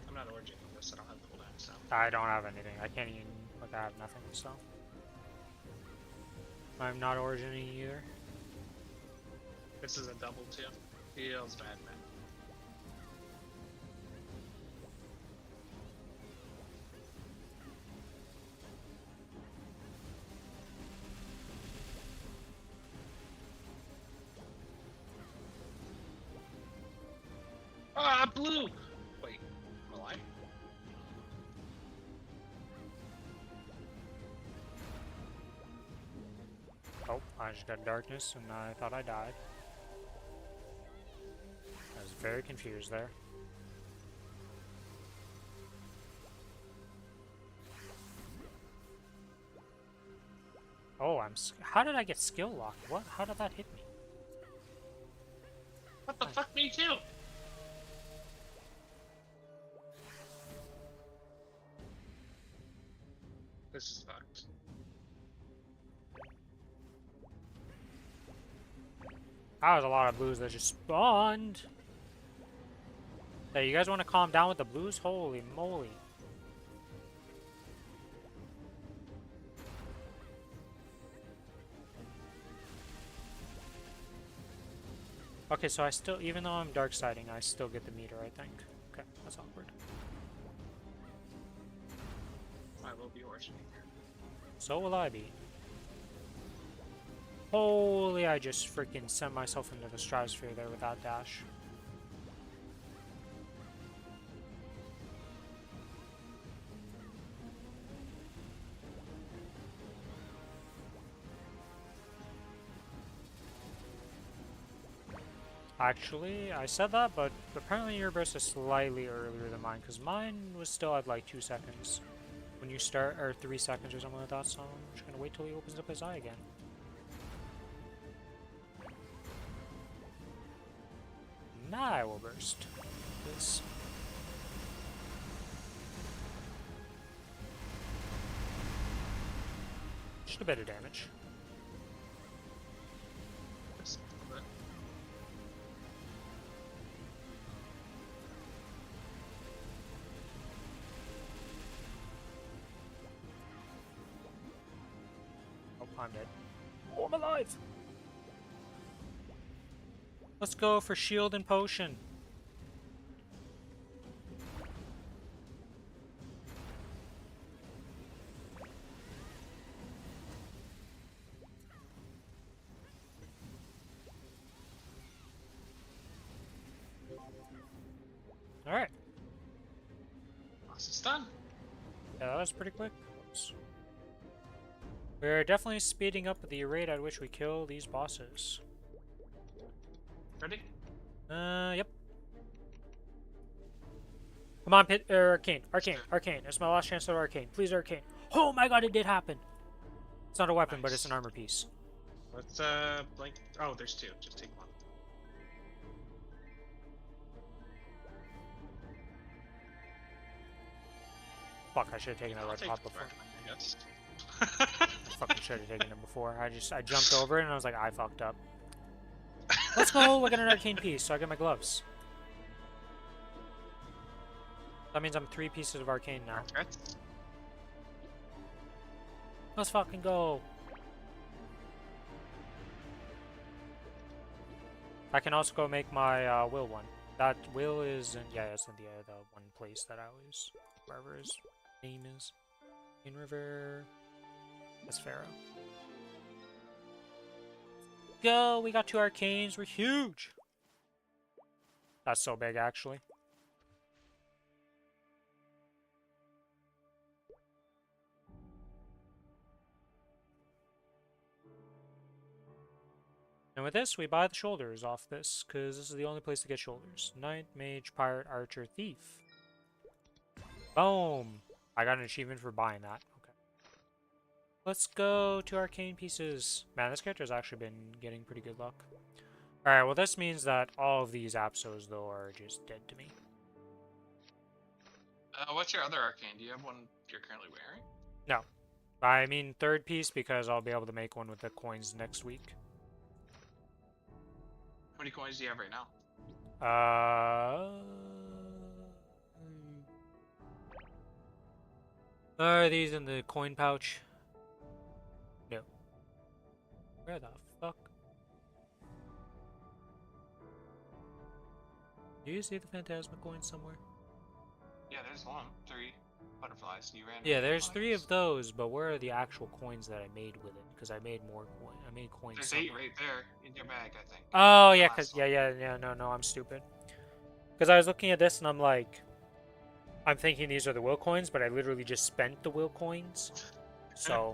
I'm not origin on this, I don't have cooldown, so. I don't have anything. I can't even, like, I have nothing, so. I'm not origining either. This is a double too. Feels bad, man. Ah, blue! Wait, am I alive? Oh, I just got darkness and I thought I died. I was very confused there. Oh, how did I get skill locked? What? How did that hit me? What the fuck, me too? This is fucked. That was a lot of blues that just spawned. Hey, you guys want to calm down with the blues? Holy moly. Okay, so I still, even though I'm dark siding, I still get the meter, I think. Okay, that's awkward. I will be originating. So will I be. Holy, I just freaking sent myself into the stratosphere there with that dash. Actually, I said that, but apparently your burst is slightly earlier than mine, because mine was still at like 2 seconds when you start, or 3 seconds or something like that, so I'm just gonna wait till he opens up his eye again. Now I will burst. This. Just a bit of damage. Oh, I'm dead. Oh, I'm alive! Let's go for shield and potion. Alright. Boss is done. Yeah, that was pretty quick. Oops. We're definitely speeding up the rate at which we kill these bosses. Ready? Yep. Come on, Arcane. Arcane. Arcane. It's my last chance at Arcane. Please, Arcane. Oh my god, it did happen! It's not a weapon, but it's an armor piece. Let's, blink. Oh, there's two. Just take one. Fuck, I should have taken that I'll red take pot the before. third one, I guess. I fucking should have taken it before. I jumped over it and I was like, I fucked up. Let's go! I got an arcane piece, so I get my gloves. That means I'm 3 pieces of arcane now. That's Let's fucking go! I can also go make my will one. That will is in, yeah, it's in the one place that I always, wherever his name is. In River. That's Pharaoh. Go! We got 2 arcanes. We're huge. That's so big, actually. And with this, we buy the shoulders off this, because this is the only place to get shoulders. Knight, Mage, Pirate, Archer, Thief. Boom! I got an achievement for buying that. Okay. Let's go to arcane pieces. Man, this character's actually been getting pretty good luck. Alright, well this means that all of these Apsos, though, are just dead to me. What's your other arcane? Do you have one you're currently wearing? No. I mean third piece because I'll be able to make one with the coins next week. How many coins do you have right now? Are these in the coin pouch? No. Where the fuck? Do you see the Phantasma coin somewhere? Yeah, there's one. 3 butterflies. You ran. Yeah, there's 3 of those, but where are the actual coins that I made with it? Because I made more coins. I made coins. There's somewhere. 8 right there in your bag, I think. Oh yeah, cause no, I'm stupid. Because I was looking at this and I'm like, I'm thinking these are the will coins, but I literally just spent the will coins. So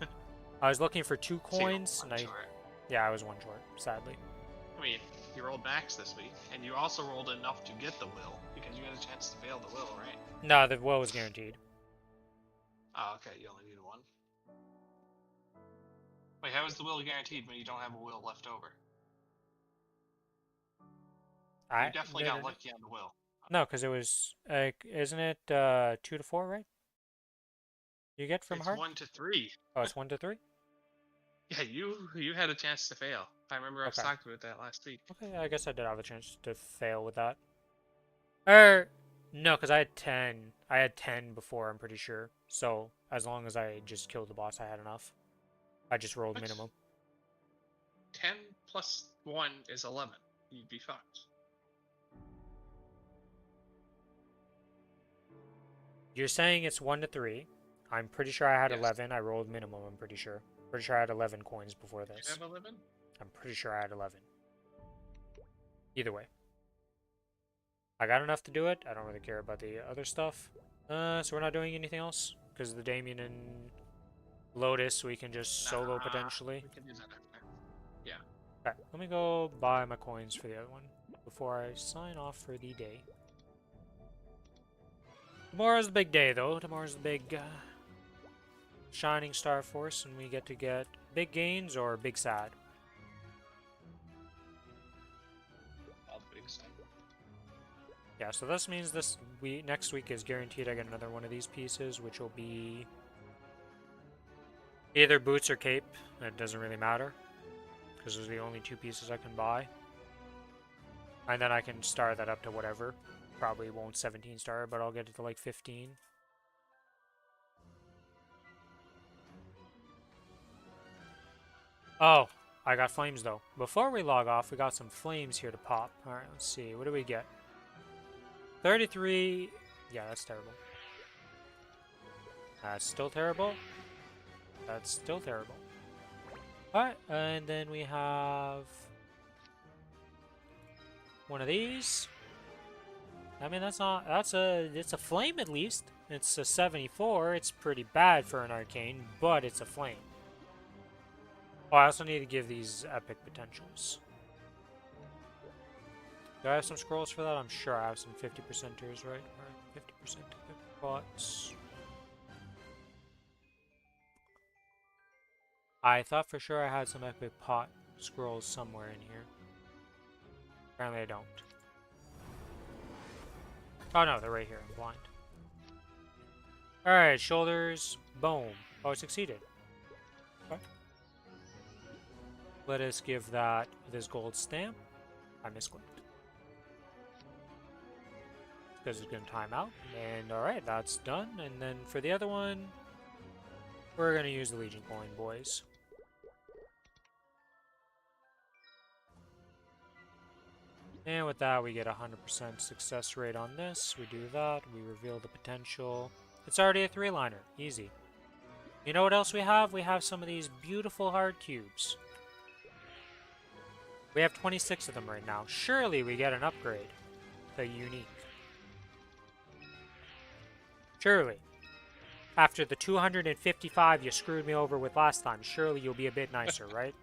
I was looking for 2 coins, and I was 1 short, sadly. I mean, you rolled max this week, and you also rolled enough to get the will because you had a chance to fail the will, right? No, the will was guaranteed. Oh, okay. You only needed 1. Wait, how is the will guaranteed when you don't have a will left over? You definitely got lucky on the will. No, because it was, isn't it 2 to 4, right? You get from It's heart? 1 to 3. Oh, it's 1 to 3? Yeah, you had a chance to fail. I remember I was talking about that last week. Okay, I guess I did have a chance to fail with that. No, because I had 10. I had 10 before, I'm pretty sure. So, as long as I just killed the boss, I had enough. I just rolled minimum. 10 plus 1 is 11. You'd be fucked. You're saying it's 1 to 3. I'm pretty sure I had 11. I rolled minimum, I'm pretty sure. Pretty sure I had 11 coins before this. Did you have 11? I'm pretty sure I had 11. Either way. I got enough to do it. I don't really care about the other stuff. So we're not doing anything else? Because the Damien and Lotus, we can just solo potentially. We can do that after. Yeah. Okay, let me go buy my coins for the other one before I sign off for the day. Tomorrow's the big day, though. Tomorrow's the big Shining Star Force, and we get to get big gains or big sad. All the big sad. Yeah, so this means next week is guaranteed I get another one of these pieces, which will be either boots or cape. It doesn't really matter, because those are the only 2 pieces I can buy. And then I can star that up to whatever. Probably won't 17 star, but I'll get it to like 15. Oh, I got flames though. Before we log off, we got some flames here to pop. Alright, let's see. What do we get? 33. Yeah, that's terrible. That's still terrible. That's still terrible. Alright, and then we have one of these. I mean, it's a flame at least. It's a 74. It's pretty bad for an arcane, but it's a flame. Oh, I also need to give these epic potentials. Do I have some scrolls for that? I'm sure I have some 50%ers, right? Or 50% epic pots. I thought for sure I had some epic pot scrolls somewhere in here. Apparently I don't. Oh no, they're right here. I'm blind. Alright, shoulders. Boom. Oh, it succeeded. Okay. Let us give that this gold stamp. I misclicked. Because it's going to time out. And alright, that's done. And then for the other one, we're going to use the Legion coin, boys. And with that, we get a 100% success rate on this. We do that. We reveal the potential. It's already a 3-liner. Easy. You know what else we have? We have some of these beautiful hard cubes. We have 26 of them right now. Surely we get an upgrade. The unique. Surely. After the 255 you screwed me over with last time, surely you'll be a bit nicer, right?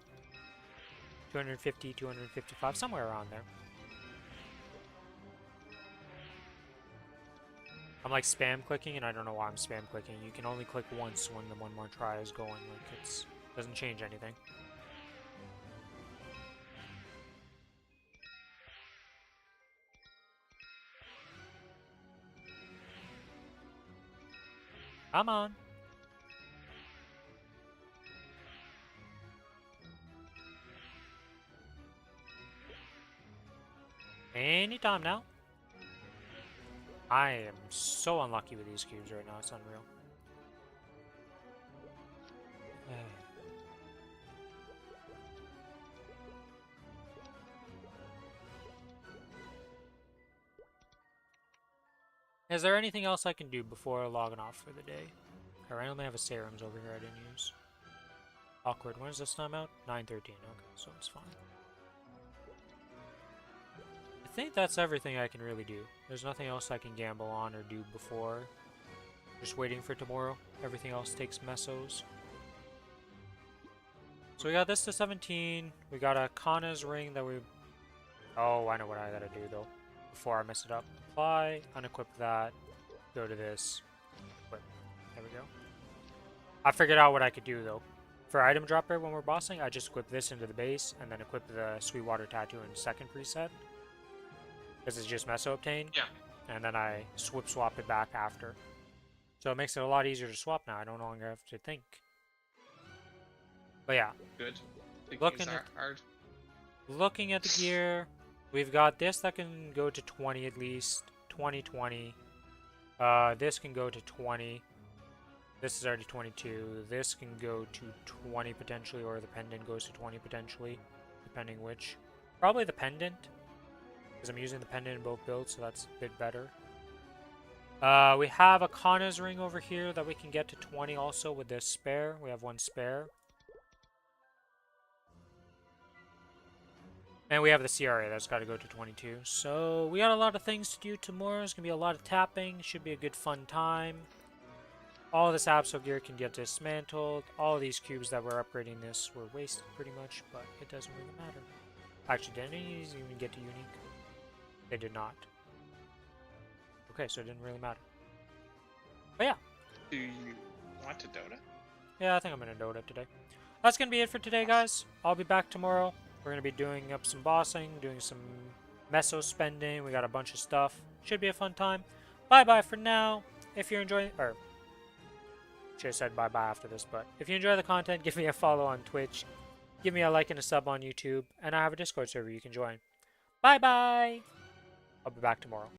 250, 255, somewhere around there. I'm like spam clicking, and I don't know why I'm spam clicking. You can only click once when the one more try is going. Like, it's doesn't change anything. Come on. Anytime now. I am so unlucky with these cubes right now. It's unreal. Is there anything else I can do before logging off for the day? I randomly have a serums over here I didn't use. Awkward. When is this time out? 9:13. Okay, so it's fine. I think that's everything I can really do. There's nothing else I can gamble on or do before. Just waiting for tomorrow. Everything else takes mesos. So we got this to 17. We got a Kana's ring that we... Oh, I know what I gotta do though. Before I mess it up. Apply, unequip that, go to this, equip. There we go. I figured out what I could do though. For item dropper when we're bossing, I just equip this into the base and then equip the Sweetwater Tattoo in second preset. Because it's just meso obtained. Yeah. And then I swap it back after. So it makes it a lot easier to swap now. I no longer have to think. But yeah. Good. Looking at the gear, we've got this that can go to 20 at least. 20, 20. This can go to 20. This is already 22. This can go to 20 potentially, or the pendant goes to 20 potentially, depending which. Probably the pendant, because I'm using the pendant in both builds, so that's a bit better. We have a Kana's ring over here that we can get to 20 also with this spare. We have one spare. And we have the CRA that's got to go to 22. So we got a lot of things to do tomorrow. It's going to be a lot of tapping. Should be a good fun time. All this Absol gear can get dismantled. All these cubes that were upgrading this were wasted pretty much, but it doesn't really matter. Actually, did any of these even get to unique? They did not. Okay, so it didn't really matter. But yeah. Do you want to Dota? Yeah, I think I'm going to Dota today. That's going to be it for today, guys. I'll be back tomorrow. We're going to be doing up some bossing, doing some meso spending. We got a bunch of stuff. Should be a fun time. Bye-bye for now. If you're enjoying... Or, should have said bye-bye after this, but if you enjoy the content, give me a follow on Twitch. Give me a like and a sub on YouTube. And I have a Discord server you can join. Bye-bye! I'll be back tomorrow.